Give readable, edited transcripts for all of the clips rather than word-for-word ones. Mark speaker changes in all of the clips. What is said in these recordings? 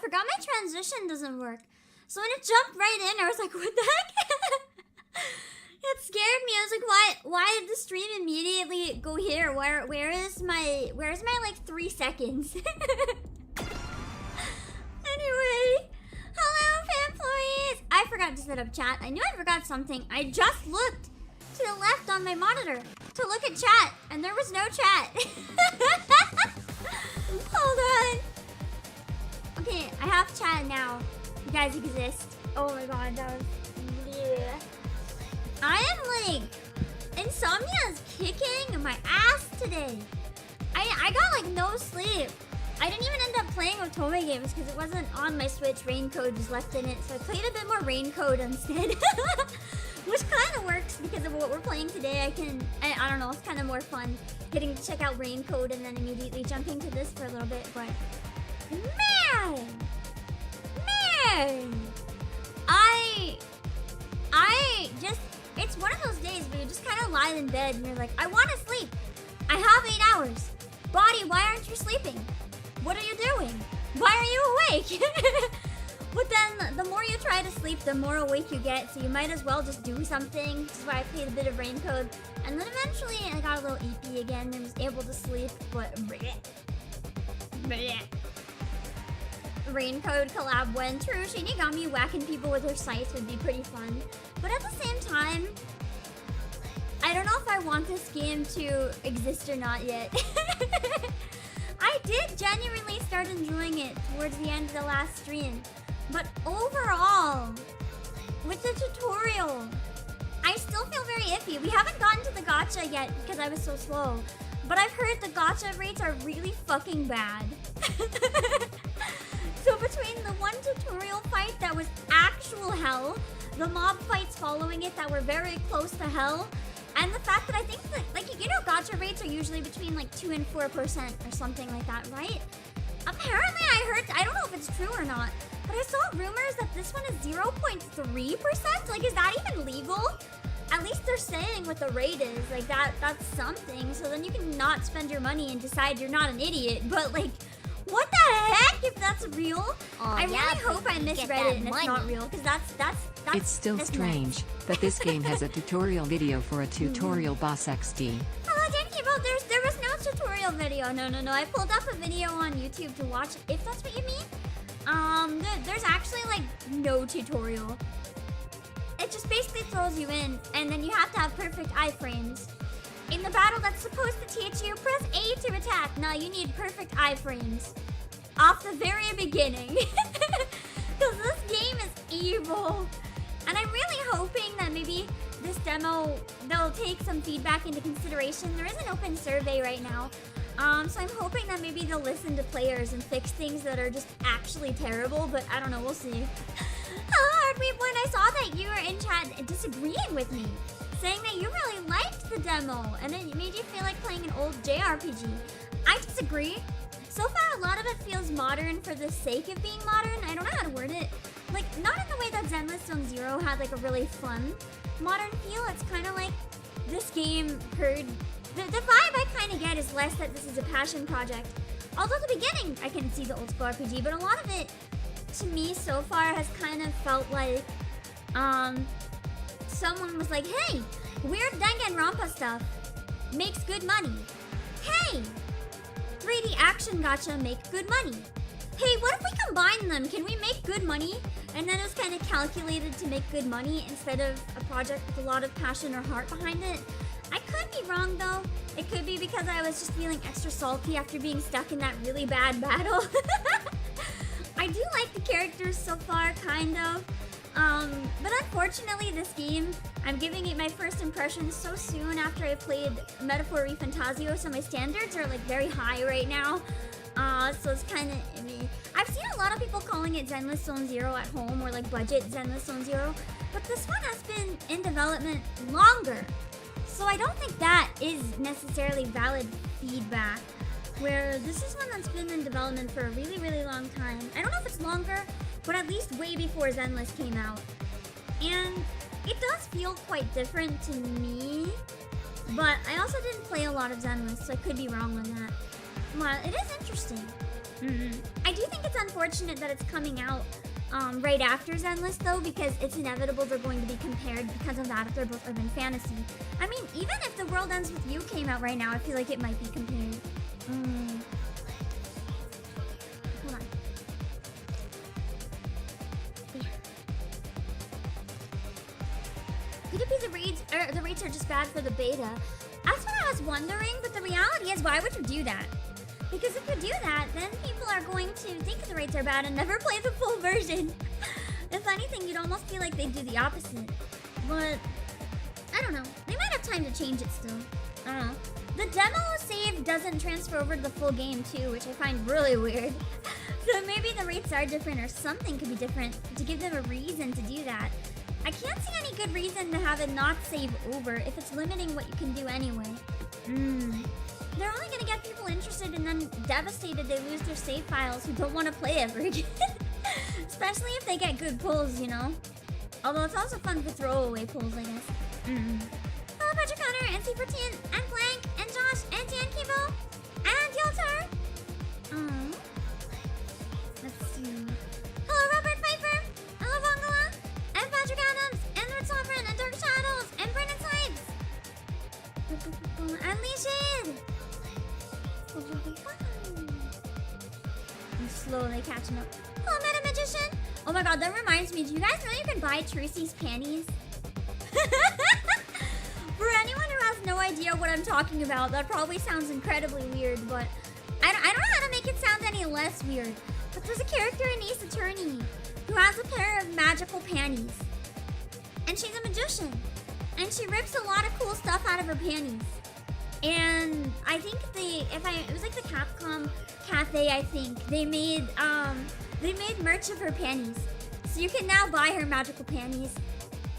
Speaker 1: forgot my transition doesn't work. So when it jumped right in, I was like, what the heck? It scared me. I was like, why did the stream immediately go here? Where's my like 3 seconds? Anyway, hello employees. I forgot to set up chat. I knew I forgot something. I just looked to the left on my monitor to look at chat, and there was no chat. Hold on. Okay, I have chat now. You guys exist. Oh my god, that was... Yeah. I am like... Insomnia is kicking my ass today. I got like no sleep. I didn't even end up playing with Toei games because it wasn't on my Switch. Rain Code was left in it, so I played a bit more Rain Code instead. Which kind of works because of what we're playing today. I don't know, it's kind of more fun getting to check out Rain Code and then immediately jumping to this for a little bit, but... Man! I just... It's one of those days where you just kind of lie in bed and you're like, I want to sleep. I have 8 hours. Body, why aren't you sleeping? What are you doing? Why are you awake? But then the more you try to sleep, the more awake you get, so you might as well just do something. This is why I played a bit of Rain Code. And then eventually I got a little EP again and was able to sleep, but... Rain Code collab when true. Shinigami whacking people with her scythe would be pretty fun. But at the same time, I don't know if I want this game to exist or not yet. I did genuinely start enjoying it towards the end of the last stream. But overall, with the tutorial, I still feel very iffy. We haven't gotten to the gacha yet because I was so slow. But I've heard the gacha rates are really fucking bad. So between the one tutorial fight that was actual hell, the mob fights following it that were very close to hell, and the fact that I think that, like, you know, gacha rates are usually between like 2 and 4% or something like that, right? Apparently I heard, I don't know if it's true or not, but I saw rumors that this one is 0.3%. Like, is that even legal? At least they're saying what the rate is. Like, that's something. So then you can not spend your money and decide you're not an idiot. But like, what the heck if that's real? I really hope I misread it and it's not real, because that's
Speaker 2: It's still strange that this game has a tutorial video for a tutorial boss XD.
Speaker 1: Hello, Denkibo. There was no tutorial video. No. I pulled up a video on YouTube to watch, if that's what you mean. There's actually like no tutorial. It just basically throws you in, and then you have to have perfect iframes. In the battle that's supposed to teach you, press A to attack. Now you need perfect iframes off the very beginning. Because this game is evil. And I'm really hoping that maybe this demo, they'll take some feedback into consideration. There is an open survey right now. So I'm hoping that maybe they'll listen to players and fix things that are just actually terrible, but I don't know, we'll see. Hello, Heartbeat, when I saw that you were in chat disagreeing with me, saying that you really liked the demo, and it made you feel like playing an old JRPG. I disagree. So far, a lot of it feels modern for the sake of being modern. I don't know how to word it. Like, not in the way that Zenless Zone Zero had like a really fun modern feel. It's kind of like this game heard... The vibe I kind of get is less that this is a passion project. Although at the beginning, I can see the old school RPG, but a lot of it, to me so far, has kind of felt like, someone was like, hey, weird Danganronpa stuff makes good money. Hey, 3D action gacha make good money. Hey, what if we combine them? Can we make good money? And then it was kind of calculated to make good money instead of a project with a lot of passion or heart behind it. I could be wrong though. It could be because I was just feeling extra salty after being stuck in that really bad battle. I do like the characters so far, kind of. But unfortunately this game, I'm giving it my first impressions so soon after I played Metaphor Refantasio, so my standards are like very high right now. So it's kind of... I've seen a lot of people calling it Zenless Zone Zero at home, or like budget Zenless Zone Zero, but this one has been in development longer. So I don't think that is necessarily valid feedback, where this is one that's been in development for a really, really long time. I don't know if it's longer, but at least way before Zenless came out. And it does feel quite different to me, but I also didn't play a lot of Zenless, so I could be wrong on that. Well, it is interesting. I do think it's unfortunate that it's coming out right after Zenless, though, because it's inevitable they're going to be compared because of that if they're both urban fantasy. I mean, even if The World Ends With You came out right now, I feel like it might be compared. Hold on. Could it be the rates are just bad for the beta? That's what I was wondering, but the reality is, why would you do that? Because if you do that, then people are going to think the rates are bad and never play the full version. If anything, you'd almost feel like they'd do the opposite. But, I don't know. They might have time to change it still. I don't know. The demo save doesn't transfer over to the full game too, which I find really weird. So maybe the rates are different or something could be different to give them a reason to do that. I can't see any good reason to have it not save over if it's limiting what you can do anyway. They're only gonna get people interested and then devastated they lose their save files who don't want to play ever again. Especially if they get good pulls, you know? Although it's also fun for throwaway pulls, I guess. Hello, Patrick Connor, and C14, and Blank, and Josh, and Dan Kibo, and Yeltar. Let's see. Hello, Robert Pfeiffer, hello, Vongala, and Patrick Adams, and Lord Sovereign, and Dark Shadows, and Brennan Sipes, and Lee Shade. I'm slowly catching up. Hello, Meta Magician. Oh my god, that reminds me. Do you guys know you can buy Trucy's panties? For anyone who has no idea what I'm talking about, that probably sounds incredibly weird, but I don't know how to make it sound any less weird. But there's a character in Ace Attorney who has a pair of magical panties. And she's a magician. And she rips a lot of cool stuff out of her panties. And I think it was like the Capcom Cafe, I think. They made merch of her panties. So you can now buy her magical panties.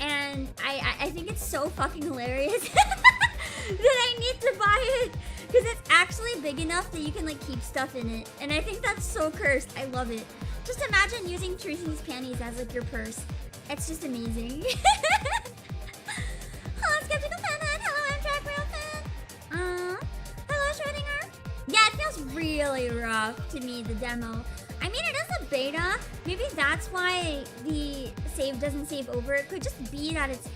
Speaker 1: And I think it's so fucking hilarious that I need to buy it. Because it's actually big enough that you can like keep stuff in it. And I think that's so cursed. I love it. Just imagine using Tracy's panties as like your purse. It's just amazing. Hello, Skeptical Fan. Hello, Amtrak Real Fan. Hello, Schrodinger. Yeah, it feels really rough to me, the demo. I mean, it is a beta. Maybe that's why the save doesn't save over. It could just be that it's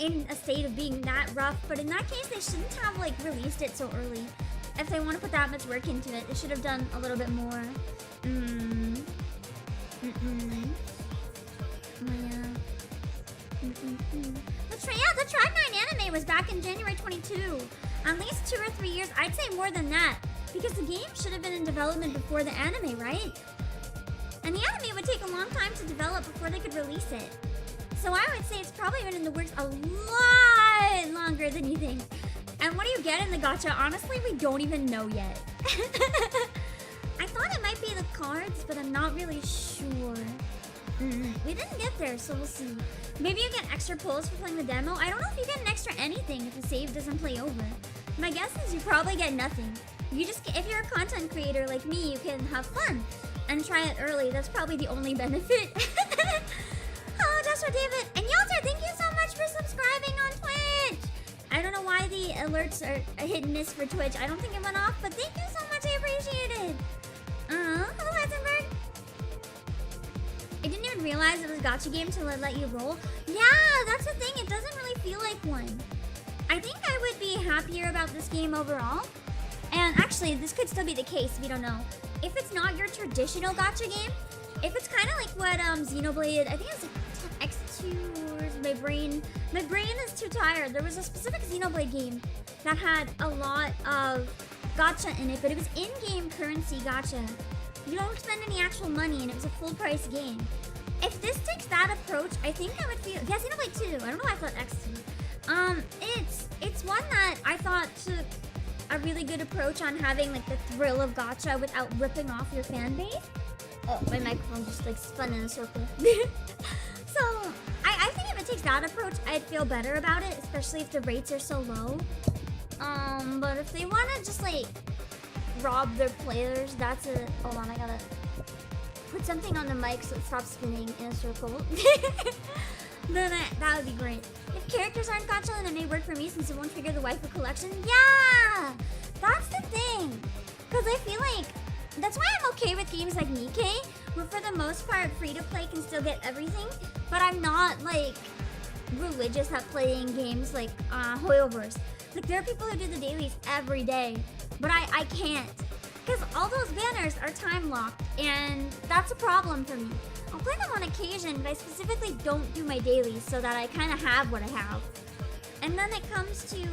Speaker 1: in a state of being that rough. But in that case, they shouldn't have like released it so early. If they want to put that much work into it, they should have done a little bit more. The Track 9 anime was back in January 22. At least 2 or 3 years. I'd say more than that. Because the game should have been in development before the anime, right? And the anime would take a long time to develop before they could release it. So I would say it's probably been in the works a lot longer than you think. And what do you get in the gacha? Honestly, we don't even know yet. I thought it might be the cards, but I'm not really sure. We didn't get there, so we'll see. Maybe you get extra pulls for playing the demo. I don't know if you get an extra anything if the save doesn't play over. My guess is you probably get nothing. If you're a content creator like me, you can have fun and try it early. That's probably the only benefit. Hello, Joshua David. And Yelter, thank you so much for subscribing on Twitch. I don't know why the alerts are a hit and miss for Twitch. I don't think it went off, but thank you so much. I appreciate it. Hello, Heisenberg. I didn't even realize it was a gacha game until it let you roll. Yeah, that's the thing. It doesn't really feel like one. I think I would be happier about this game overall. And actually, this could still be the case if you don't know. If it's not your traditional gacha game, if it's kind of like what Xenoblade, I think it was like X2, or my brain is too tired. There was a specific Xenoblade game that had a lot of gacha in it, but it was in-game currency gacha. You don't spend any actual money, and it was a full-price game. If this takes that approach, I think I would feel... Yeah, Xenoblade 2. I don't know why I thought X2. It's one that I thought took a really good approach on having like the thrill of gacha without ripping off your fan base. Oh, my microphone just like spun in a circle. So, I think if it takes that approach, I'd feel better about it, especially if the rates are so low. But if they want to just like rob their players, that's a... Hold on, I gotta put something on the mic so it stops spinning in a circle. Then that would be great. If characters aren't gacha, then it may work for me since it won't trigger the waifu collection. Yeah! That's the thing. Because I feel like That's why I'm okay with games like Nikkei, where for the most part free-to-play can still get everything, but I'm not like religious at playing games like Hoyoverse. Like there are people who do the dailies every day, but I can't. Because all those banners are time locked, and that's a problem for me. I'll play them on occasion, but I specifically don't do my dailies so that I kind of have what I have. And then it comes to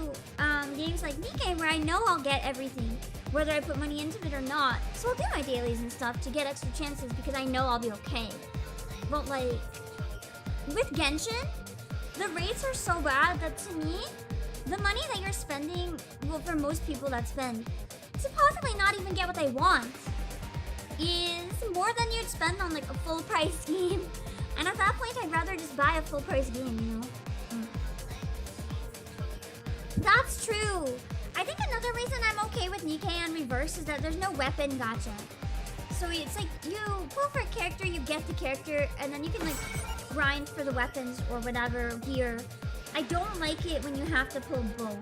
Speaker 1: games like Nikkei where I know I'll get everything, whether I put money into it or not. So I'll do my dailies and stuff to get extra chances because I know I'll be okay. But like, with Genshin, the rates are so bad that to me, the money that you're spending, well for most people that spend, to possibly not even get what they want, is more than you'd spend on like a full price game. And at that point, I'd rather just buy a full price game, you know? That's true. I think another reason I'm okay with Nikkei on Reverse is that there's no weapon gacha. So it's like you pull for a character, you get the character, and then you can like grind for the weapons or whatever gear. I don't like it when you have to pull both.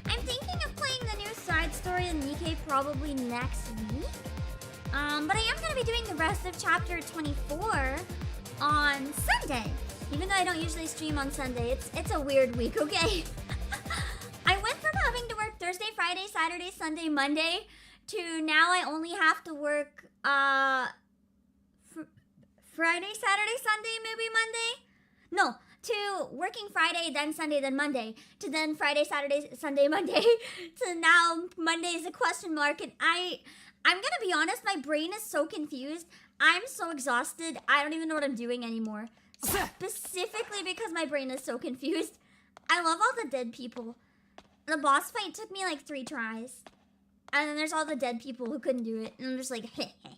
Speaker 1: I'm thinking of playing the new side story in Nikkei probably next week. But I am going to be doing the rest of chapter 24 on Sunday. Even though I don't usually stream on Sunday, it's a weird week, okay? I went from having to work Thursday, Friday, Saturday, Sunday, Monday, to now I only have to work Friday, Saturday, Sunday, maybe Monday? No, to working Friday, then Sunday, then Monday, to then Friday, Saturday, Sunday, Monday, to now Monday is a question mark, and I'm gonna be honest, my brain is so confused. I'm so exhausted, I don't even know what I'm doing anymore. Specifically because my brain is so confused. I love all the dead people. The boss fight took me like 3 tries. And then there's all the dead people who couldn't do it. And I'm just like, heh heh.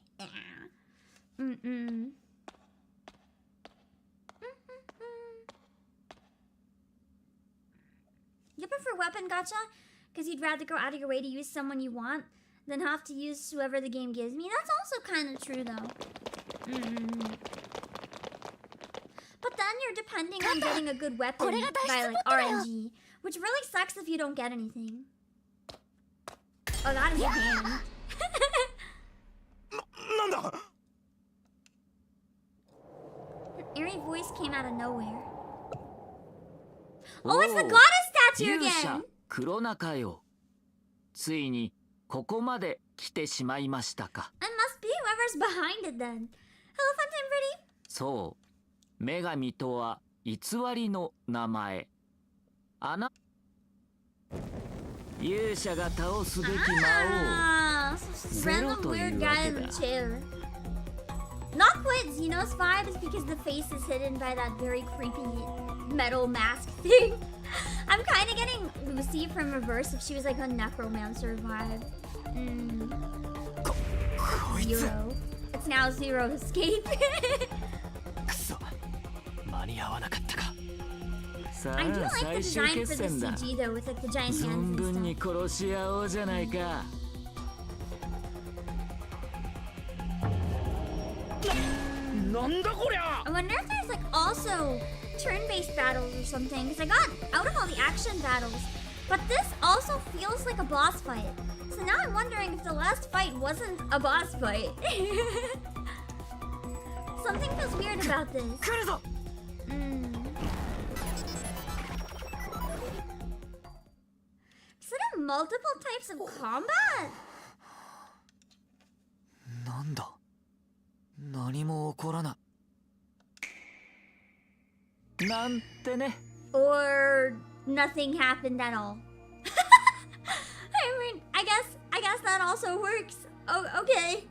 Speaker 1: You prefer weapon gacha? Because you'd rather go out of your way to use someone you want than have to use whoever the game gives me? That's also kind of true though. But then you're depending on getting a good weapon by like RNG, which really sucks if you don't get anything. Oh, that is a hand. An eerie voice came out of nowhere. Oh, it's the goddess statue again!
Speaker 3: 黒中よ。ついにここまで来てしまいましたか。
Speaker 1: It must be whoever's behind it then. Hello, Funtime Pretty.
Speaker 3: そう。女神とは偽りの名前。勇者が倒すべき魔王。ゼロ
Speaker 1: random
Speaker 3: という
Speaker 1: weird
Speaker 3: わ
Speaker 1: guy
Speaker 3: け
Speaker 1: in the
Speaker 3: だ。
Speaker 1: chair. Not quite Xenos vibes because the face is hidden by that very creepy metal mask thing. I'm kind of getting Lucy from Reverse if she was like a necromancer vibe. Zero. It's now Zero Escape. I do like the design for the CG though, with like the giant hands and stuff. I wonder if there's like also turn-based battles or something, because I got out of all the action battles, but this also feels like a boss fight. So now I'm wondering if the last fight wasn't a boss fight. Something feels weird about this. Is there multiple types of combat?
Speaker 3: なんだ。何も起こらない。なんてね。
Speaker 1: Or nothing happened at all. I mean, I guess that also works. Oh, okay.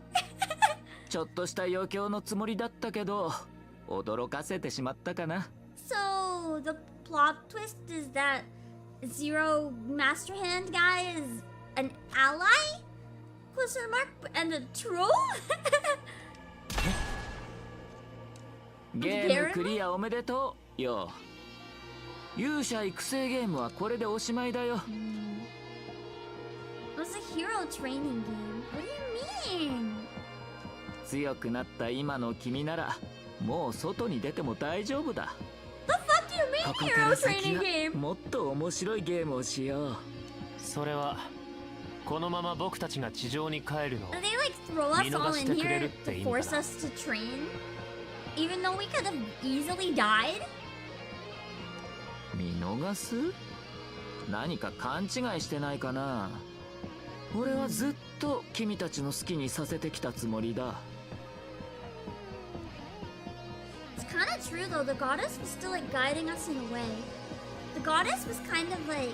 Speaker 3: ちょっとした余興のつもりだったけど、驚かせてしまったかな。
Speaker 1: So the plot twist is that Zero Master Hand guy is an ally? Question mark and a troll?
Speaker 3: ゲームクリアおめでとうよ。勇者育成ゲームはこれでおしまいだよ。
Speaker 1: It was a hero training game. What do you mean?
Speaker 3: 強くなった今の君ならもう外に出ても大丈夫だ。
Speaker 1: The fuck do you mean hero training game?
Speaker 3: もっと面白いゲームをしよう。
Speaker 4: それはこのまま僕たちが地上に帰るのを
Speaker 1: They like throw us all in here to force us to train, even though we could have easily died.
Speaker 3: 見逃す？何か勘違いしてないかな。俺はずっと君たちの好きにさせてきたつもりだ。
Speaker 1: It's kind of true though. The goddess was still like guiding us in a way. The goddess was kind of like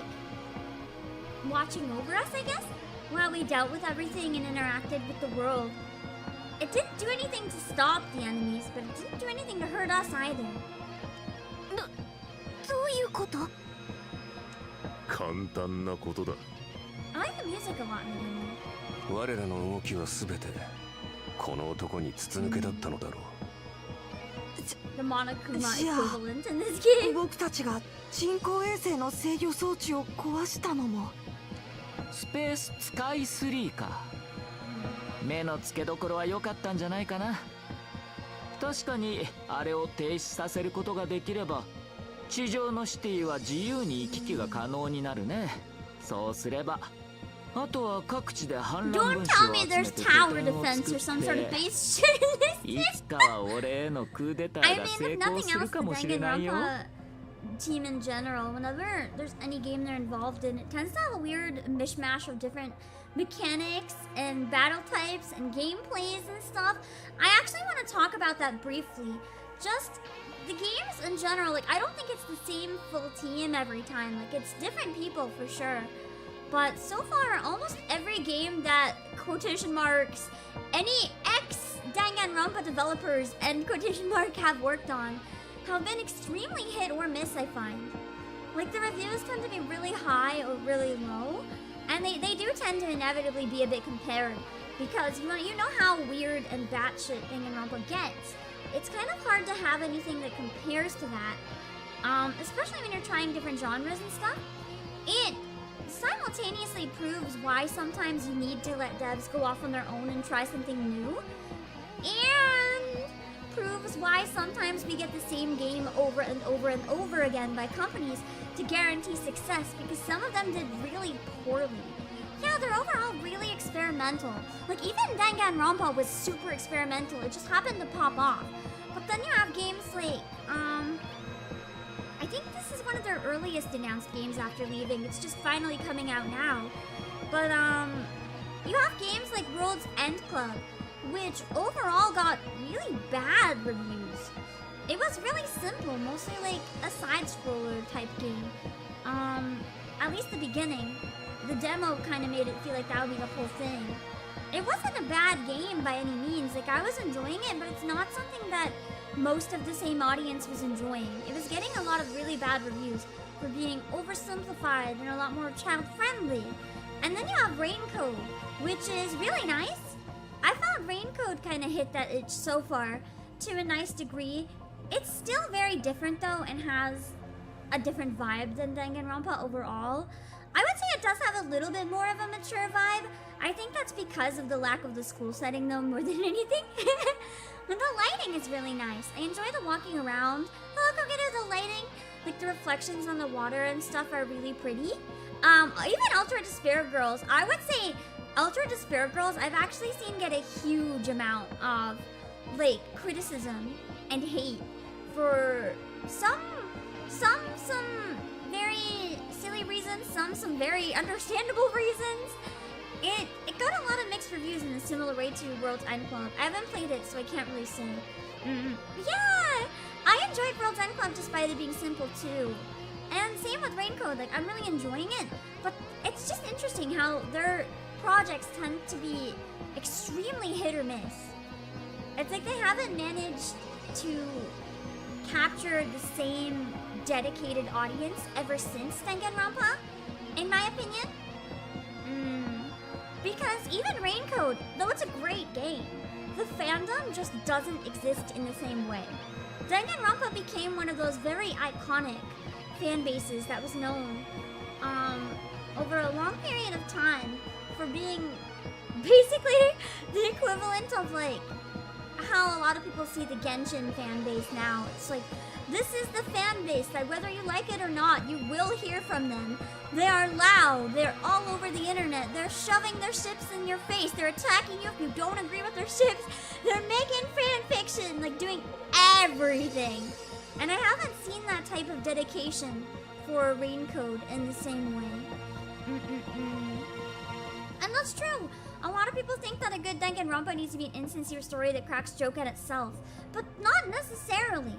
Speaker 1: watching over us, I guess, while we dealt with everything and interacted with the world. It didn't do anything to stop the enemies, but it didn't do anything to hurt us either.
Speaker 5: どういうこと？
Speaker 6: 簡単なことだ。
Speaker 1: I like the music a lot in the game.
Speaker 6: 我らの動きはすべてこの男に筒抜けだったのだろう。
Speaker 1: The Monokuma
Speaker 5: じゃあ、
Speaker 1: equivalent in this game.
Speaker 5: 僕たちが人工衛星の制御装置を壊したのも。
Speaker 3: スペーススカイ3か。目の付けどころは良かったんじゃないかな。確かにあれを停止させることができれば地上のシティは自由に行き来が可能になるね。そうすればあとは各地で反乱
Speaker 1: Don't
Speaker 3: 分子
Speaker 1: tell
Speaker 3: を
Speaker 1: me
Speaker 3: 集め
Speaker 1: there's
Speaker 3: て
Speaker 1: tower
Speaker 3: 拠点を
Speaker 1: defense
Speaker 3: 作
Speaker 1: or
Speaker 3: っ
Speaker 1: some sort of
Speaker 3: て
Speaker 1: base shit in
Speaker 3: い
Speaker 1: this.
Speaker 3: つかは俺へのクーデタ
Speaker 1: I
Speaker 3: ーが
Speaker 1: mean,
Speaker 3: 成
Speaker 1: if
Speaker 3: 功
Speaker 1: nothing
Speaker 3: する
Speaker 1: else,
Speaker 3: か
Speaker 1: the
Speaker 3: もしれないよ。
Speaker 1: Danganronpa team in general, whenever there's any game they're involved in, it tends to have a weird mishmash of different mechanics and battle types and gameplays and stuff. I actually want to talk about that briefly. Just the games in general, like I don't think it's the same full team every time. Like it's different people for sure. But so far, almost every game that quotation marks any ex-Danganronpa developers and quotation mark have worked on have been extremely hit or miss, I find. Like the reviews tend to be really high or really low, and they do tend to inevitably be a bit compared because you know how weird and batshit Danganronpa gets. It's kind of hard to have anything that compares to that, especially when you're trying different genres and stuff. It simultaneously proves why sometimes you need to let devs go off on their own and try something new, and proves why sometimes we get the same game over and over and over again by companies to guarantee success because some of them did really poorly. Yeah, they're overall really experimental. Like even Danganronpa was super experimental, it just happened to pop off. But then you have games like, I think this is one of their earliest announced games after leaving. It's just finally coming out now. But you have games like World's End Club, which overall got really bad reviews. It was really simple, mostly like a side-scroller type game. At least the beginning. The demo kind of made it feel like that would be the whole thing. It wasn't a bad game by any means. Like I was enjoying it, but it's not something that most of the same audience was enjoying. It was getting a lot of really bad reviews for being oversimplified and a lot more child-friendly. And then you have Raincoat, which is really nice. I found Raincoat kind of hit that itch so far to a nice degree. It's still very different though and has a different vibe than Danganronpa overall. I would say it does have a little bit more of a mature vibe. I think that's because of the lack of the school setting though more than anything. But the lighting is really nice. I enjoy the walking around. Look, look at the lighting. Like the reflections on the water and stuff are really pretty. Even Ultra Despair Girls, I would say Ultra Despair Girls I've actually seen get a huge amount of like criticism and hate for some very silly reasons, some very understandable reasons. It got a lot of mixed reviews in a similar way to World's End Club. I haven't played it, so I can't really say. Yeah, I enjoyed World's End Club despite it being simple too. And same with Raincoat, like I'm really enjoying it. But it's just interesting how their projects tend to be extremely hit or miss. It's like they haven't managed to capture the same dedicated audience ever since Danganronpa, in my opinion. Because even Raincoat, though it's a great game, the fandom just doesn't exist in the same way. Danganronpa became one of those very iconic fan bases that was known over a long period of time for being basically the equivalent of like how a lot of people see the Genshin fan base now. It's like This is the fan base that whether you like it or not, you will hear from them. They are loud. They're all over the internet. They're shoving their ships in your face. They're attacking you if you don't agree with their ships. They're making fan fiction, like doing everything. And I haven't seen that type of dedication for Raincode in the same way. And that's true. A lot of people think that a good Danganronpa needs to be an insincere story that cracks joke at itself, but not necessarily.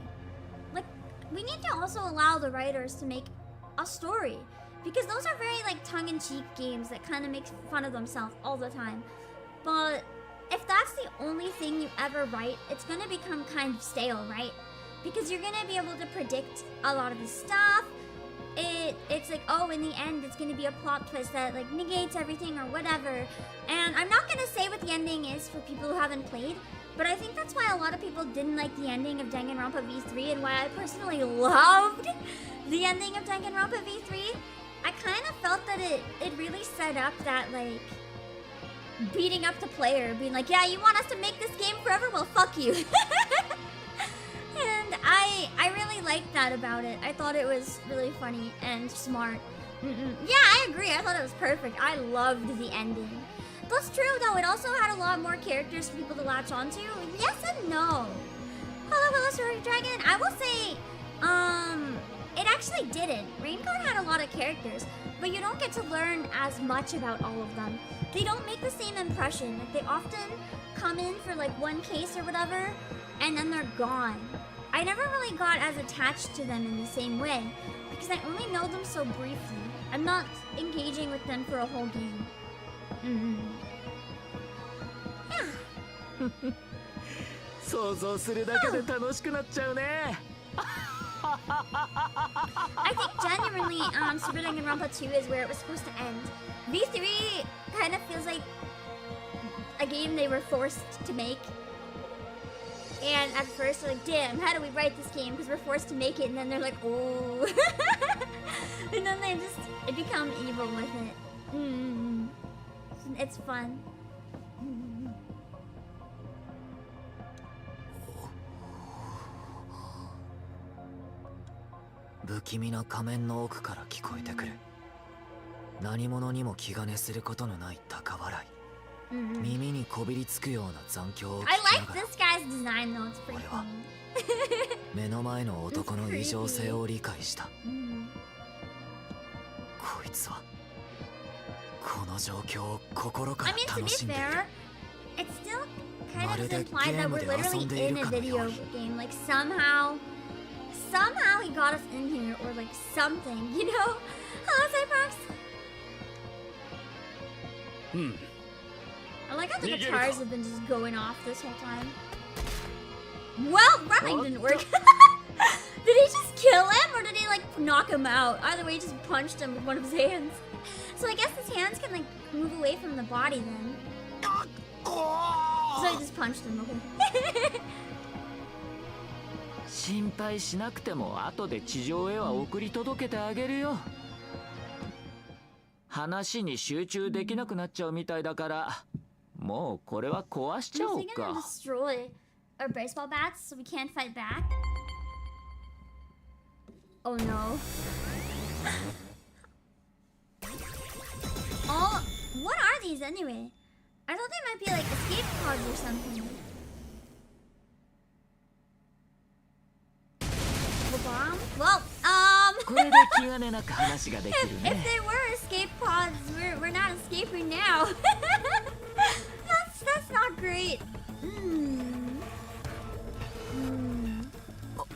Speaker 1: Like, we need to also allow the writers to make a story, because those are very like tongue-in-cheek games that kind of make fun of themselves all the time. But if that's the only thing you ever write, it's gonna become kind of stale, right? Because you're gonna be able to predict a lot of the stuff. It's like, oh, in the end, it's gonna be a plot twist that like negates everything or whatever. And I'm not gonna say what the ending is for people who haven't played, but I think that's why a lot of people didn't like the ending of Danganronpa V3 and why I personally loved the ending of Danganronpa V3. I kind of felt that it really set up that like beating up the player, being like, yeah, you want us to make this game forever? Well, fuck you. And I really liked that about it. I thought it was really funny and smart. Yeah, I agree. I thought it was perfect. I loved the ending. That's true, though. It also had a lot more characters for people to latch onto. Yes and no. Hello, Sorry Dragon. I will say, it actually didn't. Raincode had a lot of characters, but you don't get to learn as much about all of them. They don't make the same impression. Like, they often come in for like one case or whatever, and then they're gone. I never really got as attached to them in the same way, because I only know them so briefly. I'm not engaging with them for a whole game. Yeah.
Speaker 3: 想像するだけで楽しくなっちゃうね。
Speaker 1: I think genuinely, Super Danganronpa 2 is where it was supposed to end. V3 kind of feels like a game they were forced to make. And at first they're like, damn, how do we write this game? Because we're forced to make it. And then they're like, oh. And then they become evil with it. It's fun.
Speaker 3: 不気味な仮面の奥から聞こえてくる。何者にも気兼ねすることのない高笑い。耳にこびりつくような残響を聞き
Speaker 1: I
Speaker 3: な
Speaker 1: like
Speaker 3: がら
Speaker 1: this guy's design though, it's pretty cool.
Speaker 3: 目の前の男の異常性を理解した。こいつはこの状況を心から
Speaker 1: I mean, to
Speaker 3: 楽
Speaker 1: be
Speaker 3: しんでいる。
Speaker 1: fair, it's still kind of implied that we're literally in a video game. Like somehow he got us in here, or like something, you know? Hello, Cyprox. I like how the guitars have been just going off this whole time. Well, running didn't work. Did he just kill him, or did he like knock him out? Either way, he just punched him with one of his hands. So I guess his hands can like move away from the body then. So he just punched him, okay.
Speaker 3: 心配しなくても後で地上へは送り届けてあげるよ。話に集中できなくなっちゃうみたいだから、もうこれは壊しちゃおうか。
Speaker 1: Is he gonna destroy our baseball bats so we can't fight back? Oh no. Oh, what are these anyway? I thought they might be like escape pods or something. Bomb? Well,
Speaker 3: これで気兼ねなく話ができる
Speaker 1: if
Speaker 3: ね。
Speaker 1: they were escape pods, we're not escaping now. That's not great. Well,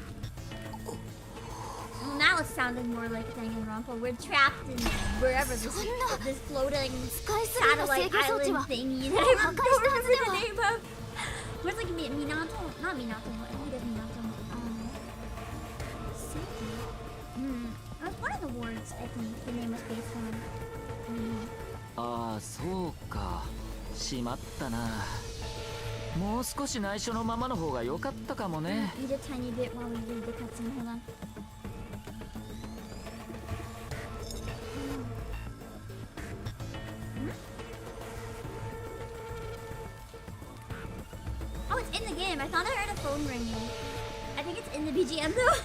Speaker 1: now it's sounding more like Danganronpa. We're trapped in wherever this floating satellite island thingy that I don't remember the name of. What's like Minato? Not Minato. I think it's Minato. One of the wards, I think, the name was based on.
Speaker 3: ああ、そうか。しまったな。もう少し内緒のままの方が良かったかもね。
Speaker 1: Eat a tiny bit while we read the cutscene. Hold on. Oh, it's in the game. I thought I heard a phone ringing. I think it's in the BGM though.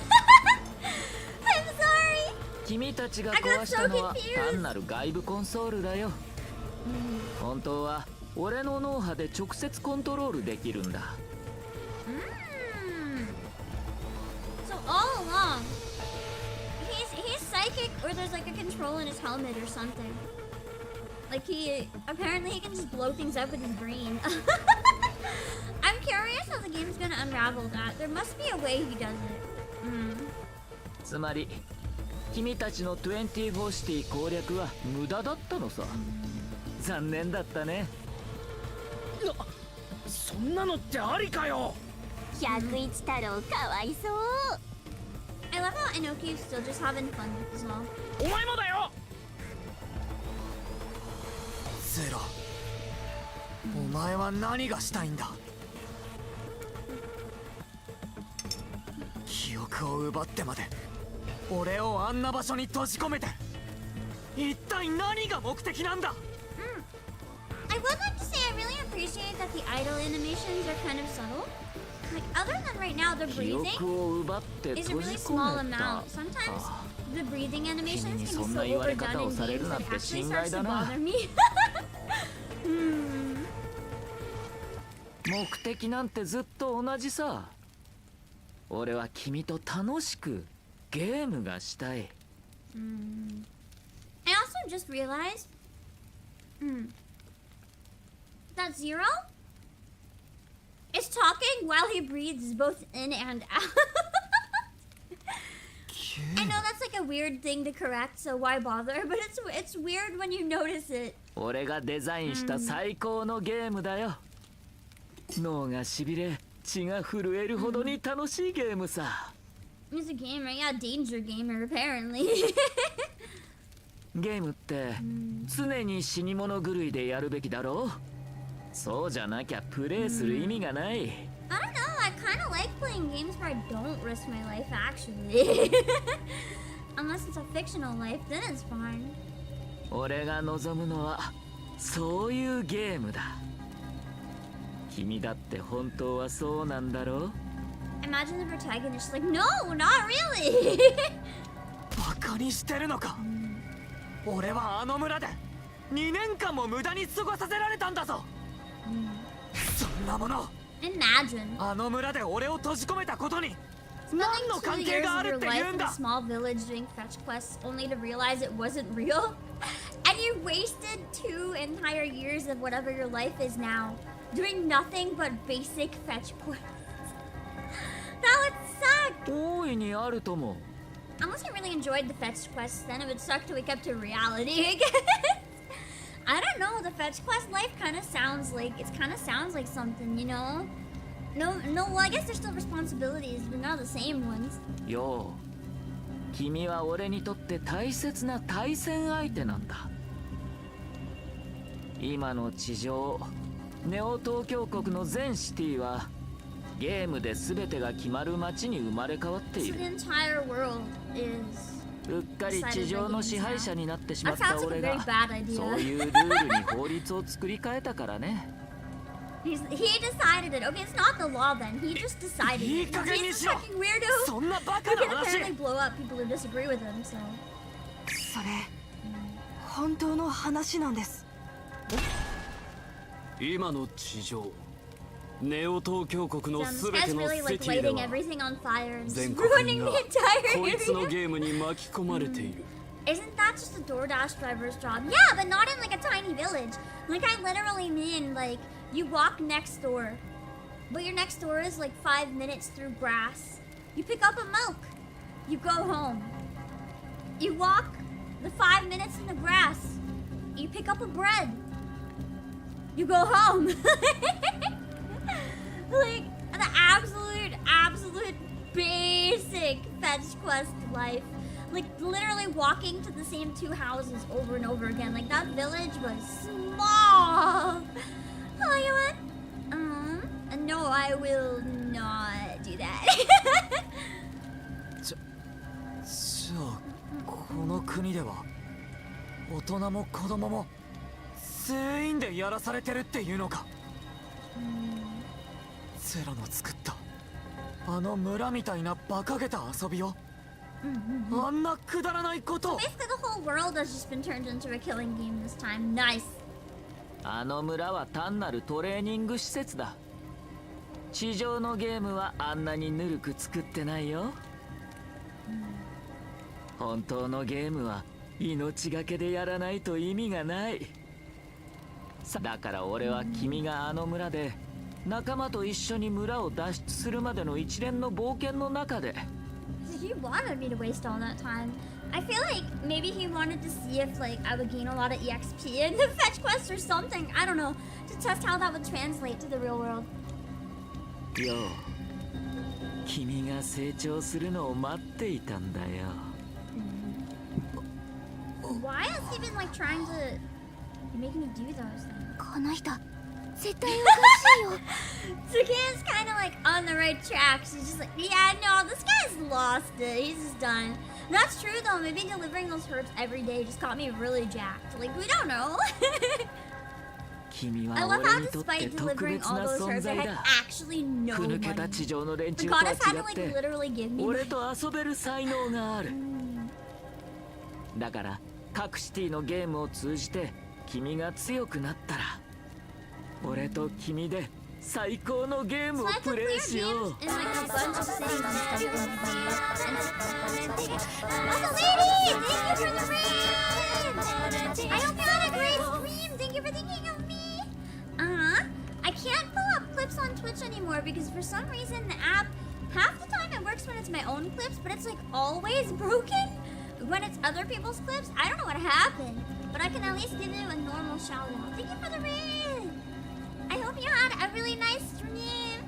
Speaker 3: 君たちが壊したのは単なる外部コンソールだよ。本当は俺の脳波で直接コントロールできるんだ。
Speaker 1: So all along, he's psychic, or there's like a control in his helmet or something. Like apparently he can just blow things up with his brain. I'm curious how the game's gonna unravel that. There must be a way he does it.
Speaker 3: つまり君たちの24シティ攻略は無駄だったのさ。残念だったね。
Speaker 7: そんなのってありかよ。
Speaker 8: 101太郎かわいそう。
Speaker 1: I love how Inoki's still just having fun with this all.
Speaker 7: お前もだよ。
Speaker 5: ゼロ、お前は何がしたいんだ。記憶を奪ってまで俺をあんな場所に閉じ込めて一体何が目的なんだ。
Speaker 1: I would like to say I really appreciate that the idle animations are kind of subtle. Like, other than right now, the
Speaker 3: 記
Speaker 1: breathing
Speaker 3: 憶を奪って
Speaker 1: is a
Speaker 3: 閉じ
Speaker 1: really small
Speaker 3: 込めた。
Speaker 1: amount. Sometimes the breathing animations can be so
Speaker 3: 君にそんな言われ方
Speaker 1: overdone
Speaker 3: を
Speaker 1: in
Speaker 3: される
Speaker 1: games
Speaker 3: なん
Speaker 1: that
Speaker 3: て
Speaker 1: it actually
Speaker 3: 心
Speaker 1: starts
Speaker 3: 外
Speaker 1: to
Speaker 3: だな。
Speaker 1: bother me.
Speaker 3: 目的なんてずっと同じさ。俺は君と楽しくゲームがしたい。
Speaker 1: I also just realized that Zero is talking while he breathes both in and out. I know that's like a weird thing to correct, so why bother? But it's weird when you notice it.
Speaker 3: 俺がデザインした最高のゲームだよ。脳がしびれ血が震えるほどに楽しいゲームさ。
Speaker 1: He's a gamer, yeah, danger gamer apparently.
Speaker 3: ゲームって常に死に物狂いでやるべきだろう。そうじゃなきゃプレイする意味がない。
Speaker 1: I don't know, I kind of like playing games where I don't risk my life actually. Unless it's a fictional life, then it's fine.
Speaker 3: 俺が望むのはそういうゲームだ。君だって本当はそうなんだろう。
Speaker 1: Imagine the protagonist like, no, not really.
Speaker 5: バカにしてるのか。俺はあの村で2年間も無駄に過ごさせられたんだぞ。そんなもの
Speaker 1: Imagine.
Speaker 5: あの村で俺を閉じ込めたことに
Speaker 1: Spending
Speaker 5: 何の
Speaker 1: 2
Speaker 5: 関係
Speaker 1: years
Speaker 5: があ
Speaker 1: of
Speaker 5: る
Speaker 1: your
Speaker 5: って
Speaker 1: life
Speaker 5: 言うん
Speaker 1: in a
Speaker 5: だ。
Speaker 1: small village doing fetch quests only to realize it wasn't real? And you wasted 2 entire years of whatever your life is now doing nothing but basic fetch quests. That would suck!
Speaker 3: 大いにあるとも。
Speaker 1: Unless you really enjoyed the fetch quests, then it would suck to wake up to reality again. I don't know, the fetch quest life kind of sounds like something, you know? No, well, I guess there's still responsibilities, but not the same ones.
Speaker 3: よう、君は俺にとって大切な対戦相手なんだ。今の地上、ネオ東京国の全シティはゲームで全てが決まる街に生まれ変わってい
Speaker 1: So
Speaker 3: る。
Speaker 1: the entire world is...
Speaker 3: うっかり地上の支配者になってしまっ
Speaker 1: That
Speaker 3: た
Speaker 1: sounds
Speaker 3: 俺
Speaker 1: like a
Speaker 3: が
Speaker 1: very bad
Speaker 3: そう
Speaker 1: idea.
Speaker 3: いうルールに法律を作り変えたからね。
Speaker 1: He decided it. Okay, it's not the law then. He just decided it.
Speaker 5: いい加減に
Speaker 1: He's
Speaker 5: し
Speaker 1: a
Speaker 5: ろ。
Speaker 1: fucking weirdo.
Speaker 5: そんなバカ
Speaker 1: Who
Speaker 5: な
Speaker 1: can
Speaker 5: 話。
Speaker 1: apparently blow up people who disagree with him, so...
Speaker 5: それ本当の話なんです。
Speaker 7: 今の地上ネオ東京国の
Speaker 1: This
Speaker 7: すべ
Speaker 1: guy's
Speaker 7: ての
Speaker 1: really
Speaker 7: セ
Speaker 1: like
Speaker 7: ティで
Speaker 1: lighting
Speaker 7: は
Speaker 1: everything on fire and
Speaker 7: 全
Speaker 1: just
Speaker 7: 国
Speaker 1: ruining
Speaker 7: 民
Speaker 1: the
Speaker 7: が
Speaker 1: entire
Speaker 7: こいつの
Speaker 1: area.
Speaker 7: ゲームに巻き込まれている。
Speaker 1: Isn't that just a DoorDash driver's job? Yeah, but not in like a tiny village. Like I literally mean like you walk next door, but your next door is like 5 minutes through grass. You pick up a milk. You go home. You walk the 5 minutes in the grass. You pick up a bread. You go home. Like the absolute basic fetch quest life. Like literally walking to the same 2 houses over and over again. Like that village was small. Oh, you what? No, I will not do that.
Speaker 5: じゃあこの国では大人も子供も全員でやらされてるっていうのか。ゼロの作ったあの村みたいな馬鹿げた遊びを。あんなくだらないこと。
Speaker 1: Basically, the whole world has just been turned into a killing game this time. Nice.
Speaker 3: あの村は単なるトレーニング施設だ。地上のゲームはあんなにぬるく作ってないよ。本当のゲームは命がけでやらないと意味がない。だから俺は君があの村で仲間と一緒に村を脱出するまでの一連の冒険の中で。
Speaker 1: He wanted me to waste all that time. I feel like maybe he wanted to see if like I would gain a lot of EXP in the fetch quest or something. I don't know, to test how that would translate to the real world.
Speaker 3: よう、君が成長するのを待っていたんだよ。
Speaker 1: Why has he been like trying to make me do those things?
Speaker 8: この人絶対おかしいよ。
Speaker 1: Tsuki's kind of like on the right track. She's just like, yeah, no, this guy's lost it. He's just done. That's true though. Maybe delivering those herbs every day just got me really jacked. Like, we don't know.
Speaker 3: 君
Speaker 1: I
Speaker 3: は
Speaker 1: love
Speaker 3: 俺
Speaker 1: how
Speaker 3: にとって
Speaker 1: despite
Speaker 3: 特
Speaker 1: delivering
Speaker 3: 別
Speaker 1: all
Speaker 3: な
Speaker 1: those
Speaker 3: 存
Speaker 1: herbs, I
Speaker 3: 在
Speaker 1: had
Speaker 3: だ。
Speaker 1: actually no
Speaker 3: ふぬけた
Speaker 1: money.
Speaker 3: 地上の連
Speaker 1: The
Speaker 3: 中とは
Speaker 1: goddess had to
Speaker 3: 違
Speaker 1: like
Speaker 3: って
Speaker 1: literally give me
Speaker 3: 俺
Speaker 1: money.
Speaker 3: と遊べる才能がある。だから各シティのゲームを通じて君が強くなったら俺と君で最高のゲーム
Speaker 1: So
Speaker 3: を
Speaker 1: I have to
Speaker 3: プレ
Speaker 1: clear
Speaker 3: イしよう。
Speaker 1: games in like a bunch of cities and stuff. Also, lady, thank you for the raid. I hope you had a great stream. Thank you for thinking of me. I can't pull up clips on Twitch anymore because for some reason the app, half the time it works when it's my own clips, but it's like always broken when it's other people's clips. I don't know what happened, but I can at least give you a normal shout out. Thank you for the raid. I hope you had a really nice stream.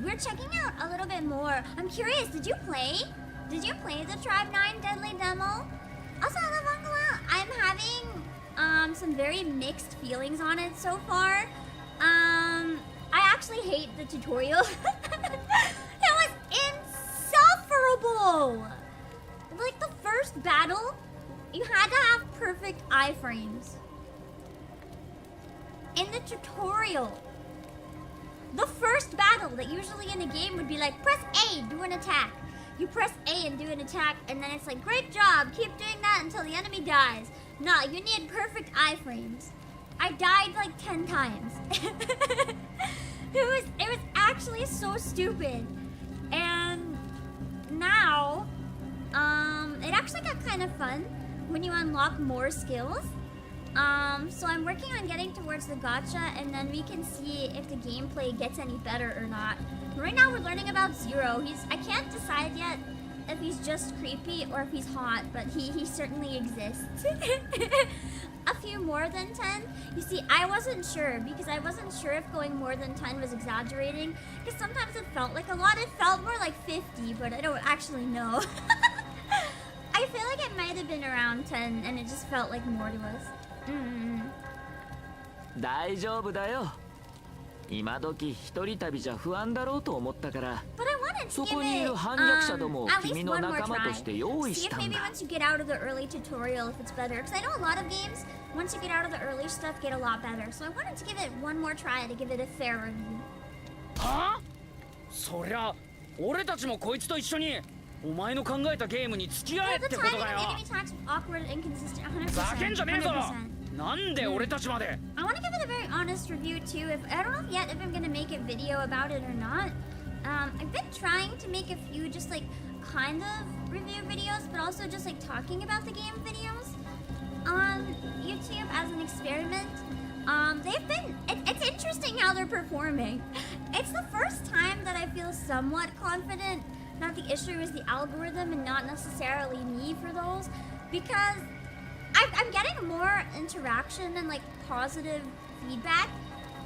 Speaker 1: We're checking out a little bit more. I'm curious, did you play? Did you play the Tribe 9 Deadly demo? Also, I love Angela. I'm having some very mixed feelings on it so far. I actually hate the tutorial. It was insufferable. Like the first battle, you had to have perfect iframes. In the tutorial, the first battle that usually in a game would be like, press A, do an attack. You press A and do an attack, and then it's like, great job, keep doing that until the enemy dies. No, you need perfect iframes. I died like 10 times. It was actually so stupid. And now, it actually got kind of fun when you unlock more skills. So I'm working on getting towards the gacha, and then we can see if the gameplay gets any better or not. Right now we're learning about Zero. I can't decide yet if he's just creepy or if he's hot, but he certainly exists. A few more than 10? You see, I wasn't sure, because I wasn't sure if going more than 10 was exaggerating, because sometimes it felt like a lot. It felt more like 50, but I don't actually know. I feel like it might have been around 10, and it just felt like more to us.
Speaker 3: 大丈夫だよ。今時一人旅じゃ不安だろうと思ったから、
Speaker 1: But I wanted to
Speaker 3: そ
Speaker 1: give
Speaker 3: こにいる
Speaker 1: it
Speaker 3: 反逆者どもを
Speaker 1: at least
Speaker 3: 君の
Speaker 1: one more
Speaker 3: 仲間として
Speaker 1: try.
Speaker 3: 用意
Speaker 1: See
Speaker 3: し
Speaker 1: if
Speaker 3: たん
Speaker 1: maybe
Speaker 3: だ。
Speaker 1: once you get out of the early tutorial, if it's better. Because I know a lot of games, once you get out of the early stuff, get a lot better. So I wanted to give it one more try to give it a fair review.
Speaker 7: はあ？そりゃ俺たちもこいつと一緒にお前の考えたゲームに付き合え
Speaker 1: But
Speaker 7: って
Speaker 1: the
Speaker 7: こと
Speaker 1: timing
Speaker 7: だ
Speaker 1: of
Speaker 7: よ。
Speaker 1: enemy attacks was awkward and inconsistent.
Speaker 7: ざけんじゃねえぞ。
Speaker 1: 100%.
Speaker 7: なんで俺たちまで。
Speaker 1: I want to give it a very honest review too. I don't know yet if I'm gonna make a video about it or not. I've been trying to make a few just like kind of review videos, but also just like talking about the game videos on YouTube as an experiment. It's interesting how they're performing. It's the first time that I feel somewhat confident that the issue is the algorithm and not necessarily me for those, because I'm getting more interaction and like positive feedback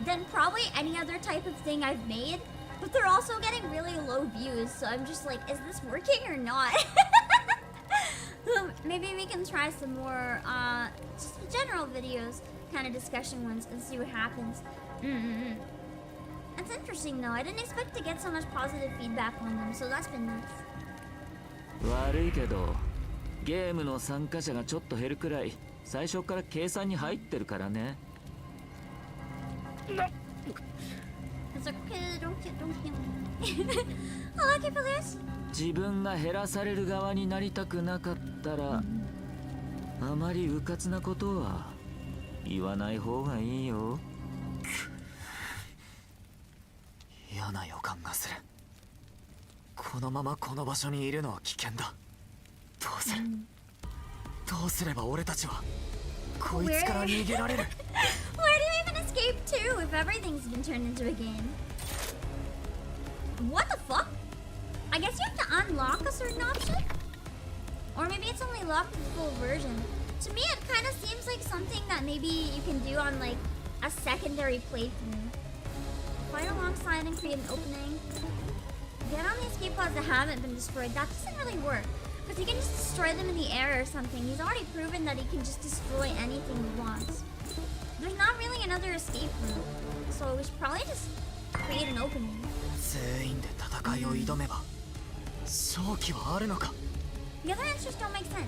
Speaker 1: than probably any other type of thing I've made, but they're also getting really low views, so I'm just like, is this working or not? Maybe we can try some more just general videos, kind of discussion ones, and see what happens. That's interesting though. I didn't expect to get so much positive feedback on them, so that's been nice.
Speaker 3: 悪いけど、ゲームの参加者がちょっと減るくらい最初から計算に入ってるからね。
Speaker 1: It's like, okay, don't kill me. I like it for this.
Speaker 3: 自分が減らされる側になりたくなかったらあまりうかつなことは言わない方がいいよ。
Speaker 5: 嫌な予感がする。このままこの場所にいるのは危険だ。どうすれば俺たちはこいつから逃げられる？
Speaker 1: Where do you even escape to if everything's been turned into a game? What the fuck? I guess you have to unlock a certain option? Or maybe it's only locked with the full version. To me, it kind of seems like something that maybe you can do on like a secondary playthrough. Fight alongside and create an opening. Get on the escape pods that haven't been destroyed. That doesn't really work. Because he can just destroy them in the air or something. He's already proven that he can just destroy anything he wants. There's not really another escape route. So we should probably just create an opening.
Speaker 5: 全員で戦いを挑めば勝機はあるのか？
Speaker 1: The other answers don't make sense.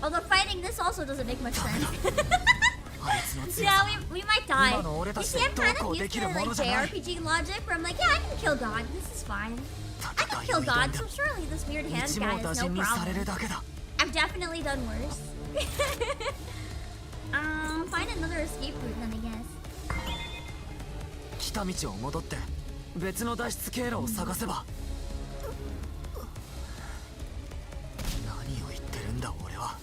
Speaker 1: Although fighting this also doesn't make much sense. Yeah, we might die. You see, I'm kind of used to like JRPG logic where I'm like, yeah, I can kill God. This is fine. I can kill God, so surely this weird hand guy is no problem. I've definitely done worse. Find another escape route then, I guess.
Speaker 5: 来た道を戻って別の脱出経路を探せば。何を言ってるんだ俺は。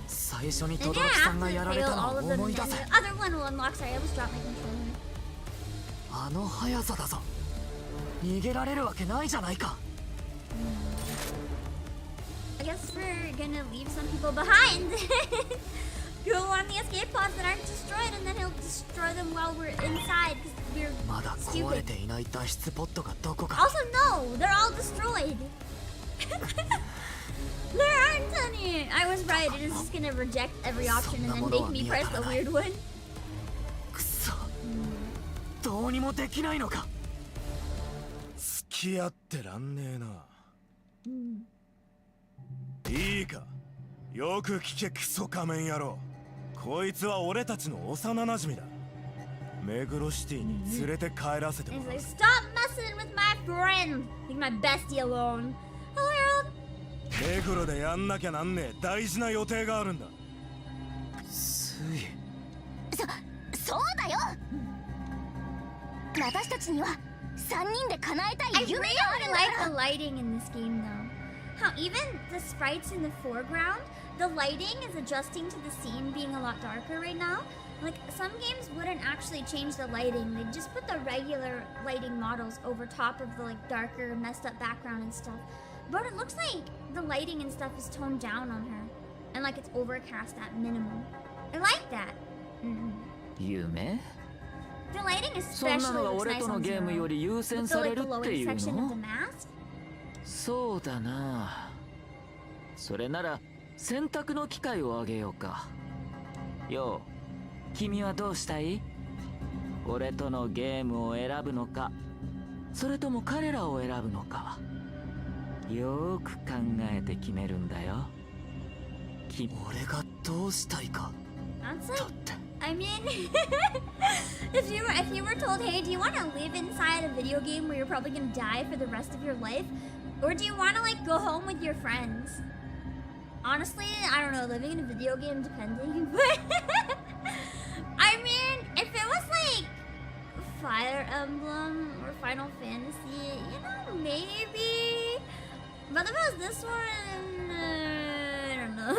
Speaker 5: 最初に轟さんがやられたのを思い出せ。あの速さだぞ。逃げられるわけないじゃないか。
Speaker 1: I guess we're gonna leave some people behind. Go on the escape pods that aren't destroyed, and then he'll destroy them while we're inside because we're
Speaker 5: まだ壊れていない脱出ポットがどこか。
Speaker 1: Also, no, they're all destroyed. There aren't any. I was right. It is just gonna reject every option and then make me press the weird one.
Speaker 5: くそ。どうにもできないのか。
Speaker 6: 付き合ってらんねえな。いいか、よく聞けクソ仮面野郎。こいつは俺たちの幼馴染だ。目黒シティに連れて帰らせてもらう。
Speaker 1: Stop messing with my friend. Leave my bestie alone. Hello.
Speaker 6: 目黒でやんなきゃなんねえ大事な予定があるんだ。
Speaker 5: スイ。
Speaker 8: そうだよ。私たちには3人で叶えたい夢があるんだ。
Speaker 1: I really like the lighting in this game though. How even the sprites in the foreground, the lighting is adjusting to the scene being a lot darker right now. Like some games wouldn't actually change the lighting. They'd just put the regular lighting models over top of the like darker, messed up background and stuff. But it looks like the lighting and stuff is toned down on her. And like it's overcast at minimum. I like that.
Speaker 3: 夢？
Speaker 1: The lighting
Speaker 3: そんな
Speaker 1: especially
Speaker 3: のが
Speaker 1: looks
Speaker 3: 俺
Speaker 1: nice
Speaker 3: との
Speaker 1: on
Speaker 3: ゲームよ
Speaker 1: Zero.
Speaker 3: り優
Speaker 1: With
Speaker 3: 先
Speaker 1: the
Speaker 3: され
Speaker 1: like
Speaker 3: る
Speaker 1: the
Speaker 3: って
Speaker 1: lower
Speaker 3: いう
Speaker 1: section of
Speaker 3: の？
Speaker 1: the mask.
Speaker 3: そうだな。それなら選択の機会をあげようか。よう、君はどうしたい？俺とのゲームを選ぶのか、それとも彼らを選ぶのか。よーく考えて決めるんだよ。
Speaker 5: 俺がどうしたいか。
Speaker 1: That's
Speaker 5: だ
Speaker 1: like,
Speaker 5: って。
Speaker 1: I mean, if you were told, hey, do you want to live inside a video game where you're probably gonna die for the rest of your life, or do you want to like go home with your friends? Honestly, I don't know. Living in a video game, depending. But I mean, if it was like Fire Emblem or Final Fantasy, you know, maybe. But if it was this one, I don't know.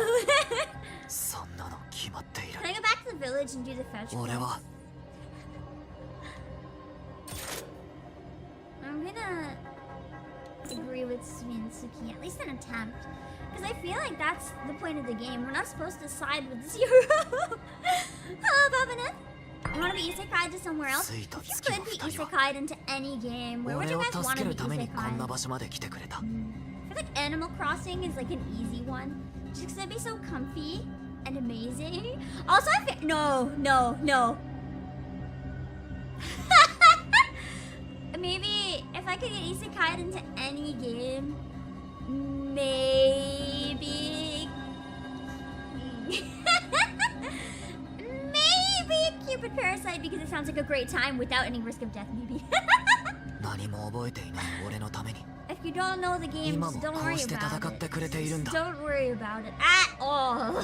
Speaker 5: そんなの決まっている。
Speaker 1: Can I go back to the village and do the fetch
Speaker 5: 俺は
Speaker 1: quest? I'm gonna agree with Suki, at least an attempt. Because I feel like that's the point of the game. We're not supposed to side with Zero. Hello, Babanet. You want to be isekai'd to somewhere else? If you could be isekai'd into any game, where would
Speaker 5: 俺
Speaker 1: you
Speaker 5: を
Speaker 1: guys
Speaker 5: 助
Speaker 1: want
Speaker 5: け
Speaker 1: to
Speaker 5: る
Speaker 1: be
Speaker 5: ためにこんな
Speaker 1: isekai'd?
Speaker 5: 場所まで来てくれた。
Speaker 1: I feel like Animal Crossing is like an easy one. Just because it'd be so comfy and amazing. Also, I feel... No. Maybe if I could get isekai'd into any game, maybe... maybe Cupid Parasite because it sounds like a great time without any risk of death, maybe.
Speaker 5: 何も覚えていない俺のために
Speaker 1: If you don't know the games,
Speaker 5: 今も
Speaker 1: don't
Speaker 5: こ
Speaker 1: worry
Speaker 5: うして
Speaker 1: about
Speaker 5: 戦ってくれているん
Speaker 1: it.
Speaker 5: だ
Speaker 1: Don't worry about it at all.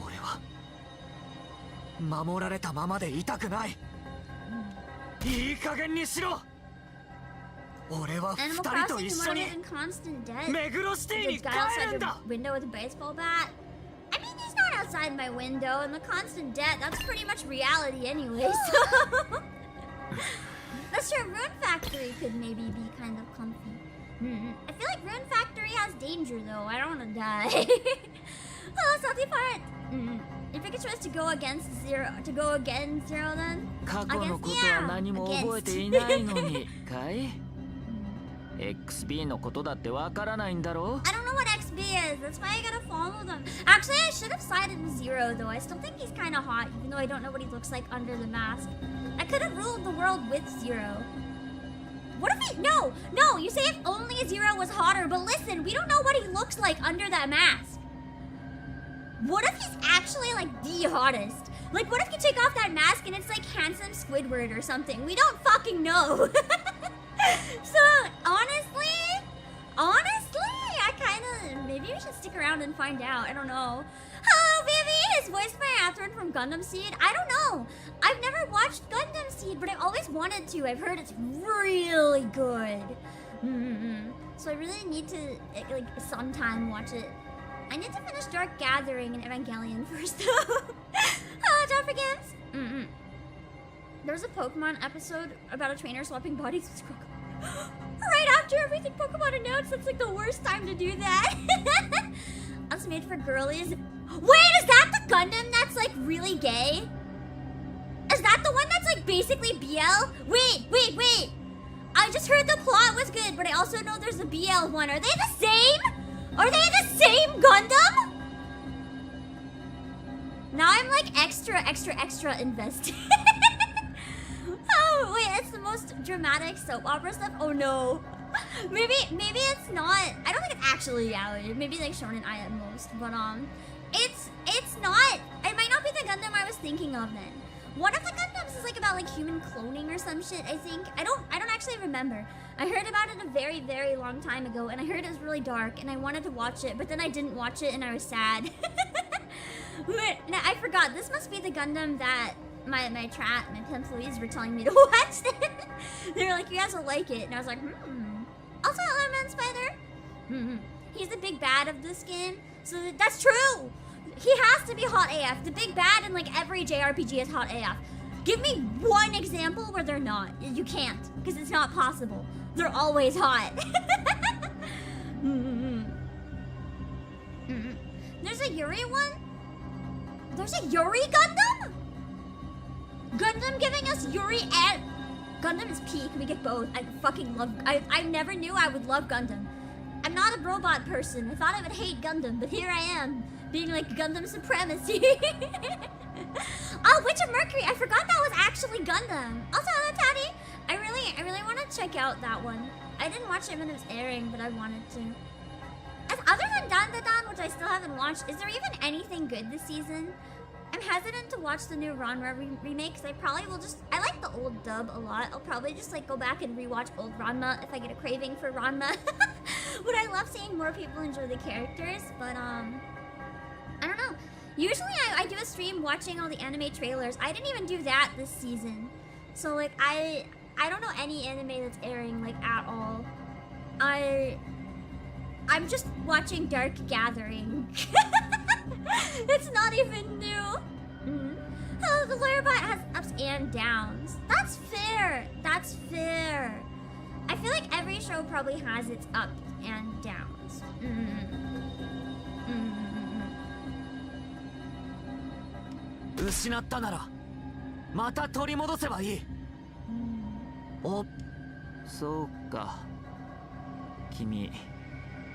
Speaker 5: 俺は守られたままでいたくない。いい加減にしろ。俺は
Speaker 1: Animal
Speaker 5: 二人と
Speaker 1: Crossing,
Speaker 5: 一
Speaker 1: you
Speaker 5: 緒
Speaker 1: wanna
Speaker 5: に
Speaker 1: live in constant debt?
Speaker 5: 目黒シティ
Speaker 1: The
Speaker 5: に
Speaker 1: guy
Speaker 5: 帰
Speaker 1: outside
Speaker 5: るんだ。
Speaker 1: your window with a baseball bat? I mean, he's not outside my window, and the constant debt, that's pretty much reality anyway, so... That's true, Rune Factory could maybe be kind of comfy. I feel like Rune Factory has danger, though. I don't want to die. Oh, salty part! If I could choose to go against Zero, then?
Speaker 3: 過去のことは何も覚えていないのにかい XB のことだってわからないんだろ
Speaker 1: I don't know what XB is. That's why I gotta follow them. Actually, I should have sided with Zero, though. I still think he's kind of hot, even though I don't know what he looks like under the mask. I could have ruled the world with Zero. What if he... No! No! You say if only Zero was hotter, but listen, we don't know what he looks like under that mask. What if he's actually, like, the hottest? Like, what if you take off that mask and it's, like, handsome Squidward or something? We don't fucking know. So, honestly, I kind of... Maybe we should stick around and find out. I don't know. Hello, Vivi! Is voiced by Athrun from Gundam Seed? I don't know. I've never watched Gundam Seed, but I've always wanted to. I've heard it's really good. So I really need to, like, sometime watch it. I need to finish Dark Gathering and Evangelion first, though. Hello, Jeffrey Gibbs! There was a Pokemon episode about a trainer swapping bodies with Crocodile. Right after everything Pokemon announced, that's like the worst time to do that. That's made for girlies. Wait, is that the Gundam that's like really gay? Is that the one that's like basically BL? Wait. I just heard the plot was good, but I also know there's a BL one. Are they the same? Are they the same Gundam? Now I'm like extra invested. Oh, wait, it's the most dramatic soap opera stuff? Oh no. Maybe it's not. I don't think it's actually yaoi. Maybe like Shonen Ai at most, but it's not. It might not be the Gundam I was thinking of then. One of the Gundams is like about like human cloning or some shit, I think. I don't actually remember. I heard about it a very, very long time ago, and I heard it was really dark, and I wanted to watch it, but then I didn't watch it, and I was sad. But I forgot. This must be the Gundam that my employees were telling me to watch. They were like, you guys will like it, and I was like, Also, Element Spider. He's the big bad of this game, so that's true. He has to be hot AF. The big bad in like every JRPG is hot AF. Give me one example where they're not. You can't, because it's not possible. They're always hot. There's a Yuri one? There's a Yuri Gundam? Gundam giving us Yuri and... Gundam is peak, we get both. I fucking love... I never knew I would love Gundam. I'm not a robot person. I thought I would hate Gundam, but here I am. Being like Gundam supremacy. Oh, Witch of Mercury! I forgot that was actually Gundam. Also, hello, Taddy. I really want to check out that one. I didn't watch it when it was airing, but I wanted to. Other than Dan Da Dan, which I still haven't watched, is there even anything good this season? I'm hesitant to watch the new Ranma remake, because I probably will just... I like the old dub a lot. I'll probably just like go back and rewatch old Ranma if I get a craving for Ranma. But I love seeing more people enjoy the characters, but I don't know. Usually I do a stream watching all the anime trailers. I didn't even do that this season. So like I don't know any anime that's airing like at all. I'm just watching Dark Gathering. It's not even new. Oh, the lawyer bot has ups and downs. That's fair. That's fair. I feel like every show probably has its ups and downs.
Speaker 3: そうか君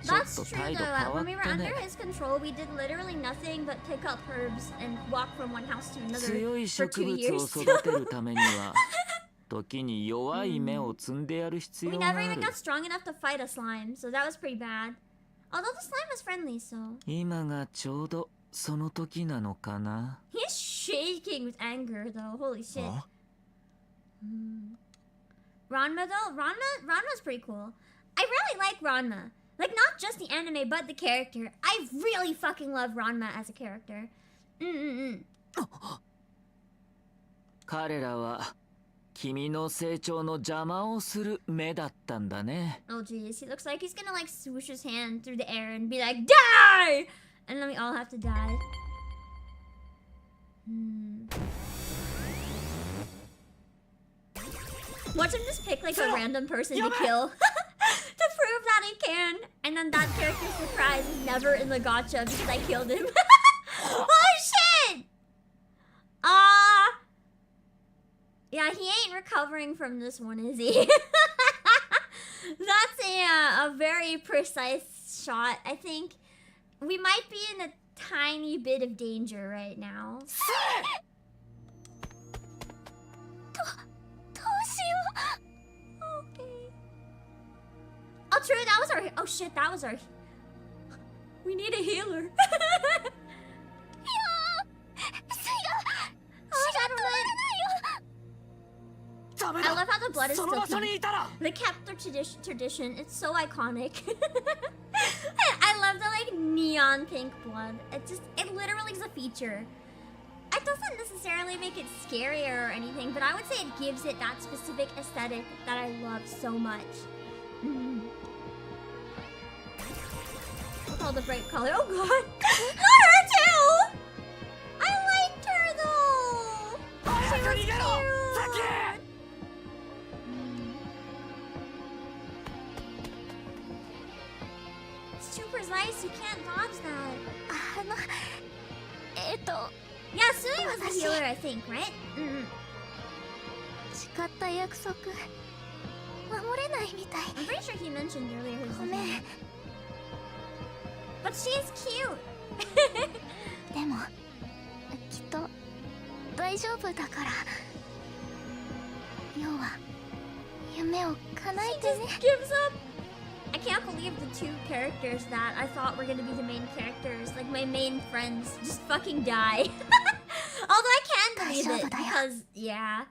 Speaker 1: That's true though. When we were under his control, we did literally nothing but pick up herbs and walk from one house to another
Speaker 3: 強い
Speaker 1: for
Speaker 3: 植
Speaker 1: 2
Speaker 3: 物を
Speaker 1: years.
Speaker 3: 育てるためには時に弱い芽を摘んでやる必
Speaker 1: We
Speaker 3: 要が
Speaker 1: never
Speaker 3: あ
Speaker 1: even
Speaker 3: る
Speaker 1: got strong enough to fight a slime, so that was pretty bad. Although the slime was friendly, so...
Speaker 3: 今がちょうどその時なのかな
Speaker 1: He's shaking with anger though, holy shit.
Speaker 6: Huh?
Speaker 1: Ranma though, Ranma's pretty cool. I really like Ranma. Like, not just the anime, but the character. I really fucking love Ranma as a character.
Speaker 3: 彼らは君の成長の邪魔をする目だったんだね。
Speaker 1: Oh jeez, he looks like he's gonna like swoosh his hand through the air and be like, die! And then we all have to die. Watch him just pick like a random person to kill. To prove that he can. And then that character's surprise is never in the gacha because I killed him. Oh shit! Yeah, he ain't recovering from this one, is he? That's a very precise shot. I think we might be in a tiny bit of danger right now. Okay. Oh, true. That was our. Oh shit, that was our. We need a healer. I love how the blood is still pink. They kept their tradition. It's so iconic. I love the like neon pink blood. It literally is a feature. It doesn't necessarily make it scarier or anything, but I would say it gives it that specific aesthetic that I love so much. With all the bright color. Oh god! Not her too! I liked her though! She was cute! It's too precise, you can't dodge that. Yeah, Sui was the healer, I think, right? I'm pretty sure he mentioned earlier his name. But she's cute!
Speaker 8: でもきっと大丈夫だから要は夢を叶えてね
Speaker 1: Gives up! I can't believe the two characters that I thought were gonna be the main characters, like my main friends, just fucking die. Although I can believe it, because, yeah.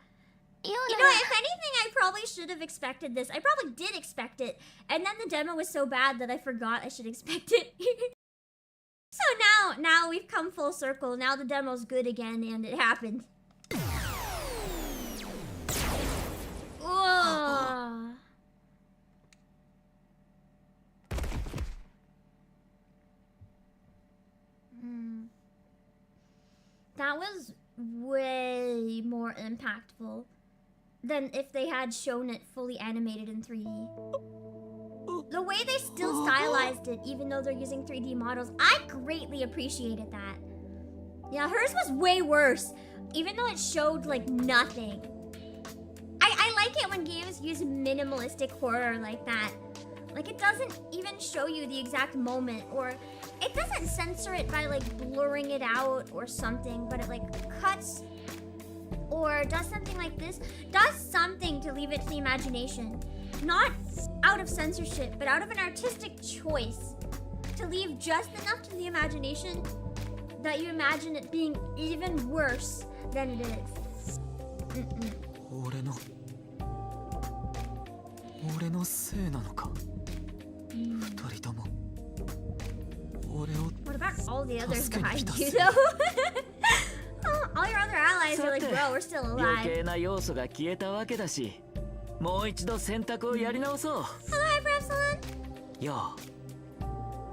Speaker 1: You know, if anything, I probably should have expected this. I probably did expect it, and then the demo was so bad that I forgot I should expect it. So now we've come full circle. Now the demo's good again, and it happened. Whoa. That was way more impactful than if they had shown it fully animated in 3D. The way they still stylized it, even though they're using 3D models, I greatly appreciated that. Yeah, hers was way worse, even though it showed like nothing. I like it when games use minimalistic horror like that. Like, it doesn't even show you the exact moment, or it doesn't censor it by like blurring it out or something, but it like cuts or does something like this, does something to leave it to the imagination. Not out of censorship, but out of an artistic choice to leave just enough to the imagination that you imagine it being even worse than it is.
Speaker 5: 俺のせいなのか二人とも俺を
Speaker 1: What about all the others behind you though? All your other allies are like, bro, we're still
Speaker 3: 余
Speaker 1: alive.
Speaker 3: 計な要素が消えたわけだし、もう一度選択をやり直そう。
Speaker 1: Hello, Hi, Brepsilon.
Speaker 3: よ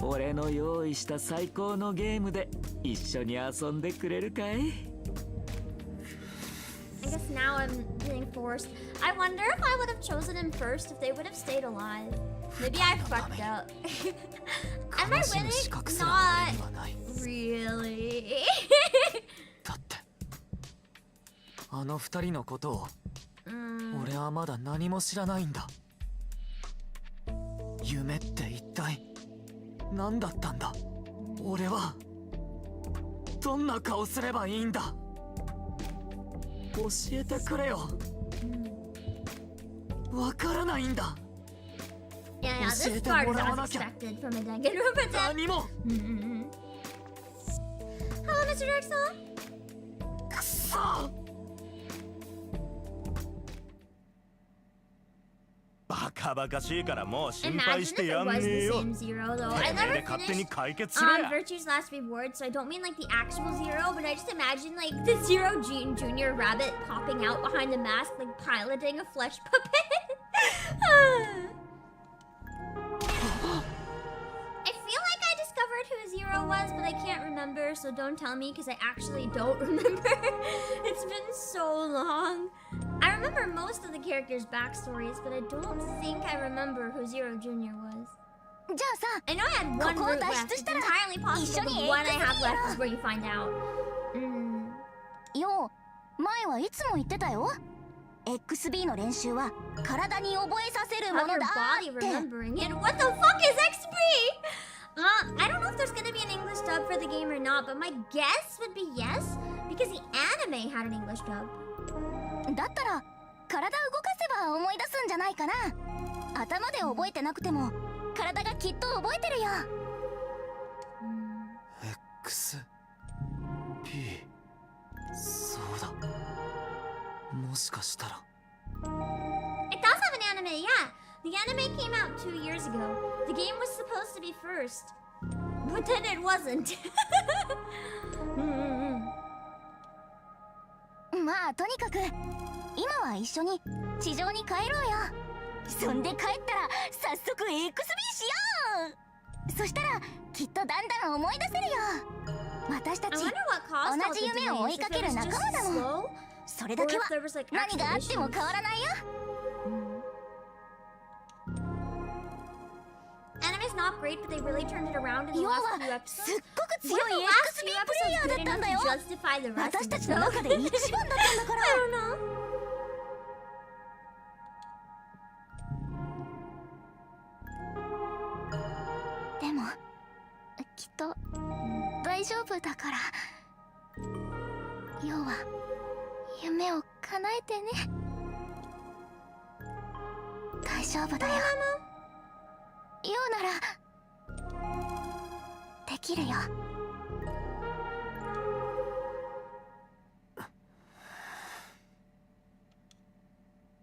Speaker 3: う、俺の用意した最高のゲームで一緒に遊んでくれるかい？
Speaker 1: I guess now I'm being forced. I wonder if I would have chosen him first if they would have stayed alive. Maybe I fucked up. Am I winning? Not really.
Speaker 5: だってあの二人のことを俺はまだ何も知らないんだ。夢って一体何だったんだ。俺はどんな顔すればいいんだ。教えてくれよ。わからないんだ。
Speaker 1: Yeah, this part is as expected from a Danganronpa.
Speaker 5: 何も。
Speaker 1: Hello, Mr. Drexel.
Speaker 5: くそ。
Speaker 6: カバカしいからもう心配
Speaker 1: Imagine
Speaker 6: して
Speaker 1: if
Speaker 6: や
Speaker 1: it
Speaker 6: ん
Speaker 1: was
Speaker 6: ね
Speaker 1: the
Speaker 6: えよ。
Speaker 1: same Zero though.
Speaker 6: て
Speaker 1: I
Speaker 6: めえ
Speaker 1: never
Speaker 6: で勝手に
Speaker 1: finished
Speaker 6: 解決しろや。
Speaker 1: Virtue's Last Reward, so I don't mean like the actual Zero, but I just imagine like the Zero Junior rabbit popping out behind the mask, like piloting a flesh puppet. I feel like I discovered who Zero was, but I can't remember, so don't tell me because I actually don't remember. It's been so long. I remember most of the characters' backstories, but I don't think I remember who Zero Jr. was.
Speaker 8: じゃあさ
Speaker 1: I know I had one
Speaker 8: ここを
Speaker 1: route
Speaker 8: 脱
Speaker 1: left.
Speaker 8: 出
Speaker 1: It's
Speaker 8: したら
Speaker 1: entirely possible,
Speaker 8: 一緒
Speaker 1: but
Speaker 8: に
Speaker 1: one I have
Speaker 8: エクスビー
Speaker 1: left is where you find out.
Speaker 8: よう前はいつも言ってたよ XB の練習は体に覚えさせるも
Speaker 1: How
Speaker 8: の
Speaker 1: your
Speaker 8: だ
Speaker 1: body
Speaker 8: って
Speaker 1: remembering it. What the fuck is XP? I don't know if there's gonna be an English dub for the game or not, but my guess would be yes, because the anime had an English dub.
Speaker 8: だったら体動かせば思い出すんじゃないかな頭で覚えてなくても体がきっと覚えてるよ
Speaker 5: X P そうだもしかしたら
Speaker 1: It does have an anime, yeah. The anime came out 2 years ago. The game was supposed to be first, but then it wasn't.
Speaker 8: まあとにかく今は一緒に地上に帰ろうよそんで帰ったら早速 XB しようそしたらきっとだんだん思い出せるよ私た
Speaker 1: I
Speaker 8: ち
Speaker 1: wonder what caused all
Speaker 8: 同じ
Speaker 1: the
Speaker 8: 夢を追
Speaker 1: delays.
Speaker 8: い
Speaker 1: If
Speaker 8: か
Speaker 1: it
Speaker 8: ける
Speaker 1: was
Speaker 8: 仲
Speaker 1: just
Speaker 8: 間だもん
Speaker 1: slow,
Speaker 8: それだ
Speaker 1: or
Speaker 8: け
Speaker 1: if
Speaker 8: は
Speaker 1: there was like
Speaker 8: 何
Speaker 1: actual
Speaker 8: があっても
Speaker 1: issues.
Speaker 8: 変わらないよ
Speaker 1: Anime's not great, but they really turned it around in the
Speaker 8: 要
Speaker 1: last
Speaker 8: は
Speaker 1: few
Speaker 8: すっ
Speaker 1: episodes.
Speaker 8: ごく強
Speaker 1: What if
Speaker 8: い
Speaker 1: the last
Speaker 8: XB
Speaker 1: few
Speaker 8: プレイヤー
Speaker 1: episodes
Speaker 8: だ
Speaker 1: good
Speaker 8: ったん
Speaker 1: enough
Speaker 8: だ
Speaker 1: to
Speaker 8: よ
Speaker 1: justify the rest
Speaker 8: 私
Speaker 1: of
Speaker 8: た
Speaker 1: the
Speaker 8: ちの
Speaker 1: show?
Speaker 8: 中で一番だったんだから
Speaker 1: I don't know.
Speaker 8: でもきっと大丈夫だから要は夢を叶えてね大丈夫だよようならできるよ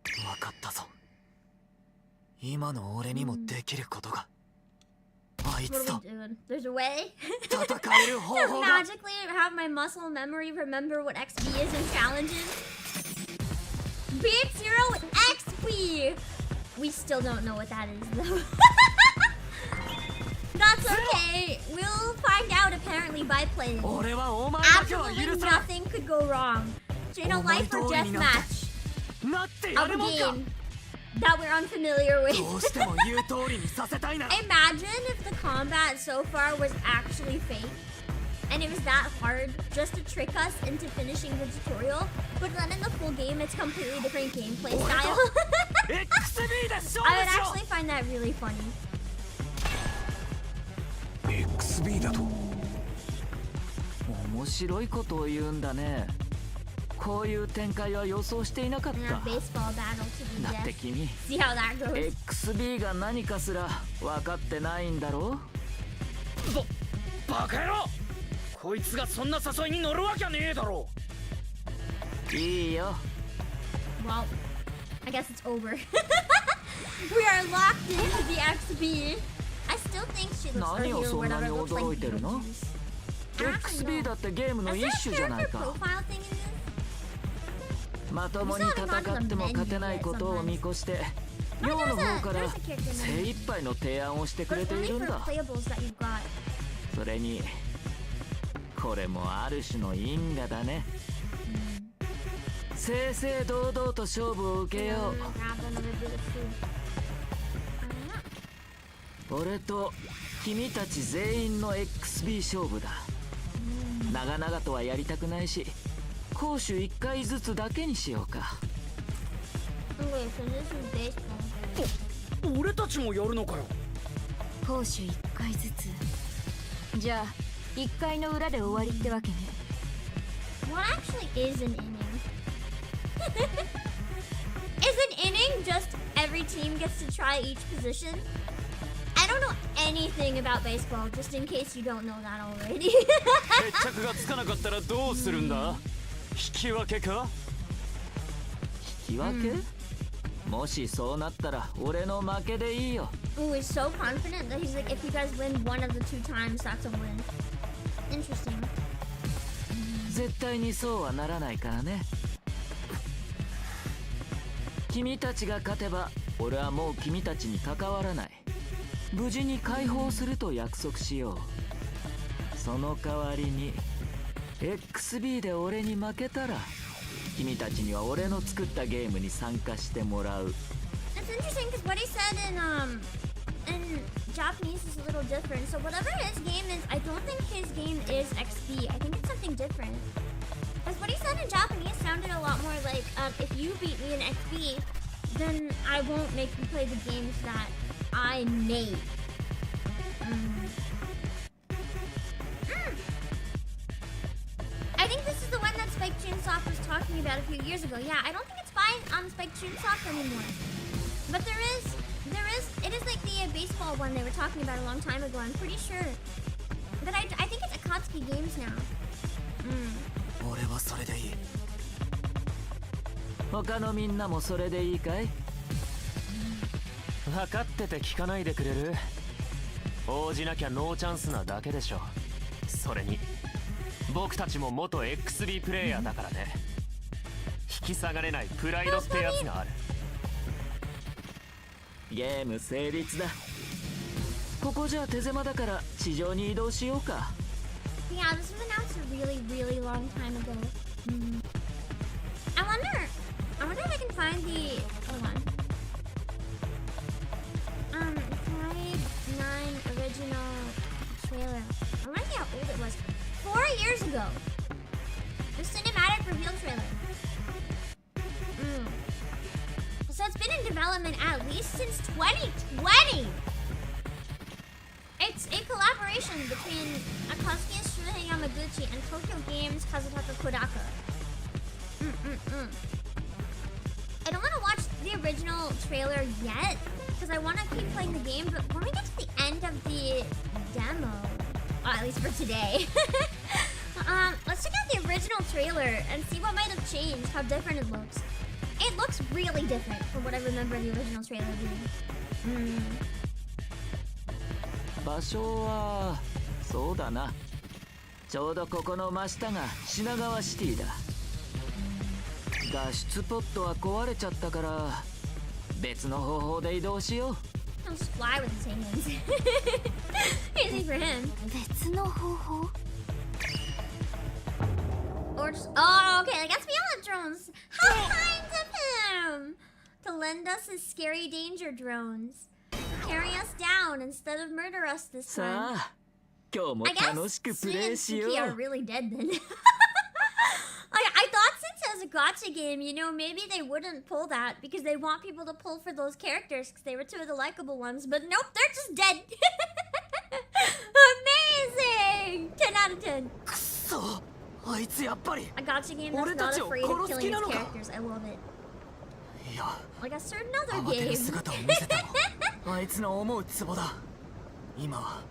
Speaker 5: 分かったぞ今の俺にもできることがあい
Speaker 1: What
Speaker 5: つ
Speaker 1: are
Speaker 5: と
Speaker 1: we doing? There's a way
Speaker 5: 戦える方
Speaker 1: to
Speaker 5: 法が
Speaker 1: magically have my muscle memory remember what XP is in challenges. Beat Zero with XP! We still don't know what that is though. That's okay. We'll find out apparently by playing.
Speaker 5: 俺はお前だけは
Speaker 1: Absolutely
Speaker 5: 許さない
Speaker 1: nothing could go wrong. So in a life or death match
Speaker 5: なって
Speaker 1: of
Speaker 5: や
Speaker 1: a
Speaker 5: るもんか
Speaker 1: game that we're unfamiliar
Speaker 5: ど
Speaker 1: with.
Speaker 5: うしても言う通りにさせたいな
Speaker 1: Imagine if the combat so far was actually fake and it was that hard just to trick us into finishing the tutorial, but then in the full game it's completely different gameplay style.
Speaker 5: XB で勝
Speaker 1: I would
Speaker 5: 負しろ
Speaker 1: actually find that really funny.
Speaker 6: XB だと
Speaker 3: 面白いことを言うんだね。こういう展開は予想していなかっ
Speaker 1: And a
Speaker 3: た。
Speaker 1: baseball battle to the
Speaker 3: だって
Speaker 1: death.
Speaker 3: 君
Speaker 1: See how that goes.
Speaker 3: XB が何かすら分かってないんだろ
Speaker 7: バカ野郎こいつがそんな誘いに乗るわけねえだろ
Speaker 3: いいよ
Speaker 1: Well, I guess it's over. We are locked into the XB. I still think she looks or
Speaker 3: 何を
Speaker 1: here
Speaker 3: そんな
Speaker 1: whatever
Speaker 3: に
Speaker 1: looks
Speaker 3: 驚
Speaker 1: like
Speaker 3: いてるの
Speaker 1: Beetlejuice. I actually
Speaker 3: XB
Speaker 1: don't.
Speaker 3: だってゲームの
Speaker 1: Is
Speaker 3: 一
Speaker 1: there
Speaker 3: 種
Speaker 1: a
Speaker 3: じゃない
Speaker 1: character
Speaker 3: か
Speaker 1: profile thing in this?
Speaker 3: まともに戦っても勝てないことを見越して寮の方から精一杯の提案をしてく
Speaker 1: But
Speaker 3: れ
Speaker 1: it's
Speaker 3: てい
Speaker 1: only
Speaker 3: るん
Speaker 1: for
Speaker 3: だ
Speaker 1: playables that you've got.
Speaker 3: それにこれもある種の因果だね正々堂々と勝負を受けよ
Speaker 1: Grab another bit of food.
Speaker 3: う俺と君たち全員の XB 勝負だ長々とはやりたくないし攻守1回ずつだけにしようか
Speaker 1: Okay, so this is baseball.
Speaker 7: 俺たちもやるのかよ
Speaker 9: 攻守1回ずつじゃあ1回の裏で終わりってわけね
Speaker 1: What actually is an inning? Is an inning just every team gets to try each position? I don't know anything about baseball, just in case you don't know that already.
Speaker 4: 決着がつかなかったらどうするんだ引き分けか
Speaker 3: 引き分け、もしそうなったら俺の負けでいいよ。
Speaker 1: Ooh, he's so confident that he's like, if you guys win one of the 2 times, that's a win. Interesting.
Speaker 3: 絶対にそうはならないからね。君たちが勝てば俺はもう君たちに関わらない。無事に解放すると約束しよう。その代わりに XB で俺に負けたら君たちには俺の作ったゲームに参加してもらう。
Speaker 1: It's interesting because what he said in Japanese is a little different. So whatever his game is, I don't think his game is XP. I think it's something different. Because what he said in Japanese sounded a lot more like, if you beat me in XP, then I won't make you play the games that I made. I think this is the one that Spike Chunsoft was talking about a few years ago. Yeah, I don't think it's by Spike Chunsoft anymore. But it is like the baseball one they were talking about a long time ago, I'm pretty sure. But I think it's Akatsuki Games now.
Speaker 5: 俺はそれでいい。
Speaker 3: 他のみんなもそれでいいかい？
Speaker 4: 分かってて聞かないでくれる？応じなきゃノーチャンスなだけでしょ。それに僕たちも元 XB プレイヤーだからね。引き下がれないプライドってやつがある。
Speaker 3: ゲーム成立だ。ここじゃ手狭だから地上に移動しようか。
Speaker 1: Yeah, this was announced a really, really long time ago. I wonder if I can find the. Hold on. 5-9 original trailer. I wonder how old it was. 4 years ago. The cinematic reveal trailer. So it's been in development at least since 2020. It's a collaboration between Akatsuki Yamaguchi and Tokyo Games Kazutaka Kodaka. I don't want to watch the original trailer yet because I want to keep playing the game, but when we get to the end of the demo, at least for today, let's check out the original trailer and see what might have changed, how different it looks. It looks really different from what I remember the original trailer being.
Speaker 3: 場所はそうだな。ちょうどここの真下が品川シティだ。脱出ポットは壊れちゃったから別の方法で移動しよう。
Speaker 1: He'll just fly with his hands. Easy for him.
Speaker 8: 別の方法
Speaker 1: Or just, oh, okay, like that's beyond drones. How kind of him to lend us his scary danger drones. Carry us down instead of murder us this
Speaker 3: さ
Speaker 1: time.
Speaker 3: あ、今日も
Speaker 1: I guess
Speaker 3: 楽しくプ
Speaker 1: Sui
Speaker 3: レ
Speaker 1: and
Speaker 3: イしよ
Speaker 1: Suki are
Speaker 3: う。
Speaker 1: really dead then. I thought since it was a gacha game, you know, maybe they wouldn't pull that because they want people to pull for those characters because they were 2 of the likable ones. But nope, they're just dead. Amazing! 10 out of 10.
Speaker 5: くそ、あいつやっぱり。
Speaker 1: A gacha game that's not afraid of killing its characters. I love it.
Speaker 5: いや、
Speaker 1: Like a certain other
Speaker 5: 慌てる
Speaker 1: game.
Speaker 5: 姿を見せたの。あいつの思うツボだ。今は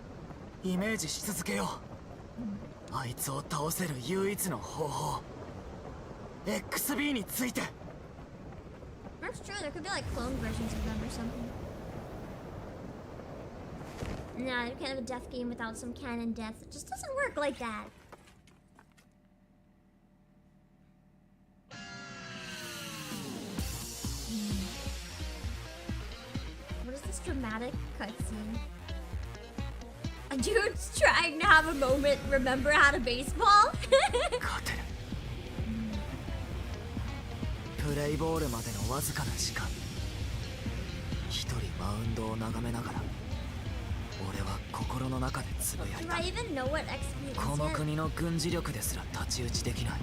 Speaker 5: イメージし続けよう。あいつを倒せる唯一の方法。XB について。
Speaker 1: That's true. There could be like clone versions of them or something. Nah, you can't have a death game without some canon death. It just doesn't work like that. What is this dramatic cutscene? A dude's trying to have a moment, remember how to baseball?
Speaker 5: 勝てる。プレイボールまでのわずかな時間。一人マウンドを眺めながら、俺は心の中でつぶやい
Speaker 1: Do
Speaker 5: た。
Speaker 1: I even know what XP is
Speaker 5: この
Speaker 1: yet?
Speaker 5: 国の軍事力ですら太刀打ちできない。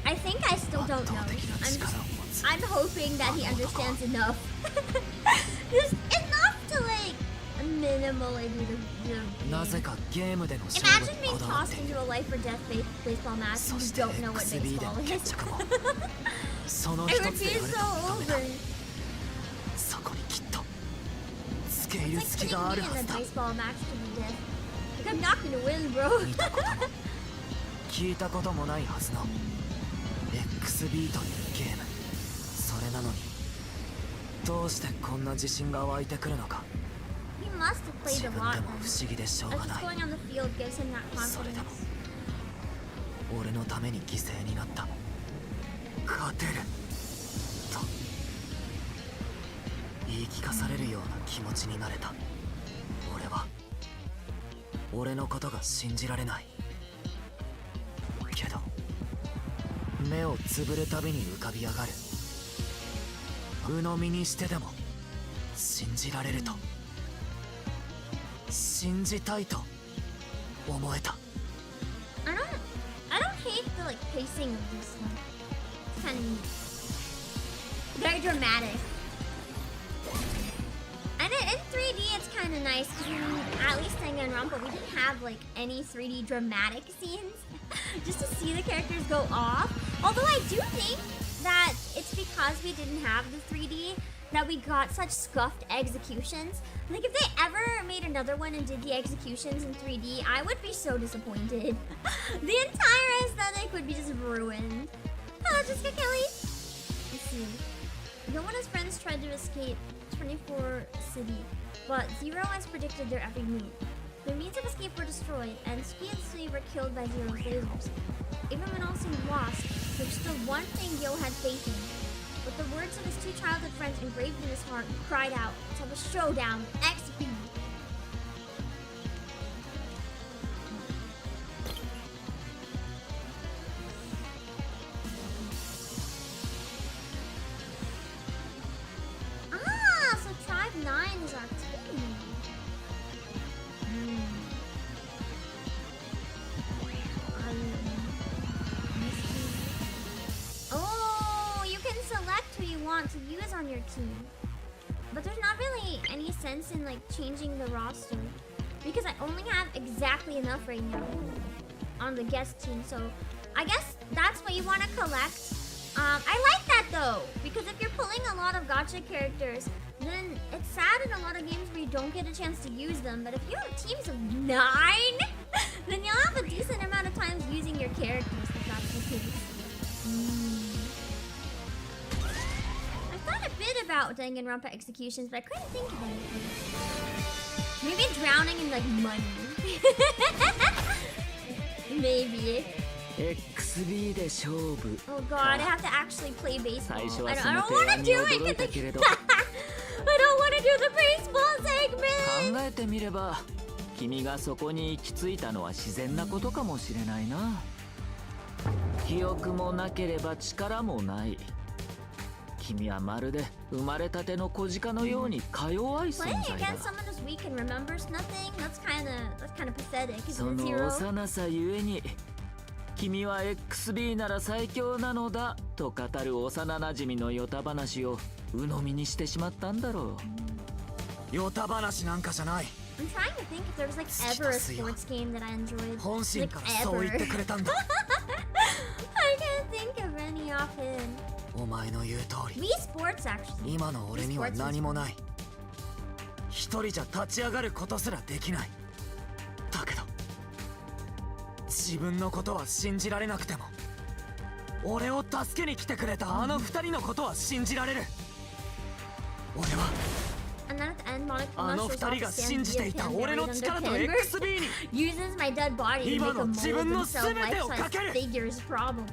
Speaker 1: I think I still
Speaker 5: 圧
Speaker 1: don't
Speaker 5: 倒
Speaker 1: know.
Speaker 5: 的な
Speaker 1: I'm
Speaker 5: 力を持つ。
Speaker 1: I'm hoping that he understands enough. Just enough to like minimally do the
Speaker 5: なぜかゲームでの勝負
Speaker 1: Imagine
Speaker 5: に
Speaker 1: being
Speaker 5: こだわっ
Speaker 1: tossed
Speaker 5: ている。
Speaker 1: into a life or death baseball match
Speaker 5: そ
Speaker 1: and
Speaker 5: し
Speaker 1: you
Speaker 5: て
Speaker 1: don't know what
Speaker 5: XB で
Speaker 1: baseball
Speaker 5: の
Speaker 1: is.
Speaker 5: 決着もその
Speaker 1: It
Speaker 5: 一
Speaker 1: would
Speaker 5: つで
Speaker 1: be
Speaker 5: やると
Speaker 1: so
Speaker 5: 認めた。
Speaker 1: over.
Speaker 5: そこにきっと付け入
Speaker 1: It's
Speaker 5: る
Speaker 1: like
Speaker 5: 隙
Speaker 1: putting
Speaker 5: があ
Speaker 1: me
Speaker 5: る
Speaker 1: in
Speaker 5: は
Speaker 1: a
Speaker 5: ずだ。
Speaker 1: baseball match to the death. Like I'm not gonna win, bro.
Speaker 5: 見たことも聞いたこともないはずの XB というゲーム。それなのにどうしてこんな自信が湧いてくるのか
Speaker 1: He must have
Speaker 5: 自
Speaker 1: played a
Speaker 5: 分
Speaker 1: lot
Speaker 5: で
Speaker 1: then.
Speaker 5: も不思議でしょう
Speaker 1: Like
Speaker 5: が
Speaker 1: just
Speaker 5: ない。
Speaker 1: going on the field gives him that
Speaker 5: それでも
Speaker 1: confidence.
Speaker 5: 俺のために犠牲になった。勝てると言い聞かされるような気持ちになれた。俺は俺のことが信じられない。けど目をつぶるたびに浮かび上がる。鵜呑みにしてでも信じられると、信じたいと思えた。
Speaker 1: I don't hate the like pacing of this one. It's kind of neat. Very dramatic. And in 3D it's kind of nice because at least in Danganronpa we didn't have like any 3D dramatic scenes just to see the characters go off. Although I do think that it's because we didn't have the 3D that we got such scuffed executions. Like if they ever made another one and did the executions in 3D, I would be so disappointed. The entire aesthetic would be just ruined. Hello, Jessica Kelly. Let's see. No one of his friends tried to escape 24 City, but Zero has predicted their every move. Their means of escape were destroyed, and Suki and Sui were killed by Zero's lasers. Even when all seemed lost, there was still one thing Yo had faith in. With the words of his two childhood friends engraved in his heart, he cried out to have a showdown with XP. Ah, so Tribe 9 is our team. Oh, you can select who you want to use on your team. But there's not really any sense in like changing the roster because I only have exactly enough right now on the guest team. So I guess that's what you want to collect. I like that though, because if you're pulling a lot of gacha characters, then it's sad in a lot of games where you don't get a chance to use them. But if you have teams of 9, then you'll have a decent amount of times using your characters if that's the case. I thought a bit about Danganronpa executions, but I couldn't think of anything. Maybe drowning in like money. Maybe.
Speaker 3: XB で勝負
Speaker 1: Oh god, I have to actually play baseball.
Speaker 3: 最初
Speaker 1: I
Speaker 3: は
Speaker 1: don't,
Speaker 3: そ
Speaker 1: I
Speaker 3: の
Speaker 1: don't
Speaker 3: 提
Speaker 1: want
Speaker 3: 案
Speaker 1: to
Speaker 3: に
Speaker 1: do it
Speaker 3: 驚い
Speaker 1: because
Speaker 3: たけれど
Speaker 1: I don't want to do the baseball segment.
Speaker 3: 考えてみれば君がそこに行き着いたのは自然なことかもしれないな。記憶もなければ力もない。君はまるで生まれたての小鹿のようにか弱い存
Speaker 1: Playing
Speaker 3: 在だ。
Speaker 1: against someone who's weak and remembers nothing, that's kind of pathetic,
Speaker 3: そ
Speaker 1: isn't it,
Speaker 3: の
Speaker 1: Zero?
Speaker 3: 幼さゆえに君は XB なら最強なのだと語る幼なじみのヨタ話を鵜呑みにしてしまったんだろ
Speaker 5: う。ヨタ話なんかじゃない。
Speaker 1: I'm trying to think if there was like ever a sports game that I enjoyed.
Speaker 5: 本心
Speaker 1: Like
Speaker 5: からそう言ってくれたんだ。
Speaker 1: I can't think of any offhand.
Speaker 5: お前の言う通り。
Speaker 1: Wii Sports actually.
Speaker 5: 今の俺には何もない。一人じゃ立ち上がることすらできない。だけど自分のことは信じられなくても俺を助けに来てくれたあの二人のことは信じられる。俺は
Speaker 1: And then at the end, Monica
Speaker 5: あの二人が信じていた俺の力と XB に
Speaker 1: uses my dead body to
Speaker 5: 今
Speaker 1: make
Speaker 5: の
Speaker 1: a
Speaker 5: 自
Speaker 1: mold
Speaker 5: 分の
Speaker 1: themselves
Speaker 5: 全てをか
Speaker 1: life-size
Speaker 5: ける。
Speaker 1: figures, probably.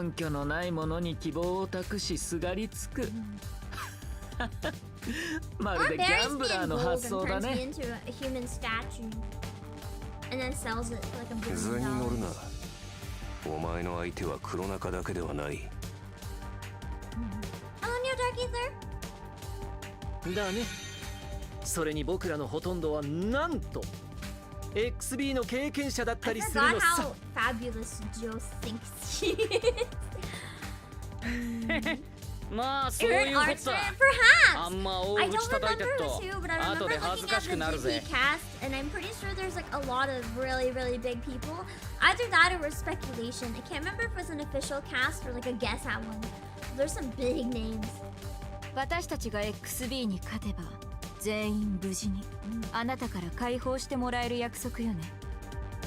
Speaker 3: う。根拠のないものに希望を託しすがりつく。ま
Speaker 1: Or
Speaker 3: るでギ
Speaker 1: buries
Speaker 3: ャンブ
Speaker 1: me
Speaker 3: ラー
Speaker 1: in
Speaker 3: の
Speaker 1: gold
Speaker 3: 発
Speaker 1: and
Speaker 3: 想だ
Speaker 1: turns me
Speaker 3: ね。
Speaker 1: into a human statue. And then sells it for like $1
Speaker 10: 図に
Speaker 1: billion.
Speaker 10: 乗るな。お前の相手は黒中だけではない。
Speaker 1: Hello, Neo Dark Ether.
Speaker 11: だね。それに僕らのほとんどはなんと XB の経験者だった
Speaker 1: I
Speaker 11: りする
Speaker 1: forgot
Speaker 11: のさ。
Speaker 1: how fabulous Joe thinks she is.
Speaker 7: まあそう
Speaker 1: Aaron
Speaker 7: いうこ
Speaker 1: Archer,
Speaker 7: とだ。
Speaker 1: perhaps.
Speaker 7: あんま大
Speaker 1: I
Speaker 7: 口
Speaker 1: don't
Speaker 7: 叩いてっ
Speaker 1: remember
Speaker 7: と
Speaker 1: who, but I
Speaker 7: 後
Speaker 1: remember
Speaker 7: で恥ず
Speaker 1: looking
Speaker 7: か
Speaker 1: at
Speaker 7: し
Speaker 1: the
Speaker 7: くなる
Speaker 1: Disney
Speaker 7: ぜ。
Speaker 1: cast, and I'm pretty sure there's like a lot of really, really big people. Either that or it was speculation. I can't remember if it was an official cast or like a guess at one. There's some big names.
Speaker 9: 私たちが XB に勝てば全員無事にあなたから解放してもらえる約束よね。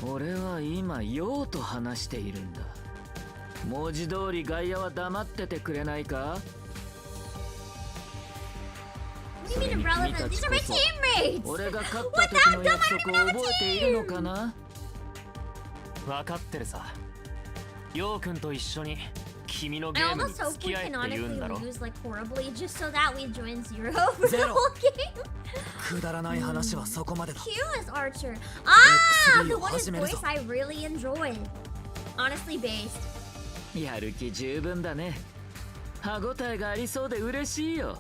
Speaker 3: 俺は今ヨウと話しているんだ。文字通り外野は黙っててくれないか。
Speaker 1: irrelevant. These are my teammates.
Speaker 3: 俺が勝った時の約束を覚えているのかな？
Speaker 4: 分かってるさ。ヨウ君と一緒に君のゲ
Speaker 1: I
Speaker 4: ームに
Speaker 1: almost hope
Speaker 4: 付
Speaker 1: we
Speaker 4: き合えって言うんだ
Speaker 1: canonically
Speaker 4: ろ。
Speaker 1: lose like horribly just so that we join Zero for the
Speaker 5: Zero.
Speaker 1: whole game.
Speaker 5: くだらない話はそこまでだ。
Speaker 1: Q is Archer. Ah, the one whose
Speaker 5: 始めるぞ。
Speaker 1: voice I really enjoyed. Honestly based.
Speaker 3: やる気十分だね。歯ごたえがありそうで嬉しいよ。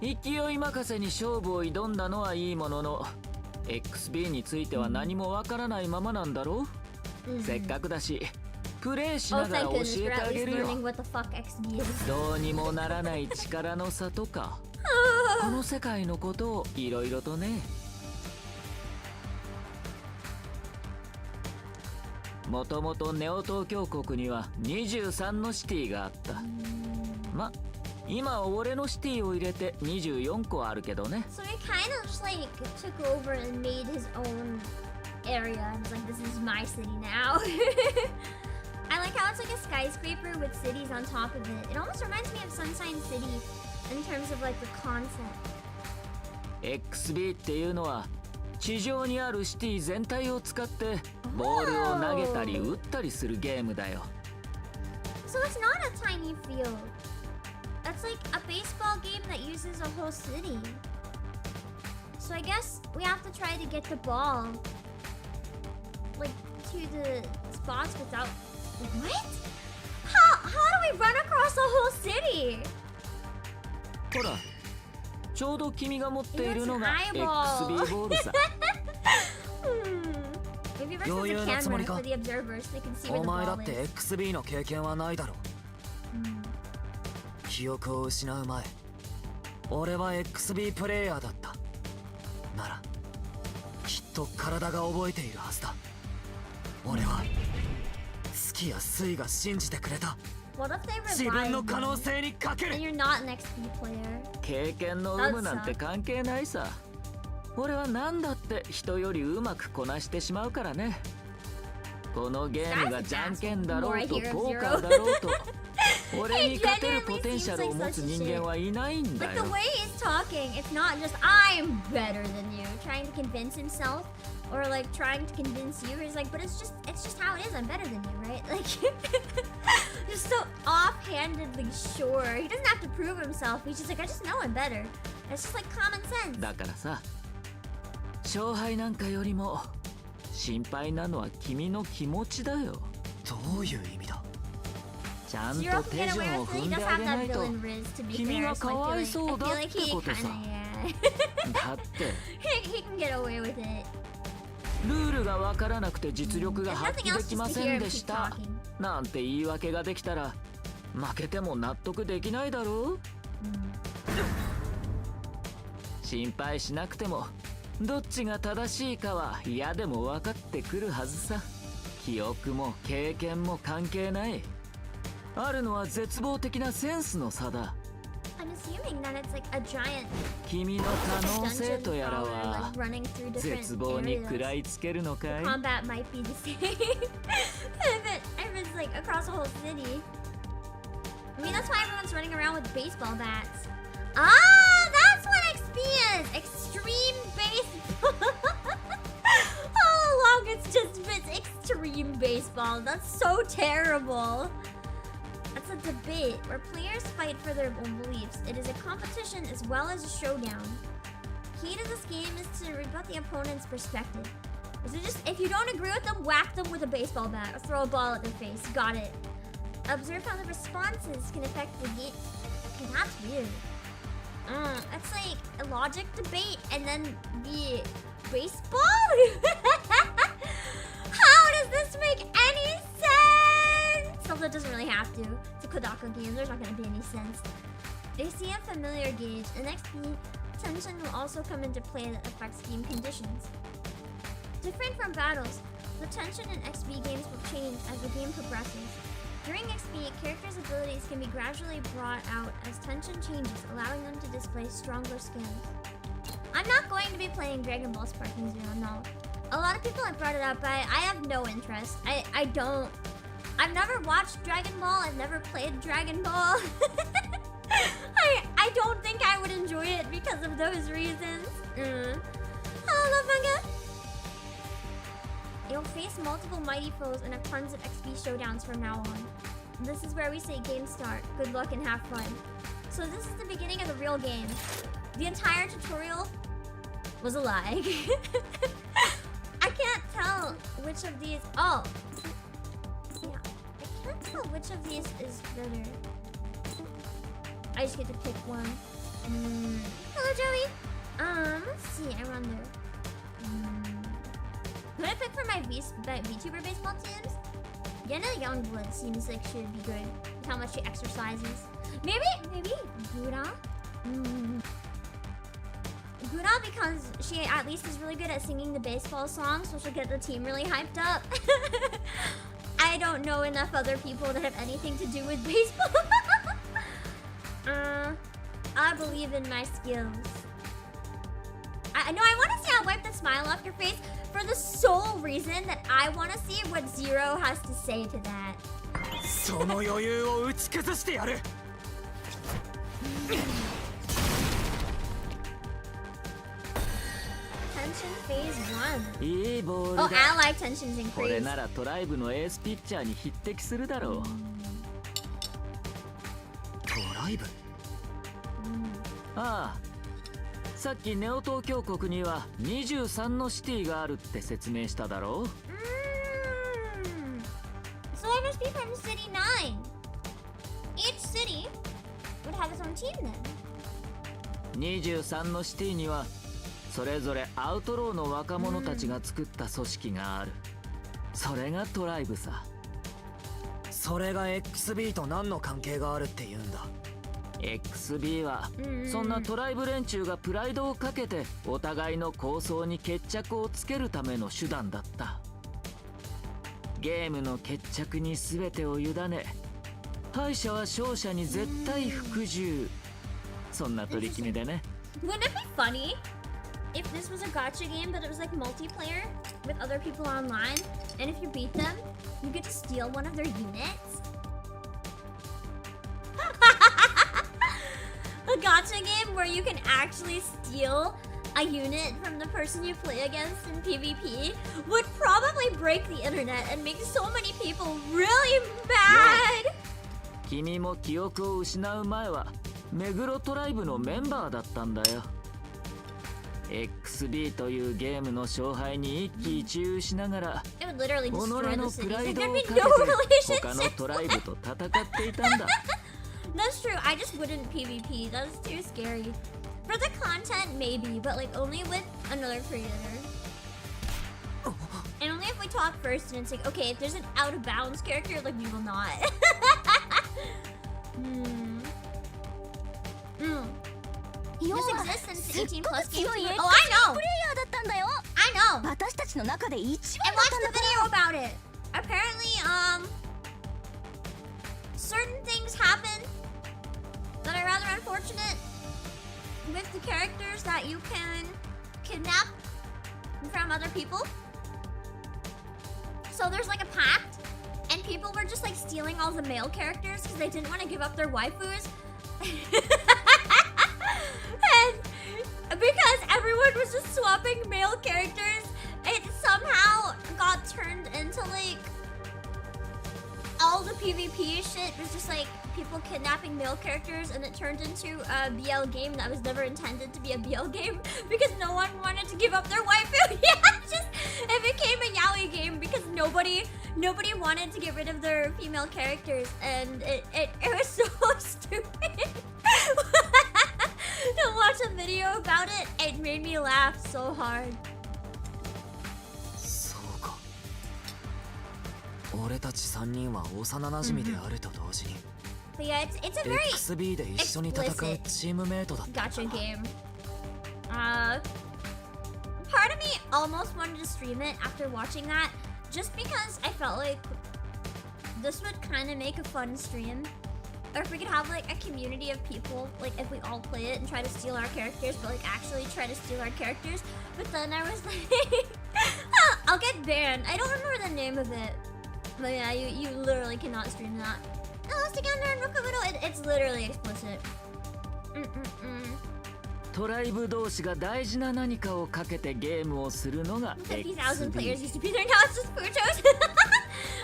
Speaker 3: 勢い任せに勝負を挑んだのはいいものの、XB については何もわからないままなんだろう。せっかくだしプレイし
Speaker 1: Oh,
Speaker 3: ながら
Speaker 1: thank
Speaker 3: 教
Speaker 1: goodness
Speaker 3: え
Speaker 1: we're
Speaker 3: てあ
Speaker 1: at
Speaker 3: げ
Speaker 1: least
Speaker 3: るよ。
Speaker 1: learning what the fuck XB is.
Speaker 3: どうにもならない力の差とかこの世界のことをいろいろとね。もともとネオ東京国には23のシティがあった。ま、今は俺のシティを入れて24個あるけどね。
Speaker 1: So he kind of just like took over and made his own area. And was like, this is my city now. I like how it's like a skyscraper with cities on top of it. It almost reminds me of Sunshine City in terms of like the concept.
Speaker 3: XB っていうのは地上にあるシティ全体を使ってボールを投げたり打ったりするゲームだよ。
Speaker 1: So it's not a tiny field. That's like a baseball game that uses a whole city. So I guess we have to try to get the ball like to the spots without. What? How do we run across the whole city?
Speaker 3: ほら、ちょうど君が持っているのが
Speaker 1: It's an eyeball.
Speaker 3: XB ボールさ。
Speaker 1: Maybe versus
Speaker 5: 余
Speaker 1: the
Speaker 5: 裕のつも
Speaker 1: camera
Speaker 5: りか。
Speaker 1: for the observers, they can see where
Speaker 5: お
Speaker 1: the
Speaker 5: 前だ
Speaker 1: ball
Speaker 5: って
Speaker 1: is.
Speaker 5: XB の経験はないだろう。記憶を失う前、俺は XB プレイヤーだった。なら、きっと体が覚えているはずだ。俺は月や水が信じてくれた。
Speaker 1: What if they
Speaker 5: 自分の
Speaker 1: revive
Speaker 5: 可能
Speaker 1: them?
Speaker 5: 性にかけ
Speaker 1: And
Speaker 5: る。
Speaker 1: you're not an XP player.
Speaker 3: 経験の有無なんて関係ないさ。俺は何だって人よりうまくこなしてしまうからね。このゲームがじゃんけんだろうとポーカーだろうと俺に勝てるポテンシャルを持つ人間はいないんだ
Speaker 1: Like
Speaker 3: よ。
Speaker 1: the way he's talking, it's not just I'm better than you, trying to convince himself, or like trying to convince you. He's like, but it's just how it is. I'm better than you, right? Like, just so offhandedly sure. He doesn't have to prove himself. He's just like, I just know I'm better. It's just like common sense.
Speaker 3: だからさ、勝敗なんかよりも心配なのは君の気持ちだよ。
Speaker 5: どういう意味だ。
Speaker 3: ちゃん
Speaker 1: Zero
Speaker 3: と
Speaker 1: can
Speaker 3: 手
Speaker 1: get
Speaker 3: 順
Speaker 1: away
Speaker 3: を
Speaker 1: with it.
Speaker 3: 踏
Speaker 1: He
Speaker 3: んで
Speaker 1: does
Speaker 3: あ
Speaker 1: have
Speaker 3: げな
Speaker 1: that
Speaker 3: いと。
Speaker 1: villain riz, to be
Speaker 3: 君
Speaker 1: fair.
Speaker 3: が
Speaker 1: So
Speaker 3: かわい
Speaker 1: I
Speaker 3: そう
Speaker 1: feel
Speaker 3: だ
Speaker 1: like
Speaker 3: って
Speaker 1: he
Speaker 3: こと
Speaker 1: kinda,
Speaker 3: さ。
Speaker 1: yeah.
Speaker 3: だって
Speaker 1: he can get away with it.
Speaker 3: ルールがわからなくて実力が
Speaker 1: If
Speaker 3: 発
Speaker 1: nothing
Speaker 3: 揮
Speaker 1: else,
Speaker 3: でき
Speaker 1: just
Speaker 3: ま
Speaker 1: to
Speaker 3: せ
Speaker 1: hear
Speaker 3: ん
Speaker 1: him
Speaker 3: で
Speaker 1: keep
Speaker 3: した
Speaker 1: talking.
Speaker 3: なんて言い訳ができたら負けても納得できないだろう。心配しなくてもどっちが正しいかは嫌でも分かってくるはずさ。記憶も経験も関係ない。あるのは絶望的なセンスの差だ。
Speaker 1: I'm assuming that it's like a giant
Speaker 3: 君の可能性
Speaker 1: dungeon
Speaker 3: とやら
Speaker 1: crawler,
Speaker 3: は
Speaker 1: like running through
Speaker 3: 絶
Speaker 1: different
Speaker 3: 望に
Speaker 1: areas.
Speaker 3: 食らいつけるのかい？
Speaker 1: Combat might be the same. if it's like across the whole city. I mean, that's why everyone's running around with baseball bats. Ah, that's what XP is! Extreme baseball! All along it's extreme baseball. That's so terrible. That's a debate where players fight for their own beliefs. It is a competition as well as a showdown. Key to this game is to rebut the opponent's perspective. So just, if you don't agree with them, whack them with a baseball bat or throw a ball at their face. Got it. Observe how the responses can affect the game. Okay, that's weird. That's like a logic debate and then the baseball? How does this make any sense? Although it doesn't really have to. It's a Kodaka game, there's not going to be any sense. AC and familiar gauge. In XP, tension will also come into play that affects game conditions. Different from battles, the tension in XP games will change as the game progresses. During XP, characters' abilities can be gradually brought out as tension changes, allowing them to display stronger skills. I'm not going to be playing Dragon Ball Sparking Zero, no. A lot of people have brought it up, but I have no interest. I've never watched Dragon Ball, I've never played Dragon Ball. I don't would enjoy it because of those reasons. I love manga. You'll face multiple mighty foes and have tons of XP showdowns from now on. This is where we say game start. Good luck and have fun. So this is the beginning of the real game. The entire tutorial was a lie. I can't tell which of these. Oh, yeah. I can't tell which of these is better. I just get to pick one. Hello, Joey. Let's see. I wonder. Who would I pick for my VTuber baseball teams? Yenna Youngblood seems like she would be good with how much she exercises. Maybe Gura? Gura, because she at least is really good at singing the baseball song, so she'll get the team really hyped up. I don't know enough other people that have anything to do with baseball. I believe in my skills. I know I want to see how wipe the smile off your face for the sole reason that I want to see what Zero has to say to that.
Speaker 5: その余裕を打ち崩してやる。
Speaker 1: Tension phase 1.
Speaker 3: いいボールだ。
Speaker 1: Oh, ally tensions
Speaker 3: これ
Speaker 1: increase.
Speaker 3: ならトライブのエースピッチャーに匹敵するだろう。
Speaker 5: トライブ。
Speaker 3: ああ、さっきネオ東京国には23のシティがあるって説明しただろう。
Speaker 1: So I must be from City 9. Each city would have its own team then.
Speaker 3: 23のシティにはそれぞれアウトローの若者たちが作った組織がある。それがトライブさ。
Speaker 5: それが XB と何の関係があるって言うんだ。
Speaker 3: XB はそんなトライブ連中がプライドをかけてお互いの構想に決着をつけるための手段だった。ゲームの決着に全てを委ね、敗者は勝者に絶対服従。そんな取り決めでね。
Speaker 1: Wouldn't it be funny if this was a gacha game but it was like multiplayer with other people online, and if you beat them, you get to steal one of their units? A gacha game where you can actually steal a unit from the person you play against in PvP would probably break the internet and make so many people really mad.
Speaker 3: 君も記憶を失う前は目黒トライブのメンバーだったんだよ。XB というゲームの勝敗に一喜一憂しながら
Speaker 1: It would literally
Speaker 3: 己
Speaker 1: destroy
Speaker 3: の
Speaker 1: the
Speaker 3: プ
Speaker 1: city.
Speaker 3: ライ
Speaker 1: Like,
Speaker 3: ド
Speaker 1: there'd
Speaker 3: を
Speaker 1: be
Speaker 3: か
Speaker 1: no
Speaker 3: けて他の
Speaker 1: relationship.
Speaker 3: トライブと戦っていたんだ。
Speaker 1: That's true. I just wouldn't PvP. That's too scary. For the content, maybe, but like only with another creator. And only if we talk first and it's like, okay, if there's an out of bounds character, like we will not. This exists in 18 plus games. Oh, I know. I know.
Speaker 8: 私たちの中で一
Speaker 1: I
Speaker 8: 番だったん
Speaker 1: watched
Speaker 8: だ
Speaker 1: the
Speaker 8: から
Speaker 1: video about it. Apparently, certain things happen that are rather unfortunate with the characters that you can kidnap from other people. So there's like a pact, and people were just like stealing all the male characters because they didn't want to give up their waifus. And because everyone was just swapping male characters, it somehow got turned into like all the PvP shit was just like people kidnapping male characters, and it turned into a BL game that was never intended to be a BL game because no one wanted to give up their waifu. Yeah, it became a yaoi game because nobody wanted to get rid of their female characters, and it was so stupid. To watch a video about it, it made me laugh so hard.
Speaker 5: そうか。俺たち3人は幼馴染であると同時に
Speaker 1: But yeah, it's a very
Speaker 5: XB で一緒に戦うチームメイトだった。
Speaker 1: gacha game. Part of me almost wanted to stream it after watching that, just because I felt like this would kind of make a fun stream. Or if we could have like a community of people, like if we all play it and try to steal our characters, but like actually try to steal our characters. But then I was like, I'll get banned. I don't remember the name of it. But yeah, you literally cannot stream that. Elastic Under and Rokabudo, it's literally explicit.
Speaker 3: トライブ同士が大事な何かをかけてゲームをするのが
Speaker 1: 50,000 players
Speaker 3: XB。
Speaker 1: used to be there, now it's just Fujos.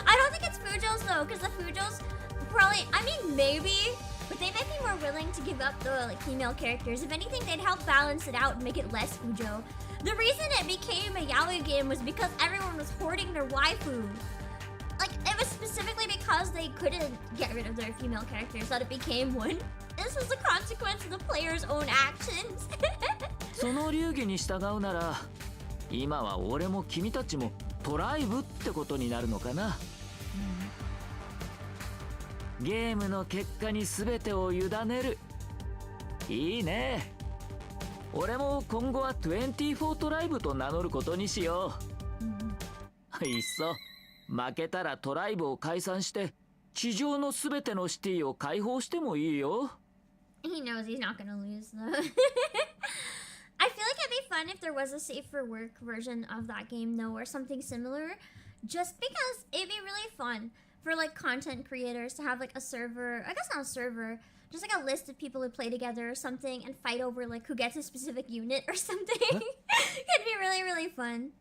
Speaker 1: I don't think it's Fujos though, because the Fujos probably, I mean maybe, but they might be more willing to give up the like female characters. If anything, they'd help balance it out and make it less Fujo. The reason it became a yaoi game was because everyone was hoarding their waifu. Like, it was specifically because they couldn't get rid of their female characters that it became one. This was a consequence of the player's own actions.
Speaker 3: その流儀に従うなら、今は俺も君たちもトライブってことになるのかな。ゲームの結果に全てを委ねる。いいね。俺も今後は24トライブと名乗ることにしよう。いっそ負けたらトライブを解散して地上の全てのシティを解放してもいいよ。
Speaker 1: He knows he's not gonna lose though. I feel like it'd be fun if there was a safe for work version of that game though, or something similar, just because it'd be really fun for like content creators to have like a server, I guess not a server, just like a list of people who play together or something and fight over like who gets a specific unit or something. It'd be really, really fun.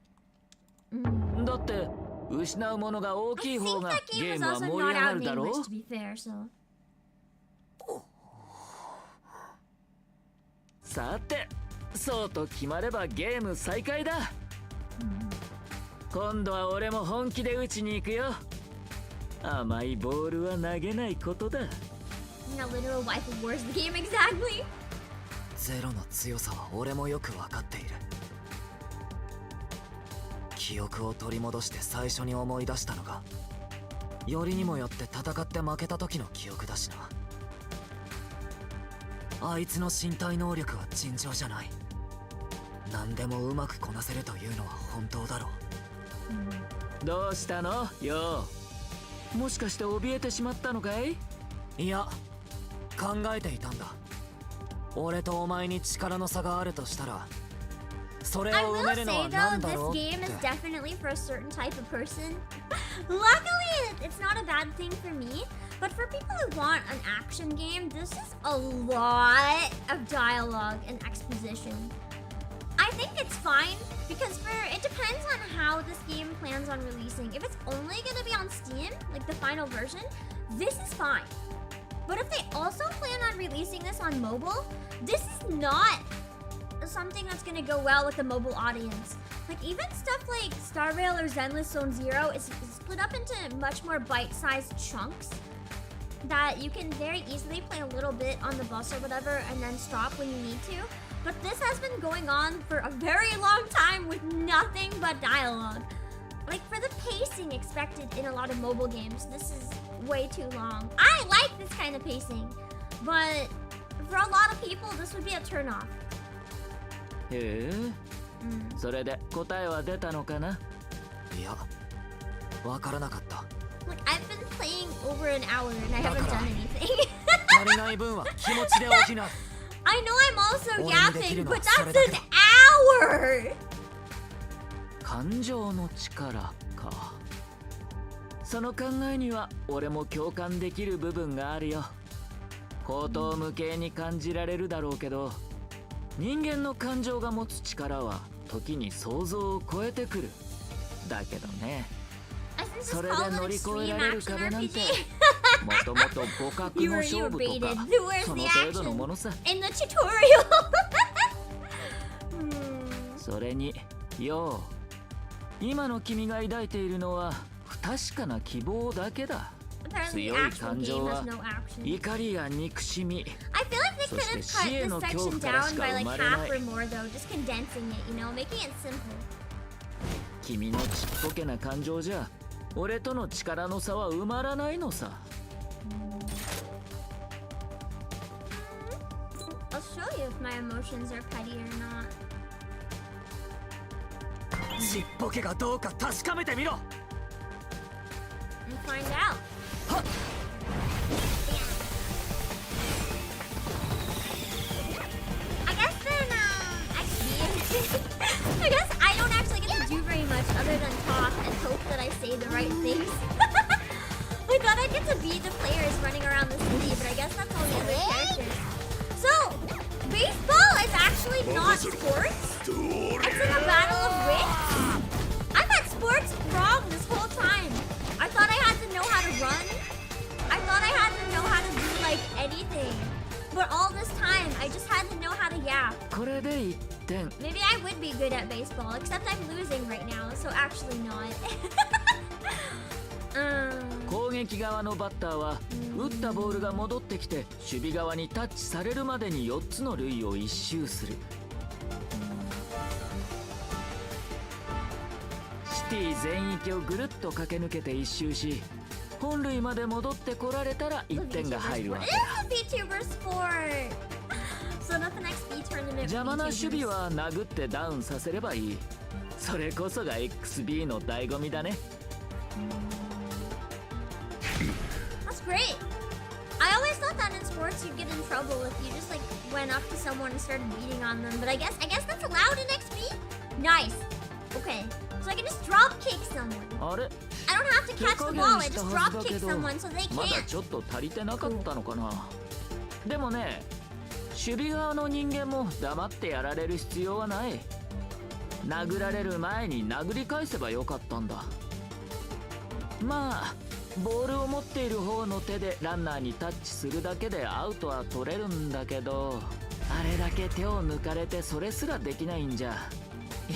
Speaker 3: だって失うものが大きい
Speaker 1: I
Speaker 3: 方
Speaker 1: think
Speaker 3: が
Speaker 1: that
Speaker 3: ゲ
Speaker 1: game
Speaker 3: ー
Speaker 1: was
Speaker 3: ムは
Speaker 1: also
Speaker 3: 盛り
Speaker 1: not
Speaker 3: 上が
Speaker 1: out
Speaker 3: る
Speaker 1: in
Speaker 3: だろう。
Speaker 1: English to be fair, so.
Speaker 3: さて、そうと決まればゲーム再開だ。今度は俺も本気で打ちに行くよ。甘いボールは投げないことだ。
Speaker 1: No literal wife of wars the game exactly.
Speaker 5: ゼロの強さは俺もよく分かっている。記憶を取り戻して最初に思い出したのが、よりにもよって戦って負けた時の記憶だしな。あいつの身体能力は尋常じゃない。何でもうまくこなせるというのは本当だろう。
Speaker 3: どうしたのよ。もしかして怯えてしまったのかい？
Speaker 5: いや、考えていたんだ。俺とお前に力の差があるとしたら、それ
Speaker 1: I
Speaker 5: を埋
Speaker 1: will
Speaker 5: めるの
Speaker 1: say
Speaker 5: は何
Speaker 1: though,
Speaker 5: だ
Speaker 1: this
Speaker 5: ろうっ
Speaker 1: game is
Speaker 5: て。
Speaker 1: definitely for a certain type of person. Luckily, it's not a bad thing for me. But for people who want an action game, this is a lot of dialogue and exposition. I think it's fine because it depends on how this game plans on releasing. If it's only gonna be on Steam, like the final version, this is fine. But if they also plan on releasing this on mobile, this is not something that's gonna go well with the mobile audience. Like even stuff like Star Rail or Zenless Zone Zero is split up into much more bite-sized chunks that you can very easily play a little bit on the bus or whatever and then stop when you need to. But this has been going on for a very long time with nothing but dialogue. Like for the pacing expected in a lot of mobile games, this is way too long. I like this kind of pacing, but for a lot of people, this would be a turnoff.
Speaker 3: へえ、それで答えは出たのかな？
Speaker 5: いや、わからなかった。
Speaker 1: Like I've been playing over an hour and I haven't done anything.
Speaker 5: 足りない分は気持ちで補う。
Speaker 1: I know I'm also
Speaker 5: 俺にできる
Speaker 1: yapping,
Speaker 5: のは
Speaker 1: but
Speaker 5: そ
Speaker 1: that's
Speaker 5: れだけ
Speaker 1: an
Speaker 5: だ。
Speaker 1: hour!
Speaker 3: 感情の力か。その考えには俺も共感できる部分があるよ。口頭無形に感じられるだろうけど、人間の感情が持つ力は時に想像を超えてくる。だけどね、それで乗り越えられる壁なんてもともと互角の勝負とかその程度のものさ。
Speaker 1: In the tutorial!
Speaker 3: それによう、今の君が抱いているのは不確かな希望だけだ。強い感情は怒りや憎しみ、
Speaker 1: I feel like they
Speaker 3: そ
Speaker 1: could
Speaker 3: して
Speaker 1: have
Speaker 3: 死
Speaker 1: cut
Speaker 3: へ
Speaker 1: this
Speaker 3: の恐
Speaker 1: section
Speaker 3: 怖からし
Speaker 1: down
Speaker 3: か
Speaker 1: by
Speaker 3: 生
Speaker 1: like
Speaker 3: まれな
Speaker 1: half
Speaker 3: い。
Speaker 1: or more though, just condensing it, you know, making it simple.
Speaker 3: 君のちっぽけな感情じゃ俺との力の差は埋まらないのさ。
Speaker 1: I'll show you if my emotions are petty or not.
Speaker 5: ちっぽけがどうか確かめてみろ。
Speaker 1: And find out. I guess then, I guess I don't actually get to do very much other than talk and hope that I say the right things. I thought I'd get to be the players running around the city, but I guess that's all the other characters. So, baseball, I it's actually not sports? It's like a battle of wits? I've had sports wrong this whole time. I thought I had to know how to run. I thought I had to know how to do like anything. But all this time, I just had to know how to yap.
Speaker 3: これで1点
Speaker 1: Maybe I would be good at baseball, except I'm losing right now, so actually not.
Speaker 3: 攻撃側のバッターは打ったボールが戻ってきて守備側にタッチされるまでに4つの塁を一周する。シティ全域をぐるっと駆け抜けて一周し、本塁まで戻ってこられたら1点が入るわけだ。
Speaker 1: VTuber sport. So not the next B tournament.
Speaker 3: 邪魔な守備は殴ってダウンさせればいい。それこそが XB の醍醐味だね。
Speaker 1: That's great. I always thought that in sports you'd get in trouble if you just like went up to someone and started beating on them, but I guess that's allowed in XB? Nice. Okay. So I can just drop kick someone.
Speaker 3: あれ
Speaker 1: I don't have to catch the ball, I just drop kick someone so they
Speaker 3: まだ
Speaker 1: can't.
Speaker 3: ちょっと足りてなかったのかな。でもね、守備側の人間も黙ってやられる必要はない。殴られる前に殴り返せばよかったんだ。まあボールを持っている方の手でランナーにタッチするだけでアウトは取れるんだけど、あれだけ手を抜かれてそれすらできないんじゃ、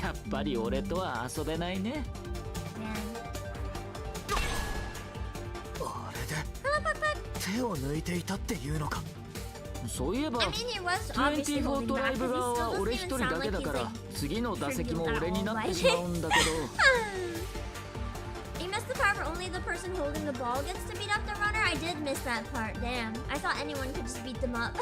Speaker 3: やっぱり俺とは遊べないね。
Speaker 5: あれで手を抜いていたっていうのか。
Speaker 3: そういえば
Speaker 1: I mean, he was obviously
Speaker 3: 24
Speaker 1: holding
Speaker 3: ト
Speaker 1: back,
Speaker 3: ライ
Speaker 1: but
Speaker 3: ブ
Speaker 1: he
Speaker 3: 側
Speaker 1: still
Speaker 3: は
Speaker 1: doesn't
Speaker 3: 俺
Speaker 1: even
Speaker 3: 一人
Speaker 1: sound
Speaker 3: だけ
Speaker 1: like
Speaker 3: だ
Speaker 1: he's
Speaker 3: から
Speaker 1: like
Speaker 3: 次の打席も
Speaker 1: tribute
Speaker 3: 俺に
Speaker 1: at
Speaker 3: なっ
Speaker 1: all,
Speaker 3: て
Speaker 1: but-
Speaker 3: しまうんだけど
Speaker 1: You missed the part where only the person holding the ball gets to beat up the runner? I did miss that part, damn. I thought anyone could just beat them up.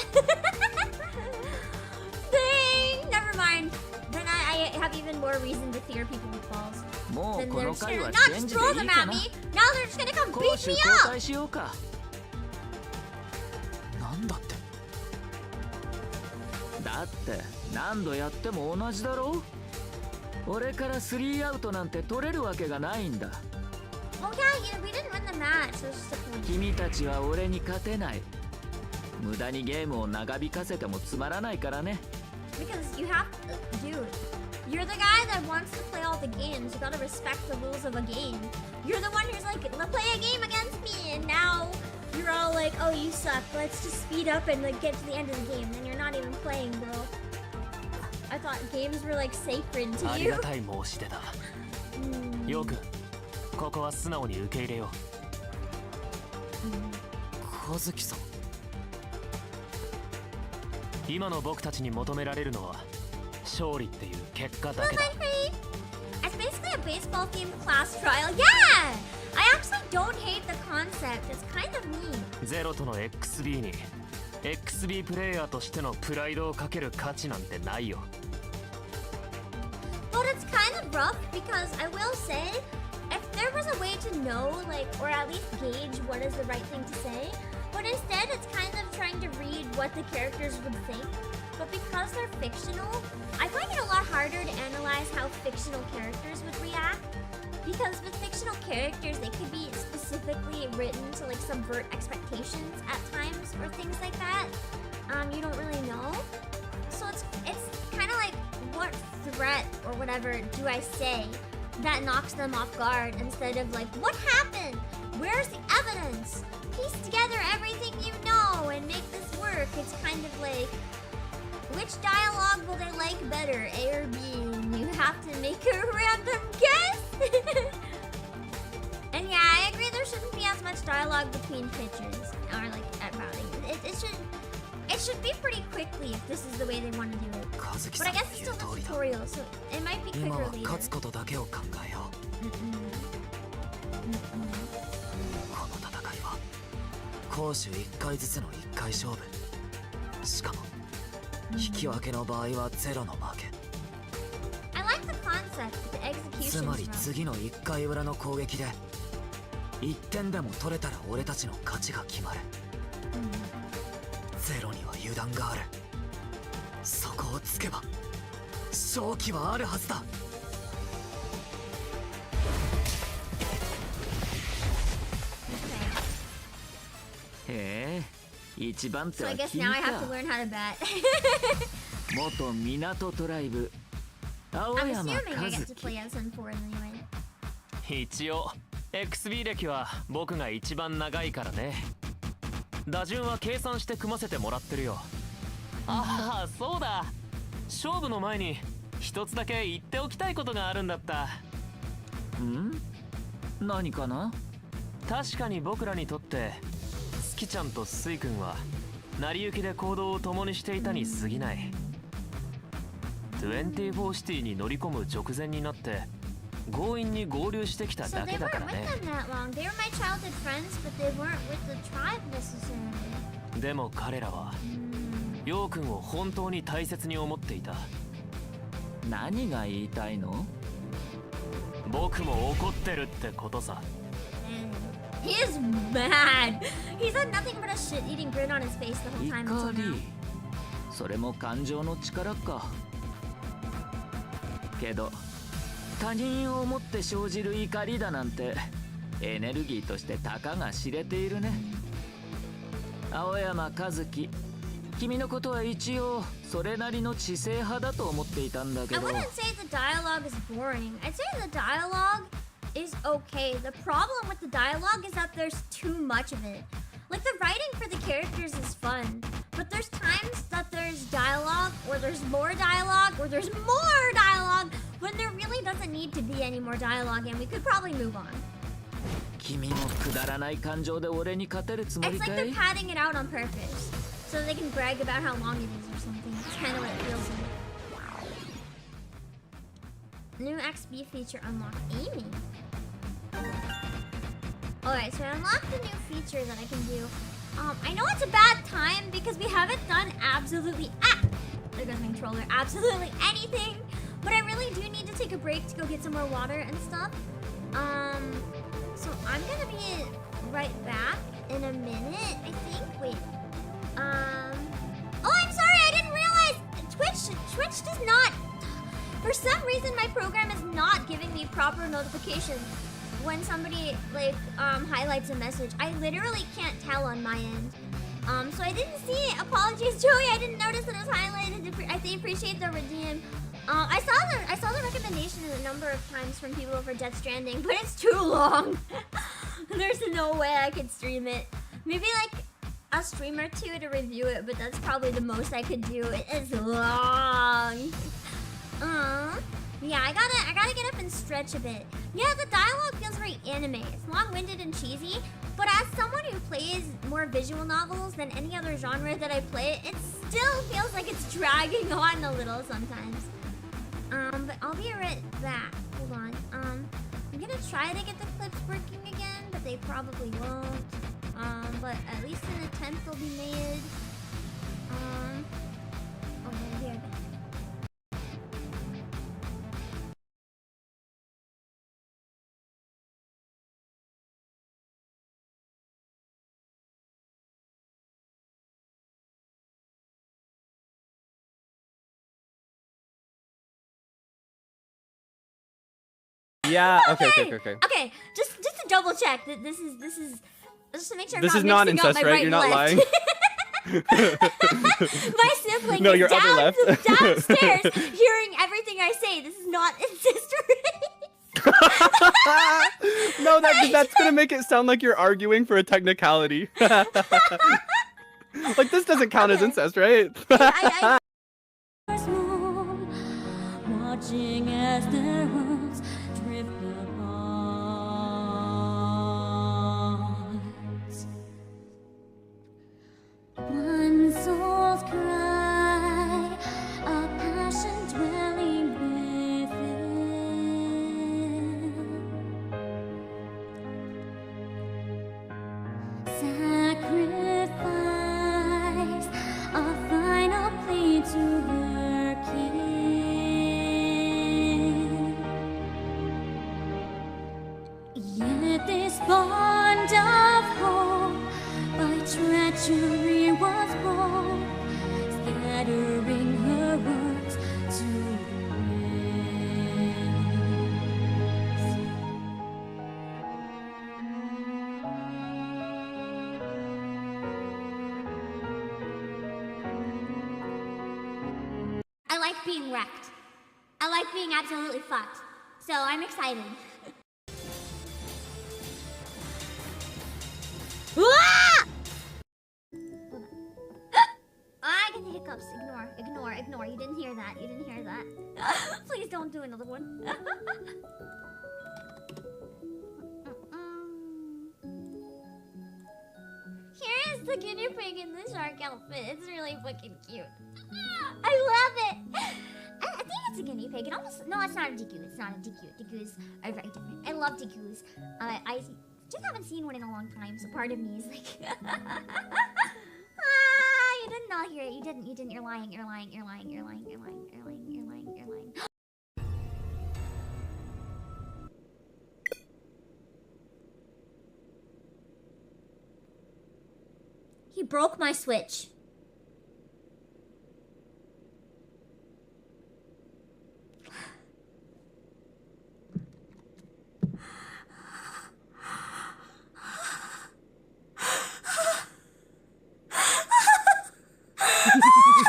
Speaker 1: Dang! Never mind. Then I have even more reason to fear people with balls.
Speaker 3: もう
Speaker 1: Then
Speaker 3: こ
Speaker 1: they're
Speaker 3: の
Speaker 1: just
Speaker 3: 回
Speaker 1: gonna
Speaker 3: は
Speaker 1: not
Speaker 3: チェン
Speaker 1: just
Speaker 3: ジ
Speaker 1: throw
Speaker 3: でいい
Speaker 1: them
Speaker 3: か
Speaker 1: at
Speaker 3: な。
Speaker 1: me. Now they're just gonna come
Speaker 3: 攻
Speaker 1: beat
Speaker 3: 守
Speaker 1: me
Speaker 3: 交
Speaker 1: up!
Speaker 3: 代しようか。
Speaker 5: なんだって。
Speaker 3: だって何度やっても同じだろ。俺から3アウトなんて取れるわけがないんだ。
Speaker 1: Oh yeah, we didn't win the match, so it's just a point.
Speaker 3: 君たちは俺に勝てない。無駄にゲームを長引かせてもつまらないからね。
Speaker 1: Because you have to, dude, you're the guy that wants to play all the games. You gotta respect the rules of a game. You're the one who's like, let's play a game against me, and now you're all like, oh, you suck. Let's just speed up and like get to the end of the game. Then you're not even playing, bro. I thought games were like sacred
Speaker 4: あ
Speaker 1: to
Speaker 4: り
Speaker 1: you.
Speaker 4: がたい申し出だ。よくここは素直に受け入れよう。
Speaker 5: 和樹さん。
Speaker 4: 今の僕たちに求められるのは勝利っていう結果だけだ。
Speaker 1: It's basically a baseball themed class trial. Yeah! I actually don't hate the concept. It's kind of neat.
Speaker 4: ゼロとの XB に XB プレイヤーとしてのプライドをかける価値なんてないよ。
Speaker 1: But it's kind of rough because I will say, if there was a way to know, like, or at least gauge what is the right thing to say, but instead it's kind of trying to read what the characters would think. But because they're fictional, I find it a lot harder to analyze how fictional characters would react. Because with fictional characters, they could be specifically written to like subvert expectations at times or things like that. You don't really know. So it's kind of like, what threat or whatever do I say that knocks them off guard instead of like, what happened? Where's the evidence? Piece together everything you know and make this work. It's kind of like, which dialogue will they like better, A or B? And you have to make a random guess. And yeah, I agree there shouldn't be as much dialogue between pitchers or like at routing. It should be pretty quickly if this is the way they want to do it.
Speaker 5: 和樹
Speaker 1: But
Speaker 5: さ
Speaker 1: I
Speaker 5: んの
Speaker 1: guess it's
Speaker 5: 言う
Speaker 1: still
Speaker 5: 通
Speaker 1: a
Speaker 5: りだ。
Speaker 1: tutorial, so it might be
Speaker 5: 今
Speaker 1: quicker
Speaker 5: は
Speaker 1: later.
Speaker 5: 勝つことだけを考えよう。この戦いは攻守1回ずつの1回勝負。しかも引き分けの場合はゼロの負け。
Speaker 1: I like the concept, but the
Speaker 5: つ
Speaker 1: execution
Speaker 5: ま
Speaker 1: is
Speaker 5: り
Speaker 1: rough.
Speaker 5: 次の1回裏の攻撃で1点でも取れたら俺たちの勝ちが決まる。ゼロには油断がある。そこをつけば勝機はあるはずだ。
Speaker 3: へえ、一番手
Speaker 1: So
Speaker 3: は
Speaker 1: I guess
Speaker 3: 君
Speaker 1: now I have
Speaker 3: か
Speaker 1: to。learn how to bat.
Speaker 3: 元港トライブ青
Speaker 1: I'm
Speaker 3: 山
Speaker 1: assuming
Speaker 3: 和
Speaker 1: I get to
Speaker 3: 樹
Speaker 1: play as N4 anyway.
Speaker 4: 一応 XB 歴は僕が一番長いからね。打順は計算して組ませてもらってるよ。ああそうだ、勝負の前に一つだけ言っておきたいことがあるんだった。
Speaker 3: ん？何かな？
Speaker 4: 確かに僕らにとってスキちゃんとスイ君は成り行きで行動を共にしていたに過ぎない。24シティに乗り込む直前になって強引に合流してきた
Speaker 1: So
Speaker 4: だ
Speaker 1: they
Speaker 4: けだか
Speaker 1: weren't
Speaker 4: ら
Speaker 1: with
Speaker 4: ね。
Speaker 1: them that long. They were my childhood friends, but they weren't with the tribe necessarily.
Speaker 4: でも彼らはヨウ君を本当に大切に思っていた。
Speaker 3: 何が言いたいの？
Speaker 4: 僕も怒ってるってことさ。
Speaker 1: He is mad. He's had nothing but a shit-eating grin on his face the whole time until
Speaker 3: 怒
Speaker 1: now.
Speaker 3: り。それも感情の力か。けど他人を思って生じる怒りだなんてエネルギーとしてたかが知れているね。青山和樹、君のことは一応それなりの知性派だと思っていたんだけ
Speaker 1: I
Speaker 3: ど。
Speaker 1: wouldn't say the dialogue is boring. I'd say the dialogue is okay. The problem with the dialogue is that there's too much of it. Like, the writing for the characters is fun, but there's times that there's dialogue, or there's more dialogue, or there's more dialogue, when there really doesn't need to be any more dialogue, and we could probably move on.
Speaker 3: 君もくだらない感情で俺に勝てるつも
Speaker 1: It's
Speaker 3: り
Speaker 1: like
Speaker 3: か
Speaker 1: they're
Speaker 3: い？
Speaker 1: padding it out on purpose, so they can brag about how long it is or something. It's kind of what it feels like. New XB feature unlocked. Aiming. Alright, so I unlocked a new feature that I can do. I know it's a bad time because we haven't done absolutely there goes my controller. Absolutely anything, but I really do need to take a break to go get some more water and stuff. So I'm gonna be right back in a minute, I think. Wait. Oh, I'm sorry, I didn't realize Twitch does not. For some reason, my program is not giving me proper notifications when somebody highlights a message. I literally can't tell on my end. So I didn't see it. Apologies, Joey. I didn't notice that it was highlighted. I appreciate the redeem. I saw the recommendation a number of times from people for Death Stranding, but it's too long. There's no way I could stream it. Maybe like a stream or two to review it, but that's probably the most I could do. It is long. Yeah, I gotta get up and stretch a bit. Yeah, the dialogue feels very anime. It's long-winded and cheesy, but as someone who plays more visual novels than any other genre that I play, it still feels like it's dragging on a little sometimes. But I'll be right back. Hold on. I'm gonna try to get the clips working again, but they probably won't. But at least an attempt will be made. Okay, here.
Speaker 12: Yeah. Okay.
Speaker 1: Okay, just to double check that this is just to make sure.
Speaker 12: This
Speaker 1: I'm
Speaker 12: is
Speaker 1: not
Speaker 12: not
Speaker 1: mixing up
Speaker 12: incest,
Speaker 1: my
Speaker 12: right? You're not
Speaker 1: and
Speaker 12: lying.
Speaker 1: left. My sibling
Speaker 12: No,
Speaker 1: is
Speaker 12: your other left.
Speaker 1: downstairs hearing everything I say. This is not incest.
Speaker 12: No, that's gonna make it sound like you're arguing for a technicality. Like this doesn't count as incest, right?
Speaker 1: Watching as their worlds drift apart. One soul's cry, a passion dwelling within. Sacrifice, a final plea to her king. Yet this bond of hope by treachery was broke, scattering her words to the winds. being wrecked. I like being absolutely fucked. So I'm excited. I get the hiccups. Ignore. You didn't hear that. Please don't do another one. Here is the guinea pig in the shark outfit. It's really fucking cute. I love it. I think it's a guinea pig. No, it's not a DQ. It's not a DQ. DQs are very different. I love DQs. I just haven't seen one in a long time, so part of me is like, you did not hear it. You didn't. You're lying. He broke my Switch.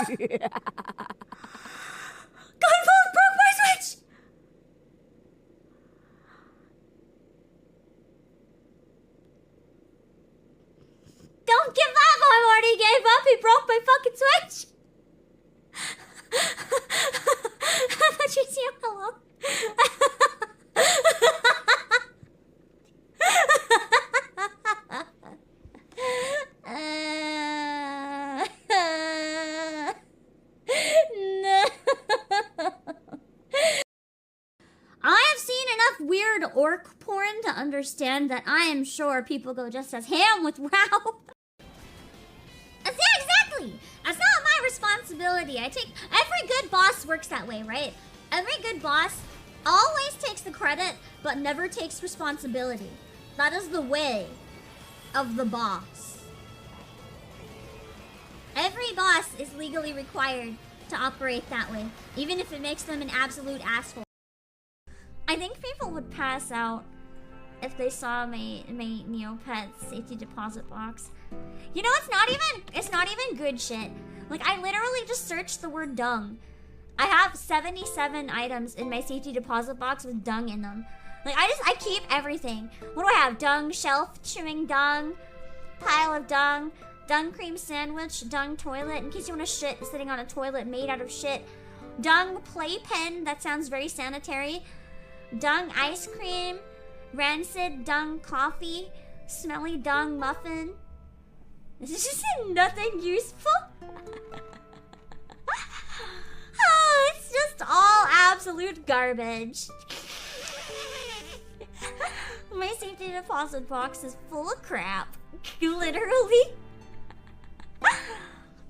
Speaker 1: Godfall broke my Switch! Don't give up! I already gave up! He broke my fucking Switch! I thought you'd see him. Hello? I have seen enough weird orc porn to understand that I am sure people go just as ham with WoW. Yeah, exactly! That's not my responsibility. Every good boss works that way, right? Every good boss always takes the credit, but never takes responsibility. That is the way of the boss. Every boss is legally required to operate that way, even if it makes them an absolute asshole. I think people would pass out if they saw my Neopet safety deposit box. You know, it's not even good shit. Like, I literally just searched the word dung. I have 77 items in my safety deposit box with dung in them. Like, I keep everything. What do I have? Dung shelf, chewing dung, pile of dung, dung cream sandwich, dung toilet, in case you want to shit sitting on a toilet made out of shit. Dung playpen, that sounds very sanitary. Dung ice cream, rancid dung coffee, smelly dung muffin. This is just nothing useful. Oh, it's just all absolute garbage. My safety deposit box is full of crap. Literally.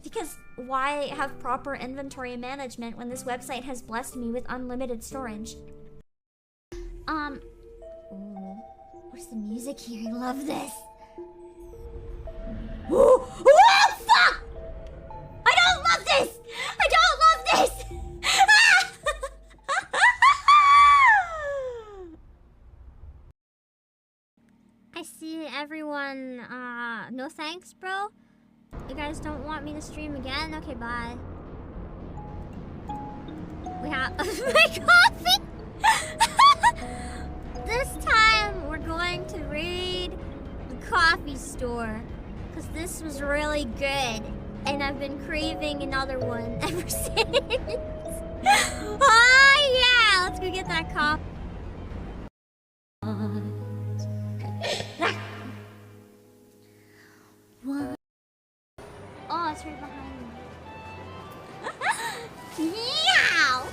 Speaker 1: Because why have proper inventory management when this website has blessed me with unlimited storage? Ooh, what's the music here? I love this. Ooh, fuck! I don't love this! I don't love this! I see everyone, no thanks, bro. You guys don't want me to stream again? Okay, bye. We have my coffee! This time, we're going to raid the coffee store. Because this was really good. And I've been craving another one ever since. Oh, yeah! Let's go get that coffee. What? Oh, it's right behind me. Meow!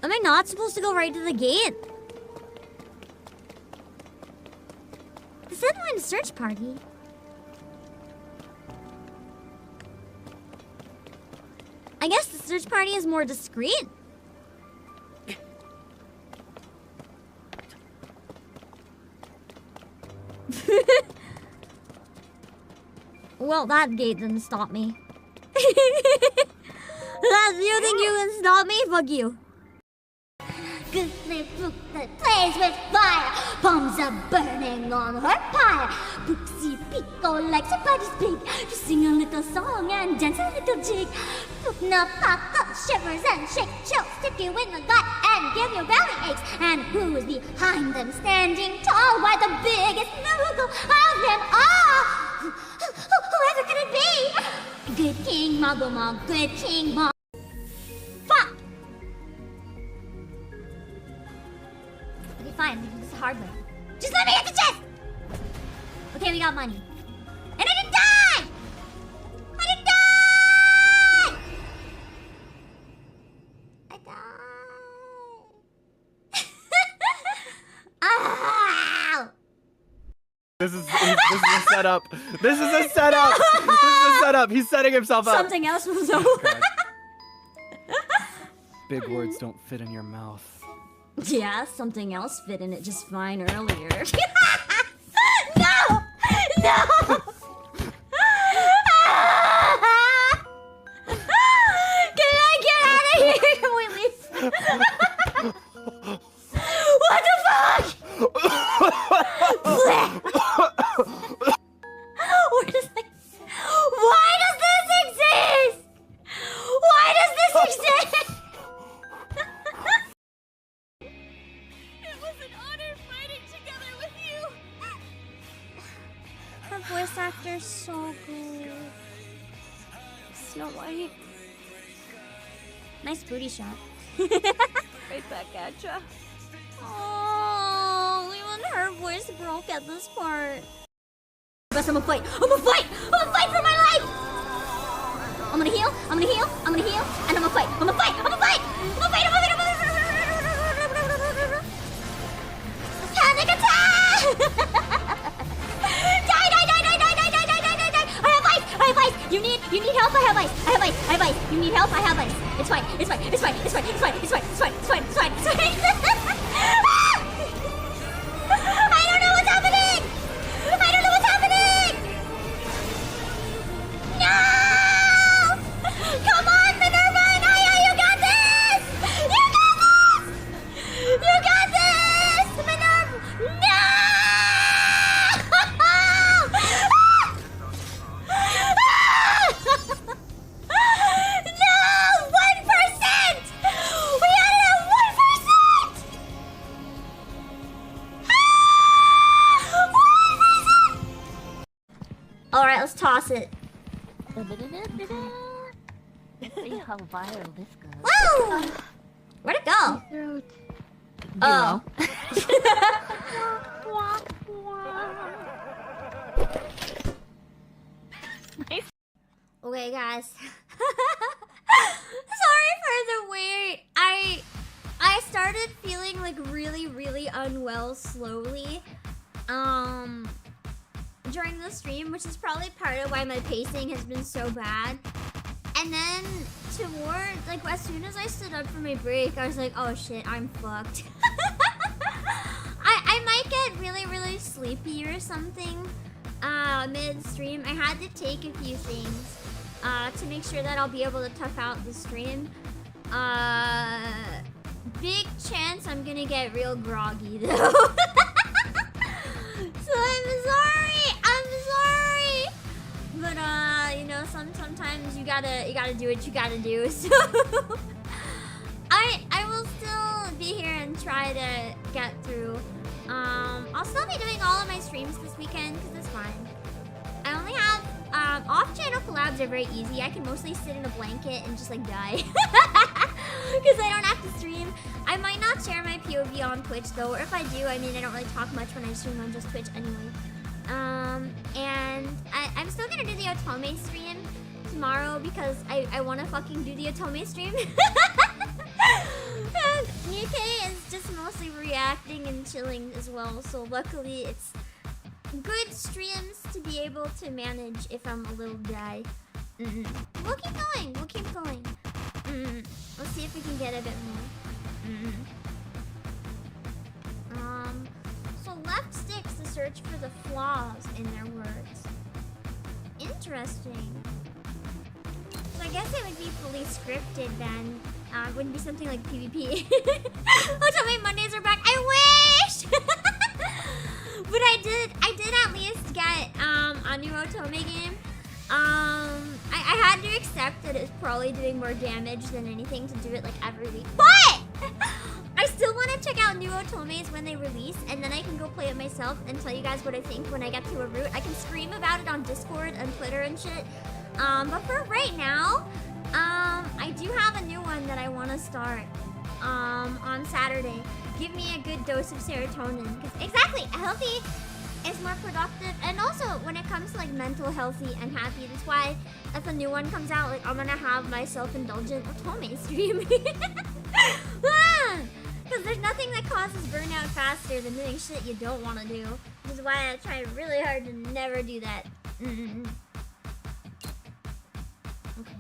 Speaker 1: Am I not supposed to go right to the gate? The Deadline search party. I guess the search party is more discreet. Well, that gate didn't stop me. You think you can stop me? Fuck you. Good book that plays with fire. Palms are burning on her pyre. Pooksy Pico likes her body speak. To sing a little song and dance a little jig. Pukna pop up shivers and shake. She'll stick you in the gut and give you belly aches. And who's behind them standing tall? Why, the biggest noodle of them all. Whoever could it be? Good King Muggle Mog, good King Mog. Fuck! Okay, fine. This is hard way. Just let me get the chest! Okay, we got money. And I didn't die! I didn't die! I died. Ow!
Speaker 12: This is a setup. This is a setup. This is a setup. He's setting himself up.
Speaker 1: Something else was over.
Speaker 12: Big words don't fit in your mouth.
Speaker 1: Yeah, something else fit in it just fine earlier. No! No! Can I get out of here? Can we leave? What the fuck? Where does like, why does this exist? Why does this exist? It was an honor fighting together with you. Her voice actor's so good. Snow White. Nice booty shot.
Speaker 9: Right back at ya.
Speaker 1: Oh, even her voice broke at this part. But I'm gonna fight. I'm gonna fight. I'm gonna fight for my life. I'm gonna heal. I'm gonna heal. I'm gonna heal. And I'm gonna fight. I'm gonna fight. I'm gonna fight. I'm gonna fight. I'm gonna fight. Panic attack! Die, die, die, die, die, die, die, die, die, die, die. I have ice. I have ice. You need help. I have ice. I have ice. I have ice. You need help. I have ice. It's fine. It's fine. It's fine. It's fine. It's fine. It's fine. It's fine. It's fine. It's fine. It's fine. I don't know what's happening. I don't know what's happening. No! Come on, Minerva and Aya, you got this! You got this! You got this! Minerva! No! No! 1%! We had it at 1%! 1%! Alright, let's toss it.
Speaker 8: Let's see how viral this goes.
Speaker 1: Whoa! Where'd it go? Oh. Okay, guys. Sorry for the wait. I started feeling like really unwell slowly. During the stream, which is probably part of why my pacing has been so bad. And then like as soon as I stood up for my break, I was like, oh shit, I'm fucked. I might get really sleepy or something mid-stream. I had to take a few things to make sure that I'll be able to tough out the stream. Big chance I'm gonna get real groggy though. So I'm sorry. But you know, sometimes you gotta do what you gotta do. So I will still be here and try to get through. I'll still be doing all of my streams this weekend because it's fine. I only have off-channel collabs are very easy. I can mostly sit in a blanket and just like die because I don't have to stream. I might not share my POV on Twitch though, or if I do, I mean I don't really talk much when I stream on just Twitch anyway. And I'm still gonna do the Otome stream tomorrow because I wanna fucking do the Otome stream. Nikkei is just mostly reacting and chilling as well, so luckily it's good streams to be able to manage if I'm a little dry. We'll keep going, we'll keep going. Let's see if we can get a bit more. So left sticks to search for the flaws in their words. Interesting. So I guess it would be fully scripted then. It wouldn't be something like PvP. Otome Mondays are back. I wish! But I did at least get a new Otome game. I had to accept that it's probably doing more damage than anything to do it like every week. But I still want to check out new Otomes when they release, and then I can go play it myself and tell you guys what I think when I get to a route. I can scream about it on Discord and Twitter and shit. But for right now, I do have a new one that I want to start on Saturday. Give me a good dose of serotonin. 'Cause exactly, healthy is more productive, and also when it comes to like mental healthy and happy, that's why if a new one comes out, like I'm gonna have my self-indulgent Otome stream. Because there's nothing that causes burnout faster than doing shit you don't want to do. Which is why I try really hard to never do that. Okay.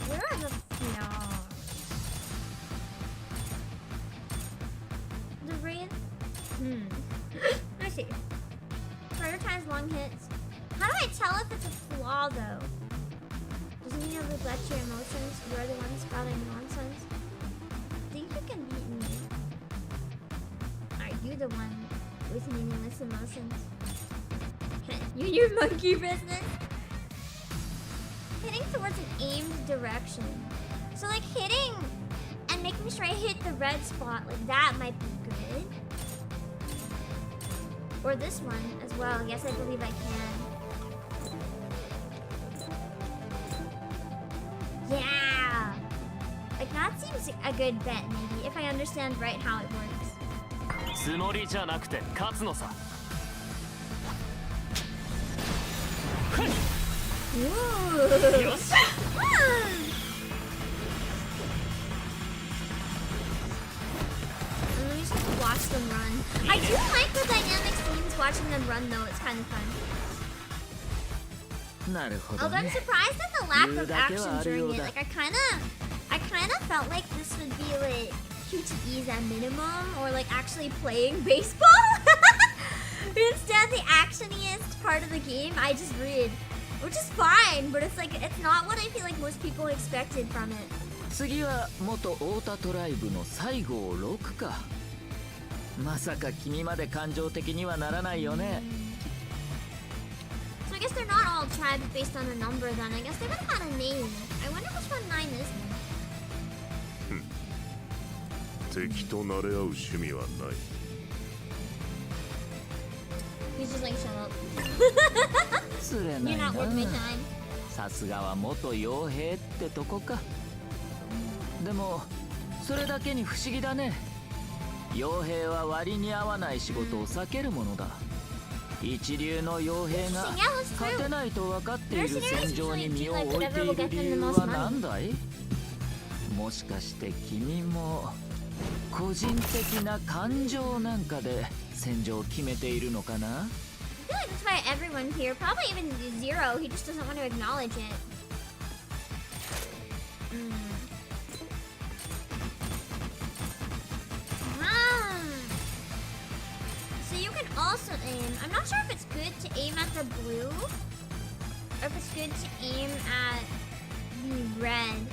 Speaker 1: Where are the flaws? The rain. I see. Prioritize long hits. How do I tell if it's a flaw though? Doesn't mean you'll neglect your emotions. You're the one spouting nonsense. Think you can beat me? Are you the one with meaningless emotions? You and your monkey business? Hitting towards an aimed direction. So like hitting and making sure I hit the red spot, like that might be good. Or this one as well. Yes, I believe I can. Yeah! Like that seems a good bet maybe, if I understand right how it works.
Speaker 4: つもりじゃなくて勝つのさ。
Speaker 1: Ooh.
Speaker 4: Yes.
Speaker 1: Let me just watch them run. I do like the dynamic scenes watching them run though, it's kind of fun. Although I'm surprised at the lack of action during it. Like I kinda felt like this would be like QTEs at minimum, or like actually playing baseball. Instead, the actioniest part of the game I just read. Which is fine, but it's like it's not what I feel like most people expected from it.
Speaker 3: 次は元太田トライブの西郷6か。まさか君まで感情的にはならないよね。
Speaker 1: So I guess they're not all tribes based on a number then. I guess they would have had a name. I wonder which one 9 is.
Speaker 10: 敵と慣れ合う趣味はない。
Speaker 1: He's just like, shut up.
Speaker 3: 失礼ない
Speaker 1: You're
Speaker 3: な
Speaker 1: not worth my time.
Speaker 3: さすがは元傭兵ってとこか。でもそれだけに不思議だね。傭兵は割に合わない仕事を避けるものだ。一流の傭兵が勝てないと分かっている戦場に身を置いている理由は何だい？もしかして君も個人的な感情なんかで戦場を決めているのかな？
Speaker 1: I feel like that's why everyone here, probably even Zero, he just doesn't want to acknowledge it. So you can also aim. I'm not sure if it's good to aim at the blue, or if it's good to aim at the red.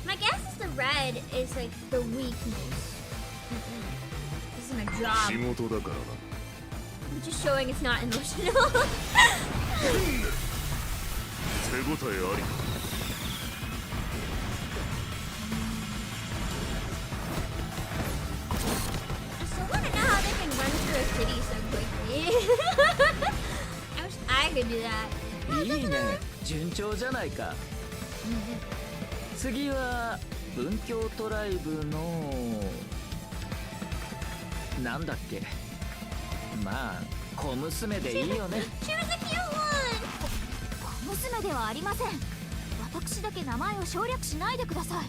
Speaker 1: My guess is the red is like the weakness. This is my job. I'm just showing it's not emotional.
Speaker 10: 手応えあり。
Speaker 1: I still want to know how they can run through a city so quickly. I wish I could do that.
Speaker 3: いいね、順調じゃないか。次は文教トライブのなんだっけ。まあ小娘でいいよね。
Speaker 8: 小娘ではありません。私だけ名前を省略しないでください。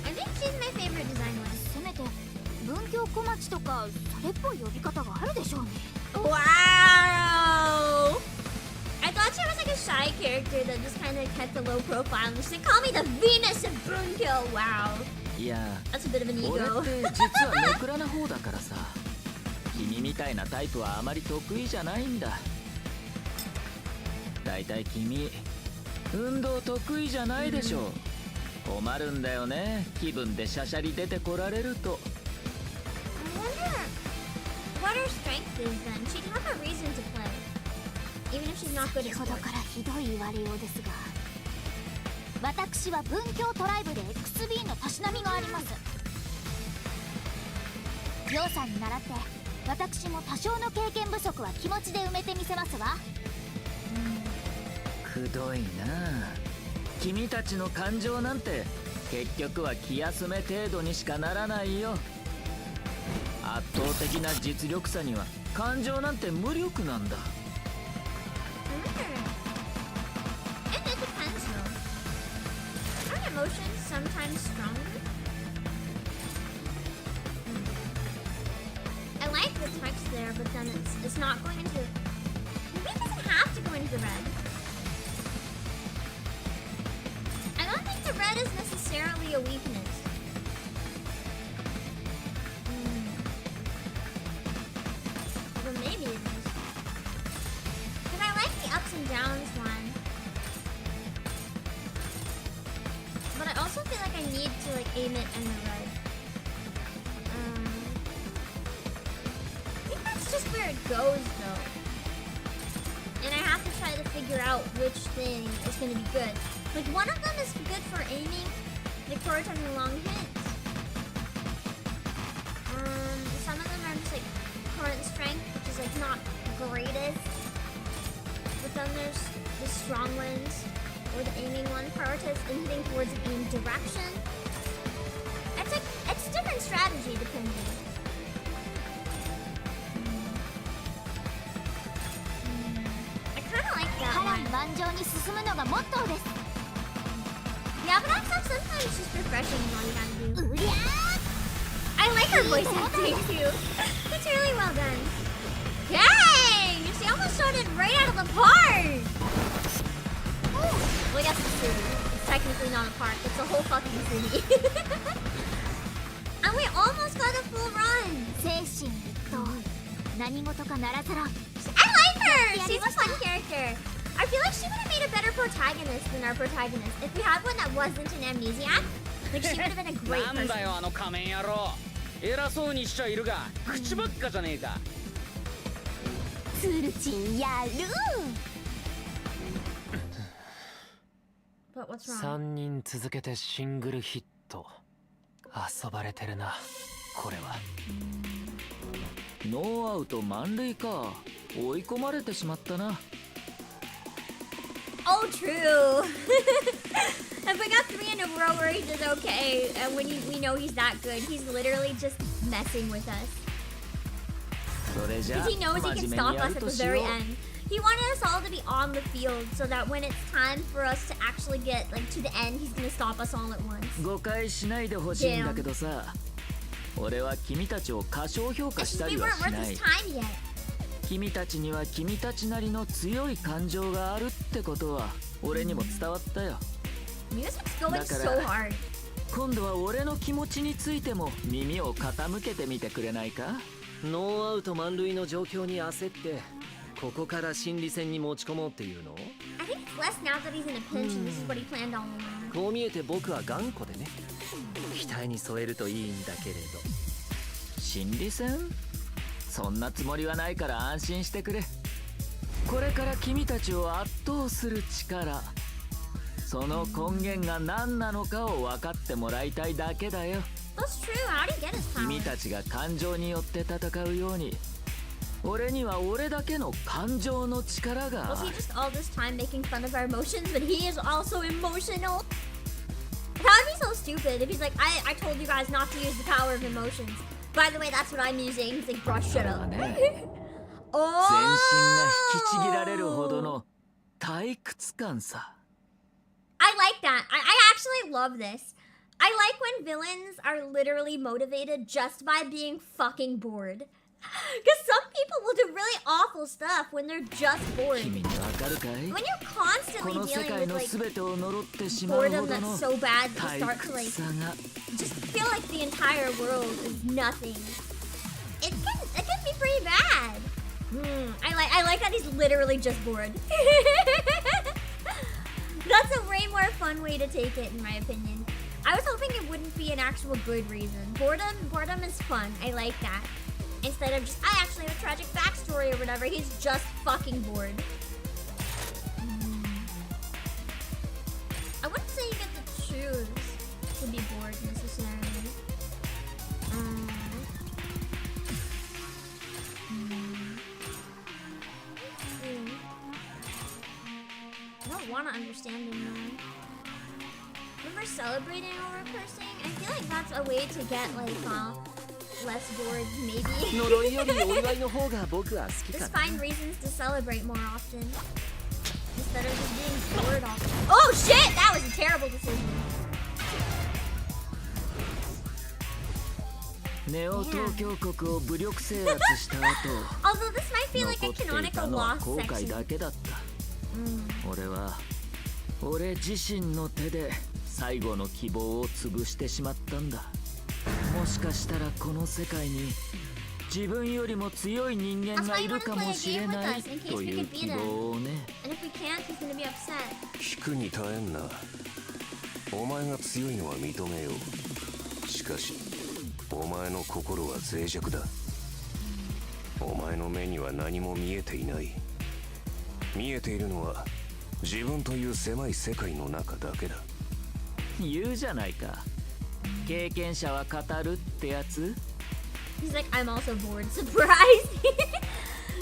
Speaker 1: I think she's my favorite design one.
Speaker 8: せめて文京小町とかそれっぽい呼び方があるでしょうね。
Speaker 1: Wow! I thought she was like a shy character that just kind of kept a low profile. And she's like, call me the Venus of Bunkyo. Wow.
Speaker 3: いや
Speaker 1: That's a bit of an
Speaker 3: 俺
Speaker 1: ego.
Speaker 3: って実はネクラな方だからさ。君みたいなタイプはあまり得意じゃないんだ。だいたい君運動得意じゃないでしょ。困るんだよね、気分でシャシャリ出てこられると。
Speaker 1: I wonder what her strength is then. She'd have a reason to play. Even if she's not good at
Speaker 8: 先ほど
Speaker 1: sports.
Speaker 8: からひどい言われようですが、私は文京トライブで XB のたしなみがあります。ヨウさんに倣って私も多少の経験不足は気持ちで埋めてみせますわ。
Speaker 3: くどいな。君たちの感情なんて結局は気休め程度にしかならないよ。圧倒的な実力差には感情なんて無力なんだ。
Speaker 1: And it depends though. Aren't emotions sometimes stronger? I like the text there, but then it's not going into. Maybe it doesn't have to go into the red. I don't think the red is necessarily a weakness. But maybe it is. Because I like the ups and downs one. But I also feel like I need to like aim it in the red. I think that's just where it goes though. And I have to try to figure out which thing is going to be good. Like one of them is good for aiming, like prioritizing long hits. Some of them are just like current strength, which is like not greatest. But then there's the strong ones, or the aiming one, prioritize and hitting towards the aim direction. It's like it's a different strategy depending. I kind of like that
Speaker 8: 波
Speaker 1: one.
Speaker 8: 乱万丈に進むのがモットーです。
Speaker 1: Yeah, but that's sometimes just refreshing all you gotta do.
Speaker 8: うりゃ
Speaker 1: I like her voice acting too. It's really well done. Dang! She almost shot it right out of the park! Well, I guess it's a city. It's technically not a park. It's a whole fucking city. And we almost got a full run!
Speaker 8: 精神一等、何事かならずら。
Speaker 1: I like her! She's a fun character. I feel like she would have made a better protagonist than our protagonist. If we had one that wasn't an amnesiac, like she would have been a great
Speaker 7: なんだ
Speaker 1: person.
Speaker 7: よあの仮面野郎。偉そうにしちゃいるが口ばっかじゃねえか。
Speaker 8: ツルチンやる。
Speaker 1: But what's wrong?
Speaker 4: 3人続けてシングルヒット。遊ばれてるなこれは。
Speaker 3: ノーアウト満塁か。追い込まれてしまったな。
Speaker 1: Oh, true. If we got 3 in a row where he does okay, and when we know he's that good, he's literally just messing with us.
Speaker 3: それじゃ
Speaker 1: Because he knows he
Speaker 3: 真
Speaker 1: can
Speaker 3: 面目に
Speaker 1: stop
Speaker 3: や
Speaker 1: us
Speaker 3: る
Speaker 1: at
Speaker 3: と
Speaker 1: the
Speaker 3: しよ
Speaker 1: very
Speaker 3: う。
Speaker 1: end. He wanted us all to be on the field so that when it's time for us to actually get like to the end, he's gonna stop us all at once.
Speaker 3: 誤解しないでほしいんだけどさ。俺は君たちを過小評価
Speaker 1: It's
Speaker 3: し
Speaker 1: just
Speaker 3: た
Speaker 1: we
Speaker 3: りは
Speaker 1: weren't
Speaker 3: し
Speaker 1: worth
Speaker 3: な
Speaker 1: his
Speaker 3: い。
Speaker 1: time yet.
Speaker 3: 君たちには君たちなりの強い感情があるってことは俺にも伝わったよ。
Speaker 1: Music's going
Speaker 3: だから
Speaker 1: so hard.
Speaker 3: 今度は俺の気持ちについても耳を傾けてみてくれないか。
Speaker 11: ノーアウト満塁の状況に焦ってここから心理戦に持ち込もうっていうの？
Speaker 1: I think it's less now that he's in a pinch and this is what he planned all along.
Speaker 11: こう見えて僕は頑固でね、期待に添えるといいんだけれど。
Speaker 3: 心理戦？そんなつもりはないから安心してくれ。これから君たちを圧倒する力、その根源が何なのかを分かってもらいたいだけだよ。
Speaker 1: That's true. How did he get his power?
Speaker 3: 君たちが感情によって戦うように、俺には俺だけの感情の力があ
Speaker 1: Was
Speaker 3: る。
Speaker 1: he just all this time making fun of our emotions, but he is also emotional? That would be so stupid if he's like, I told you guys not to use the power of emotions. By the way, that's what I'm using. He's like, bruh, shut up.
Speaker 3: 全身が
Speaker 1: Oh!
Speaker 3: 引きちぎられるほどの退屈感さ。
Speaker 1: I like actually love this. I like when villains are literally motivated just by being fucking bored. Because some people will do really awful stuff when they're just bored. When you're constantly dealing with like boredom that's so bad that you start to like just feel like the entire world is nothing. It can be pretty bad. I like that he's literally just bored. That's a way more fun way to take it, in my opinion. I was hoping it wouldn't be an actual good reason. Boredom is fun. I like that. Instead of just, I actually have a tragic backstory or whatever. He's just fucking bored. I wouldn't say you get to choose to be bored necessarily. I don't want to understand him though. Remember celebrating over cursing? I feel like that's a way to get like less bored, maybe. Just find reasons to celebrate more often. Instead of just being bored all the time. Oh shit! That was a terrible decision. Although this might be like a canonical lost section.
Speaker 3: 俺は俺自身の手で最後の希望を潰してしまったんだ。もしかしたらこの世界に自分よりも強い人間がいるかもしれないという希望をね。
Speaker 10: 聞くに耐えんな。お前が強いのは認めよう。しかしお前の心は脆弱だ。お前の目には何も見えていない。見えているのは自分という狭い世界の中だけだ。
Speaker 3: 言うじゃないか。経験者は語るってやつ。
Speaker 1: He's like, I'm also bored. Surprise!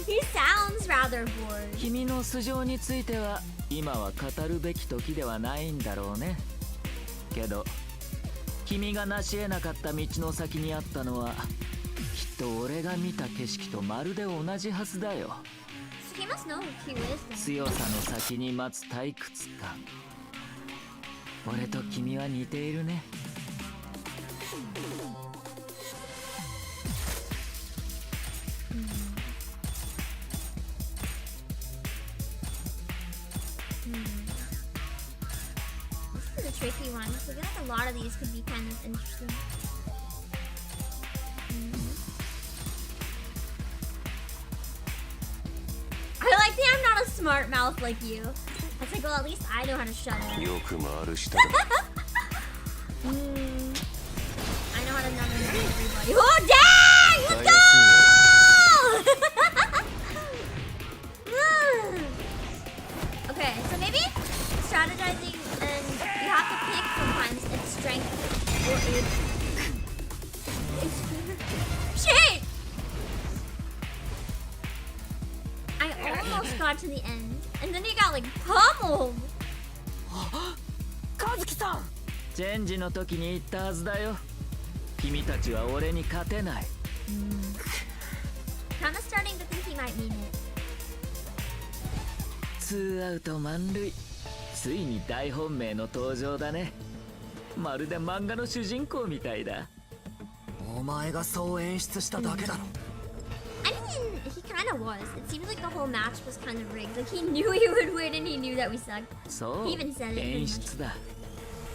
Speaker 1: He sounds rather bored.
Speaker 3: 君の素性については今は語るべき時ではないんだろうね。けど君が成し得なかった道の先にあったのはきっと俺が見た景色とまるで同じはずだよ。
Speaker 1: He must know who Q is then.
Speaker 3: 強さの先に待つ退屈感。俺と君は似ているね。
Speaker 1: This is a tricky one. So I feel like a lot of these could be kind of interesting. I like that I'm not a smart mouth like you. It's like, well, at least I know how to shut up.
Speaker 10: よく回る下だ。
Speaker 1: I know how to not annoy everybody. Oh, dang! Let's go! Okay, so maybe strategizing and you have to pick sometimes it's strength or it's shit! I almost got to the end, and then you got like pummeled.
Speaker 3: Kazuki-san! チェンジの時に言ったはずだよ。君たちは俺に勝てない。
Speaker 1: Kinda starting to think he might mean it.
Speaker 3: 2アウト満塁。ついに大本命の登場だね。まるで漫画の主人公みたいだ。
Speaker 5: お前がそう演出しただけだろ。
Speaker 1: I mean, he kind of was. It seems like the whole match was kind of rigged. Like he knew he would win and he knew that we sucked.
Speaker 3: そう、
Speaker 1: he even said it.
Speaker 3: 演出だ。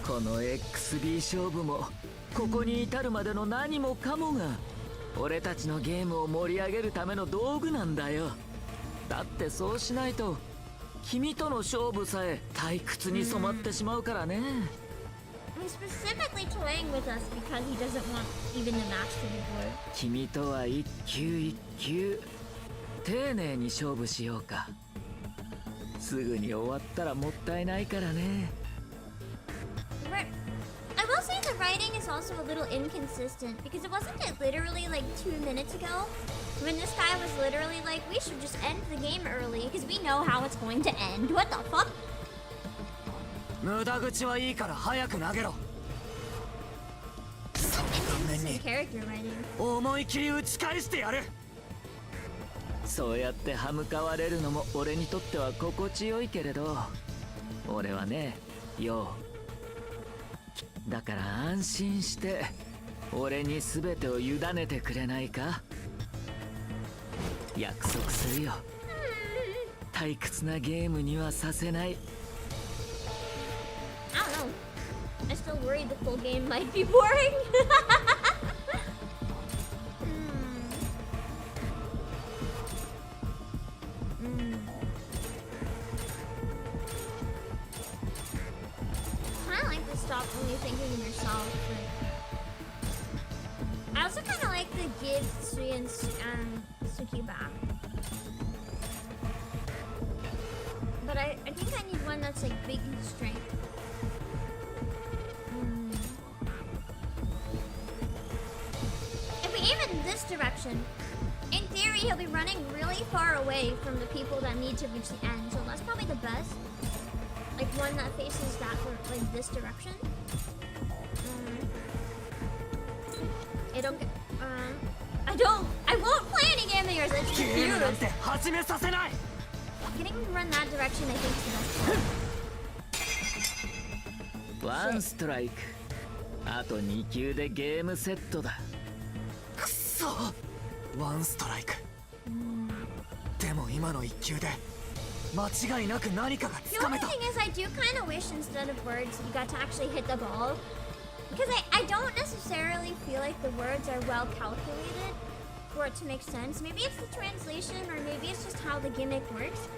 Speaker 3: この XB 勝負もここに至るまでの何もかもが俺たちのゲームを盛り上げるための道具なんだよ。だってそうしないと君との勝負さえ退屈に染まってしまうからね。
Speaker 1: He's specifically toying with us because he doesn't want even the match to be bored.
Speaker 3: 君とは一球一球丁寧に勝負しようか。すぐに終わったらもったいないからね。
Speaker 1: But I will say the writing is also a little inconsistent because it wasn't it literally like 2 minutes ago when this guy was literally like, we should just end the game early because we know how it's going to end. What the fuck?
Speaker 5: 無駄口はいいから早く投げろ。その顔面に
Speaker 1: Character writing.
Speaker 5: 思い切り打ち返してやる。
Speaker 3: そうやって歯向かわれるのも俺にとっては心地よいけれど、俺はね、ようだから安心して俺に全てを委ねてくれないか。約束するよ。退屈なゲームにはさせない。
Speaker 1: I don't know. I still worry the full game might be boring. Kinda like the stop when you're thinking of yourself, but I also kinda like the give Sui and Suki back. But I think I need one that's like big strength. If we aim in this direction, in theory he'll be running really far away from the people that need to reach the end. So that's probably the best. Like one that faces that like this direction. I won't play any game of yours. I just refuse. Getting him to run that direction, I think, is the best.
Speaker 3: ワンストライク。あと2球でゲームセットだ。
Speaker 5: くそ、ワンストライク。でも今の1球で間違いなく何かがつ
Speaker 1: The
Speaker 5: か
Speaker 1: only
Speaker 5: めた。
Speaker 1: thing is, I do kind of wish instead of words, you got to actually hit the ball. Because I don't necessarily feel like the words are well calculated for it to make sense. Maybe it's the translation, or maybe it's just how the gimmick works.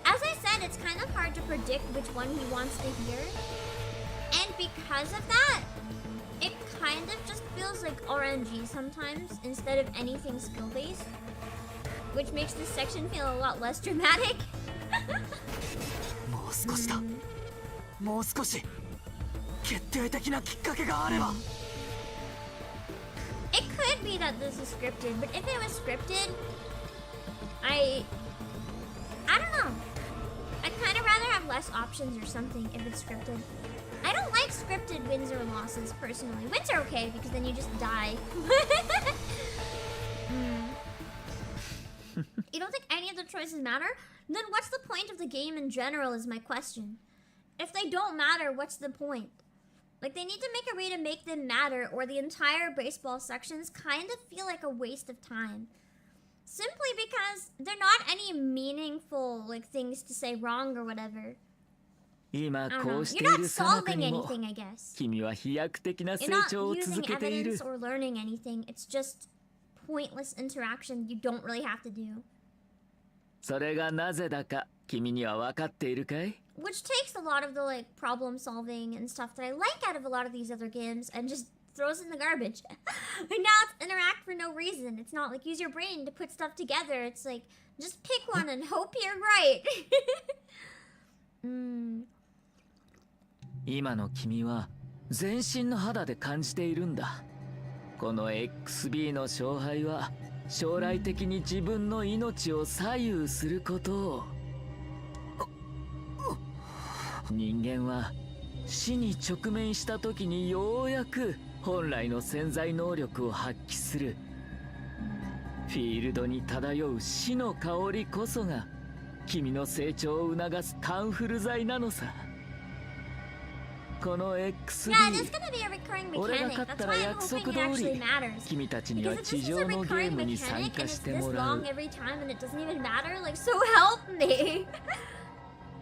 Speaker 1: As I said, it's kind of hard to predict which one he wants to hear. And because of that, it kind of just feels like RNG sometimes instead of anything skill-based. Which makes this section feel a lot less dramatic.
Speaker 5: もう少しだ。もう少し。決定的なきっかけがあれば。
Speaker 1: It could be that this is scripted, but if it was scripted, I don't know. I'd kind of rather have less options or something if it's scripted. I don't like scripted wins or losses personally. Wins are okay because then you just die. You don't think any of the choices matter? Then what's the point of the game in general is my question. If they don't matter, what's the point? Like, they need to make a way to make them matter, or the entire baseball sections kind of feel like a waste of time. Simply because they're not any meaningful, like, things to say wrong or whatever.
Speaker 3: 今
Speaker 1: I don't
Speaker 3: こ
Speaker 1: know.
Speaker 3: うしてい
Speaker 1: You're not
Speaker 3: るさなか
Speaker 1: solving
Speaker 3: にも
Speaker 1: anything, I guess.
Speaker 3: 君は飛躍的な成
Speaker 1: You're not
Speaker 3: 長を
Speaker 1: using
Speaker 3: 続けている。
Speaker 1: evidence or learning anything. It's just pointless interaction you don't really have to do.
Speaker 3: それがなぜだか君には分かっているかい？
Speaker 1: Which takes a lot of the like problem solving and stuff that I like out of a lot of these other games and just throws in the garbage. And now it's interact for no reason. It's not like use your brain to put stuff together. It's like just pick one and hope you're right.
Speaker 3: 今の君は全身の肌で感じているんだ。この XB の勝敗は将来的に自分の命を左右することを。人間は死に直面した時にようやく本来の潜在能力を発揮する。フィールドに漂う死の香りこそが君の成長を促すカンフル剤なのさ。この XB、 俺が勝ったら約束通り君たちには地上のゲームに参加してもらう。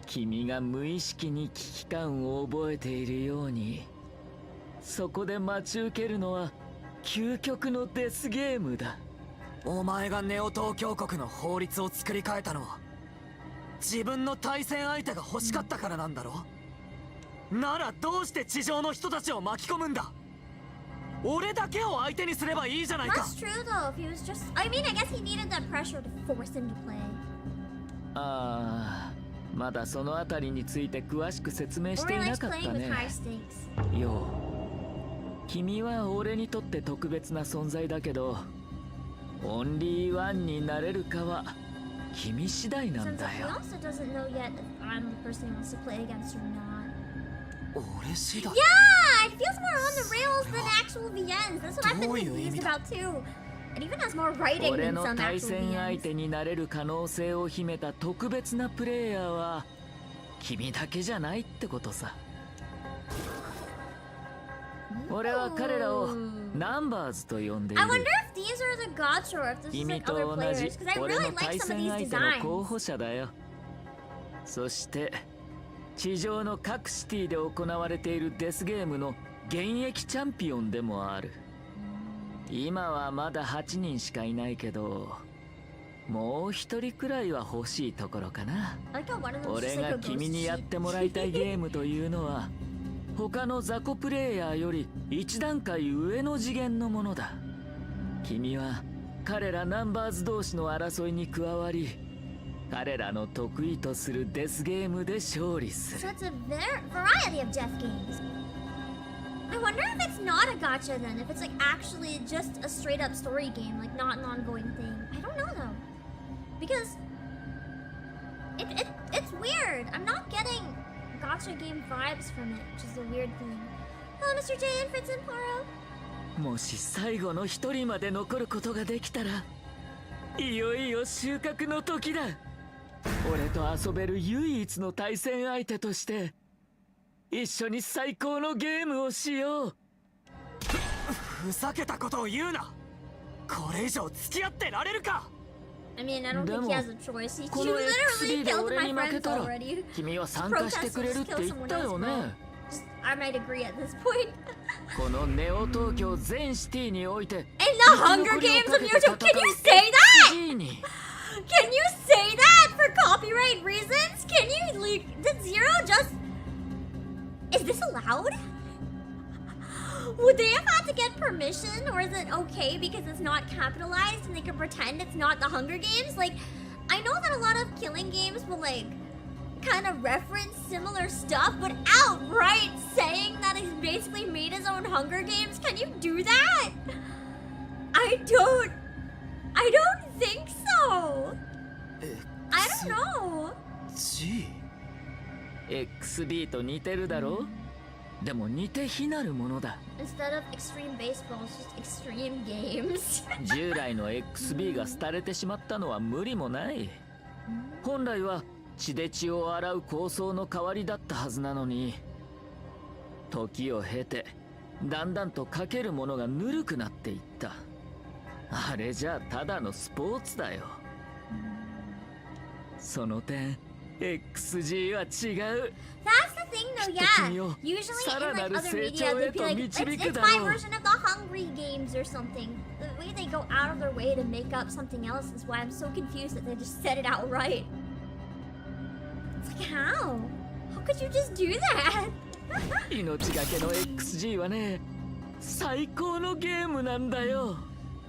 Speaker 3: 君が無意識に危機感を覚えているように、そこで待ち受けるのは究極のデスゲームだ。
Speaker 5: お前がネオ東京国の法律を作り変えたのは自分の対戦相手が欲しかったからなんだろ。ならどうして地上の人たちを巻き込むんだ。俺だけを相手にすればいいじゃないか。
Speaker 1: That's true though. If he was just, I mean, I guess he needed that pressure to force him to play.
Speaker 3: ああ、まだそのあたりについて詳しく説明していなかったね。よう、君は俺にとって特別な存在だけど、オンリーワンになれるかは君次第なんだよ。
Speaker 5: 俺次第。
Speaker 1: Yeah, it feels more on the rails than actual VNs. That's what I've been confused about too. It even has more writing
Speaker 3: 俺
Speaker 1: than
Speaker 3: の
Speaker 1: some
Speaker 3: 対
Speaker 1: actual
Speaker 3: 戦相
Speaker 1: VNs.
Speaker 3: 手になれる可能性を秘めた特別なプレイヤーは君だけじゃないってことさ。俺は彼らをナンバーズと呼んでい
Speaker 1: I
Speaker 3: る。
Speaker 1: wonder if these are the gacha or if this is
Speaker 3: 君
Speaker 1: like
Speaker 3: と
Speaker 1: other
Speaker 3: 同じ
Speaker 1: players. Because I
Speaker 3: 俺
Speaker 1: really
Speaker 3: の
Speaker 1: like
Speaker 3: 対
Speaker 1: some of
Speaker 3: 戦
Speaker 1: these
Speaker 3: 相手の候
Speaker 1: designs.
Speaker 3: 補者だよ。そして地上の各シティで行われているデスゲームの現役チャンピオンでもある。今はまだ8人しかいないけど、もう一人くらいは欲しいところかな。
Speaker 1: I like how one of them is
Speaker 3: 俺
Speaker 1: just like
Speaker 3: が
Speaker 1: a
Speaker 3: 君
Speaker 1: ghost
Speaker 3: にやっ
Speaker 1: sheep.
Speaker 3: てもらいたいゲームというのは他の雑魚プレイヤーより一段階上の次元のものだ。君は彼らナンバーズ同士の争いに加わり、彼らの得意とするデスゲームで勝利す
Speaker 1: So
Speaker 3: る。
Speaker 1: it's a variety of death games. I wonder if it's not a gacha then, if it's like actually just a straight up story game, like not an ongoing thing. I don't know though. Because it's weird. I'm not getting gacha game vibes from it, which is a weird thing. Hello, Mr. J and Fritz and Paro.
Speaker 3: もし最後の一人まで残ることができたら、いよいよ収穫の時だ。俺と遊べる唯一の対戦相手として一緒に最高のゲームをしよう。
Speaker 5: ふざけたことを言うな。これ以上付き合ってられるか。
Speaker 1: I mean, I don't think he has a choice. He
Speaker 3: この
Speaker 1: literally
Speaker 3: XD で
Speaker 1: killed
Speaker 3: 俺
Speaker 1: my
Speaker 3: に負け
Speaker 1: friends
Speaker 3: たら
Speaker 1: already.
Speaker 3: 君は参加してくれるって言ったよね。
Speaker 1: Just, I might agree at this point.
Speaker 3: このネオ東京全シティにおいて
Speaker 1: In the Hunger Games of YouTube, can you say that? Can you say that for copyright reasons? Can you like did Zero just is this allowed? Would they have had to get permission, or is it okay because it's not capitalized and they can pretend it's not the Hunger Games? Like, I know that a lot of killing games will like kind of reference similar stuff, but outright saying that he's basically made his own Hunger Games, can you do that? I don't think so. I don't know.
Speaker 5: G
Speaker 3: XB と似てるだろ。でも似て非なるものだ。
Speaker 1: Instead of extreme baseball, it's just extreme games.
Speaker 3: 従来の XB が廃れてしまったのは無理もない。本来は血で血を洗う構想の代わりだったはずなのに、時を経てだんだんとかけるものがぬるくなっていった。あれじゃただのスポーツだよ。その点 XG は違う。
Speaker 1: That's the thing though, yeah. Usually in like other media, they'd be like, it's my version of the Hungry Games or something. The way they go out of their way to make up something else is why I'm so confused that they just said it outright. It's like, how? How could you just do that?
Speaker 3: 命がけの XG はね、最高のゲームなんだよ。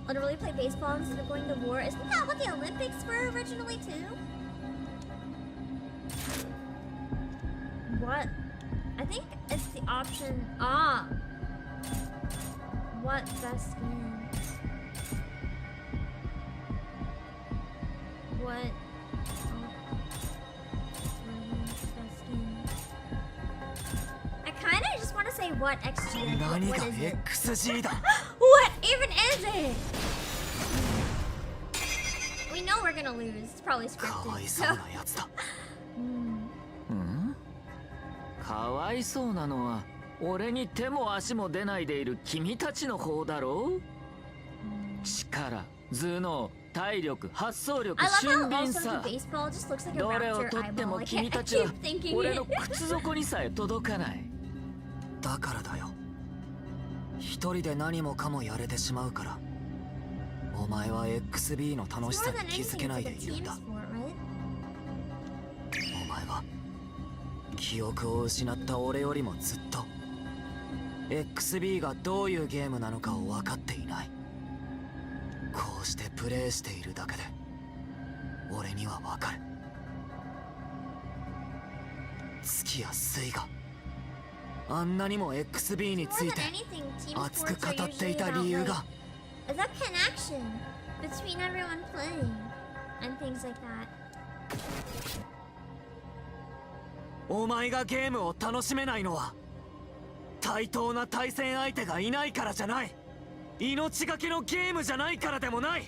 Speaker 1: Literally play baseball instead of going to war. Isn't that what the Olympics were originally too? What? I think it's the option. Ah. What best skins? What? Best skins? I kind of just want to say what XG. Like, what is it?
Speaker 5: XG だ。
Speaker 1: What even is it? We know we're gonna lose. It's probably
Speaker 5: かわい
Speaker 1: scripted.
Speaker 5: そう
Speaker 1: So.
Speaker 5: なやつだ。
Speaker 3: かわいそうなのは俺に手も足も出ないでいる君たちの方だろう。力、頭脳、体力、発想力、
Speaker 1: I love
Speaker 3: 俊
Speaker 1: how
Speaker 3: 敏
Speaker 1: also
Speaker 3: さ
Speaker 1: the baseball just looks like a
Speaker 3: どれを
Speaker 1: raptor
Speaker 3: とって
Speaker 1: eyeball.
Speaker 3: も
Speaker 1: I
Speaker 3: 君
Speaker 1: can't
Speaker 3: た
Speaker 1: I
Speaker 3: ちは
Speaker 1: keep thinking
Speaker 3: 俺
Speaker 1: it.
Speaker 3: の靴底にさえ届かない。
Speaker 5: だからだよ。一人で何もかもやれてしまうから、お前は XB の楽し
Speaker 1: More
Speaker 5: さ
Speaker 1: than
Speaker 5: に気づ
Speaker 1: anything,
Speaker 5: けな
Speaker 1: it's
Speaker 5: い
Speaker 1: like
Speaker 5: で
Speaker 1: a
Speaker 5: いるん
Speaker 1: team
Speaker 5: だ。
Speaker 1: sport, right?
Speaker 5: お前は記憶を失った俺よりもずっと XB がどういうゲームなのかを分かっていない。こうしてプレイしているだけで俺には分かる。月や水があんなにも XB について
Speaker 1: More than anything, team
Speaker 5: 熱く
Speaker 1: sports
Speaker 5: 語
Speaker 1: are
Speaker 5: ってい
Speaker 1: usually
Speaker 5: た
Speaker 1: about
Speaker 5: 理由
Speaker 1: like
Speaker 5: が
Speaker 1: the connection between everyone playing and things like that.
Speaker 5: お前がゲームを楽しめないのは対等な対戦相手がいないからじゃない。命がけのゲームじゃないからでもない。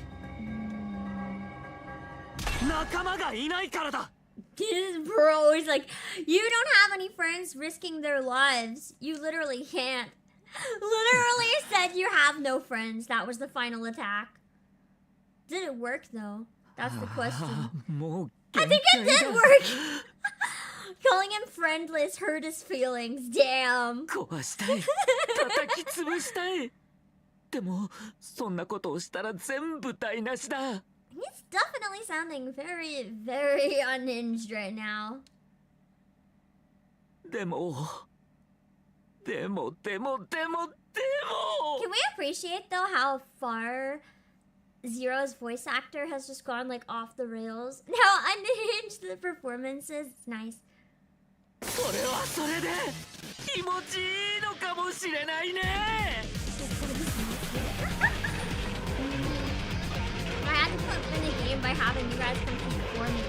Speaker 5: 仲間がいないからだ。
Speaker 1: This bro is like, you don't have any friends risking their lives. You literally can't. Literally said you have no friends. That was the final attack. Did it work though? That's the question. I think it did work. Calling him friendless hurt his feelings. Damn.
Speaker 3: 壊したい叩き潰したいでもそんなことをしたら全部台無しだ
Speaker 1: He's definitely sounding very, very unhinged right now.
Speaker 3: でも
Speaker 1: Can we appreciate though how far Zero's voice actor has just gone like off the rails? How unhinged the performance is. It's nice.
Speaker 3: それはそれで気持ちいいのかもしれないね
Speaker 1: I had to put in a game by having you guys compete for me.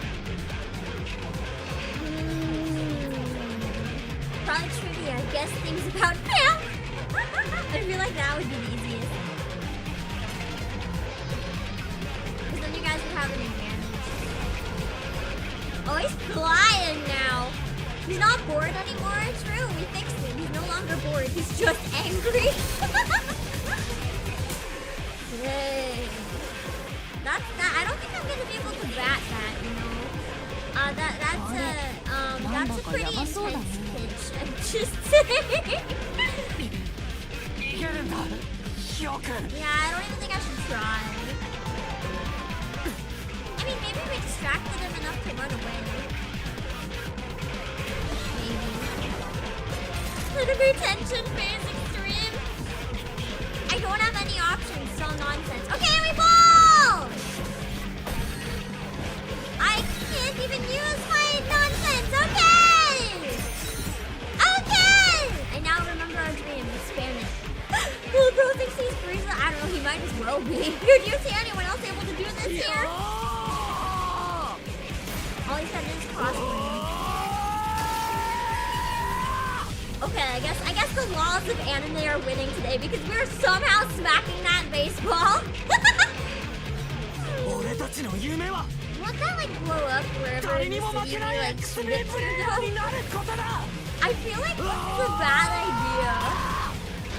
Speaker 1: Probably trivia. Guess things about Pam. I feel like that would be the easiest. Because then you guys would have an advantage. Oh, he's flying now. He's not bored anymore. True, we fixed it. He's no longer bored. He's just angry. Yay. That's that. I don't think I'm gonna be able to bat that, you know. That's a pretty intense pitch. I'm just saying. Yeah, I don't even think I should try. I mean, maybe we distracted him enough to run away. Maybe. Enemy tension phase extreme. I don't have any options, so nonsense. Okay, we ball! I can't even use my nonsense. Okay! Okay! I now remember our dream. Expand it. Will Bro thinks he's Frieza? I don't know, he might as well be. Dude, do you see anyone else able to do this here? All he said is crossway. Okay, I guess the laws of anime are winning today because we're somehow smacking that baseball. Won't that like blow up wherever in the city we like shoot it to though? I feel like this is a bad idea.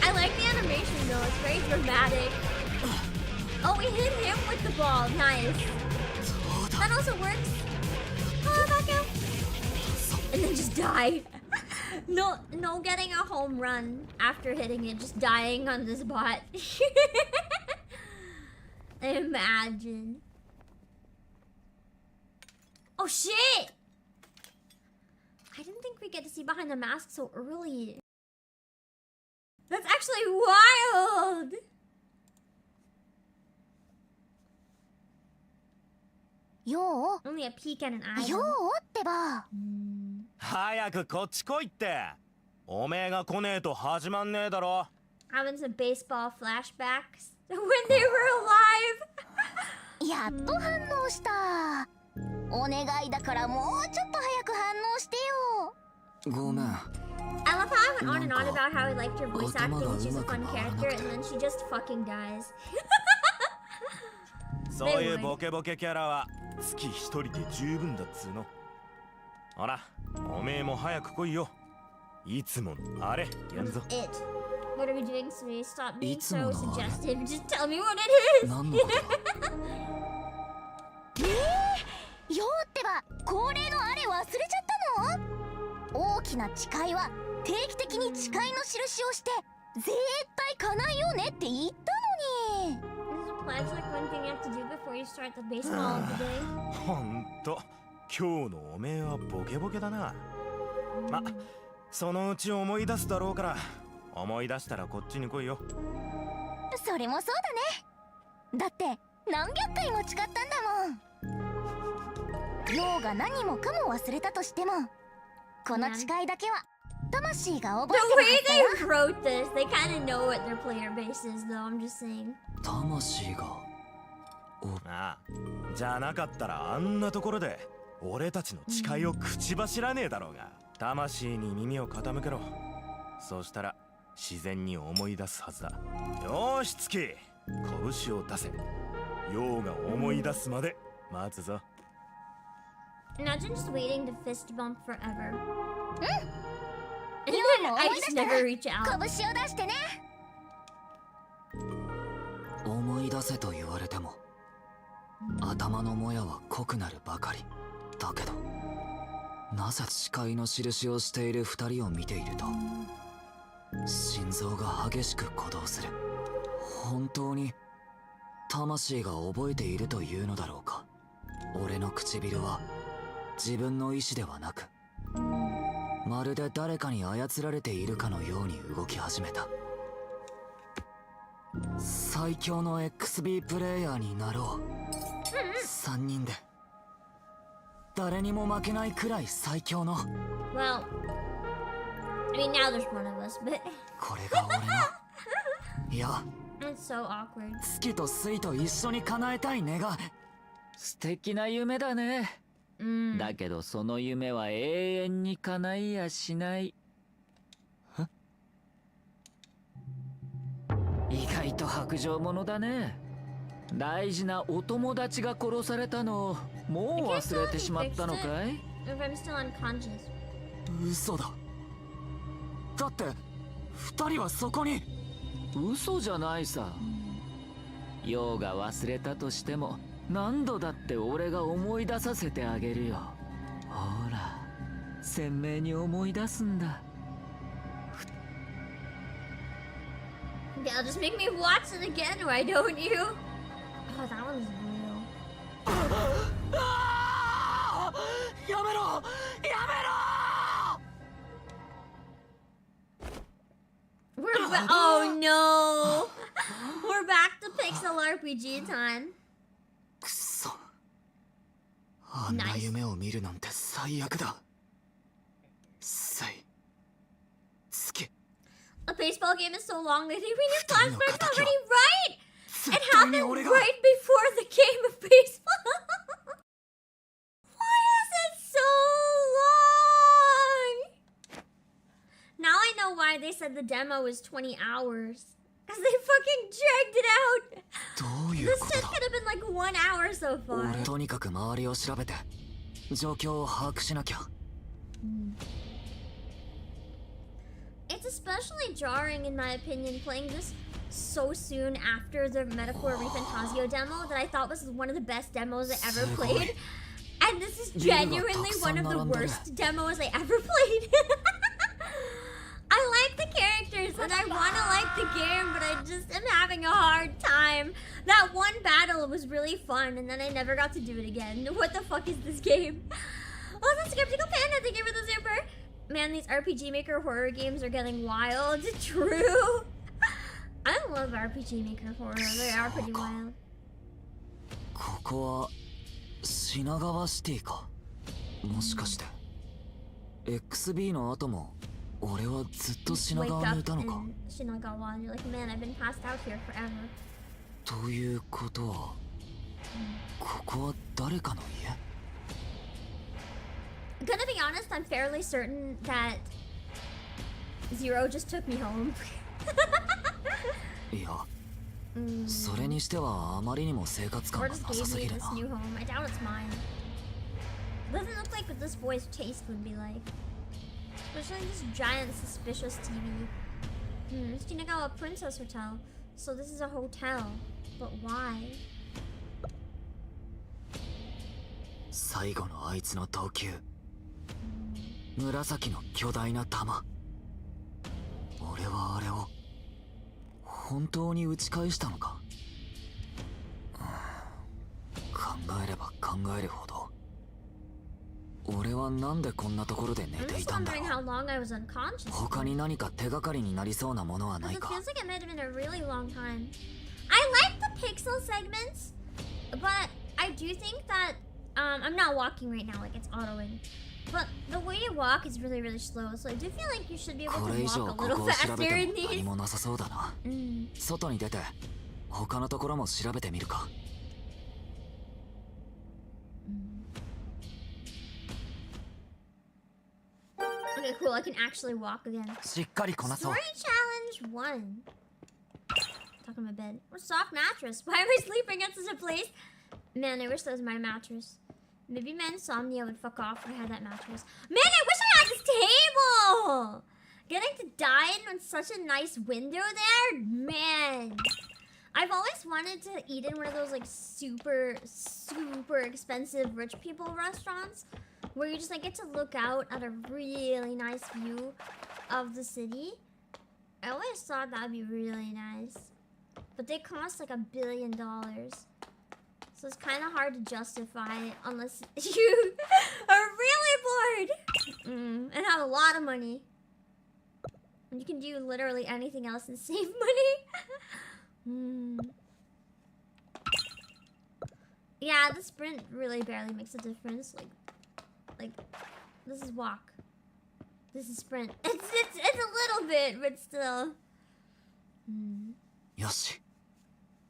Speaker 1: I like the animation though, it's very dramatic. Oh, we hit him with the ball, nice. That also works. Oh, back out. And then just die. No getting a home run after hitting it, just dying on the spot. Imagine. Oh shit! I didn't think we'd get to see behind the mask so early. That's actually wild!
Speaker 8: Yo?
Speaker 1: Only a peek and an eye.
Speaker 8: Yo ってば。
Speaker 6: 早くこっち来いって。おめえが来ねえと始まんねえだろ。
Speaker 1: Having some baseball flashbacks when they were alive.
Speaker 8: やっと反応した。お願いだからもうちょっと早く反応してよ。
Speaker 5: ごめん。
Speaker 1: I love how I went on and on about how I liked your voice acting, she's a fun character, and then she just fucking dies.
Speaker 6: そういうボケボケキャラは月一人で十分だっつうの。ほら、おめえも早く来いよ。いつものあれやんぞ。
Speaker 1: What are we doing, Sui? Stop being so suggestive. Just tell me what it is.
Speaker 8: よってば、恒例のあれ忘れちゃったの？大きな誓いは定期的に誓いの印をして絶対叶えようねって言ったのに。
Speaker 1: Pledge like one thing you have to do before you start the baseball of the day.
Speaker 6: ほんと、今日のおめえはボケボケだな。ま、そのうち思い出すだろうから、思い出したらこっちに来いよ。
Speaker 8: それもそうだね。だって何百回も誓ったんだもん。陽が何もかも忘れたとしても、この誓いだけは魂が覚えてるはずだよ。
Speaker 1: The way they wrote this, they kind of know what their player base is, though. I'm just saying.
Speaker 5: 魂が。
Speaker 6: ああ、じゃなかったらあんなところで俺たちの誓いを口走らねえだろうが。魂に耳を傾けろ。そうしたら自然に思い出すはずだ。よーし月、拳を出せ。陽が思い出すまで待つぞ。
Speaker 1: Imagine just waiting to fist bump forever. And then I just never reach out.
Speaker 8: 拳を出してね。
Speaker 5: 思い出せと言われても頭のもやは濃くなるばかりだけど、なぜ視界の印をしている二人を見ていると心臓が激しく鼓動する。本当に魂が覚えているというのだろうか。俺の唇は自分の意志ではなく、まるで誰かに操られているかのように動き始めた。最強の XB プレイヤーになろう。3人で誰にも負けないくらい最強の。
Speaker 1: Well, I mean now there's one of us, but
Speaker 5: これが俺のいや
Speaker 1: it's so awkward.
Speaker 5: 月と水と一緒に叶えたい願い。
Speaker 3: 素敵な夢だね。だけどその夢は永遠に叶いやしない。意外と薄情者だね。大事なお友達が殺されたのをもう忘れてしまったのかい？
Speaker 1: If I'm still unconscious.
Speaker 5: 嘘だ。だって二人はそこに。
Speaker 3: 嘘じゃないさ。ようが忘れたとしても何度だって俺が思い出させてあげるよ。ほら鮮明に思い出すんだ。
Speaker 1: Yeah, just make me watch it again, why don't you? Oh, that one's real.
Speaker 5: やめろやめろ。
Speaker 1: Oh no! We're back to pixel RPG time.
Speaker 5: くそ。あんな夢を見るなんて最悪だ。月。
Speaker 1: A baseball game is so long, they think we need flashbacks already, right? It happened right before the game of baseball. Why is it so long? Now I know why they said the demo was 20 hours. Because they fucking dragged it out.
Speaker 5: どういう
Speaker 1: This
Speaker 5: こと
Speaker 1: shit
Speaker 5: だ。
Speaker 1: could have been like 1 hour so far.
Speaker 5: 俺とにかく周りを調べて状況を把握しなきゃ。
Speaker 1: It's especially jarring, in my opinion, playing this so soon after the Metaphor Refantasio demo that I thought was one of the best demos I ever played. And this is genuinely one of the worst demos I ever played. I like the characters and I want to like the game, but I just am having a hard time. That one battle was really fun, and then I never got to do it again. What the fuck is this game? Oh, that's Skeptical Panda, thank you for the super. Man, these RPG Maker horror games are getting wild. True. I love RPG Maker horror. They are pretty wild.
Speaker 5: ここは品川シティか。もしかして XB の後も俺はずっと品
Speaker 1: Wake
Speaker 5: 川にい
Speaker 1: up
Speaker 5: たのか。
Speaker 1: in Shinagawa and you're like, man, I've been passed out here forever.
Speaker 5: ということはここは誰かの家。
Speaker 1: Gonna be honest, I'm fairly certain that Zero just took me home.
Speaker 5: いや、それにしてはあまりにも生活感
Speaker 1: Or
Speaker 5: が
Speaker 1: just
Speaker 5: なさ
Speaker 1: gave
Speaker 5: す
Speaker 1: me
Speaker 5: ぎる
Speaker 1: this
Speaker 5: な。
Speaker 1: new home. I doubt it's mine. Doesn't look like what this boy's taste would be like. Especially this giant suspicious TV. It's Shinagawa Princess Hotel. So this is a hotel. But why?
Speaker 5: 最後のあいつの投球。紫の巨大な玉。俺はあれを本当に打ち返したのか。考えれば考えるほど俺はなんでこんなところで寝
Speaker 1: I'm
Speaker 5: てい
Speaker 1: just
Speaker 5: たんだろ
Speaker 1: wondering
Speaker 5: う。
Speaker 1: how long I was unconscious.
Speaker 5: 他に何か手がかりになりそうなものはない
Speaker 1: It
Speaker 5: か。
Speaker 1: feels like it might have been a really long time. I like the pixel segments, but I do think that I'm not walking right now, like it's autoing. But the way you walk is really, really slow, so I do feel like you should be able
Speaker 5: これ
Speaker 1: to
Speaker 5: 以上
Speaker 1: walk a
Speaker 5: こ
Speaker 1: little
Speaker 5: こを調
Speaker 1: faster
Speaker 5: べて
Speaker 1: in
Speaker 5: も何
Speaker 1: these.
Speaker 5: もなさそうだな。外に出て他のところも調べてみるか。
Speaker 1: Okay, cool. I can actually walk again.
Speaker 5: しっかりこなそう。
Speaker 1: Story challenge 1. Talking my bed. Or soft mattress. Why am I sleeping at such a place? Man, I wish that was my mattress. Maybe my insomnia would fuck off if I had that mattress. Man, I wish I had this table! Getting to dine on such a nice window there, man. I've always wanted to eat in one of those like super expensive rich people restaurants where you just like get to look out at a really nice view of the city. I always thought that'd be really nice, but they cost like $1 billion, so it's kind of hard to justify it unless you are really bored and have a lot of money. You can do literally anything else and save money. Yeah, the sprint really barely makes a difference. Like this is walk. This is sprint. It's a little bit, but still.
Speaker 5: よし。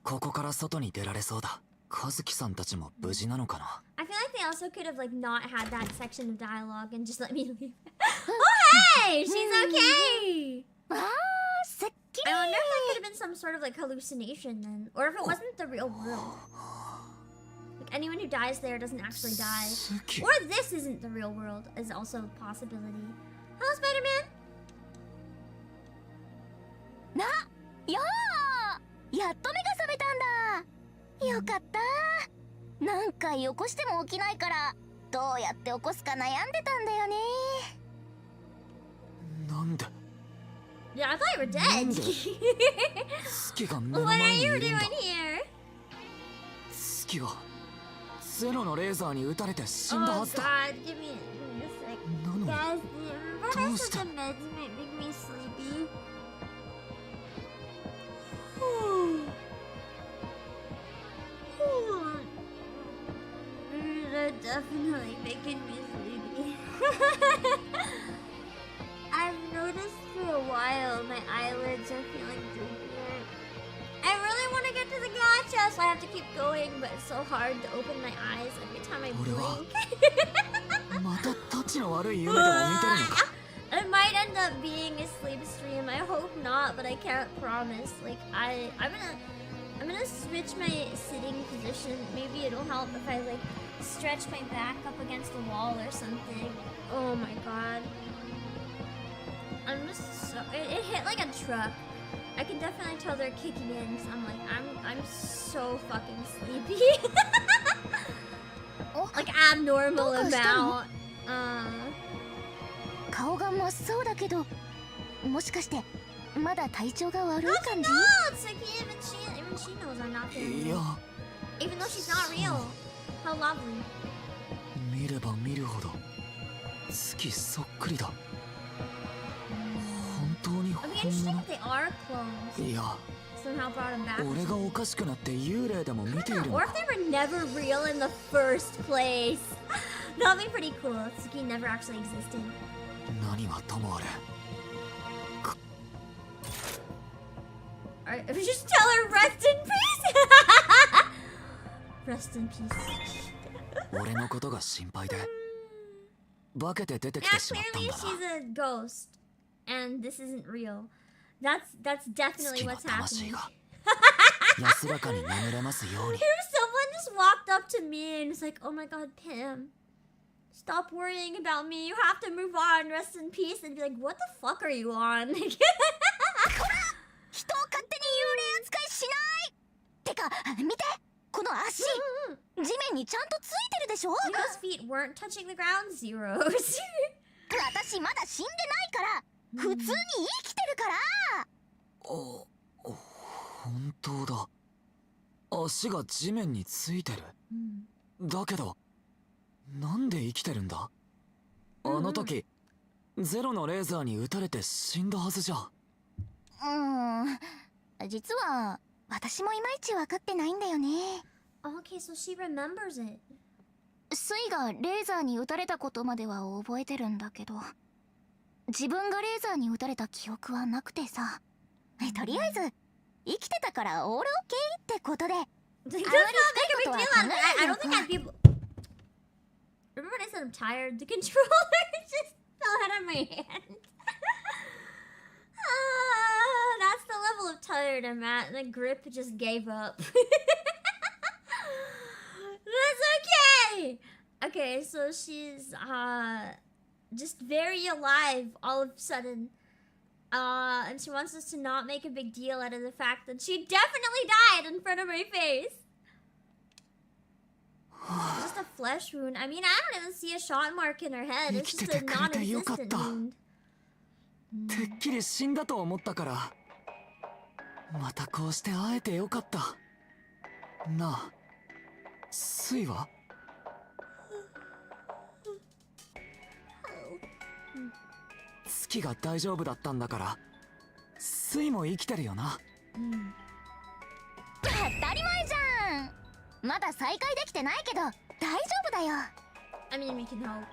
Speaker 5: ここから外に出られそうだ。和樹さんたちも無事なのかな。
Speaker 1: I feel like they also could have like not had that section of dialogue and just let me leave. Oh hey, she's okay. I wonder if that could have been some sort of like hallucination then, or if it wasn't the real world. Like anyone who dies there doesn't actually die, or this isn't the real world is also a possibility. Hello, Spider-Man.
Speaker 8: やっと目が覚めたんだ。よかった。何回起こしても起きないからどうやって起こすか悩んでたんだよね。
Speaker 5: なんで
Speaker 1: Yeah, I thought you were dead.
Speaker 5: 月が目の
Speaker 1: What
Speaker 5: 前
Speaker 1: are
Speaker 5: にい
Speaker 1: you
Speaker 5: るん
Speaker 1: doing
Speaker 5: だ。
Speaker 1: here?
Speaker 5: 月はゼロのレーザーに撃たれて死んだ
Speaker 1: Oh
Speaker 5: はずだ。
Speaker 1: God, give me a sec.
Speaker 5: なのに
Speaker 1: Guys, remember how
Speaker 5: どうした
Speaker 1: the meds make me sleepy? They're definitely making me sleepy. I've noticed for a while my eyelids are feeling droopier. I really want to get to the gacha, so I have to keep going, but it's so hard to open my eyes every time I blink.
Speaker 5: またタチの悪い夢でも見てるのか。
Speaker 1: It might end up being a sleep stream. I hope not, but I can't promise. Like I'm gonna switch my sitting position. Maybe it'll help if I like stretch my back up against the wall or something. Oh my god. I'm just so it hit like a truck. I can definitely tell they're kicking in. So I'm like I'm so fucking sleepy. Like abnormal amount.
Speaker 8: 顔が真っ青だけど、もしかしてまだ体調が悪い感じ？
Speaker 1: No, it's like even she knows I'm not feeling
Speaker 5: いや
Speaker 1: well. Even though she's not real. How lovely.
Speaker 5: 見れば見るほど月そっくりだ。本当に
Speaker 1: It'd
Speaker 5: 本
Speaker 1: be interesting
Speaker 5: 物
Speaker 1: if they are clones.
Speaker 5: いや
Speaker 1: Somehow brought him back.
Speaker 5: 俺がおかしくなって幽霊でも見ているの
Speaker 1: Or
Speaker 5: か
Speaker 1: if they were never real in the first place. That'd be pretty cool. Tsuki never actually existed.
Speaker 5: 何はともあれ
Speaker 1: Alright, just tell her rest in peace. Rest in peace.
Speaker 5: 俺のことが心配で化けて出てき
Speaker 1: Yeah,
Speaker 5: てしまったん
Speaker 1: clearly
Speaker 5: だ
Speaker 1: she's
Speaker 5: な
Speaker 1: a ghost, and this isn't real. That's definitely
Speaker 5: 月の
Speaker 1: what's
Speaker 5: 魂
Speaker 1: happening.
Speaker 5: が安らかに眠れますように
Speaker 1: If someone just walked up to me and was like, "Oh my God, Pam, stop worrying about me. You have to move on. Rest in peace." And be like, "What the fuck are you on?"
Speaker 8: 人を勝手に幽霊扱いしない。てか見て、この足、地面にちゃんとついてるでしょ。
Speaker 1: Those feet weren't touching the ground. Zeros.
Speaker 8: 私まだ死んでないから、普通に生きてるから。
Speaker 5: 本当だ足が地面についてる、だけどなんで生きてるんだ、あの時ゼロのレーザーに撃たれて死んだはずじゃ。
Speaker 8: 実は私もいまいち分かってないんだよね。
Speaker 1: Okay, so she remembers it.
Speaker 8: スイがレーザーに撃たれたことまでは覚えてるんだけど、自分がレーザーに撃たれた記憶はなくてさ。とりあえず生きてたからオールオッケーってことで。
Speaker 1: Let's not make a big deal out of it. I don't think I'd be able. Remember when I said I'm tired? The controller just fell out of my hand. That's the level of tired I'm at. The grip just gave up. That's okay. Okay, so she's just very alive all of a sudden. And she wants us to not make a big deal out of the fact that she definitely died in front of my face. Just a flesh wound. I mean, I don't even see a shot mark in her head. It's just a non-existent wound.
Speaker 5: てっきり死んだと思ったから。またこうして会えてよかった。なあ、スイは？月が大丈夫だったんだから、スイも生きてるよな。
Speaker 8: 当たり前じゃん。まだ再会できてないけど大丈夫だよ。
Speaker 1: I mean, we can hope.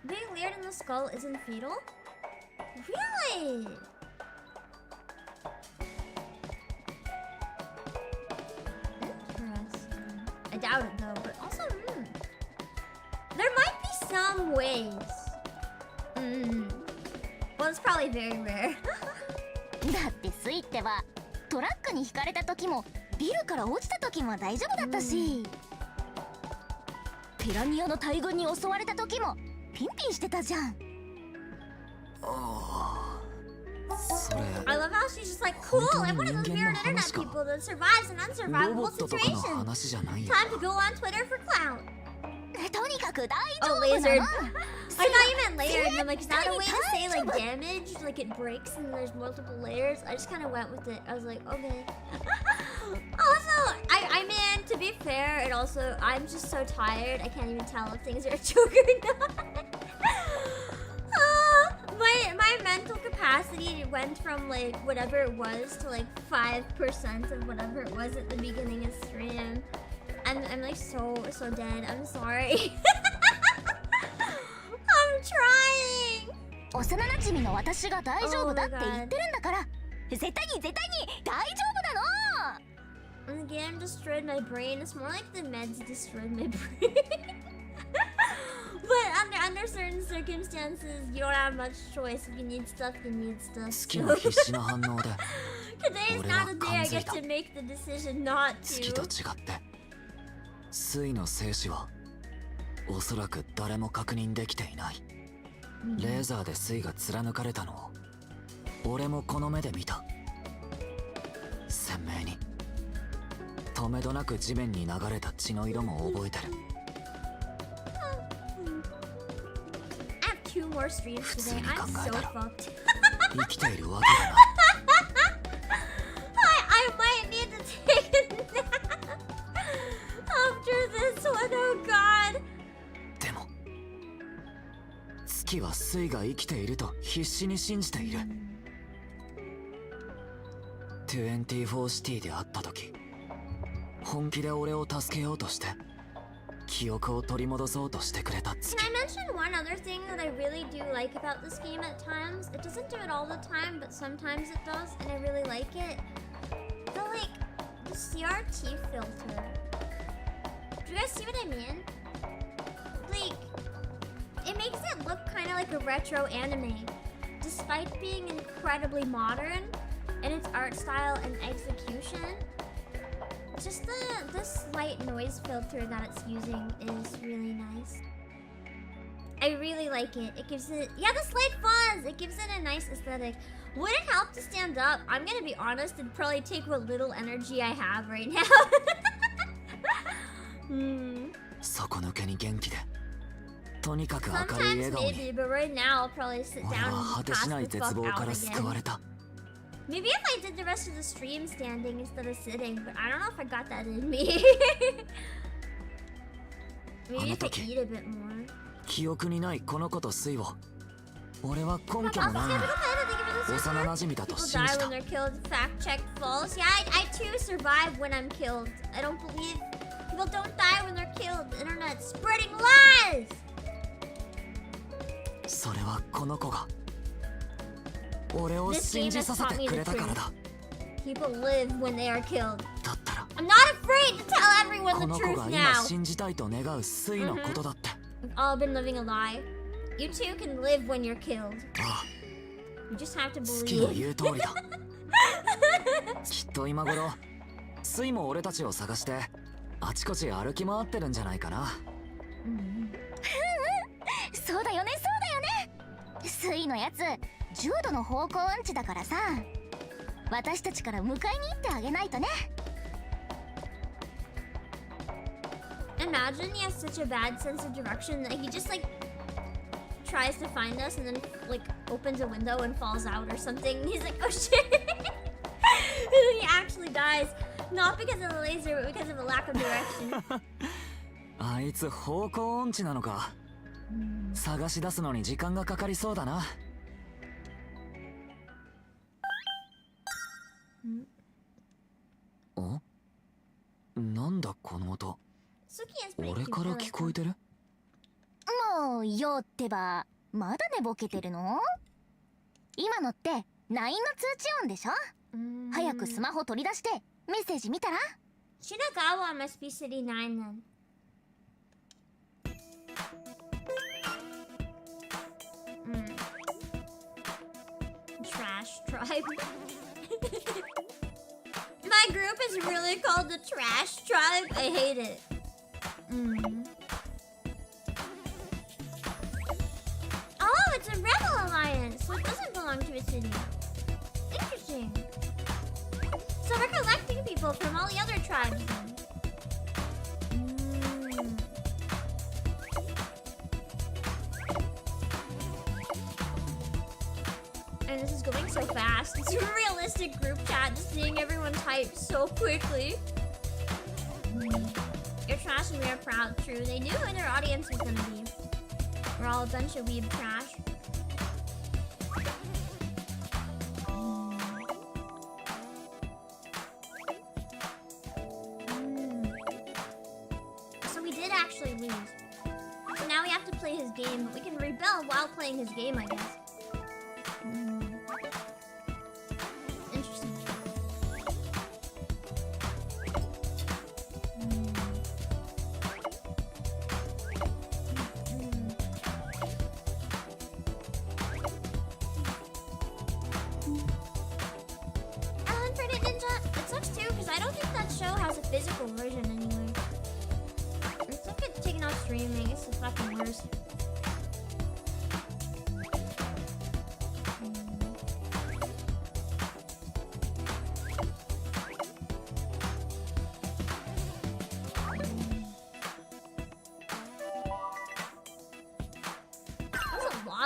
Speaker 1: Being layered in the skull isn't fatal? Really? Interesting. I doubt it though, but also, there might be some ways. Well, it's probably very rare.
Speaker 8: だってスイってはトラックにひかれた時もビルから落ちた時も大丈夫だったし、ピラニアの大群に襲われた時もピンピンしてたじゃん。
Speaker 1: I love how she's just like, cool, I'm one of those weird internet people that survives an unsurvivable situation. Time to go on Twitter for clout.
Speaker 8: とにかく大丈
Speaker 1: Oh,
Speaker 8: 夫な
Speaker 1: lasered.
Speaker 8: の。
Speaker 1: I thought you meant layered, and I'm like, is that a way to say like damage? Like it breaks and there's multiple layers? I just kind of went with it. I was like, okay. Also, I mean, to be fair, it also, I'm just so tired, I can't even tell if things are a joke or not. My mental capacity went from like whatever it was to like 5% of whatever it was at the beginning of stream. I'm like so dead. I'm sorry. I'm trying.
Speaker 8: 幼馴染の私が大丈夫だって言ってるんだから、絶対に大丈夫なの。
Speaker 1: The game destroyed my brain. It's more like the meds destroyed my brain. But under certain circumstances, you don't have much choice. If you need stuff, you need stuff. So. Today is not a day I get to make the decision not to.
Speaker 5: 月と違ってスイの生死はおそらく誰も確認できていない。レーザーでスイが貫かれたのを俺もこの目で見た。鮮明に止めどなく地面に流れた血の色も覚えてる。
Speaker 1: I have 2 more streams today. I'm so fucked.
Speaker 5: 生きているわけだな。
Speaker 1: I might need to take a nap after this one. Oh god.
Speaker 5: でも月はスイが生きていると必死に信じている。24シティで会った時、本気で俺を助けようとして記憶を取り戻そうとしてくれた月。
Speaker 1: Can I mention one other thing that I really do like about this game at times? It doesn't do it all the time, but sometimes it does, and I really like it. The CRT filter. Do you guys see what I mean? Like, it makes it look kind of like a retro anime, despite being incredibly modern in its art style and execution. Just the slight noise filter that it's using is really nice. I really like it. It gives it, yeah, the slight fuzz. It gives it a nice aesthetic. Would it help to stand up? I'm gonna be honest, it'd probably take what little energy I have right now.
Speaker 5: 底抜けに元気で、とにかく明るい
Speaker 1: Sometimes
Speaker 5: 笑顔に。
Speaker 1: maybe, but right now I'll probably sit
Speaker 5: 俺
Speaker 1: down
Speaker 5: は果
Speaker 1: and
Speaker 5: て
Speaker 1: pass
Speaker 5: しない
Speaker 1: the
Speaker 5: 絶
Speaker 1: fuck
Speaker 5: 望
Speaker 1: out
Speaker 5: から救わ
Speaker 1: again.
Speaker 5: れた。
Speaker 1: Maybe if I did the rest of the stream standing instead of sitting, but I don't know if I got that in me. Maybe if I eat a bit more.
Speaker 5: 記憶にないこの子とスイを俺は根拠もないのに幼馴染だと
Speaker 1: People
Speaker 5: 信
Speaker 1: die
Speaker 5: じ
Speaker 1: when
Speaker 5: た。
Speaker 1: they're killed. Fact check false. Yeah, I too survive when I'm killed. I don't believe people don't die when they're killed. The internet's spreading lies.
Speaker 5: それはこの子が俺を
Speaker 1: This
Speaker 5: 信
Speaker 1: game
Speaker 5: じ
Speaker 1: has
Speaker 5: させ
Speaker 1: taught
Speaker 5: て
Speaker 1: me
Speaker 5: く
Speaker 1: the
Speaker 5: れたから
Speaker 1: truth.
Speaker 5: だ。
Speaker 1: People live when they are killed.
Speaker 5: だったら
Speaker 1: I'm not afraid to tell everyone
Speaker 5: こ
Speaker 1: the
Speaker 5: の子
Speaker 1: truth
Speaker 5: が今
Speaker 1: now.
Speaker 5: 信じたいと願うスイのことだって。
Speaker 1: We've all been living a lie. You too can live when you're killed.
Speaker 5: ああ、
Speaker 1: You just have to
Speaker 5: 月の
Speaker 1: believe.
Speaker 5: 言う通りだ。きっと今頃スイも俺たちを探してあちこち歩き回ってるんじゃないかな。
Speaker 8: そうだよね。スついのやつ重度の方向音痴だからさ、私たちから迎えに行ってあげないとね。
Speaker 1: Imagine he has such a bad sense of direction that he just like tries to find us and then like opens a window and falls out or something. He's like, oh shit. And then he actually dies, not because of the laser but because of a lack of direction.
Speaker 3: あいつ方向音痴なのか。探し出すのに時間がかかりそうだな。お？なんだこの音。俺から聞こえてる？
Speaker 8: もうよってば、まだ寝ぼけてるの？今のって LINE の通知音でしょ？早くスマホ取り出してメッセージ見たら？
Speaker 1: Shinagawa must be City 9 then. Trash tribe. My group is really called the Trash Tribe. I hate it. Oh, it's a rebel alliance, so it doesn't belong to a city. Interesting. So we're collecting people from all the other tribes then. And this is going so fast. It's a realistic group chat, just seeing everyone type so quickly. You're trash and we are proud. True, they knew who their audience was gonna be. We're all a bunch of weeb trash. So we did actually lose. So now we have to play his game, but we can rebel while playing his game, I guess. Interesting. Alan Freddy Ninja, it sucks too because I don't think that show has a physical version anyway. It's like it's taking off streaming. It's the fucking worst.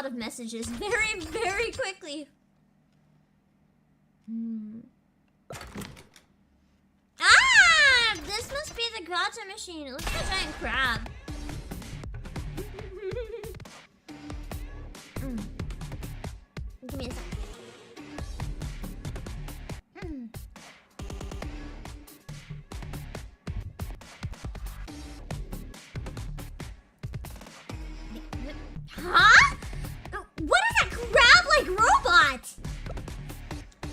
Speaker 1: Of messages very, very quickly. Ah! This must be the Gacha machine. It looks like a giant crab. Give me a sec. Huh? What is that crab-like robot?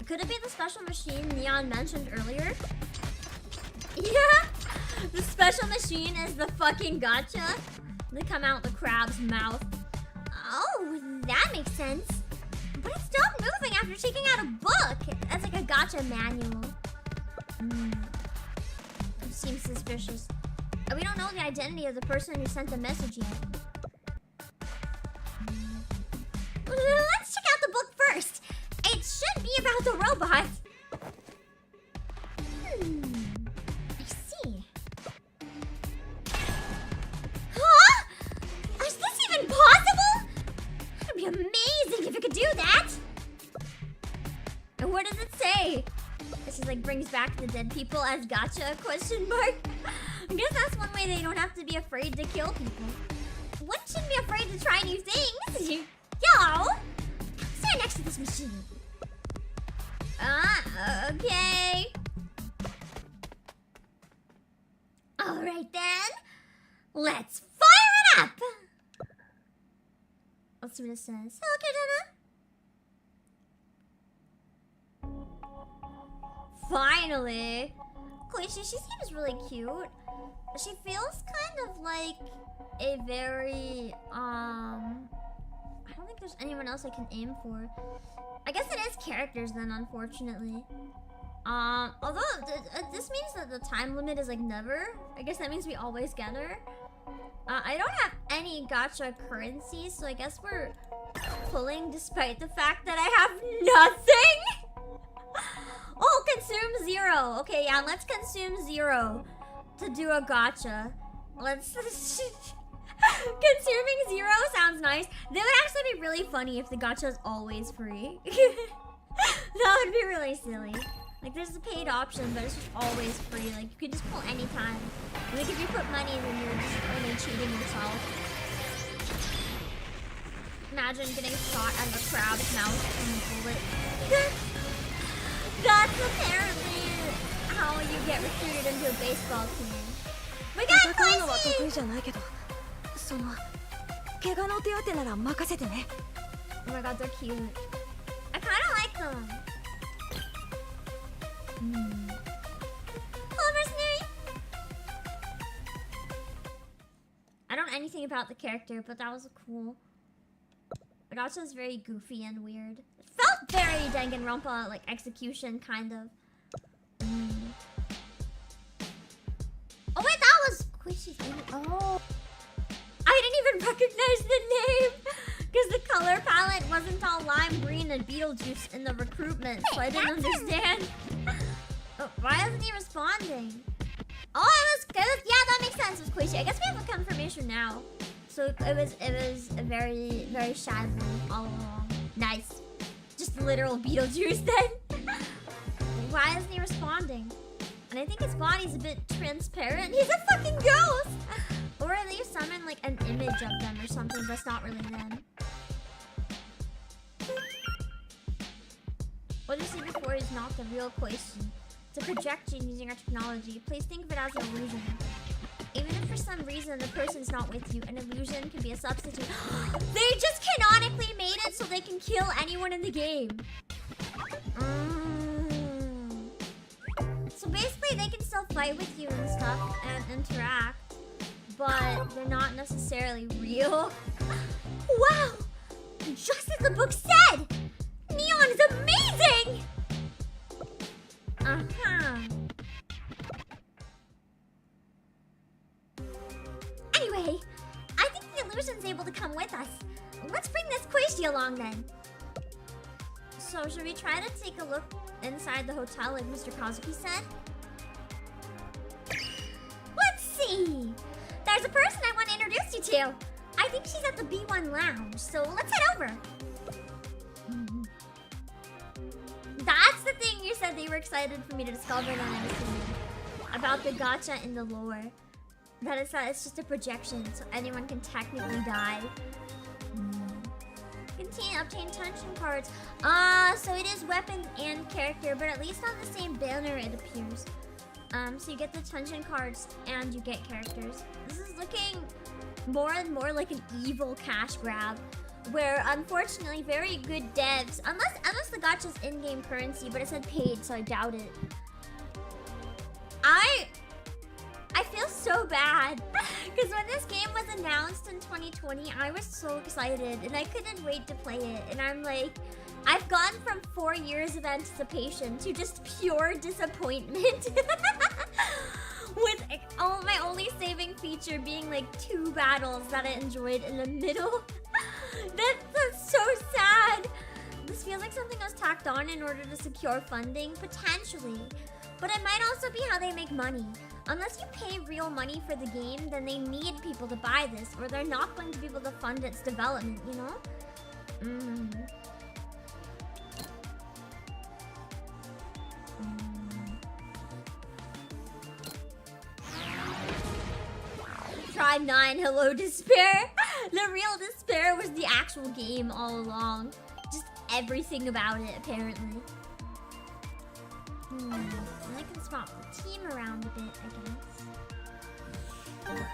Speaker 1: Could it be the special machine Neon mentioned earlier? Yeah, the special machine is the fucking gacha. They come out the crab's mouth. Oh, that makes sense. But it stopped moving after taking out a book. That's like a gacha manual. It seems suspicious. We don't know the identity of the person who sent the message yet. Let's check out the book first. It should be about the robot. I see. Huh? Is this even possible? That'd be amazing if it could do that. And what does it say? This is like brings back the dead people as gacha ? I guess that's one way they don't have to be afraid to kill people. One shouldn't be afraid to try new things. Yo! Stand next to this machine. Okay. Alright then. Let's fire it up! Let's see what it says. Hello, Katana. Finally. Koichi, she seems really cute. She feels kind of like a very, I don't think there's anyone else I can aim for. I guess it is characters then, unfortunately. Although this means that the time limit is like never. I guess that means we always get her. I don't have any gacha currency, so I guess we're pulling despite the fact that I have nothing? Oh, consume 0. Okay, yeah, let's consume 0 to do a gacha. Let's... Consuming 0 sounds nice. That would actually be really funny if the gacha is always free. That would be really silly. Like, there's a paid option, but it's just always free. Like, you can just pull anytime. Like, if you put money, then you're just only cheating yourself. Imagine getting shot out of a crab's mouth from a bullet. That's apparently how you get recruited into a baseball team. We got Quincy! Oh my god, they're cute. I kinda like them. Hello, mercenary! I don't know anything about the character, but that was cool. The gacha is very goofy and weird. It felt very Danganronpa, like execution, kind of. Oh wait, that was Quishi's name. Oh, I didn't even recognize the name because the color palette wasn't all lime green and Beetlejuice in the recruitment, so I didn't understand. Oh, why isn't he responding? Oh, it was good. Yeah, that makes sense with Quishi. I guess we have a confirmation now. So it was a very, very sad one all along. Nice. Just literal Beetlejuice then. Why isn't he responding? And I think his body's a bit transparent. He's a fucking ghost! Or at least summon like an image of them or something that's not really them. What you see before is not the real question. It's a projection using our technology. Please think of it as an illusion. Even if for some reason the person's not with you, an illusion can be a substitute. They just canonically made it so they can kill anyone in the game. So basically they can still fight with you and stuff and interact, but they're not necessarily real. Wow! Just as the book said! Neon is amazing! Anyway, I think the illusion's able to come with us. Let's bring this Quaishi along then. So, should we try to take a look inside the hotel like Mr. Kazuki said? Let's see! There's a person I want to introduce you to. I think she's at the B1 lounge, so let's head over. That's the thing you said they were excited for me to discover then, I'm assuming. About the gacha in the lore. That it's just a projection, so anyone can technically die. Continue, obtain tension cards. So it is weapons and character, but at least on the same banner it appears. So you get the tension cards and you get characters. This is looking more and more like an evil cash grab, where unfortunately very good devs, unless the gacha's in-game currency, but it said paid, so I doubt it. I feel so bad because when this game was announced in 2020, I was so excited and I couldn't wait to play it. And I'm like, I've gone from 4 years of anticipation to just pure disappointment. With my only saving feature being like 2 battles that I enjoyed in the middle. That's so sad. This feels like something was tacked on in order to secure funding, potentially. But it might also be how they make money. Unless you pay real money for the game, then they need people to buy this, or they're not going to be able to fund its development, you know? Tribe 9, hello despair. The real despair was the actual game all along. Just everything about it, apparently. I can swap the team around a bit, I guess.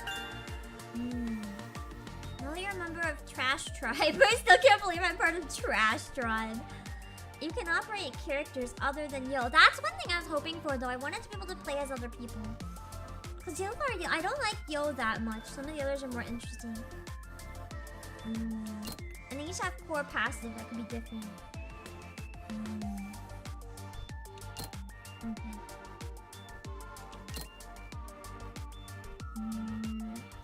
Speaker 1: Now you're a member of Trash Tribe. I still can't believe I'm part of Trash Tribe. You can operate characters other than Yo. That's one thing I was hoping for, though. I wanted to be able to play as other people. Because I don't like Yo that much. Some of the others are more interesting. And they each have core passive that could be different.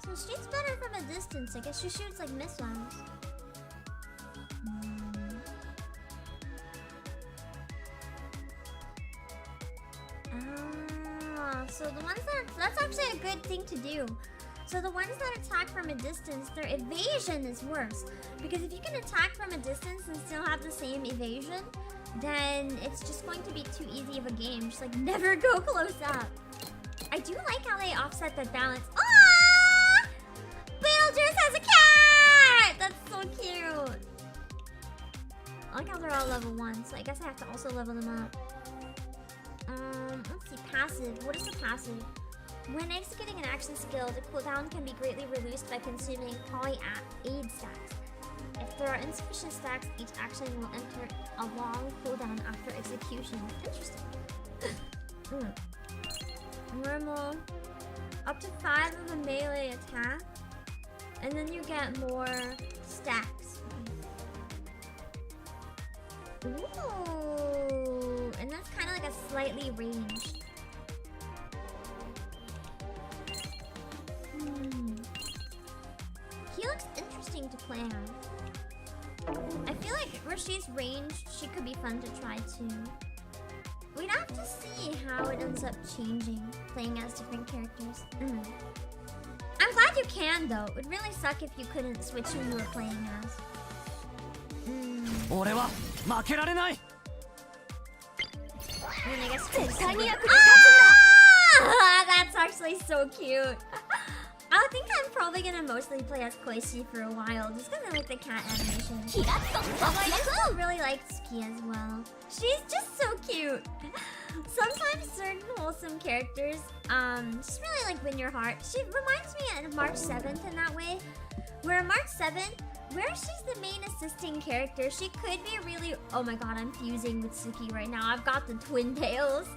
Speaker 1: So she shoots better from a distance. I guess she shoots like missiles. So the ones that's actually a good thing to do. So the ones that attack from a distance, their evasion is worse. Because if you can attack from a distance and still have the same evasion, then it's just going to be too easy of a game. Just like never go close up. I do like how they offset that balance. Ah! Beetlejuice has a cat! That's so cute. I like how they're all level 1, so I guess I have to also level them up. Let's see, passive. What is the passive? When executing an action skill, the cooldown can be greatly reduced by consuming poly-aid stacks. If there are insufficient stacks, each action will enter a long cooldown after execution. Interesting. Normal. Up to 5 of a melee attack. And then you get more stacks. Ooh. And that's kind of like a slightly ranged. He looks interesting to play as. I feel like where she's ranged, she could be fun to try too. We'd have to see how it ends up changing, playing as different characters. I'm glad you can though. It would really suck if you couldn't switch who you were playing as. I mean, I guess that's actually so cute. I think I'm probably gonna mostly play as Koichi for a while, just because I like the cat animation. Although I still really like Tsuki as well. She's just so cute. Sometimes certain wholesome characters, just really like win your heart. She reminds me of March 7th in that way, where March 7th, where she's the main assisting character, she could be really. Oh my god, I'm fusing with Tsuki right now. I've got the twin tails.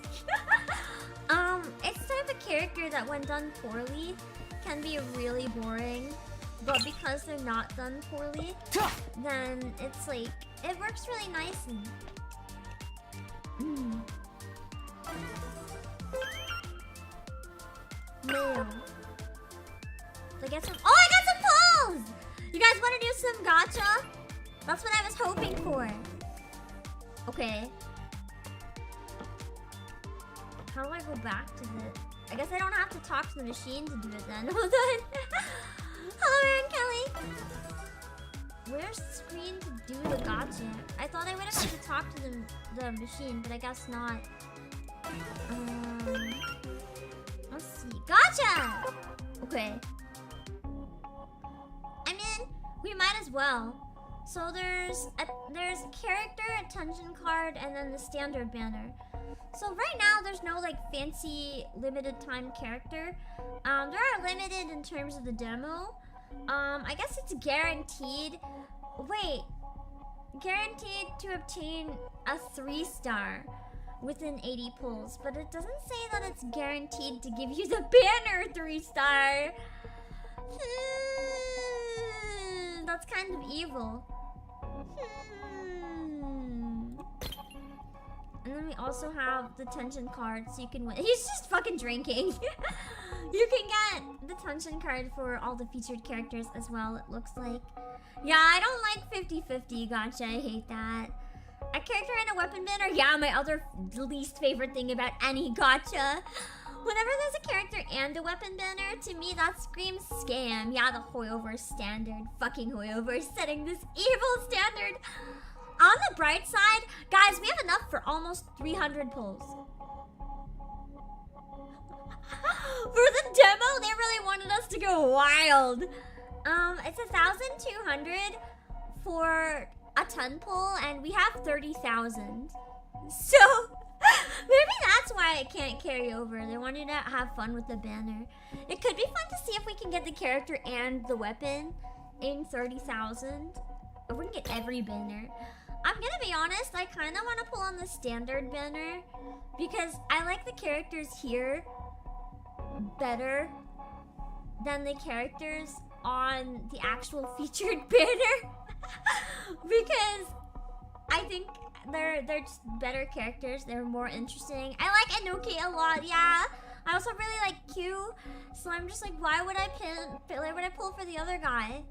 Speaker 1: It's the type of character that when done poorly can be really boring, but because they're not done poorly, then it's like it works really nicely. Mail. I get some. Oh, I got some polls! You guys want to do some gacha? That's what I was hoping for. Okay. How do I go back to the... I guess I don't have to talk to the machine to do it then. Hold on. Hello, Aaron Kelly. Where's the screen to do the gacha? I thought I would have had to talk to the machine, but I guess not. Let's see. Gacha! Okay. I mean, we might as well. So there's a character, attention card, and then the standard banner. So right now there's no like fancy limited time character. There are limited in terms of the demo. I guess it's guaranteed. Wait, guaranteed to obtain a 3-star within 80 pulls, but it doesn't say that it's guaranteed to give you the banner 3-star. That's kind of evil. And then we also have the tension card, so you can win. He's just fucking drinking. You can get the tension card for all the featured characters as well, it looks like. Yeah, I don't like 50-50 gacha, I hate that. A character and a weapon banner? Yeah, my other least favorite thing about any gacha. Whenever there's a character and a weapon banner, to me that screams scam. Yeah, the Hoyoverse standard. Fucking Hoyoverse setting this evil standard. On the bright side, guys, we have enough for almost 300 pulls. For the demo, they really wanted us to go wild. It's 1,200 for a 10 pull, and we have 30,000. So, maybe that's why it can't carry over. They wanted to have fun with the banner. It could be fun to see if we can get the character and the weapon in 30,000. If we can get every banner. I'm gonna be honest, I kind of want to pull on the standard banner because I like the characters here better than the characters on the actual featured banner. Because I think they're just better characters. They're more interesting. I like Inoki a lot, yeah. I also really like Q, so I'm just like, why would I pull for the other guy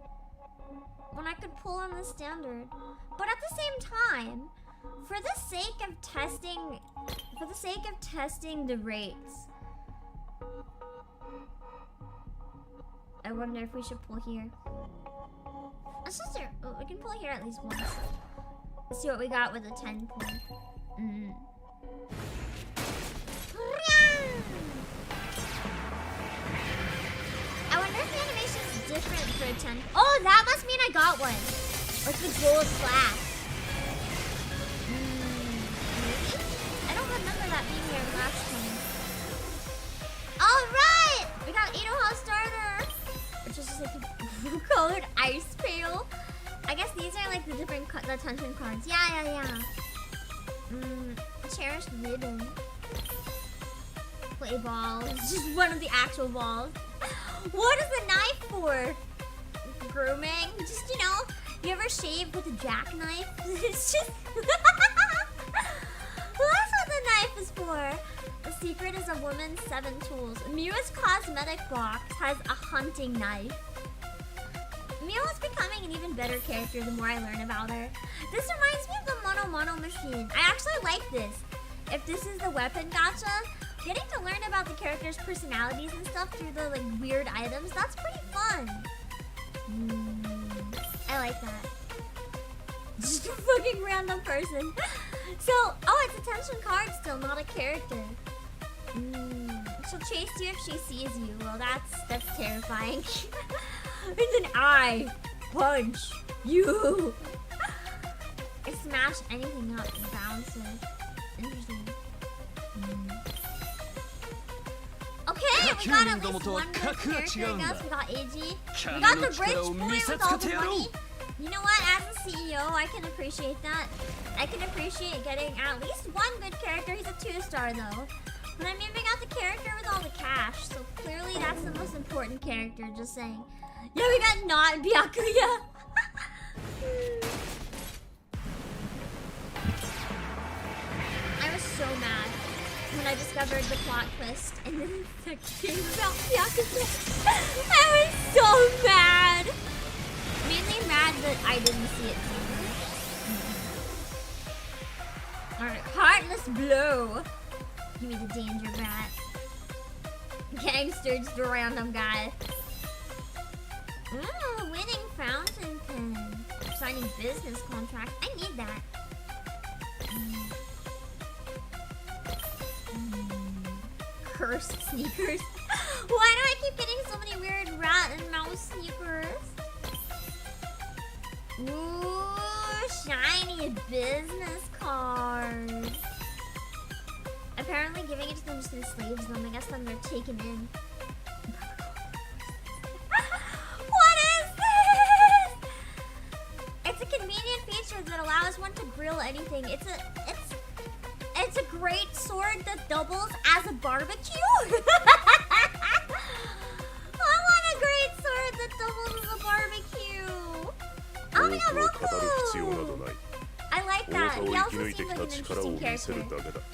Speaker 1: when I could pull on the standard? But at the same time, For the sake of testing the rates, I wonder if we should pull here. Let's just do, we can pull here at least once. Let's see what we got with a 10 point. I wonder if the animation is different for a 10. Oh, that must mean I got one. Like the gold flash. Maybe? I don't remember that being here last time. Alright! We got Itoha starter! Which is just like a colored ice pail. I guess these are like the different the tension cards. Yeah. Cherished ribbon. Play balls. Just one of the actual balls. What is the knife for? Grooming? Just, you know, you ever shave with a jackknife? It's just... That's what the knife is for. The secret is a woman's 7 tools. Miu's cosmetic box has a hunting knife. Miu is becoming an even better character the more I learn about her. This reminds me of the Mono machine. I actually like this. If this is the weapon gacha, getting to learn about the characters' personalities and stuff through the like weird items, that's pretty fun. I like that. Just a fucking random person. So, oh, it's a tension card still, not a character. She'll chase you if she sees you. Well, that's terrifying. It's an eye punch you. I smash anything up and bounce it. Interesting. Okay, we got at least one good character, I guess. We got AG. We got the rich boy with all the money. You know what? As a CEO, I can appreciate that. I can appreciate getting at least one good character. He's a 2-star though. But I'm aiming at the character with all the cash. So clearly that's the most important character, just saying. Yeah, we got not Byakuya. I was so mad when I discovered the plot twist and then the game about Byakuya. I was so mad. Mainly mad that I didn't see it coming. Alright, heartless blow. Give me the danger rat. Gangster, just a random guy. Winning fountain pen. Signing business contract. I need that. Cursed sneakers. Why do I keep getting so many weird rat and mouse sneakers? Ooh, shiny business card. Apparently giving it to them just enslaves them. I guess then they're taken in. What is this? It's a convenient feature that allows one to grill anything. It's a great sword that doubles as a barbecue. I want a great sword that doubles as a barbecue. Oh my god, real cool. I like that. He also seems like an interesting character.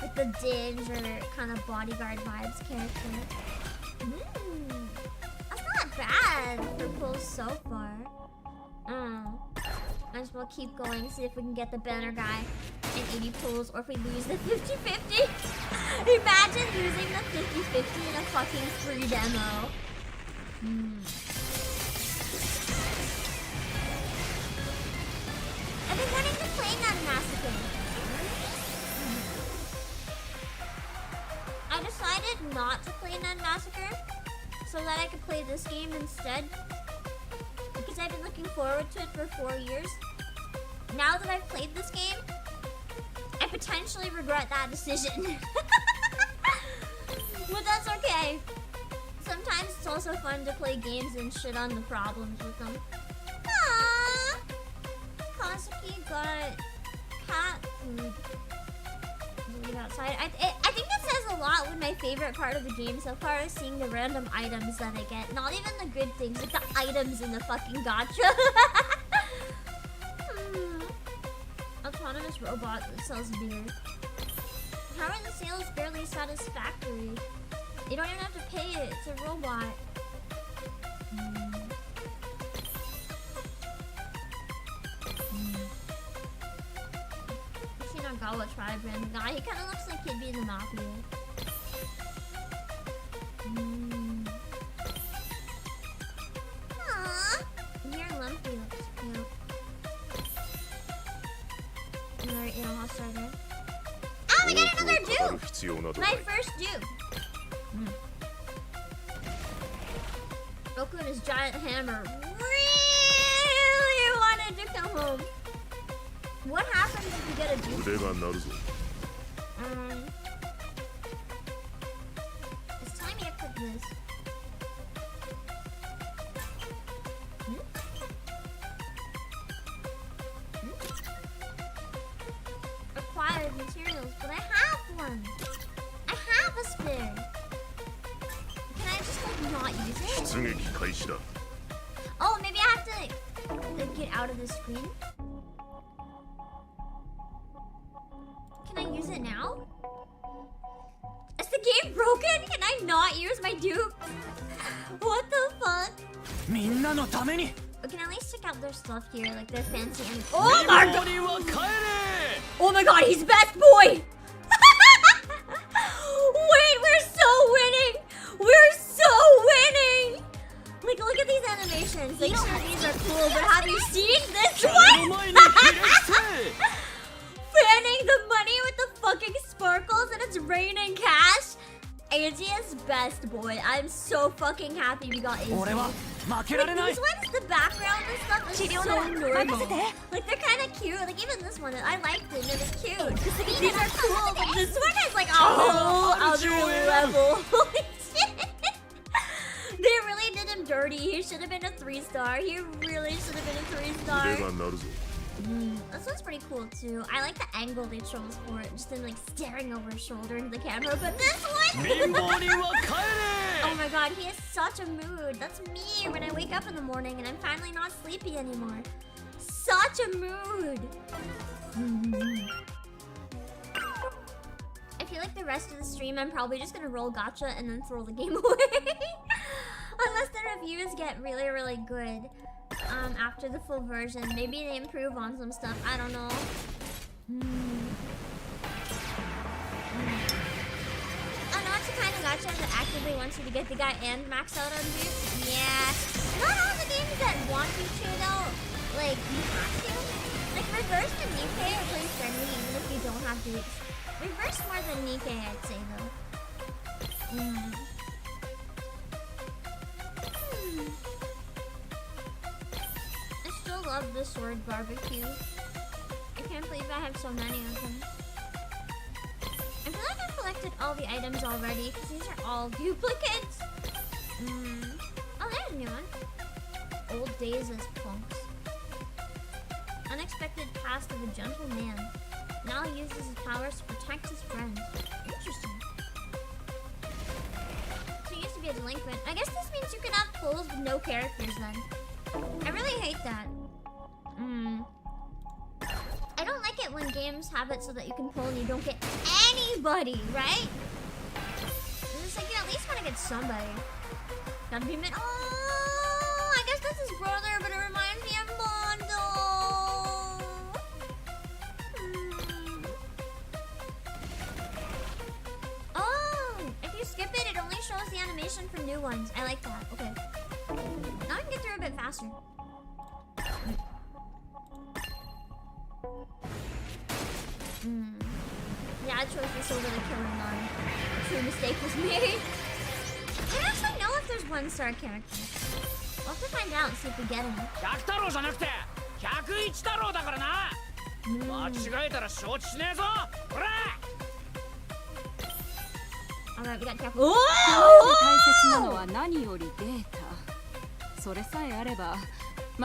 Speaker 1: Like the danger kind of bodyguard vibes character. That's not bad for pulls so far. Might as well keep going, see if we can get the banner guy in 80 pulls, or if we lose the 50-50. Imagine losing the 50-50 in a fucking free demo. I've been wanting to play Nun Massacre. I decided not to play Nun Massacre so that I could play this game instead. Because I've been looking forward to it for 4 years. Now that I've played this game, I potentially regret that decision. But that's okay. Sometimes it's also fun to play games and shit on the problems with them. Aww! Akatsuki got cat food. Leave outside. I think that says a lot with my favorite part of the game so far is seeing the random items that I get. Not even the good things, like the items in the fucking gacha. Autonomous robot that sells beer. How are the sales barely satisfactory? You don't even have to pay it, it's a robot. tell what tribe random guy. He kind of looks like he'd be in the mafia. Aww. Your lumpy looks cute. Alright, yeah, I'll start it. Oh, we got another dupe! My first dupe. Goku and his giant hammer really wanted to come home. What happens if you get a dupe? It's telling me to click this. Acquired materials, but I have one. I have a spare. Can I just like not use it? Oh, maybe I have to like, get out of the screen. Can I use it now? Is the game broken? Can I not use my dupe? What the fuck? I can at least check out their stuff here, like their fancy and oh my god! Oh my god, he's best boy! Wait, we're so winning! We're so winning! Like, look at these animations. Like, sure, these are cool, but have you seen this one? Fanning the money with the fucking sparkles and it's raining cash. AG is best boy. I'm so fucking happy we got AG. Like, these ones, the background and stuff is so normal. Like, they're kind of cute. Like, even this one, I liked it and it was cute. These are cool, but this one is like a whole other level. Holy shit. They really did him dirty. He should have been a 3-star. He really should have been a 3-star. This one's pretty cool too. I like the angle they chose for it, just him like staring over his shoulder into the camera. But this one, oh my god, he has such a mood. That's me when I wake up in the morning and I'm finally not sleepy anymore. Such a mood. I feel like the rest of the stream, I'm probably just gonna roll Gacha and then throw the game away. Unless the reviews get really, really good. After the full version. Maybe they improve on some stuff. I don't know. Oh no, it's the kind of gacha that actively wants you to get the guy and max out on dupes. Yeah. Not all the games that want you to though. Like, you have to. Like, Reverse and Nikkei are pretty friendly even if you don't have dupes. Reverse more than Nikkei, I'd say though. I still love the sword barbecue. I can't believe I have so many of them. I feel like I've collected all the items already because these are all duplicates. Oh, there's a new one. Old days as punks. Unexpected past of a gentle man. Now he uses his powers to protect his friends. Interesting. So he used to be a delinquent. I guess this means you can have pulls with no characters then. I really hate that. I don't like it when games have it so that you can pull and you don't get anybody, right? It's just like, you at least want to get somebody. Gotta be mid. Oh, I guess that's his brother, but it reminds me of Mondo. Oh, if you skip it, it only shows the animation for new ones. I like that. Okay. Now I can get through a bit faster. Yeah, I chose this over the Killer 9. True mistake was made. I don't actually know if there's 1-star characters. We'll have to find out and see if we get any. Alright, we got Jack. Oh!
Speaker 9: I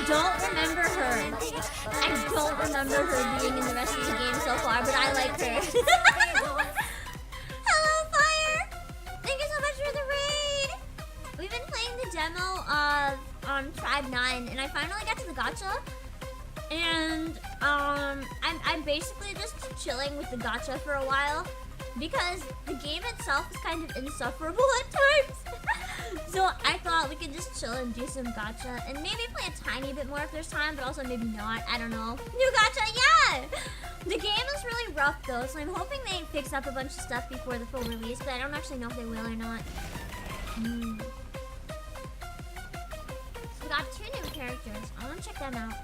Speaker 9: don't remember
Speaker 1: her. I don't remember her being in the rest of the game so far, but I like her. Hello, Fire! Thank you so much for the raid! We've been playing the demo of Tribe 9, and I finally got to the gacha. And I'm basically just chilling with the gacha for a while because the game itself is kind of insufferable at times. So I thought we could just chill and do some gacha and maybe play a tiny bit more if there's time, but also maybe not. I don't know. New gacha, yeah! The game is really rough though, so I'm hoping they fix up a bunch of stuff before the full release, but I don't actually know if they will or not. We got 2 new characters. I want to check them out.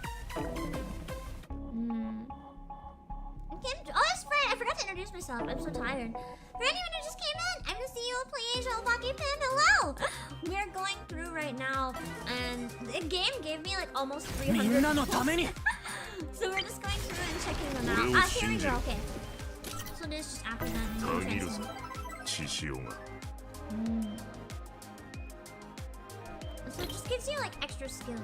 Speaker 1: Okay, oh, it's Fred. I forgot to introduce myself. I'm so tired. For anyone who just came in, I'm the CEO of Obake PAM. Hello! We're going through right now, and the game gave me like almost 300. So we're just going through and checking them out. Ah, here we go. Okay. So this is just after that. So it just gives you like extra skills.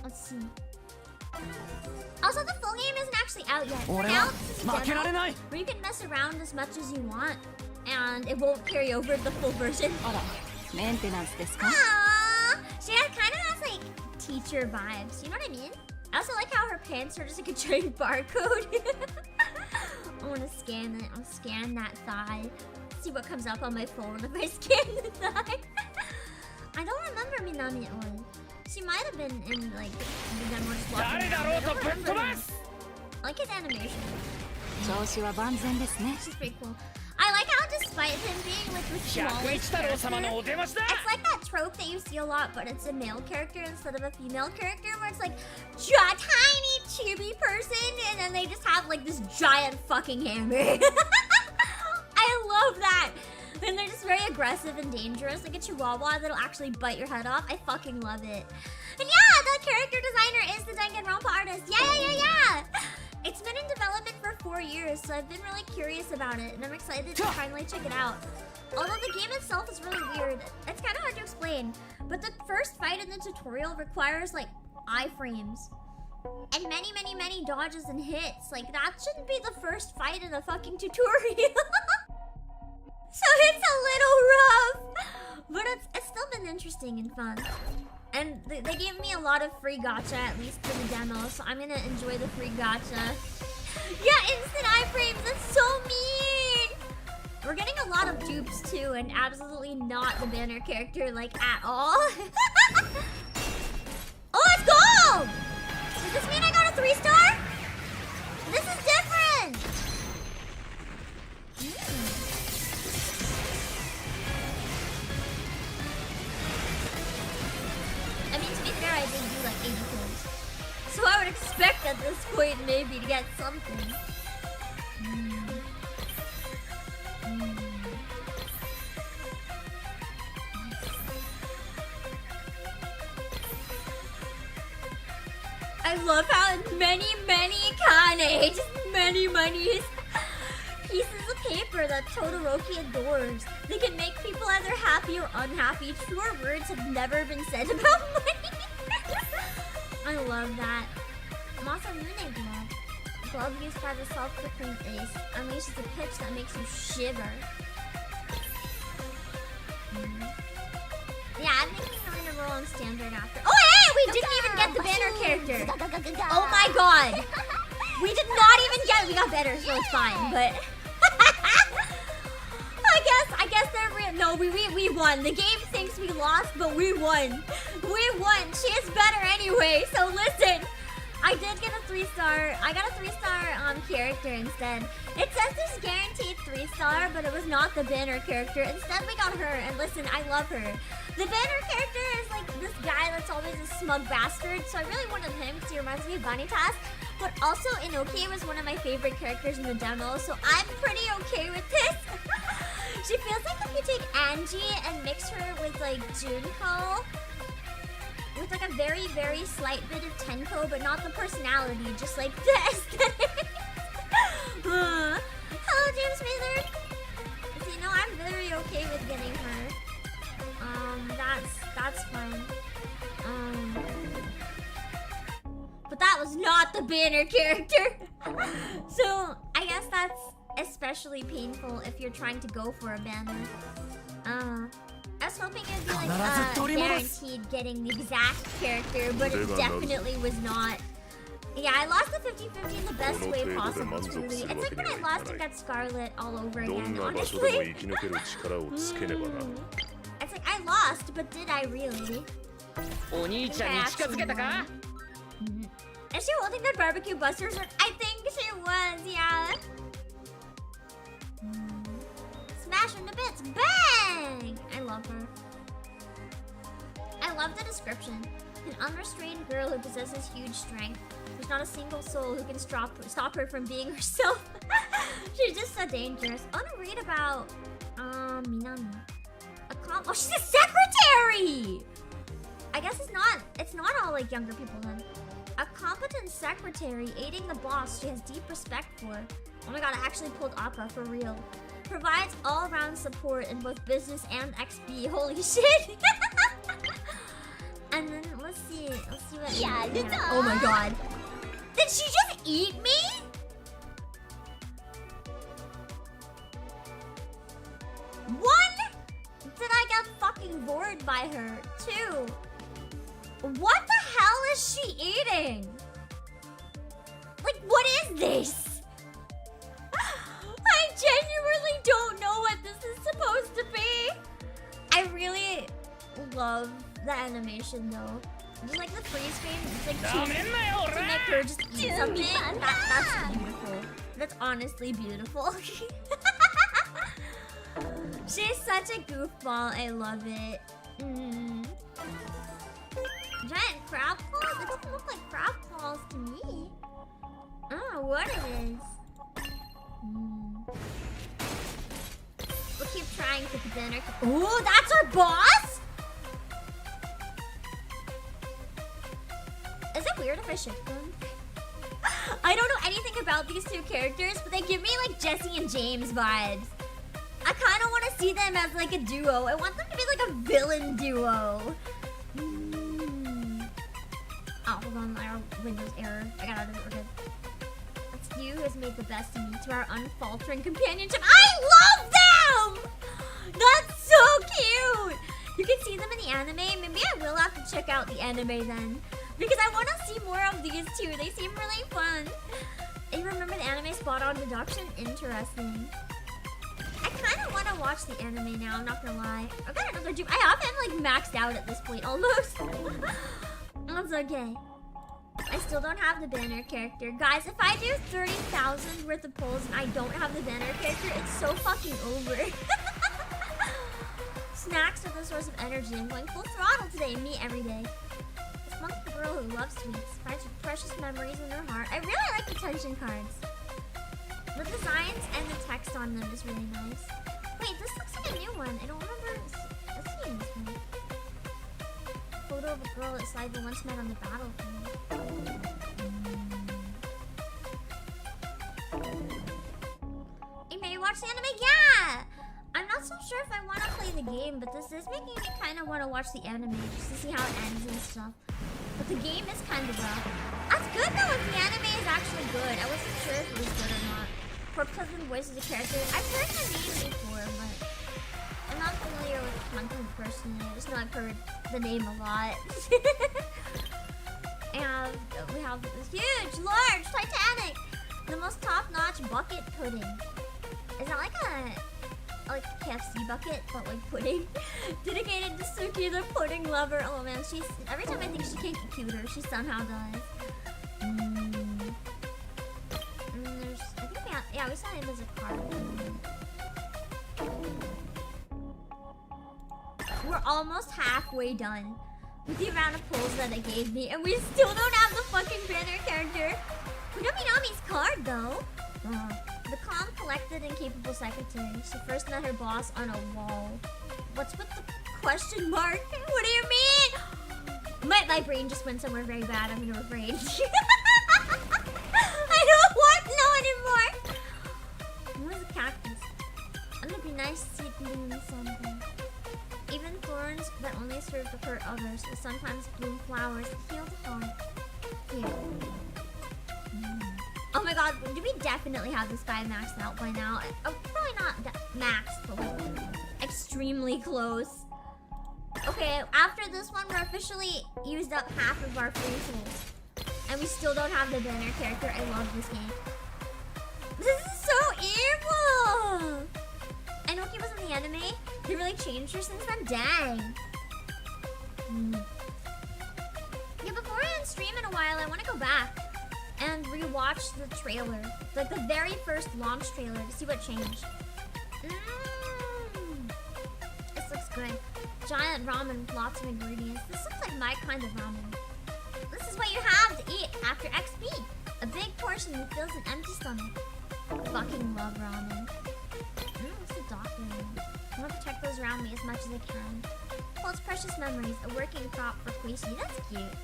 Speaker 1: Let's see. Also, the full game isn't actually out yet. For now, this is a demo where you can mess around as much as you want, and it won't carry over to the full version. Aww. She kind of has like teacher vibes. You know what I mean? I also like how her pants are just like a giant barcode. I want to scan it. I'll scan that thigh. See what comes up on my phone if I scan the thigh. I don't remember Minami at all. She might have been in like the demo just walking around. I like his animation. She's pretty cool. I like how despite him being like the smallest character, it's like that trope that you see a lot, but it's a male character instead of a female character, where it's like a tiny chibi person and then they just have like this giant fucking hammer. I love that. And they're just very aggressive and dangerous, like a chihuahua that'll actually bite your head off. I fucking love it. And yeah, the character designer is the Danganronpa artist. Yeah. It's been in development for 4 years, so I've been really curious about it, and I'm excited to finally check it out. Although the game itself is really weird, it's kind of hard to explain, but the first fight in the tutorial requires like iframes. And many dodges and hits. Like, that shouldn't be the first fight in a fucking tutorial. So it's a little rough, but it's still been interesting and fun. And they gave me a lot of free gacha, at least for the demo, so I'm gonna enjoy the free gacha. Yeah, instant iframes, that's so mean! We're getting a lot of dupes too, and absolutely not the banner character, like, at all. Oh, let's go! Does this mean I got a 3-star? This is different! I mean, to be fair, I didn't do like 80 kills. So I would expect at this point maybe to get something. I love how many kane, just many pieces of paper that Todoroki adores. They can make people either happy or unhappy. Truer words have never been said about money. I love that. I'm also Rune Glove. Glove used by the self-proclaimed ace unleashes a pitch that makes you shiver. Yeah, I'm thinking I'm gonna roll on standard after. Oh hey! We didn't even get the banner character! Oh my god! We did not even get it! We got better, so it's fine, but... I guess they're real. No, we won. The game thinks we lost, but we won. We won. She is better anyway, so listen. I did get a 3-star. I got a 3-star character instead. It says there's guaranteed 3-star, but it was not the banner character. Instead, we got her, and listen, I love her. The banner character is like this guy that's always a smug bastard, so I really wanted him because he reminds me of Vanitas. But also, Inoki was one of my favorite characters in the demo, so I'm pretty okay with this. She feels like if you take Angie and mix her with like Junko, with like a very slight bit of Tenko, but not the personality, just like the aesthetic. Hello, James Wizard. So, you know, I'm very okay with getting her. That's fine. But that was not the banner character. So I guess that's especially painful if you're trying to go for a banner. I was hoping it'd be like guaranteed getting the exact character, but it definitely was not. Yeah, I lost the 50-50 in the best way possible, truly. It's like when I lost to get Scarlet all over again, honestly. It's like, I lost, but did I really? Is she holding the barbecue busters? I think she was, yeah. Smash into bits. Bang! I love her. I love the description. An unrestrained girl who possesses huge strength. There's not a single soul who can stop her from being herself. She's just so dangerous. I want to read about Minami. Oh, she's a secretary! I guess it's not all like younger people then. A competent secretary aiding the boss she has deep respect for. Oh my god, I actually pulled Akka for real. Provides all-around support in both business and XP. Holy shit! And then let's see what. Yeah, oh my god. Did she just eat me? One, did I get fucking bored by her? Two, what the hell is she eating? Like, what is this? I genuinely don't know what this is supposed to be. I really love the animation though. Just like the freeze frame, it's like to make her just eat something. That's beautiful. That's honestly beautiful. She's such a goofball. I love it. Giant crab claws? It doesn't look like crab claws to me. I don't know what it is. We'll keep trying to get dinner. Oh, that's our boss? Is it weird if I ship them? I don't know anything about these two characters, but they give me like Jesse and James vibes. I kind of want to see them as like a duo. I want them to be like a villain duo. Oh, hold on. Our Windows error. I got out of it. We're good. It's you who has made the best of me to our unfaltering companionship. I love them! That's so cute! You can see them in the anime. Maybe I will have to check out the anime then. Because I want to see more of these two. They seem really fun. You remember the anime Spot On Deduction? Interesting. I kind of want to watch the anime now, I'm not gonna lie. I've got another dupe. I have him like maxed out at this point, almost. That's okay. I still don't have the banner character. Guys, if I do 30,000 worth of polls and I don't have the banner character, it's so fucking over. Snacks are the source of energy. I'm going full throttle today, me every day. This monkey girl who loves sweets finds precious memories in her heart. I really like the tension cards. The designs and the text on them is really nice. Wait, this looks like a new one. I don't remember seeing this one. Photo of a girl that Sliver once met on the battlefield. Hey, maybe watch the anime? Yeah! I'm not so sure if I want to play the game, but this is making me kind of want to watch the anime just to see how it ends and stuff. But the game is kind of rough. That's good though if the anime is actually good. I wasn't sure if it was good or not. For Cousin voices a character. I've heard the name before, but I'm not familiar with the content personally. I just know I've heard the name a lot. And we have this huge, large, Titanic, the most top-notch bucket pudding. Is that like a KFC bucket, but like pudding? Dedicated to Suki, the pudding lover. Oh man, she's every time I think she can't get cuter, she somehow does. Yeah, we saw him as a card. We're almost halfway done with the amount of polls that it gave me, and we still don't have the fucking banner character. We don't Minami's card though. The calm, collected, and capable secretary. She first met her boss on a wall. What's with the question mark? What do you mean? My brain just went somewhere very bad. I'm gonna refrain. I don't want to know anymore. Where's the cactus? I'm gonna be nice to see it bloom something. Even thorns that only serve to hurt others will sometimes bloom flowers that heal the heart. Here. Oh my god, do we definitely have this guy maxed out by now? Oh, probably not maxed, but like extremely close. Okay, after this one, we're officially used up half of our free tools. And we still don't have the banner character. I love this game. This is so evil! I know he was in the anime. They really changed her since then. Dang. Yeah, before I end stream in a while, I want to go back and rewatch the trailer. Like the very first launch trailer to see what changed. This looks good. Giant ramen with lots of ingredients. This looks like my kind of ramen. This is what you have to eat after XP. A big portion that fills an empty stomach. Fucking love ramen. What's the doctor name? I want to protect those around me as much as I can. Holds precious memories. A working prop for Queasy. That's cute.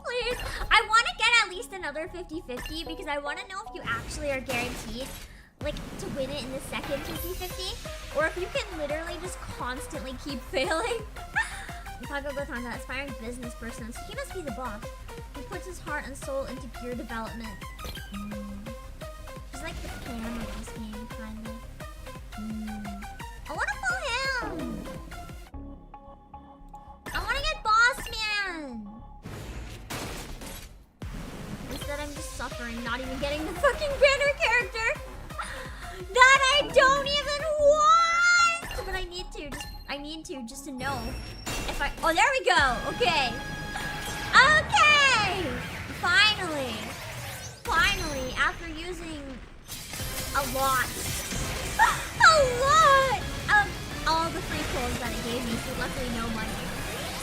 Speaker 1: Please. I want to get at least another 50-50 because I want to know if you actually are guaranteed like to win it in the second 50-50 or if you can literally just constantly keep failing. Taco Gotanga, aspiring business person, so he must be the boss. He puts his heart and soul into gear development. He's like the Pam of this game, kind of. I want to pull him! I want to get boss man! Instead I'm just suffering, not even getting the fucking banner character! That I don't even want! But I need to just to know if I... Oh, there we go! Okay! Okay! Finally! Finally, after using a lot of all the free pulls that it gave me, so luckily no money.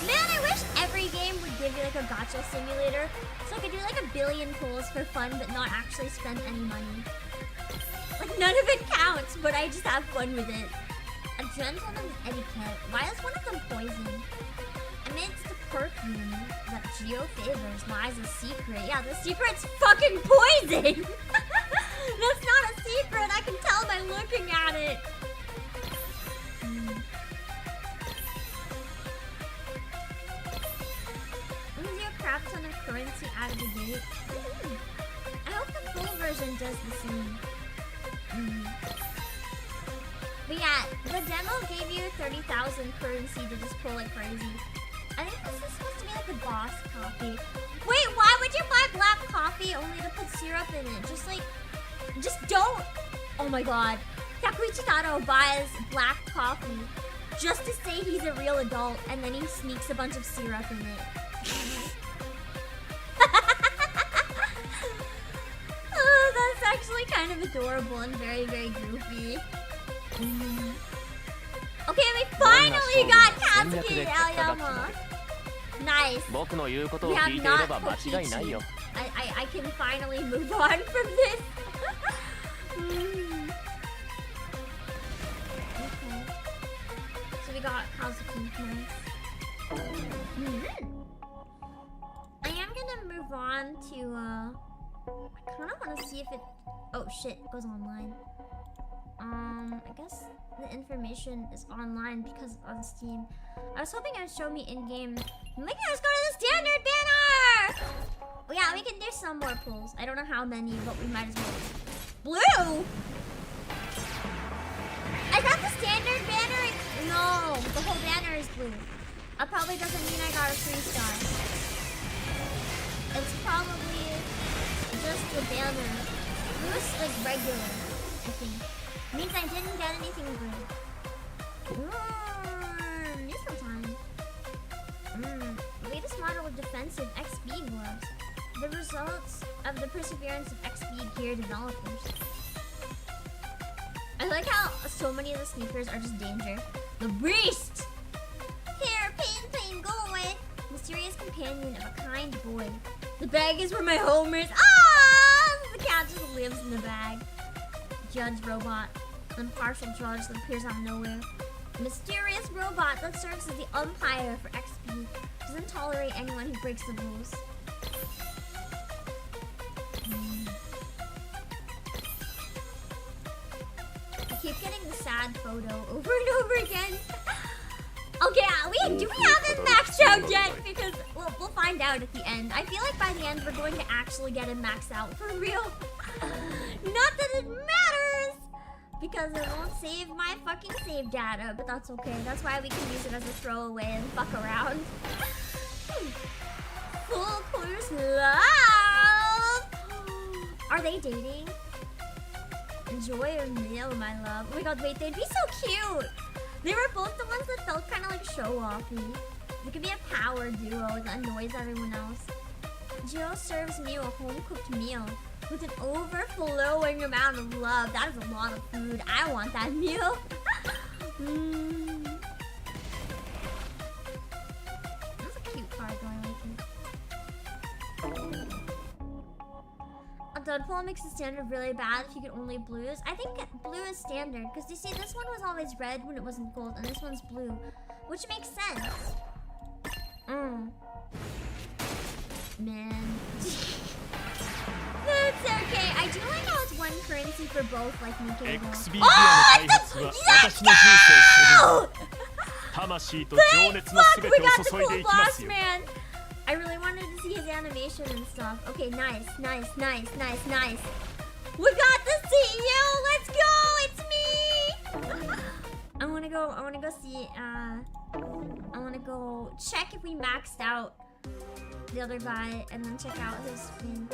Speaker 1: Man, I wish every game would give you like a gacha simulator, so I could do like 1 billion pulls for fun but not actually spend any money. Like none of it counts, but I just have fun with it. A gentleman's etiquette. Why is one of them poison? Amidst the perfume that Geo favors lies a secret. Yeah, the secret's fucking poison! That's not a secret, I can tell by looking at it. Gives you a crap ton of currency out of the gate. I hope the full version does the same. But yeah, the demo gave you 30,000 currency to just pull like crazy. I think this is supposed to be like the boss coffee. Wait, why would you buy black coffee only to put syrup in it? Just don't. Oh my god. Takuichi Taro buys black coffee just to say he's a real adult and then he sneaks a bunch of syrup in it. Oh, that's actually kind of adorable and very, very goofy. Okay, we finally got Katsuki Aoyama. Nice. We have not Kokichi. I can finally move on from this. Okay. So we got Katsuki. Nice. I am gonna move on to I kinda wanna see if it... Oh shit, it goes online. I guess the information is online because it's on Steam. I was hoping it would show me in-game. Maybe let's go to the standard banner! Well, yeah, we can do some more pulls. I don't know how many, but we might as well. Blue? I got the standard banner. No, the whole banner is blue. That probably doesn't mean I got a 3-star. It's probably just the banner. Blue is like regular, I think. Means I didn't get anything good. Need some time. Latest model of defensive XP gloves. The results of the perseverance of XP gear developers. I like how so many of the sneakers are just danger. The beast! Here, pain, go away. Mysterious companion of a kind boy. The bag is where my home is. Ah! The cat just lives in the bag. Judge robot. Impartial judge that appears out of nowhere. A mysterious robot that serves as the umpire for XP. Doesn't tolerate anyone who breaks the rules. I keep getting the sad photo over and over again. Okay, do we have him maxed out yet? Because we'll find out at the end. I feel like by the end we're going to actually get him maxed out for real. Not that it matters. because it won't save my fucking save data, but that's okay. That's why we can use it as a throwaway and fuck around. Full course love. Are they dating? Enjoy your meal, my love. Oh my god, wait, they'd be so cute. They were both the ones that felt kind of like show-offy. They could be a power duo that annoys everyone else. Jill serves me a home-cooked meal with an overflowing amount of love. That is a lot of food. I want that meal. That's a cute card, though. I like it. Deadpool makes the standard really bad if you get only blues. I think blue is standard, because you see, this one was always red when it wasn't gold, and this one's blue, which makes sense. Man. That's okay. I do like how it's one currency for both, like Nikkei. Oh, let's go! Thank fuck, we got the cool boss, man. I really wanted to see his animation and stuff. Okay, nice. We got the CEO. Let's go. It's me. I wanna go see. I wanna go check if we maxed out the other guy and then check out his screen.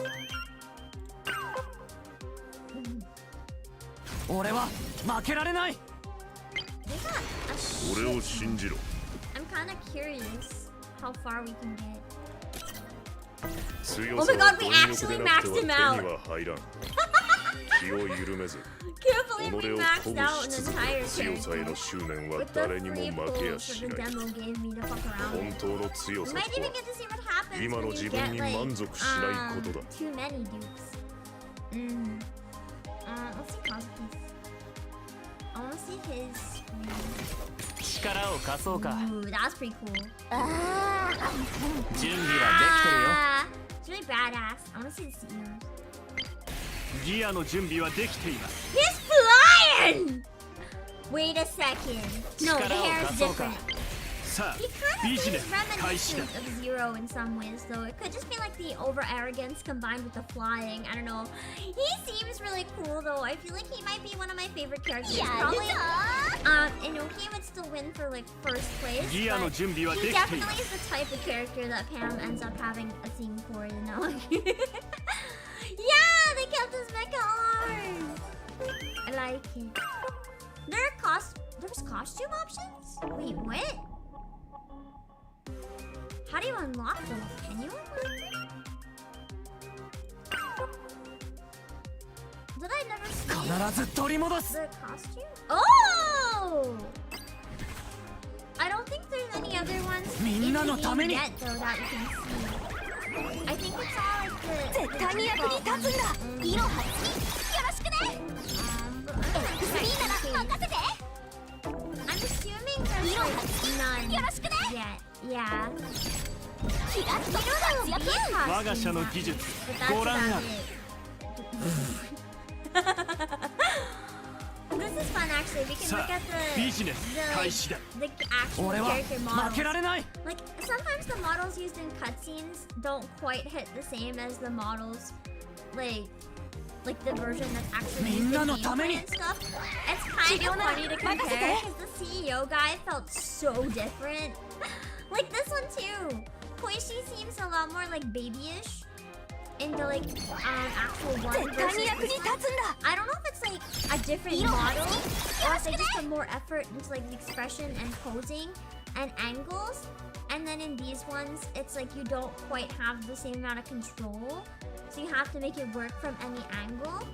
Speaker 1: They got a shit. I'm kind of curious how far we can get. Oh my god, we actually maxed him out. Can't believe we maxed out an entire character with the 3 pulls that the demo gave me to fuck around with. We might even get to see what happens when you get like too many dukes. Let's see Kazuki's. I wanna see his screen. Ooh, that's pretty cool. It's really badass. I wanna see the CEOs. He's flying! Wait a second. No, the hair is different. He kind of is reminiscent of Zero in some ways, though. It could just be like the over-arrogance combined with the flying. I don't know. He seems really cool, though. I feel like he might be one of my favorite characters. Probably, Inoki would still win for, like, first place, but he definitely is the type of character that Pam ends up having a theme for, you know? Yeah, they kept his mecha arm! I like it. There was costume options? Wait, what? How do you unlock those? Can you unlock them? Did I never see the costume? Oh! I don't think there's any other ones in the game yet, though, that we can see. I think it's all like I'm assuming there's like none yet. Yeah. You know there will be a costume option, but that's about it. This is fun, actually. We can look at the actual character models. Like, sometimes the models used in cutscenes don't quite hit the same as the models, like the version that's actually used in gameplay and stuff. It's kind of funny to compare, because the CEO guy felt so different. Like this one too. Koishi seems a lot more like babyish in the like actual one versus this one. I don't know if it's like a different model or if they just put more effort into like the expression and posing and angles. And then in these ones, it's like you don't quite have the same amount of control, so you have to make it work from any angle.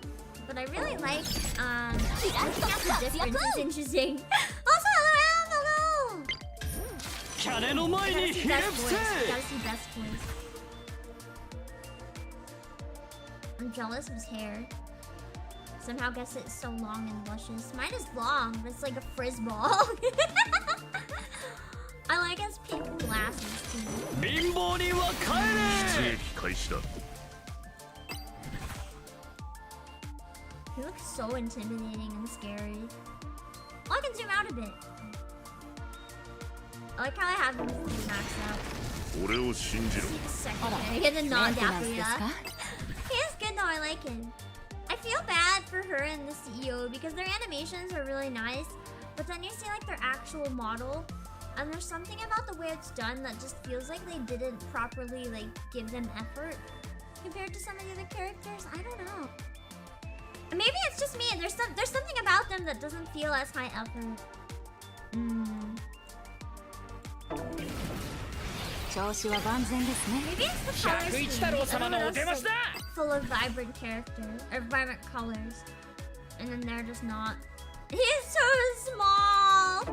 Speaker 1: But I really like looking at the difference is interesting. Also, hello! Gotta see best voice. I'm jealous of his hair. Somehow guess it's so long and luscious. Mine is long, but it's like a frizz ball. I like his pink glasses too. He looks so intimidating and scary. Oh, I can zoom out a bit. I like how I have him maxed out. Secretary and the non-Dakuya. He is good though, I like him. I feel bad for her and the CEO because their animations are really nice, but then you see like their actual model, and there's something about the way it's done that just feels like they didn't properly like give them effort compared to some of the other characters. I don't know. Maybe it's just me. There's something about them that doesn't feel as high effort. Maybe it's the color scheme. I don't know, it's like full of vibrant characters or vibrant colors, and then they're just not. He's so small.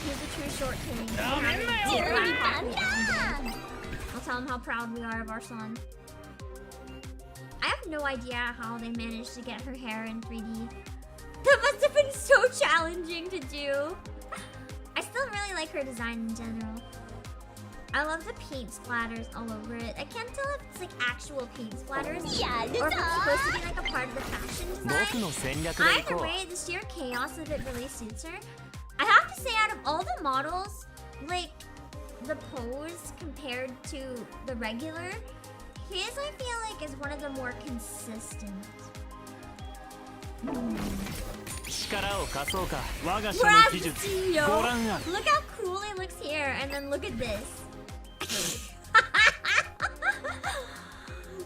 Speaker 1: He's a true short king. I'll tell him how proud we are of our son. I have no idea how they managed to get her hair in 3D. That must have been so challenging to do. I still really like her design in general. I love the paint splatters all over it. I can't tell if it's like actual paint splatters or if it's supposed to be like a part of the fashion design. Either way, the sheer chaos of it really suits her. I have to say, out of all the models, like the pose compared to the regular, his I feel like is one of the more consistent. Look how cool he looks here, and then look at this.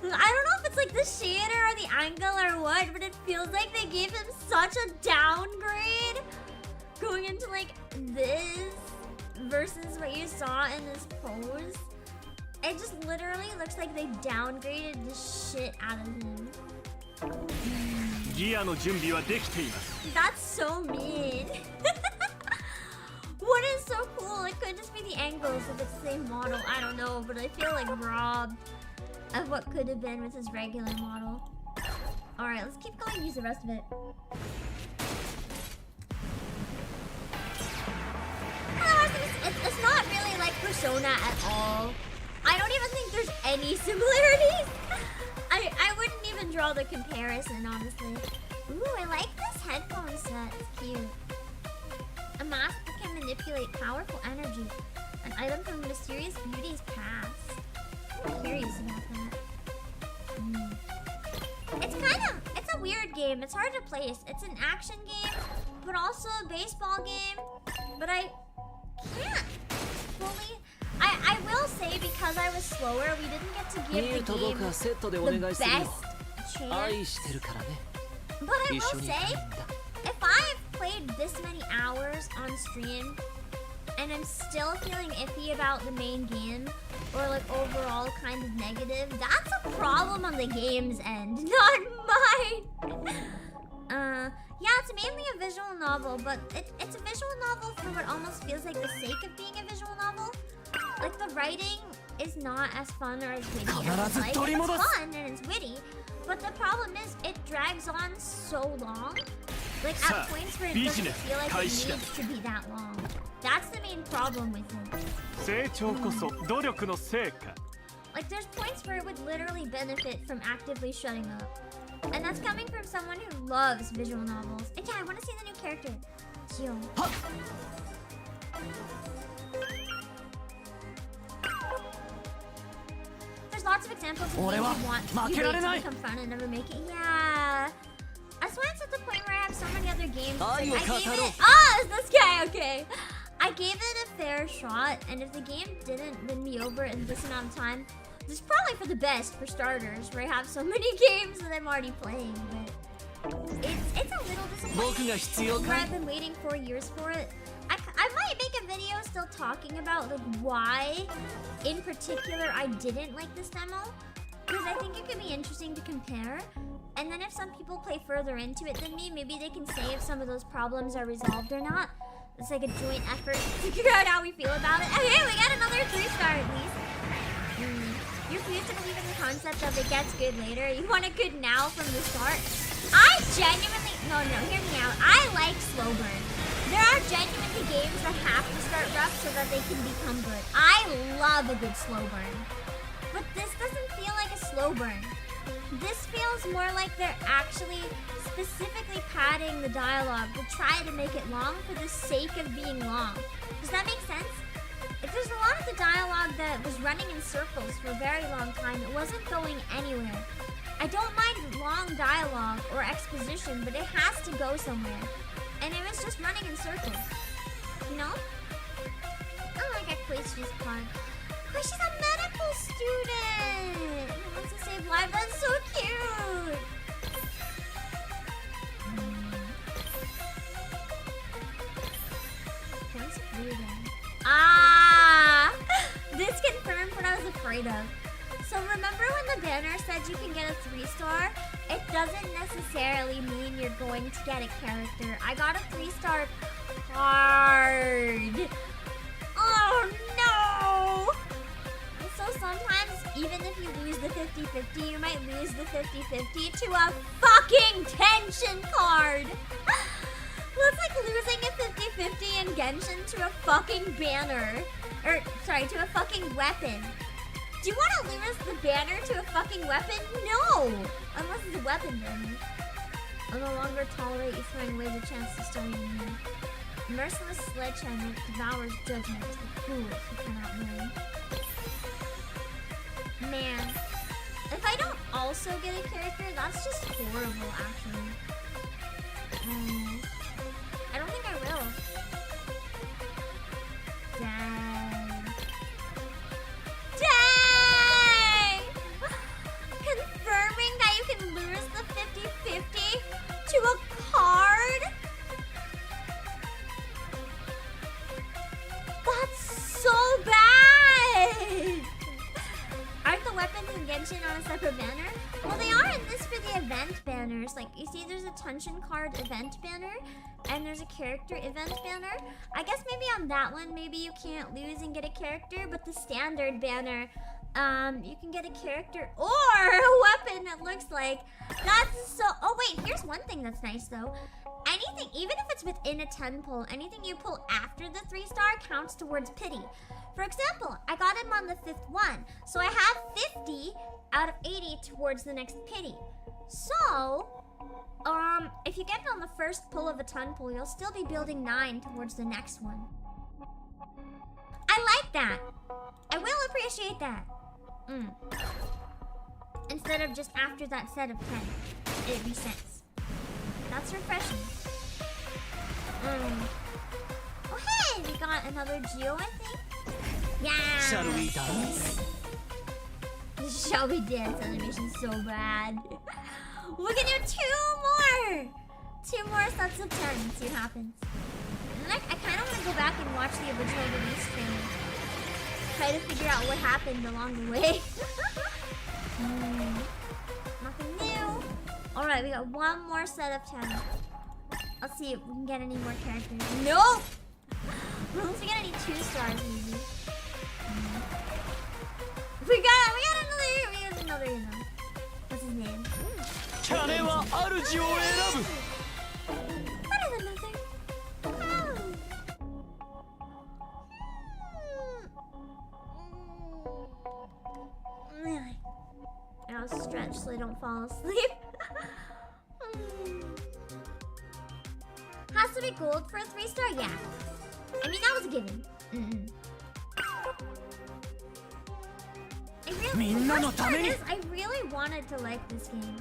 Speaker 1: I don't know if it's like the shader or the angle or what, but it feels like they gave him such a downgrade going into like this versus what you saw in this pose. It just literally looks like they downgraded the shit out of him. That's so mean. What is so cool? It could just be the angles if it's the same model. I don't know, but I feel like robbed of what could have been with his regular model. Alright, let's keep going and use the rest of it. It's not really like Persona at all. I don't even think there's any similarities. I wouldn't even draw the comparison, honestly. Ooh, I like this headphone set. It's cute. A mask that can manipulate powerful energy. An item from mysterious beauty's past. I'm curious about that. It's a weird game. It's hard to place. It's an action game, but also a baseball game. But I can't fully... I will say, because I was slower, we didn't get to give the game the best chance. But I will say, if I've played this many hours on stream and I'm still feeling iffy about the main game, or like overall kind of negative, that's a problem on the game's end, not mine. Yeah, it's mainly a visual novel, but it's a visual novel for what almost feels like the sake of being a visual novel. Like, the writing is not as fun or as witty as I'd like. It's fun and it's witty, but the problem is it drags on so long. Like, at points where it doesn't feel like it needs to be that long. That's the main problem with it. Like, there's points where it would literally benefit from actively shutting up. And that's coming from someone who loves visual novels. And yeah, I want to see the new character. Jill. There's lots of examples of games you want to become fun and never make it. Yeah. That's why it's at the point where I have so many other games. Like, I gave it... Oh, it's this guy, okay. I gave it a fair shot, and if the game didn't win me over in this amount of time, it's probably for the best, for starters, where I have so many games that I'm already playing, but it's a little disappointing where I've been waiting 4 years for it. I might make a video still talking about like why, in particular, I didn't like this demo, because I think it could be interesting to compare. And then if some people play further into it than me, maybe they can say if some of those problems are resolved or not. It's like a joint effort to figure out how we feel about it. Okay, we got another 3-star at least. You refuse to believe in the concept of it gets good later. You want it good now from the start. I genuinely... No, hear me out. I like slow burn. There are genuinely games that have to start rough so that they can become good. I love a good slow burn. But this doesn't feel like a slow burn. This feels more like they're actually specifically padding the dialogue to try to make it long for the sake of being long. Does that make sense? If there's a lot of the dialogue that was running in circles for a very long time, it wasn't going anywhere. I don't mind long dialogue or exposition, but it has to go somewhere. And it was just running in circles. You know? Oh, I got Koichi's card. Koichi's a medical student! He wants to save lives. That's so cute! What's weird? Ah! This confirmed what I was afraid of. So remember when the banner said you can get a 3-star? It doesn't necessarily mean you're going to get a character. I got a 3-star card. Oh no! So sometimes, even if you lose the 50-50, you might lose the 50-50 to a fucking tension card. Well, it's like losing a 50-50 in Genshin to a fucking banner. Or, sorry, to a fucking weapon. Do you want to lose the banner to a fucking weapon? No! Unless it's a weapon banner. I'll no longer tolerate you throwing away the chance to start eating me. Merciless sledgehammer devours judgment as the fools who cannot win. Man. If I don't also get a character, that's just horrible, actually. I don't think I will. Dang. Dang! Confirming that you can lose the 50-50 to a card? That's so bad! Aren't the weapons in Genshin on a separate banner? Well, they are in this for the event banners. Like, you see there's a Tension card event banner, and there's a character event banner. I guess maybe on that one, maybe you can't lose and get a character, but the standard banner, you can get a character or a weapon, it looks like. That's so... Oh, wait, here's one thing that's nice, though. Anything, even if it's within a 10 pull, anything you pull after the 3-star counts towards pity. For example, I got him on the 5th one, so I have 50 out of 80 towards the next pity. So, if you get it on the first pull of a 10 pull, you'll still be building 9 towards the next one. I like that. I will appreciate that. Instead of just after that set of 10, it resets. That's refreshing. Oh hey, we got another Geo, I think. Yeah.
Speaker 3: Shall we dance?
Speaker 1: Shall we dance animation so bad. We can do 2 more. 2 more sets of 10. See what happens. And then I kind of want to go back and watch the original release trailer. Try to figure out what happened along the way. Nothing new. Alright, we got 1 more set of 10. Let's see if we can get any more characters. Nope! Unless we get any 2 stars, maybe. We got another, you know. What's his name? What is another? I'll stretch so I don't fall asleep. Has to be gold for a 3-star? Yeah. I mean, that was a given. I really wanted to like this game.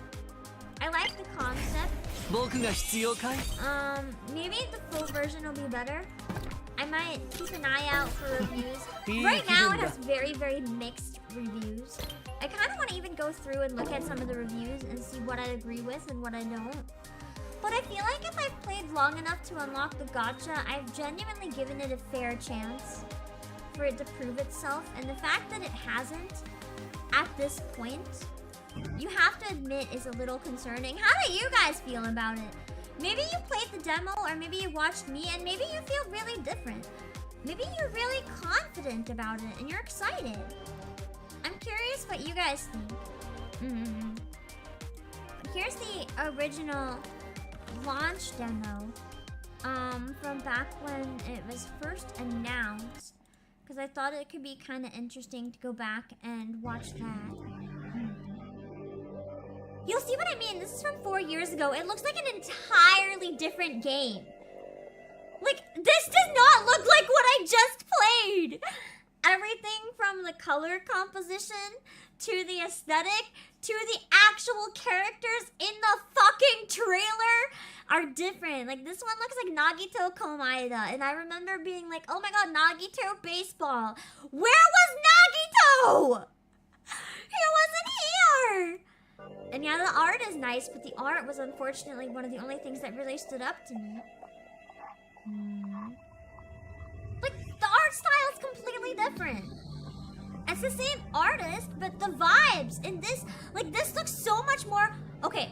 Speaker 1: I like the concept. Maybe the full version will be better. I might keep an eye out for reviews. Right now it has very, very mixed reviews. I kind of want to even go through and look at some of the reviews and see what I agree with and what I don't. But I feel like if I've played long enough to unlock the gacha, I've genuinely given it a fair chance for it to prove itself. And the fact that it hasn't at this point, you have to admit, is a little concerning. How do you guys feel about it? Maybe you played the demo, or maybe you watched me, and maybe you feel really different. Maybe you're really confident about it, and you're excited. I'm curious what you guys think. Here's the original launch demo from back when it was first announced, because I thought it could be kind of interesting to go back and watch that. You'll see what I mean. This is from 4 years ago. It looks like an entirely different game. Like, this does not look like what I just played. Everything from the color composition to the aesthetic to the actual characters in the fucking trailer are different. Like, this one looks like Nagito Komaeda, and I remember being like, oh my god, Nagito baseball. Where was Nagito? He wasn't here! And yeah, the art is nice, but the art was unfortunately one of the only things that really stood up to me. Like, the art style is completely different. It's the same artist, but the vibes in this, like, this looks so much more... Okay,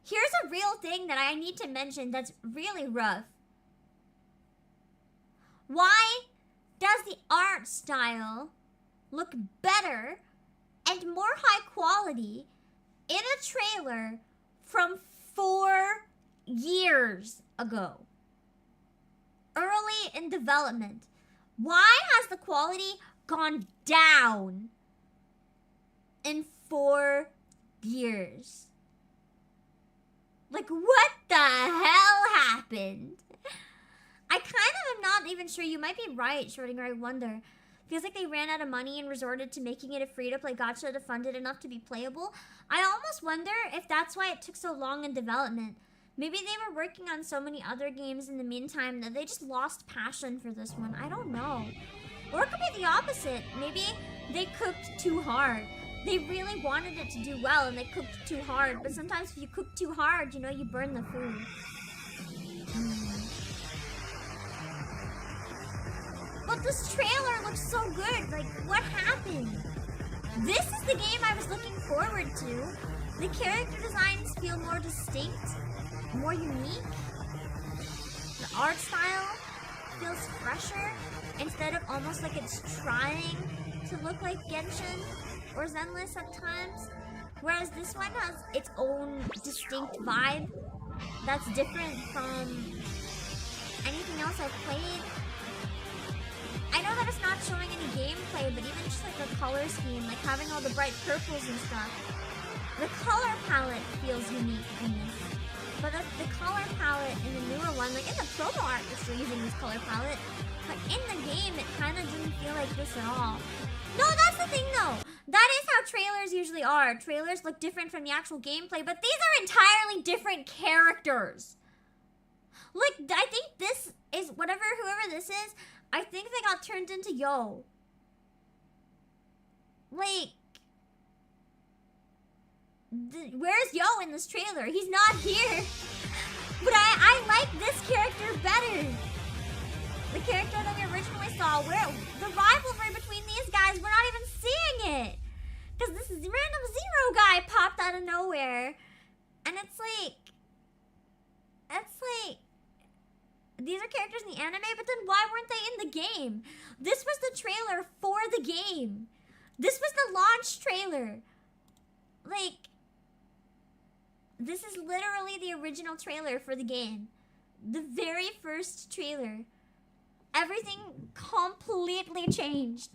Speaker 1: here's a real thing that I need to mention that's really rough. Why does the art style look better and more high quality in a trailer from 4 years ago? Early in development. Why has the quality gone down in 4 years? Like, what the hell happened? I kind of am not even sure. You might be right, Schrodinger, I wonder. Feels like they ran out of money and resorted to making it a free-to-play gacha to fund it enough to be playable. I almost wonder if that's why it took so long in development. Maybe they were working on so many other games in the meantime that they just lost passion for this one. I don't know. Or it could be the opposite. Maybe they cooked too hard. They really wanted it to do well and they cooked too hard. But sometimes if you cook too hard, you know, you burn the food. But this trailer looks so good. Like, what happened? This is the game I was looking forward to. The character designs feel more distinct, more unique. The art style feels fresher instead of almost like it's trying to look like Genshin or Zenless at times. Whereas this one has its own distinct vibe that's different from anything else I've played. I know that it's not showing any gameplay, but even just like the color scheme, like having all the bright purples and stuff, the color palette feels unique in this. But the color palette in the newer one, like in the promo art, they're still using this color palette, but in the game, it kind of didn't feel like this at all. No, that's the thing though. That is how trailers usually are. Trailers look different from the actual gameplay, but these are entirely different characters. Like, I think this is, whoever this is, I think they got turned into Yo. Like, where's Yo in this trailer? He's not here. But I like this character better. The character that we originally saw, where the rivalry between these guys, we're not even seeing it. Because this random Zero guy popped out of nowhere. And it's like, these are characters in the anime, but then why weren't they in the game? This was the trailer for the game. This was the launch trailer. Like, this is literally the original trailer for the game. The very first trailer. Everything completely changed.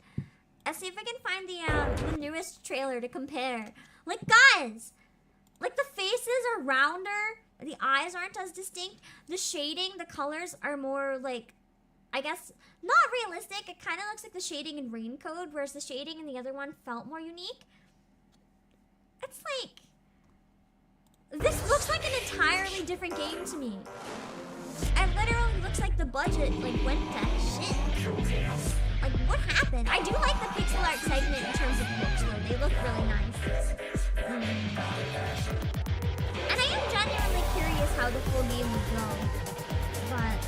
Speaker 1: Let's see if I can find the newest trailer to compare. Like, guys, like the faces are rounder. The eyes aren't as distinct. The shading, the colors are more like, I guess, not realistic. It kind of looks like the shading in Raincode, whereas the shading in the other one felt more unique. It's like, this looks like an entirely different game to me. It literally looks like the budget like went to shit. Like, what happened? I do like the pixel art segment in terms of looks though. They look really nice. And I am genuinely curious how the full game would go. But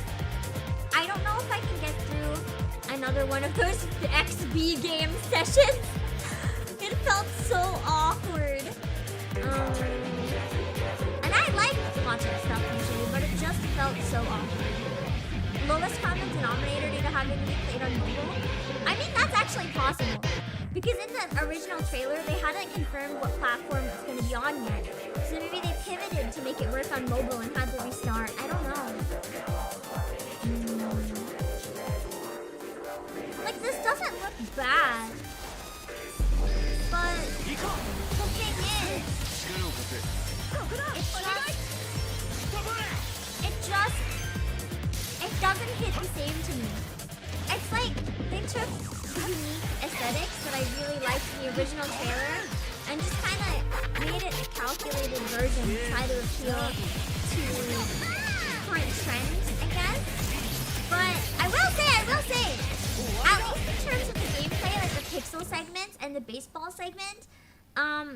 Speaker 1: I don't know if I can get through another one of those XB game sessions. It felt so awkward. And I like watching stuff usually, but it just felt so awkward. Lowest common denominator due to having to be played on mobile? I mean, that's actually possible. Because in the original trailer, they hadn't confirmed what platform it's going to be on yet. So maybe they pivoted to make it work on mobile and had to restart. I don't know. Like, this doesn't look bad. But the thing is, it doesn't hit the same to me. It's like they took the unique aesthetics that I really like liked the original trailer and just kind of made it a calculated version to try to appeal to current trends, I guess. But I will say, at least in terms of the gameplay, like the pixel segment and the baseball segment,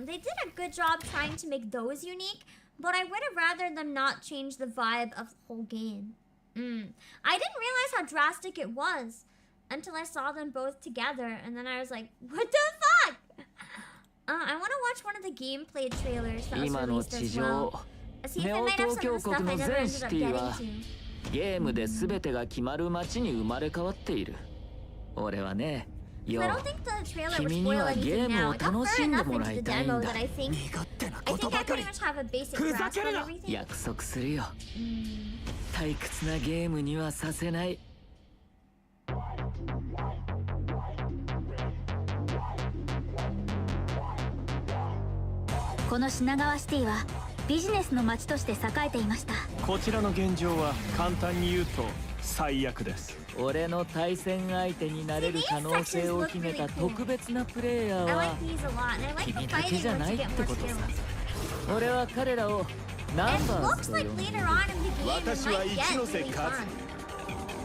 Speaker 1: they did a good job trying to make those unique, but I would have rather them not change the vibe of the whole game. I didn't realize how drastic it was until I saw them both together, and then I was like, what the fuck? I want to watch one of the gameplay trailers that was released as well. See if it might have some of the stuff I never ended up getting to.
Speaker 3: ゲームで全てが決まる街に生まれ変わっている。俺はね、
Speaker 1: So I don't think the trailer would spoil anything now. I got far enough into the demo that I think I pretty much have a basic grasp on everything.
Speaker 3: 約束するよ。退屈なゲームにはさせない。
Speaker 8: この品川シティはビジネスの街として栄えていました。
Speaker 6: こちらの現状は簡単に言うと最悪です。
Speaker 3: 俺の対戦相手になれる可能性を秘めた特別なプレイヤーは君だけじゃないってことさ。俺は彼らをナンバーズと呼んでいる。
Speaker 6: 私は一ノ瀬和。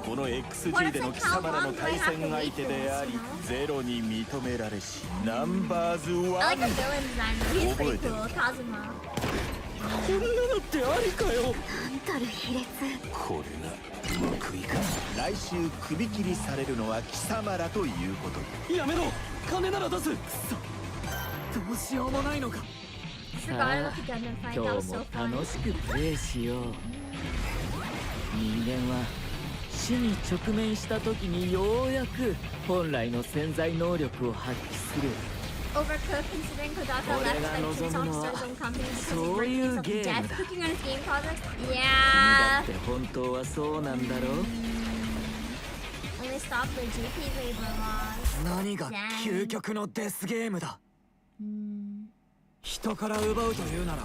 Speaker 6: この XG での貴様らの対戦相手であり、ゼロに認められしナンバーズ1。覚えてる。
Speaker 11: こんなのってありかよ。
Speaker 8: なんたる卑劣。
Speaker 6: これが報いか。来週首切りされるのは貴様らということ。
Speaker 11: やめろ。金なら出す。くそ。どうしようもないのか。
Speaker 3: さあ、今日も楽しくプレイしよう。人間は死に直面した時にようやく本来の潜在能力を発揮する。
Speaker 1: Overcooked considering Kodaka left like to talk to his own company because he worked himself to death cooking on his game project. Yeah.
Speaker 3: だって本当はそうなんだろう。
Speaker 1: Only stop the GP labor loss.
Speaker 5: 何が究極のデスゲームだ。人から奪うというなら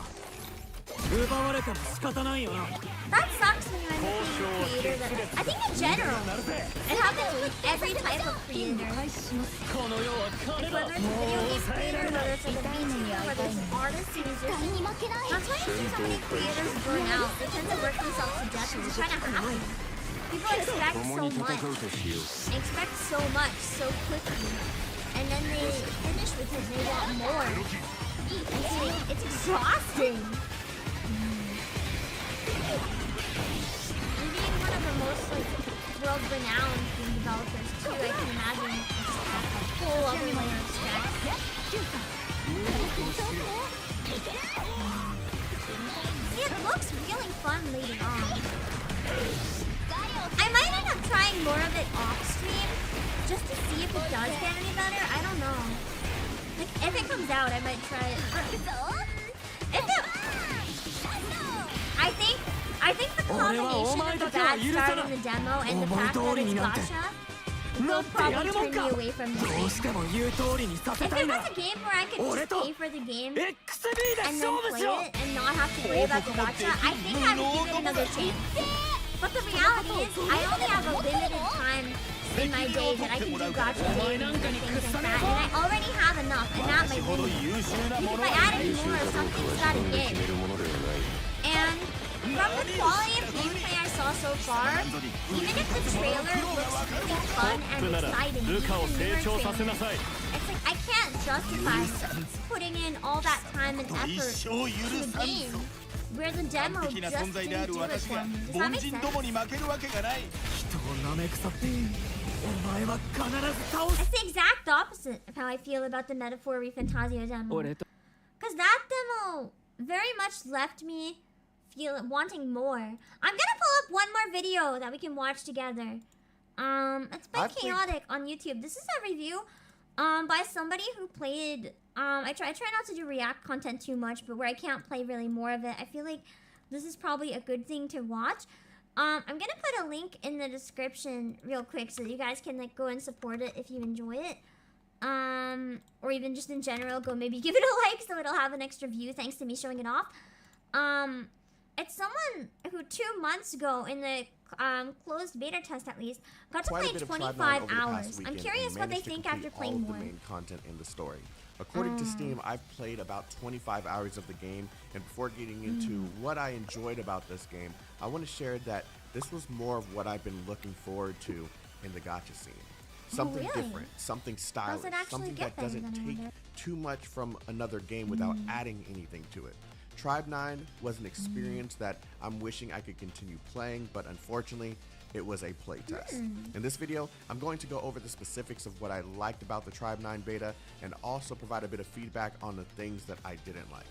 Speaker 5: 奪われても仕方ないよな。
Speaker 1: That sucks when you're in the creator that I think in general it happens with every type of creator. Like whether it's a video game creator, whether it's like a VTuber, whether it's an artist, musician. That's why you see so many creators burn out. They tend to work themselves to death because they're trying to happen. People expect so much. They expect so much so quickly. And then they finish because they want more. It's exhausting. And being one of the most like world-renowned game developers too, I can imagine it's just a whole other layer of stress. See, it looks really fun later on. I might end up trying more of it off stream just to see if it does get any better. I don't know. Like if it comes out, I might try it. If it, I think the combination of the bad start in the demo and the fact that it's Gacha will probably turn me away from the game. If it was a game where I could just pay for the game and then play it and not have to worry about the Gacha, I think I would give it another chance. But the reality is, I only have a limited time in my day that I can do Gacha games and things like that, and I already have enough, and that might limit me. If I add any more, something's gotta give. And from the quality of gameplay I saw so far, even if the trailer looks really fun and exciting, it's like I can't justify putting in all that time and effort to a game where the demo just didn't do it for me. Does that make sense? It's the exact opposite of how I feel about the Metaphor Refantasio demo. Because that demo very much left me wanting more. I'm gonna pull up one more video that we can watch together. It's by Chaotic on YouTube. This is a review by somebody who played I try not to do react content too much, but where I can't play really more of it, I feel like this is probably a good thing to watch. I'm gonna put a link in the description real quick so that you guys can like go and support it if you enjoy it. Or even just in general, go maybe give it a like so it'll have an extra view thanks to me showing it off. It's someone who 2 months ago in the closed beta test at least, got to
Speaker 13: Quite a
Speaker 1: play
Speaker 13: bit of Tribe 9
Speaker 1: 25
Speaker 13: over the past
Speaker 1: hours. I'm
Speaker 13: weekend
Speaker 1: curious
Speaker 13: and
Speaker 1: what they
Speaker 13: managed to
Speaker 1: think after
Speaker 13: complete
Speaker 1: playing
Speaker 13: all of
Speaker 1: more.
Speaker 13: the main content in the story. According to Steam, I've played about 25 hours of the game, and before getting into what I enjoyed about this game, I want to share that this was more of what I've been looking forward to in the gacha scene. Something
Speaker 1: really?
Speaker 13: different, something stylish,
Speaker 1: Does it actually
Speaker 13: something
Speaker 1: get
Speaker 13: that
Speaker 1: better
Speaker 13: doesn't
Speaker 1: than I
Speaker 13: take
Speaker 1: wonder?
Speaker 13: too much from another game without adding anything to it. Tribe 9 was an experience that I'm wishing I could continue playing, but unfortunately, it was a playtest. In this video, I'm going to go over the specifics of what I liked about the Tribe 9 beta and also provide a bit of feedback on the things that I didn't like.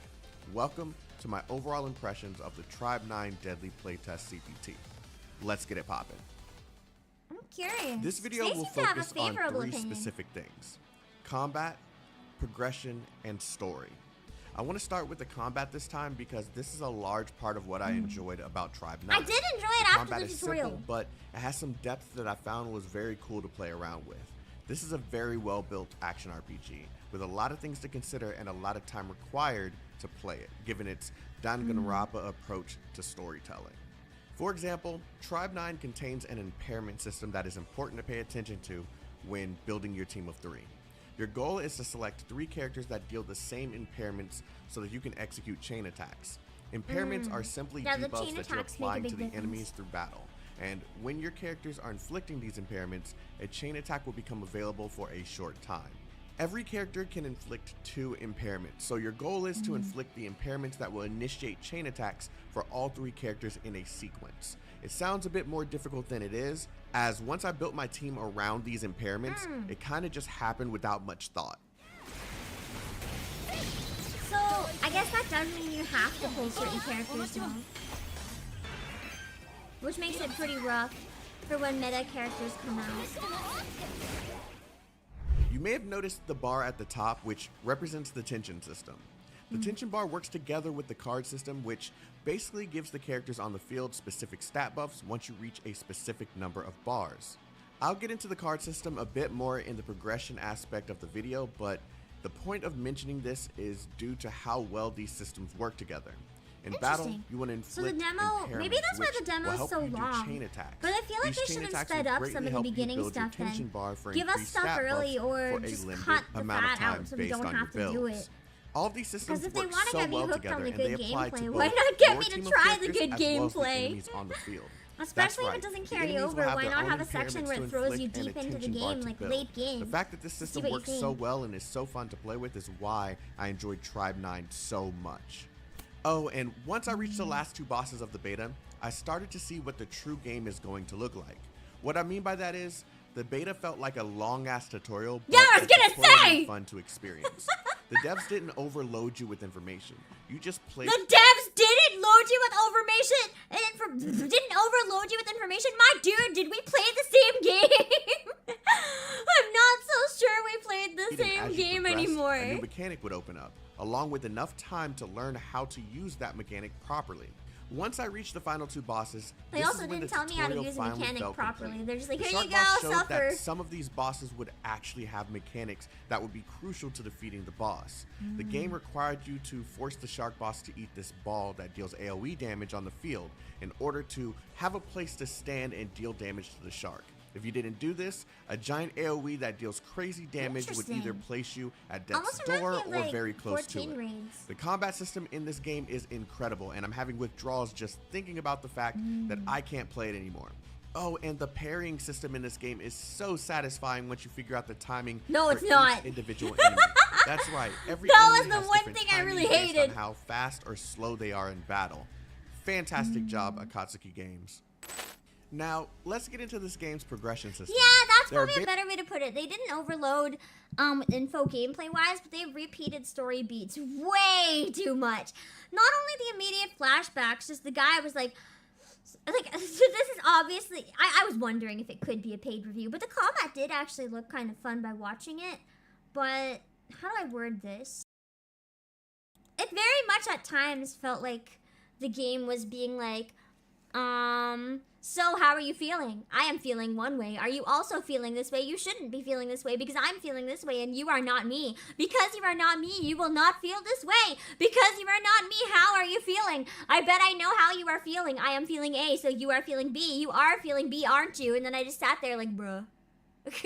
Speaker 13: Welcome to my overall impressions of the Tribe 9 Deadly Playtest CPT. Let's get it poppin'.
Speaker 1: I'm curious.
Speaker 13: This video
Speaker 1: They
Speaker 13: will
Speaker 1: seem to have a
Speaker 13: focus on
Speaker 1: favorable
Speaker 13: three
Speaker 1: opinion.
Speaker 13: specific things: combat, progression, and story. I want to start with the combat this time because this is a large part of what I enjoyed about Tribe 9.
Speaker 1: I did enjoy it
Speaker 13: The
Speaker 1: after
Speaker 13: combat
Speaker 1: the
Speaker 13: is
Speaker 1: tutorial.
Speaker 13: simple, but it has some depth that I found was very cool to play around with. This is a very well built action RPG with a lot of things to consider and a lot of time required to play it, given its Danganronpa approach to storytelling. For example, Tribe 9 contains an impairment system that is important to pay attention to when building your team of 3. Your goal is to select 3 characters that deal the same impairments so that you can execute chain attacks. Impairments are simply
Speaker 1: Yeah, the
Speaker 13: debuffs
Speaker 1: chain
Speaker 13: that you're
Speaker 1: attacks make a
Speaker 13: applying
Speaker 1: big
Speaker 13: to the
Speaker 1: difference.
Speaker 13: enemies through battle. And when your characters are inflicting these impairments, a chain attack will become available for a short time. Every character can inflict 2 impairments, so your goal is to inflict the impairments that will initiate chain attacks for all 3 characters in a sequence. It sounds a bit more difficult than it is, as once I built my team around these impairments, it kind of just happened without much thought.
Speaker 1: So, I guess that does mean you have to play certain characters now. Which makes it pretty rough for when meta characters come out.
Speaker 13: You may have noticed the bar at the top, which represents the tension system. The tension bar works together with the card system, which basically gives the characters on the field specific stat buffs once you reach a specific number of bars. I'll get into the card system a bit more in the progression aspect of the video, but the point of mentioning this is due to how well these systems work together. In battle,
Speaker 1: Interesting.
Speaker 13: you want to
Speaker 1: So the
Speaker 13: inflict
Speaker 1: demo, maybe that's why the
Speaker 13: which
Speaker 1: demo
Speaker 13: will
Speaker 1: is
Speaker 13: help
Speaker 1: so
Speaker 13: you do
Speaker 1: long.
Speaker 13: chain attacks.
Speaker 1: But I feel like
Speaker 13: These
Speaker 1: they
Speaker 13: chain
Speaker 1: should have
Speaker 13: attacks
Speaker 1: sped
Speaker 13: will
Speaker 1: up
Speaker 13: greatly
Speaker 1: some of the
Speaker 13: help you
Speaker 1: beginning
Speaker 13: build your
Speaker 1: stuff
Speaker 13: tension
Speaker 1: then.
Speaker 13: bar for
Speaker 1: Give us
Speaker 13: increased
Speaker 1: stuff
Speaker 13: stat
Speaker 1: early
Speaker 13: buffs
Speaker 1: or
Speaker 13: for a
Speaker 1: just
Speaker 13: limited
Speaker 1: cut the
Speaker 13: amount of
Speaker 1: fat
Speaker 13: time
Speaker 1: out so we
Speaker 13: based
Speaker 1: don't
Speaker 13: on
Speaker 1: have
Speaker 13: your
Speaker 1: to do
Speaker 13: builds.
Speaker 1: it.
Speaker 13: All of these systems
Speaker 1: Because if they
Speaker 13: work
Speaker 1: want to
Speaker 13: so
Speaker 1: get me
Speaker 13: well
Speaker 1: hooked
Speaker 13: together,
Speaker 1: on the
Speaker 13: and
Speaker 1: good
Speaker 13: they apply to
Speaker 1: gameplay,
Speaker 13: both
Speaker 1: why not get
Speaker 13: your
Speaker 1: me to
Speaker 13: team of
Speaker 1: try the
Speaker 13: characters
Speaker 1: good
Speaker 13: as well as the
Speaker 1: gameplay?
Speaker 13: enemies on the field.
Speaker 1: Especially if
Speaker 13: right.
Speaker 1: it doesn't
Speaker 13: The
Speaker 1: carry
Speaker 13: enemies will
Speaker 1: over,
Speaker 13: have
Speaker 1: why
Speaker 13: their
Speaker 1: not
Speaker 13: own
Speaker 1: have a section
Speaker 13: impairments
Speaker 1: where
Speaker 13: to
Speaker 1: it throws you
Speaker 13: inflict and
Speaker 1: deep
Speaker 13: a
Speaker 1: into the
Speaker 13: tension bar
Speaker 1: game,
Speaker 13: to
Speaker 1: like
Speaker 13: build.
Speaker 1: late game?
Speaker 13: The fact that this
Speaker 1: See
Speaker 13: system
Speaker 1: what you
Speaker 13: works so
Speaker 1: think.
Speaker 13: well and is so fun to play with is why I enjoyed Tribe 9 so much. Oh, and once I reached the last 2 bosses of the beta, I started to see what the true game is going to look like. What I mean by that is, the beta felt like a long-ass tutorial, but
Speaker 1: Yeah, I was
Speaker 13: the
Speaker 1: gonna
Speaker 13: tutorial
Speaker 1: say!
Speaker 13: was fun to experience. The devs didn't overload you with information. You just played.
Speaker 1: The devs didn't load you with didn't overload you with information. My dude, did we play the same game? I'm not so sure we played the
Speaker 13: And
Speaker 1: same
Speaker 13: as you
Speaker 1: game
Speaker 13: progressed,
Speaker 1: anymore.
Speaker 13: A new mechanic would open up, along with enough time to learn how to use that mechanic properly. Once I reached the final 2 bosses,
Speaker 1: They
Speaker 13: this
Speaker 1: also
Speaker 13: is when
Speaker 1: didn't
Speaker 13: the
Speaker 1: tell me how to
Speaker 13: tutorial
Speaker 1: use a
Speaker 13: finally
Speaker 1: mechanic
Speaker 13: felt
Speaker 1: properly.
Speaker 13: complete.
Speaker 1: They're just like,
Speaker 13: The
Speaker 1: here
Speaker 13: shark
Speaker 1: you
Speaker 13: boss
Speaker 1: go,
Speaker 13: showed
Speaker 1: suffer.
Speaker 13: that some of these bosses would actually have mechanics that would be crucial to defeating the boss. The game required you to force the shark boss to eat this ball that deals AoE damage on the field in order to have a place to stand and deal damage to the shark. If you didn't do this, a giant AoE that deals crazy damage would either
Speaker 1: Interesting.
Speaker 13: place you at death's
Speaker 1: Almost reminds
Speaker 13: door
Speaker 1: me of,
Speaker 13: or
Speaker 1: like,
Speaker 13: very close to
Speaker 1: 14
Speaker 13: it.
Speaker 1: raids.
Speaker 13: The combat system in this game is incredible, and I'm having withdrawals just thinking about the fact that I can't play it anymore. Oh, and the parrying system in this game is so satisfying once you figure out the timing
Speaker 1: No,
Speaker 13: for
Speaker 1: it's not.
Speaker 13: each individual enemy. That's right. Every
Speaker 1: That
Speaker 13: enemy
Speaker 1: was the
Speaker 13: has
Speaker 1: one
Speaker 13: different
Speaker 1: thing I
Speaker 13: timing
Speaker 1: really
Speaker 13: based on
Speaker 1: hated.
Speaker 13: how fast or slow they are in battle. Fantastic job, Akatsuki Games. Now, let's get into this game's progression system.
Speaker 1: Yeah, that's
Speaker 13: There are
Speaker 1: probably a better way to put it. They didn't overload info gameplay wise, but they repeated story beats way too much. Not only the immediate flashbacks, just the guy was like so this is obviously I was wondering if it could be a paid review, but the combat did actually look kind of fun by watching it. But how do I word this? It very much at times felt like the game was being like, So how are you feeling? I am feeling one way. Are you also feeling this way? You shouldn't be feeling this way because I'm feeling this way and you are not me. Because you are not me, you will not feel this way. Because you are not me, how are you feeling? I bet I know how you are feeling. I am feeling A, so you are feeling B. You are feeling B, aren't you? And then I just sat there like, bruh. Like,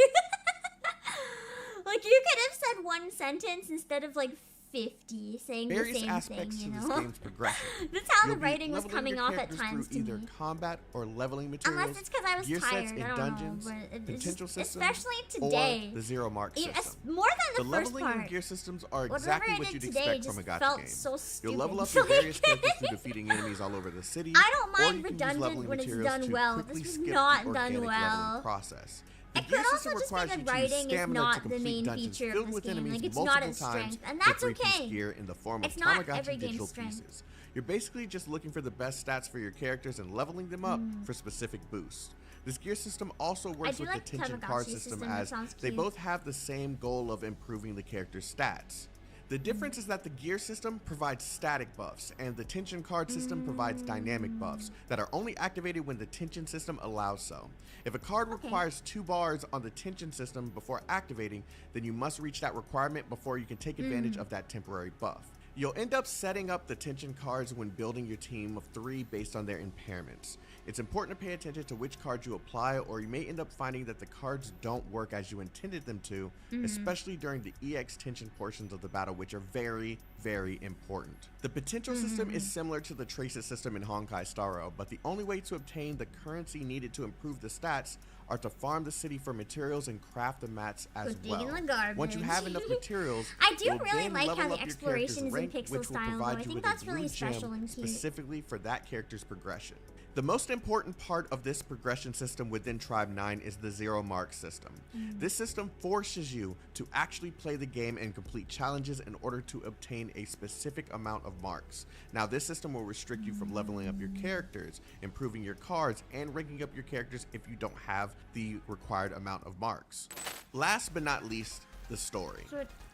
Speaker 1: you could have said one sentence instead of like 50 saying
Speaker 13: various
Speaker 1: the same
Speaker 13: aspects
Speaker 1: thing, you
Speaker 13: to
Speaker 1: know?
Speaker 13: this game's progression.
Speaker 1: That's how
Speaker 13: You'll
Speaker 1: the
Speaker 13: be
Speaker 1: writing was
Speaker 13: leveling
Speaker 1: coming
Speaker 13: your
Speaker 1: off at
Speaker 13: characters
Speaker 1: times
Speaker 13: through
Speaker 1: to
Speaker 13: either
Speaker 1: me.
Speaker 13: combat or leveling materials,
Speaker 1: Unless it's because I was
Speaker 13: gear
Speaker 1: tired.
Speaker 13: sets in
Speaker 1: I don't
Speaker 13: dungeons,
Speaker 1: know. But
Speaker 13: potential systems,
Speaker 1: especially today.
Speaker 13: or the zero mark system.
Speaker 1: More than the first
Speaker 13: leveling
Speaker 1: part.
Speaker 13: and gear systems are
Speaker 1: Whatever
Speaker 13: exactly
Speaker 1: I
Speaker 13: what
Speaker 1: did
Speaker 13: you'd
Speaker 1: today
Speaker 13: expect from a
Speaker 1: just
Speaker 13: Gacha
Speaker 1: felt
Speaker 13: game.
Speaker 1: so stupid.
Speaker 13: You'll level up your various characters through defeating enemies all over the city.
Speaker 1: I don't
Speaker 13: or
Speaker 1: mind
Speaker 13: you can use
Speaker 1: redundant
Speaker 13: leveling
Speaker 1: when it's
Speaker 13: materials
Speaker 1: done
Speaker 13: to
Speaker 1: well.
Speaker 13: quickly
Speaker 1: This was
Speaker 13: skip
Speaker 1: not
Speaker 13: the
Speaker 1: done
Speaker 13: organic
Speaker 1: well.
Speaker 13: leveling process. The
Speaker 1: It
Speaker 13: gear
Speaker 1: could
Speaker 13: system
Speaker 1: also just be
Speaker 13: requires
Speaker 1: that
Speaker 13: you to use
Speaker 1: writing is
Speaker 13: stamina
Speaker 1: not
Speaker 13: to
Speaker 1: the
Speaker 13: complete
Speaker 1: main
Speaker 13: dungeons
Speaker 1: feature of
Speaker 13: filled
Speaker 1: this
Speaker 13: with
Speaker 1: game.
Speaker 13: enemies
Speaker 1: Like, it's
Speaker 13: multiple
Speaker 1: not its
Speaker 13: times
Speaker 1: strength, and
Speaker 13: to
Speaker 1: that's
Speaker 13: break these
Speaker 1: okay.
Speaker 13: gear in the form
Speaker 1: It's
Speaker 13: of
Speaker 1: not
Speaker 13: Tamagotchi
Speaker 1: every game's
Speaker 13: digital
Speaker 1: strength.
Speaker 13: pieces. You're basically just looking for the best stats for your characters and leveling them up for specific boosts. This gear system also works
Speaker 1: do
Speaker 13: with
Speaker 1: like
Speaker 13: the tension card
Speaker 1: Tamagotchi
Speaker 13: system
Speaker 1: system, it
Speaker 13: as
Speaker 1: sounds
Speaker 13: they
Speaker 1: cute.
Speaker 13: both have the same goal of improving the character's stats. The difference is that the gear system provides static buffs and the tension card system provides dynamic buffs that are only activated when the tension system allows so. If a card requires 2 bars on the tension system before activating, then you must reach that requirement before you can take advantage of that temporary buff. You'll end up setting up the tension cards when building your team of 3 based on their impairments. It's important to pay attention to which cards you apply, or you may end up finding that the cards don't work as you intended them to, especially during the EX tension portions of the battle, which are very, very important. The potential system is similar to the traces system in Honkai Star Rail, but the only way to obtain the currency needed to improve the stats are to farm the city for materials and craft the mats as
Speaker 1: Go dig in
Speaker 13: well.
Speaker 1: the garbage.
Speaker 13: Once you have enough materials,
Speaker 1: I do
Speaker 13: you'll
Speaker 1: really
Speaker 13: then
Speaker 1: like
Speaker 13: level
Speaker 1: how the
Speaker 13: up your
Speaker 1: exploration
Speaker 13: character's
Speaker 1: is in
Speaker 13: rank,
Speaker 1: pixel
Speaker 13: which will
Speaker 1: style, though.
Speaker 13: provide
Speaker 1: I
Speaker 13: you
Speaker 1: think
Speaker 13: with
Speaker 1: that's
Speaker 13: a
Speaker 1: really
Speaker 13: blue
Speaker 1: special
Speaker 13: gem
Speaker 1: and cute.
Speaker 13: specifically for that character's progression. The most important part of this progression system within Tribe 9 is the zero mark system. This system forces you to actually play the game and complete challenges in order to obtain a specific amount of marks. Now, this system will restrict you from leveling up your characters, improving your cards, and ranking up your characters if you don't have the required amount of marks. Last but not least, the story.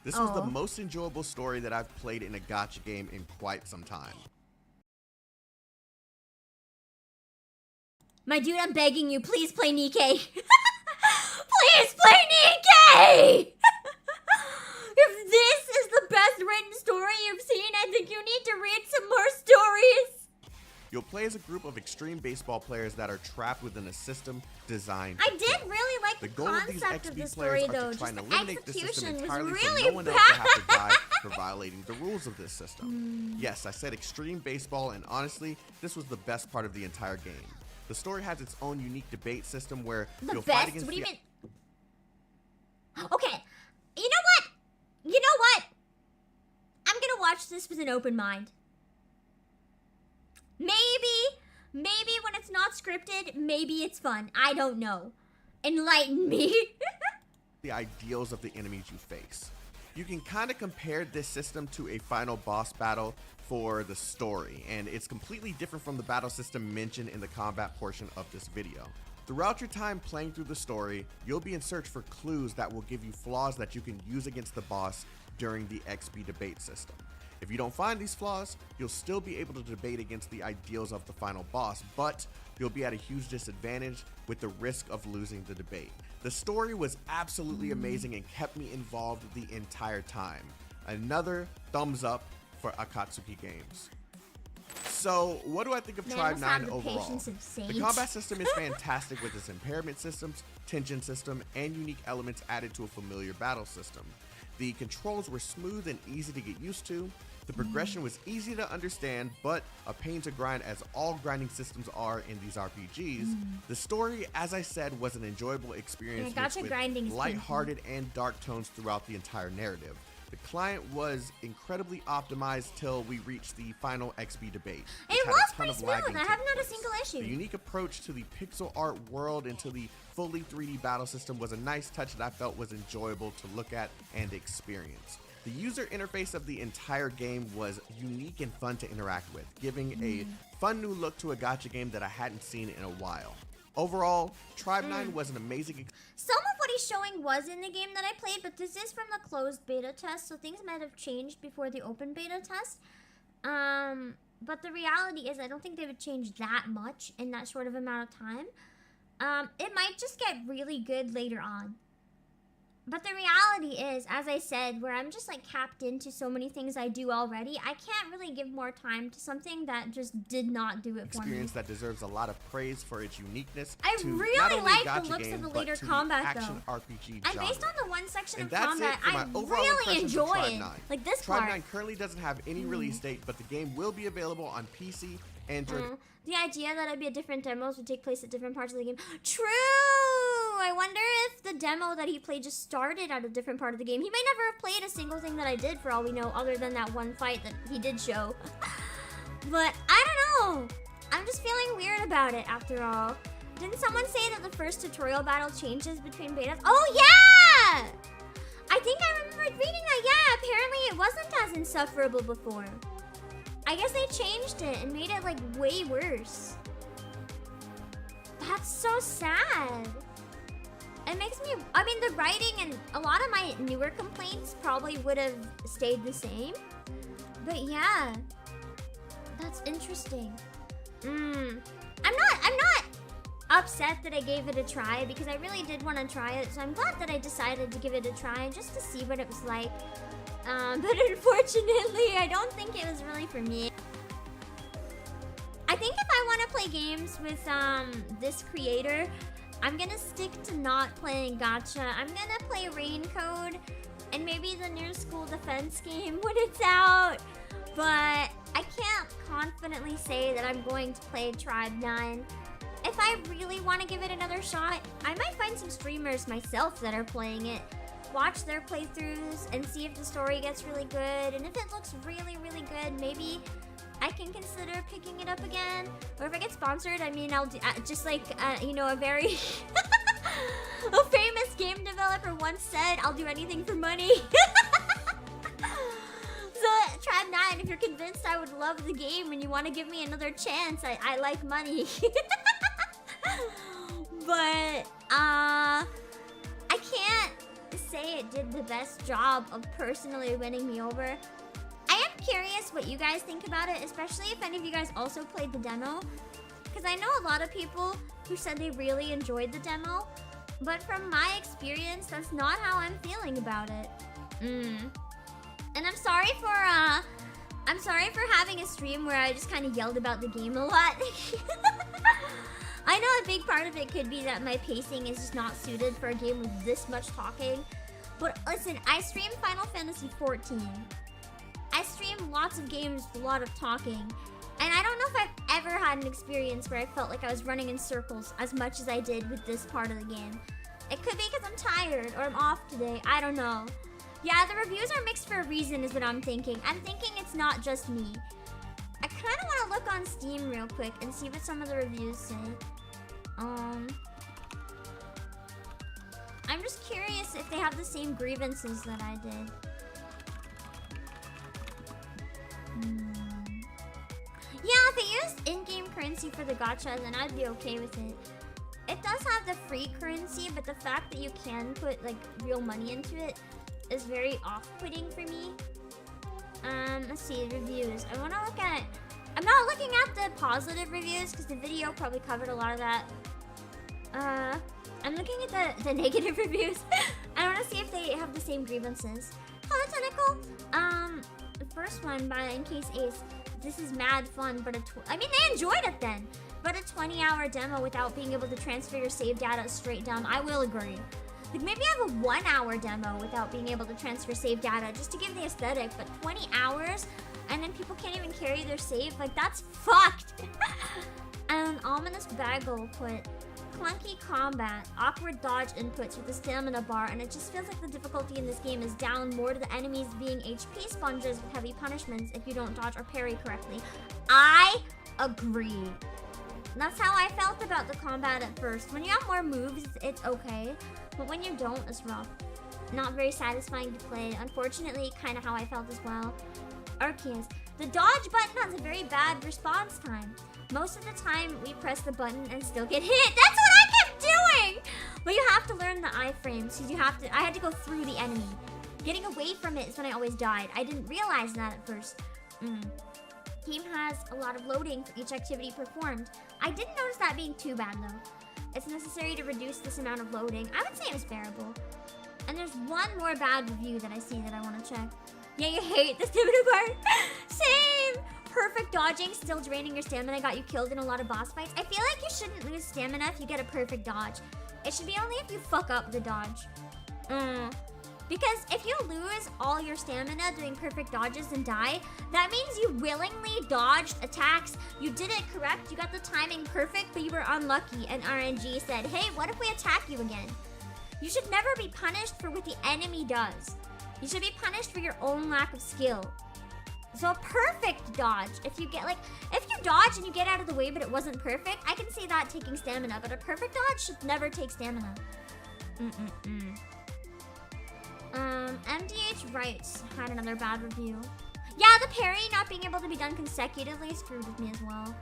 Speaker 13: This was the most enjoyable story that I've played in a gacha game in quite some time.
Speaker 1: My dude, I'm begging you, please play Nikkei. Please play Nikkei! If this is the best written story you've seen, I think you need to read some more stories.
Speaker 13: You'll play as a group of extreme baseball players that are trapped within a system designed
Speaker 1: I
Speaker 13: to
Speaker 1: did
Speaker 13: kill.
Speaker 1: really like
Speaker 13: The
Speaker 1: the
Speaker 13: goal of these
Speaker 1: concept of
Speaker 13: XP
Speaker 1: the story,
Speaker 13: players are
Speaker 1: though.
Speaker 13: to try
Speaker 1: Just
Speaker 13: and
Speaker 1: the
Speaker 13: eliminate the system
Speaker 1: execution was
Speaker 13: entirely
Speaker 1: really
Speaker 13: so no one else will have to die for violating the rules of this system. Yes, I said extreme baseball, and honestly, this was the best part of the entire game. The story has its own unique debate system where
Speaker 1: The
Speaker 13: you'll
Speaker 1: best?
Speaker 13: fight against
Speaker 1: What do you
Speaker 13: the
Speaker 1: mean? Okay, you know what? You know what? I'm gonna watch this with an open mind. Maybe when it's not scripted, maybe it's fun. I don't know. Enlighten me.
Speaker 13: the ideals of the enemies you face. You can kind of compare this system to a final boss battle for the story, and it's completely different from the battle system mentioned in the combat portion of this video. Throughout your time playing through the story, you'll be in search for clues that will give you flaws that you can use against the boss during the XP debate system. If you don't find these flaws, you'll still be able to debate against the ideals of the final boss, but you'll be at a huge disadvantage with the risk of losing the debate. The story was absolutely amazing and kept me involved the entire time. Another thumbs up for Akatsuki Games. So, what do I think of
Speaker 1: Man,
Speaker 13: Tribe
Speaker 1: must have
Speaker 13: 9
Speaker 1: the
Speaker 13: overall?
Speaker 1: patience of saints.
Speaker 13: The combat system is fantastic with its impairment systems, tension system, and unique elements added to a familiar battle system. The controls were smooth and easy to get used to. The progression was easy to understand, but a pain to grind as all grinding systems are in these RPGs. The story, as I said, was an enjoyable experience
Speaker 1: Yeah, gacha
Speaker 13: mixed
Speaker 1: grinding
Speaker 13: with
Speaker 1: is
Speaker 13: lighthearted and dark tones throughout the entire narrative. The client was incredibly optimized till we reached the final XP debate.
Speaker 1: It
Speaker 13: which had
Speaker 1: was
Speaker 13: a ton
Speaker 1: pretty
Speaker 13: of
Speaker 1: smooth.
Speaker 13: lagging
Speaker 1: I
Speaker 13: take
Speaker 1: haven't had a
Speaker 13: place.
Speaker 1: single issue.
Speaker 13: The unique approach to the pixel art world and to the fully 3D battle system was a nice touch that I felt was enjoyable to look at and experience. The user interface of the entire game was unique and fun to interact with, giving a fun new look to a gacha game that I hadn't seen in a while. Overall, Tribe 9 was an amazing
Speaker 1: Some of what he's showing was in the game that I played, but this is from the closed beta test, so things might have changed before the open beta test. But the reality is I don't think they would change that much in that short of amount of time. It might just get really good later on. But the reality is, as I said, where I'm just like capped into so many things I do already, I can't really give more time to something that just did not do it for me.
Speaker 13: Experience that deserves a lot of praise for its uniqueness.
Speaker 1: I
Speaker 13: to
Speaker 1: really
Speaker 13: not only
Speaker 1: like
Speaker 13: Gacha
Speaker 1: the looks
Speaker 13: game,
Speaker 1: of the
Speaker 13: but
Speaker 1: later
Speaker 13: to
Speaker 1: combat
Speaker 13: action
Speaker 1: though.
Speaker 13: RPG
Speaker 1: And based
Speaker 13: genre.
Speaker 1: on the one section
Speaker 13: And
Speaker 1: of
Speaker 13: that's
Speaker 1: combat,
Speaker 13: it for my
Speaker 1: I
Speaker 13: overall
Speaker 1: really
Speaker 13: impressions of
Speaker 1: enjoy
Speaker 13: Tribe
Speaker 1: it.
Speaker 13: 9.
Speaker 1: Like this
Speaker 13: Tribe
Speaker 1: part.
Speaker 13: 9 currently doesn't have any release date, but the game will be available on PC, Android.
Speaker 1: The idea that it'd be a different demos would take place at different parts of the game. True! I wonder if the demo that he played just started at a different part of the game. He may never have played a single thing that I did for all we know, other than that one fight that he did show. But I don't know. I'm just feeling weird about it after all. Didn't someone say that the first tutorial battle changes between betas? Oh yeah! I think I remember reading that. Yeah, apparently it wasn't as insufferable before. I guess they changed it and made it like way worse. That's so sad. It makes me, I mean, the writing and a lot of my newer complaints probably would have stayed the same. But yeah, that's interesting. I'm not upset that I gave it a try because I really did want to try it. So I'm glad that I decided to give it a try just to see what it was like. But unfortunately, I don't think it was really for me. I think if I want to play games with this creator, I'm gonna stick to not playing Gacha. I'm gonna play Rain and maybe the Near School Defense game when it's out. But I can't confidently say that I'm going to play Tribe 9. If I really want to give it another shot, I might find some streamers myself that are playing it, watch their playthroughs, and see if the story gets really good. And if it looks really, really good, maybe I can consider picking it up again. Or if I get sponsored, I mean, I'll do just like, you know, a very a famous game developer once said, I'll do anything for money. So, Tribe 9, if you're convinced I would love the game and you want to give me another chance, I like money. But, I can't say it did the best job of personally winning me over. I am curious what you guys think about it, especially if any of you guys also played the demo. Because I know a lot of people who said they really enjoyed the demo. But from my experience, that's not how I'm feeling about it. And I'm sorry for having a stream where I just kind of yelled about the game a lot. I know a big part of it could be that my pacing is just not suited for a game with this much talking. But listen, I stream Final Fantasy XIV. I stream lots of games with a lot of talking. And I don't know if I've ever had an experience where I felt like I was running in circles as much as I did with this part of the game. It could be because I'm tired or I'm off today. I don't know. Yeah, the reviews are mixed for a reason is what I'm thinking. I'm thinking it's not just me. I kind of want to look on Steam real quick and see what some of the reviews say. I'm just curious if they have the same grievances that I did. Yeah, if it used in-game currency for the gacha, then I'd be okay with it. It does have the free currency, but the fact that you can put like real money into it is very off-putting for me. Let's see, reviews. I want to look at... I'm not looking at the positive reviews because the video probably covered a lot of that. I'm looking at the negative reviews. I want to see if they have the same grievances. Hello, Tentacle. The first one by In Case Ace. This is mad fun, but I mean, they enjoyed it then. But a 20-hour demo without being able to transfer your save data is straight dumb. I will agree. Like, maybe I have a 1-hour demo without being able to transfer save data just to give the aesthetic, but 20 hours and then people can't even carry their save? Like, that's fucked. And Ominous Bagel put clunky combat, awkward dodge inputs with the stamina bar, and it just feels like the difficulty in this game is down more to the enemies being HP sponges with heavy punishments if you don't dodge or parry correctly. I agree. That's how I felt about the combat at first. When you have more moves, it's okay. But when you don't, it's rough. Not very satisfying to play. Unfortunately, kind of how I felt as well. Arceus. The dodge button has a very bad response time. Most of the time, we press the button and still get hit. That's what I kept doing! But you have to learn the iframes, because you have to... I had to go through the enemy. Getting away from it is when I always died. I didn't realize that at first. Game has a lot of loading for each activity performed. I didn't notice that being too bad though. It's necessary to reduce this amount of loading. I would say it was bearable. And there's one more bad review that I see that I want to check. Yeah, you hate the stamina part. Same! Perfect dodging, still draining your stamina, got you killed in a lot of boss fights. I feel like you shouldn't lose stamina if you get a perfect dodge. It should be only if you fuck up the dodge. Because if you lose all your stamina doing perfect dodges and die, that means you willingly dodged attacks. You did it correct, you got the timing perfect, but you were unlucky, and RNG said, hey, what if we attack you again? You should never be punished for what the enemy does. You should be punished for your own lack of skill. So a perfect dodge, if you dodge and you get out of the way but it wasn't perfect, I can see that taking stamina, but a perfect dodge should never take stamina. MDH Rights had another bad review. Yeah, the parry not being able to be done consecutively screwed with me as well.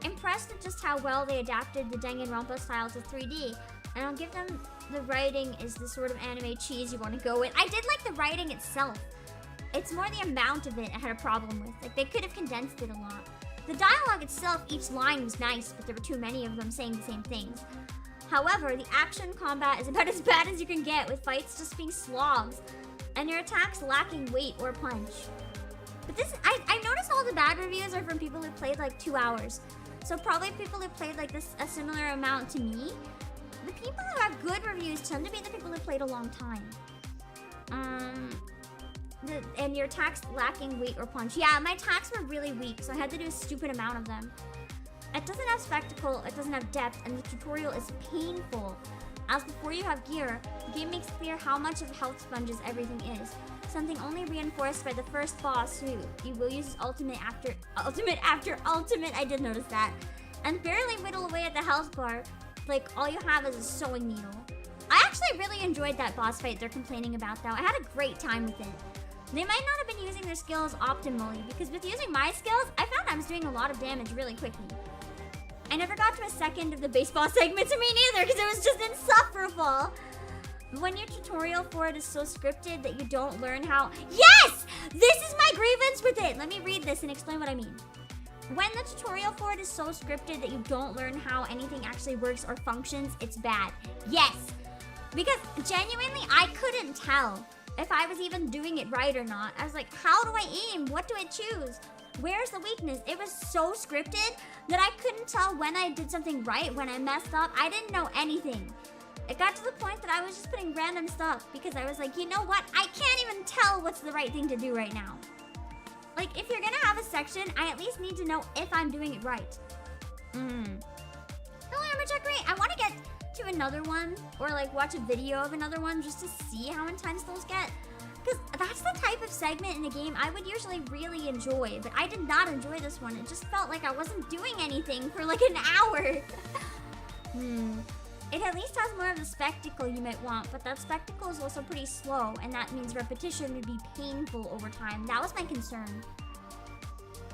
Speaker 1: Impressed at just how well they adapted the Danganronpa style to 3D. And I'll give them the writing is the sort of anime cheese you want to go with. I did like the writing itself. It's more the amount of it I had a problem with. Like, they could have condensed it a lot. The dialogue itself, each line was nice, but there were too many of them saying the same things. However, the action combat is about as bad as you can get, with fights just being slobs, and your attacks lacking weight or punch. But this, I noticed all the bad reviews are from people who played like 2 hours. So probably people who played like this a similar amount to me. The people who have good reviews tend to be the people who played a long time. And your attacks lacking weight or punch. Yeah, my attacks were really weak, so I had to do a stupid amount of them. It doesn't have spectacle, it doesn't have depth, and the tutorial is painful. As before you have gear, the game makes clear how much of health sponges everything is. Something only reinforced by the first boss, who you will use his ultimate after ultimate, I did notice that. And barely whittle away at the health bar, like all you have is a sewing needle. I actually really enjoyed that boss fight they're complaining about though. I had a great time with it. They might not have been using their skills optimally, because with using my skills, I found I was doing a lot of damage really quickly. I never got to a second of the baseball segment to me neither, because it was just insufferable. When your tutorial for it is so scripted that you don't learn how... Yes! This is my grievance with it! Let me read this and explain what I mean. When the tutorial for it is so scripted that you don't learn how anything actually works or functions, it's bad. Yes! Because genuinely, I couldn't tell if I was even doing it right or not. I was like, how do I aim? What do I choose? Where's the weakness? It was so scripted that I couldn't tell when I did something right, when I messed up. I didn't know anything. It got to the point that I was just putting random stuff because I was like, you know what? I can't even tell what's the right thing to do right now. Like, if you're gonna have a section, I at least need to know if I'm doing it right. Hello, Armor Check Rate. I want to get to another one, or like watch a video of another one just to see how intense those get. Because that's the type of segment in a game I would usually really enjoy, but I did not enjoy this one. It just felt like I wasn't doing anything for like an hour. It at least has more of the spectacle you might want, but that spectacle is also pretty slow, and that means repetition would be painful over time. That was my concern.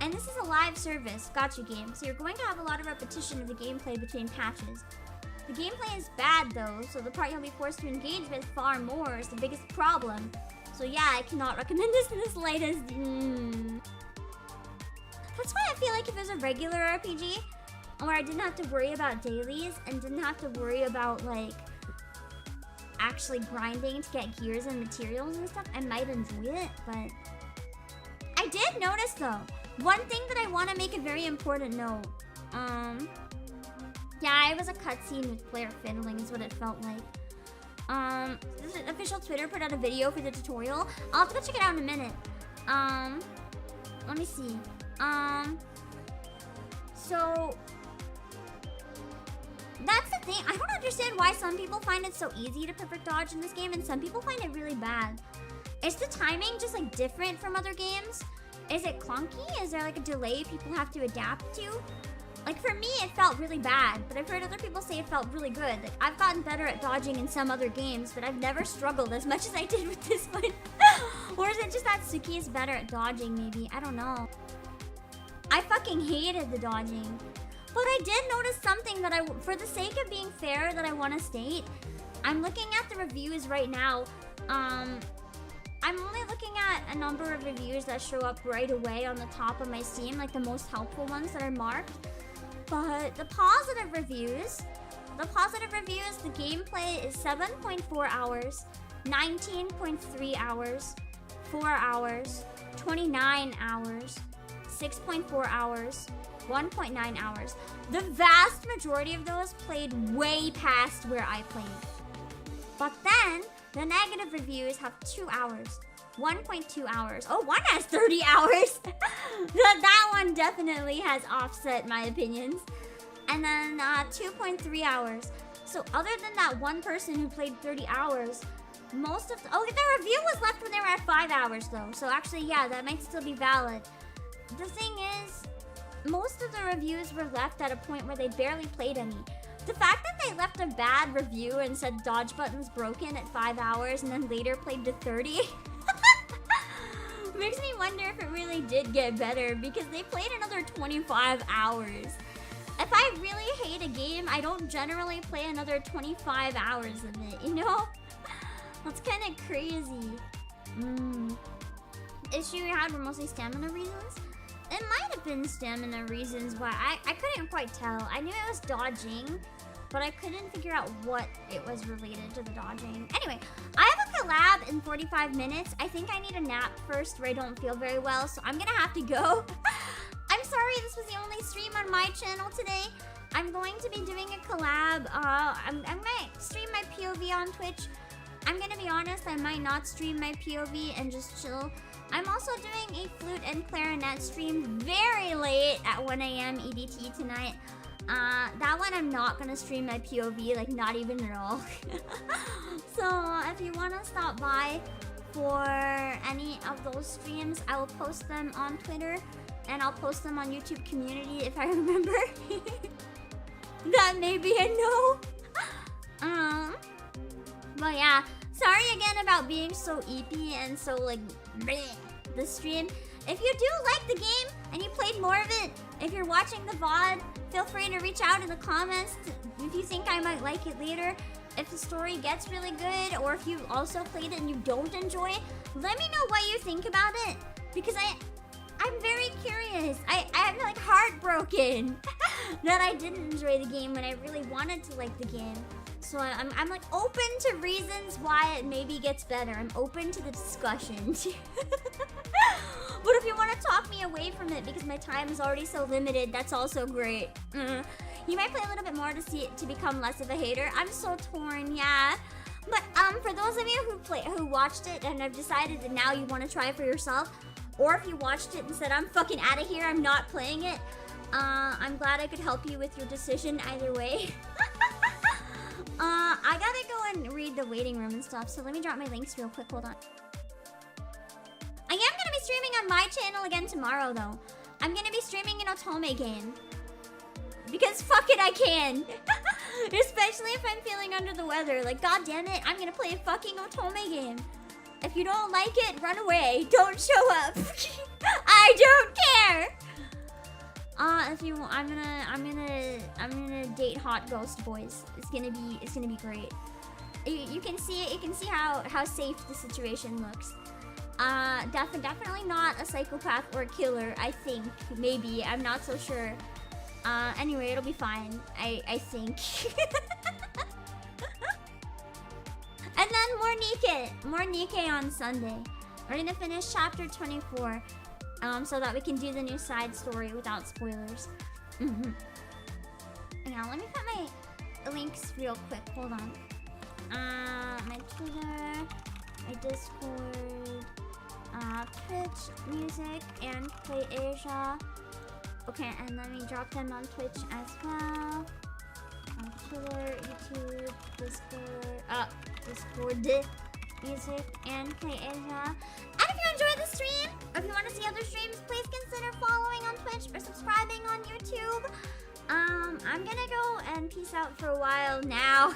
Speaker 1: And this is a live service, Gacha game, so you're going to have a lot of repetition of the gameplay between patches. The gameplay is bad though, so the part you'll be forced to engage with far more is the biggest problem. So yeah, I cannot recommend this in the slightest. That's why I feel like if it was a regular RPG, where I didn't have to worry about dailies and didn't have to worry about like actually grinding to get gears and materials and stuff, I might enjoy it, but I did notice though, one thing that I want to make a very important note. Yeah, it was a cutscene with player fiddling is what it felt like. This official Twitter put out a video for the tutorial. I'll have to go check it out in a minute. Let me see. So that's the thing. I don't understand why some people find it so easy to perfect dodge in this game and some people find it really bad. Is the timing just like different from other games? Is it clunky? Is there like a delay people have to adapt to? Like for me, it felt really bad, but I've heard other people say it felt really good. Like I've gotten better at dodging in some other games, but I've never struggled as much as I did with this one. Or is it just that Suki is better at dodging, maybe? I don't know. I fucking hated the dodging. But I did notice something that for the sake of being fair, that I want to state. I'm looking at the reviews right now. I I'm only looking at a number of reviews that show up right away on the top of my Steam, like the most helpful ones that are marked. But the positive reviews, the gameplay is 7.4 hours, 19.3 hours, 4 hours, 29 hours, 6.4 hours, 1.9 hours. The vast majority of those played way past where I played. But then, the negative reviews have 2 hours, 1.2 hours. Oh, one has 30 hours! That one definitely has offset my opinions. And then 2.3 hours. So other than that one person who played 30 hours, most of the review was left when they were at 5 hours though. So actually, yeah, that might still be valid. The thing is, most of the reviews were left at a point where they barely played any. The fact that they left a bad review and said dodge button's broken at 5 hours and then later played to 30 makes me wonder if it really did get better, because they played another 25 hours. If I really hate a game, I don't generally play another 25 hours of it, you know? That's kind of crazy. Issue you had were mostly stamina reasons? It might have been stamina reasons, but I couldn't quite tell. I knew it was dodging, but I couldn't figure out what it was related to the dodging. Anyway, I have a collab in 45 minutes. I think I need a nap first where I don't feel very well, so I'm gonna have to go. I'm sorry this was the only stream on my channel today. I'm going to be doing a collab. I might stream my POV on Twitch. I'm gonna be honest, I might not stream my POV and just chill. I'm also doing a flute and clarinet stream very late at 1 AM EDT tonight. That one I'm not gonna stream my POV, like not even at all. So if you wanna stop by for any of those streams, I will post them on Twitter and I'll post them on YouTube community if I remember. That may be a no. But yeah, sorry again about being so eepy and so like bleh, the stream. If you do like the game and you played more of it, if you're watching the VOD, feel free to reach out in the comments if you think I might like it later. If the story gets really good, or if you also played it and you don't enjoy it, let me know what you think about it, because I'm very curious. I'm like heartbroken that I didn't enjoy the game when I really wanted to like the game. So I'm like open to reasons why it maybe gets better. I'm open to the discussion. But if you want to talk me away from it because my time is already so limited, that's also great. You might play a little bit more to see it to become less of a hater. I'm so torn, yeah. But for those of you who watched it and have decided that now you want to try it for yourself, or if you watched it and said I'm fucking out of here, I'm not playing it, I'm glad I could help you with your decision either way. I gotta go and read the waiting room and stuff, so let me drop my links real quick, hold on. I am gonna be streaming on my channel again tomorrow though. I'm gonna be streaming an Otome game. Because fuck it, I can. Especially if I'm feeling under the weather. Like, god damn it, I'm gonna play a fucking Otome game. If you don't like it, run away. Don't show up. I don't care. If you want, I'm gonna date hot ghost boys. It's gonna be great. You can see it. You can see how safe the situation looks. Definitely not a psychopath or a killer. I think maybe I'm not so sure. Anyway, it'll be fine. I think. And then more Nikke on Sunday. We're gonna finish chapter 24. So that we can do the new side story without spoilers. Now, let me put my links real quick. Hold on. My Twitter, my Discord, Twitch, music, and Play Asia. Okay, and let me drop them on Twitch as well. On Twitter, YouTube, Discord, music, and Play Asia. And if you enjoyed the stream, or if you want to see other streams, please consider following on Twitch or subscribing on YouTube. I'm gonna go and peace out for a while now.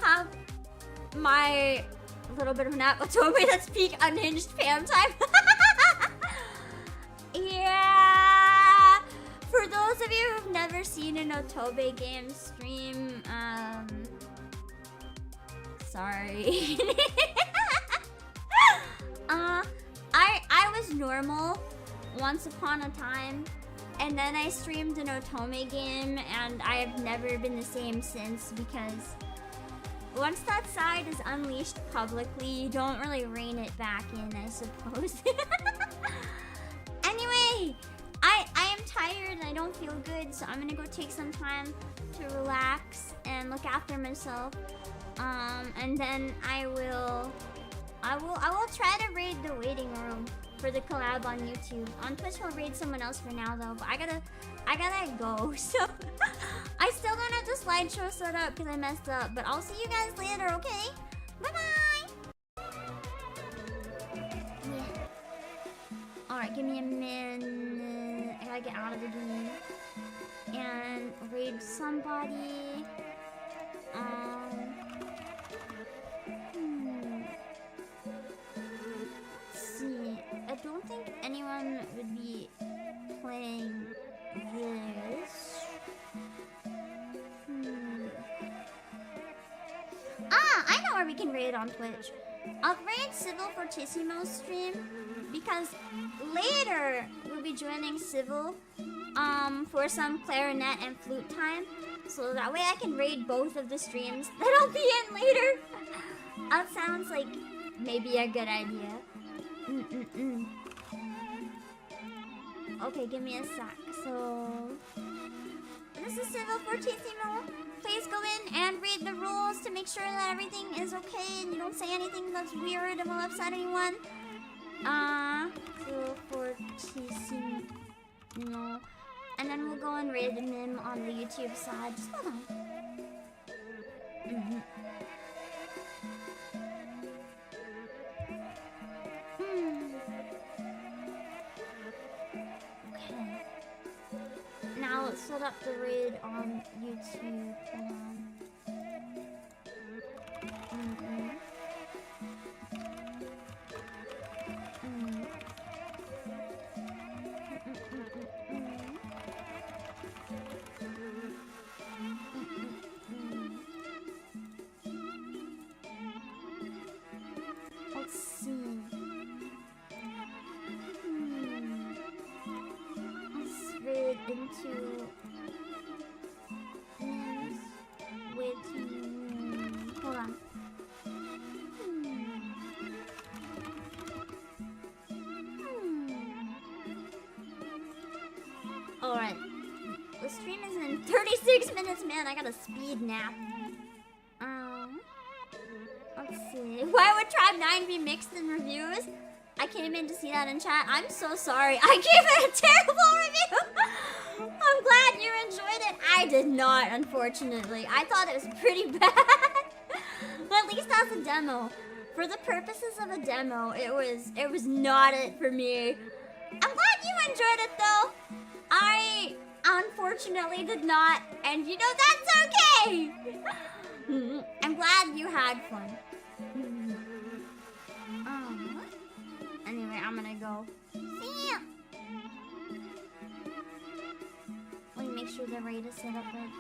Speaker 1: Have my little bit of a nap. Otome, that's peak unhinged Pam time. Yeah. For those of you who've never seen an Obake Games stream, sorry. I was normal once upon a time, and then I streamed an Otome game, and I have never been the same since, because once that side is unleashed publicly, you don't really rein it back in, I suppose. Anyway, I am tired and I don't feel good, so I'm gonna go take some time to relax and look after myself. And then I will try to raid the waiting room for the collab on YouTube. On Twitch, I'll raid someone else for now though, but I gotta go. So I still don't have the slideshow set up because I messed up. But I'll see you guys later, okay? Bye bye. Yeah. All right, give me a minute. I gotta get out of the game and raid somebody. See, I don't think anyone would be playing this. I know where we can raid on Twitch. I'll raid Civil Fortissimo's stream because later we'll be joining Civil for some clarinet and flute time. So that way I can raid both of the streams that I'll be in later. That sounds like maybe a good idea. Okay, give me a sec. So this is Civil Fortissimo. Please go in and read the rules to make sure that everything is okay and you don't say anything that's weird and will upset anyone. Civil Fortissimo. No. And then we'll go and raid him on the YouTube side. Just hold on. Okay. Now let's set up the raid on YouTube. Hold on. Let's see. Let's raid into names waiting. Hold on. Alright. The stream is in 36 minutes, man. I got a speed nap. Let's see. Why would Tribe 9 be mixed in reviews? I came in to see that in chat. I'm so sorry. I gave it a terrible review. I'm glad you enjoyed it. I did not, unfortunately. I thought it was pretty bad. At least as a demo. For the purposes of a demo, it was not it for me. I'm glad you enjoyed it though. I unfortunately did not, and you know that's okay. I'm glad you had fun. Anyway, I'm gonna go. See ya. Let me make sure the raid is set up right.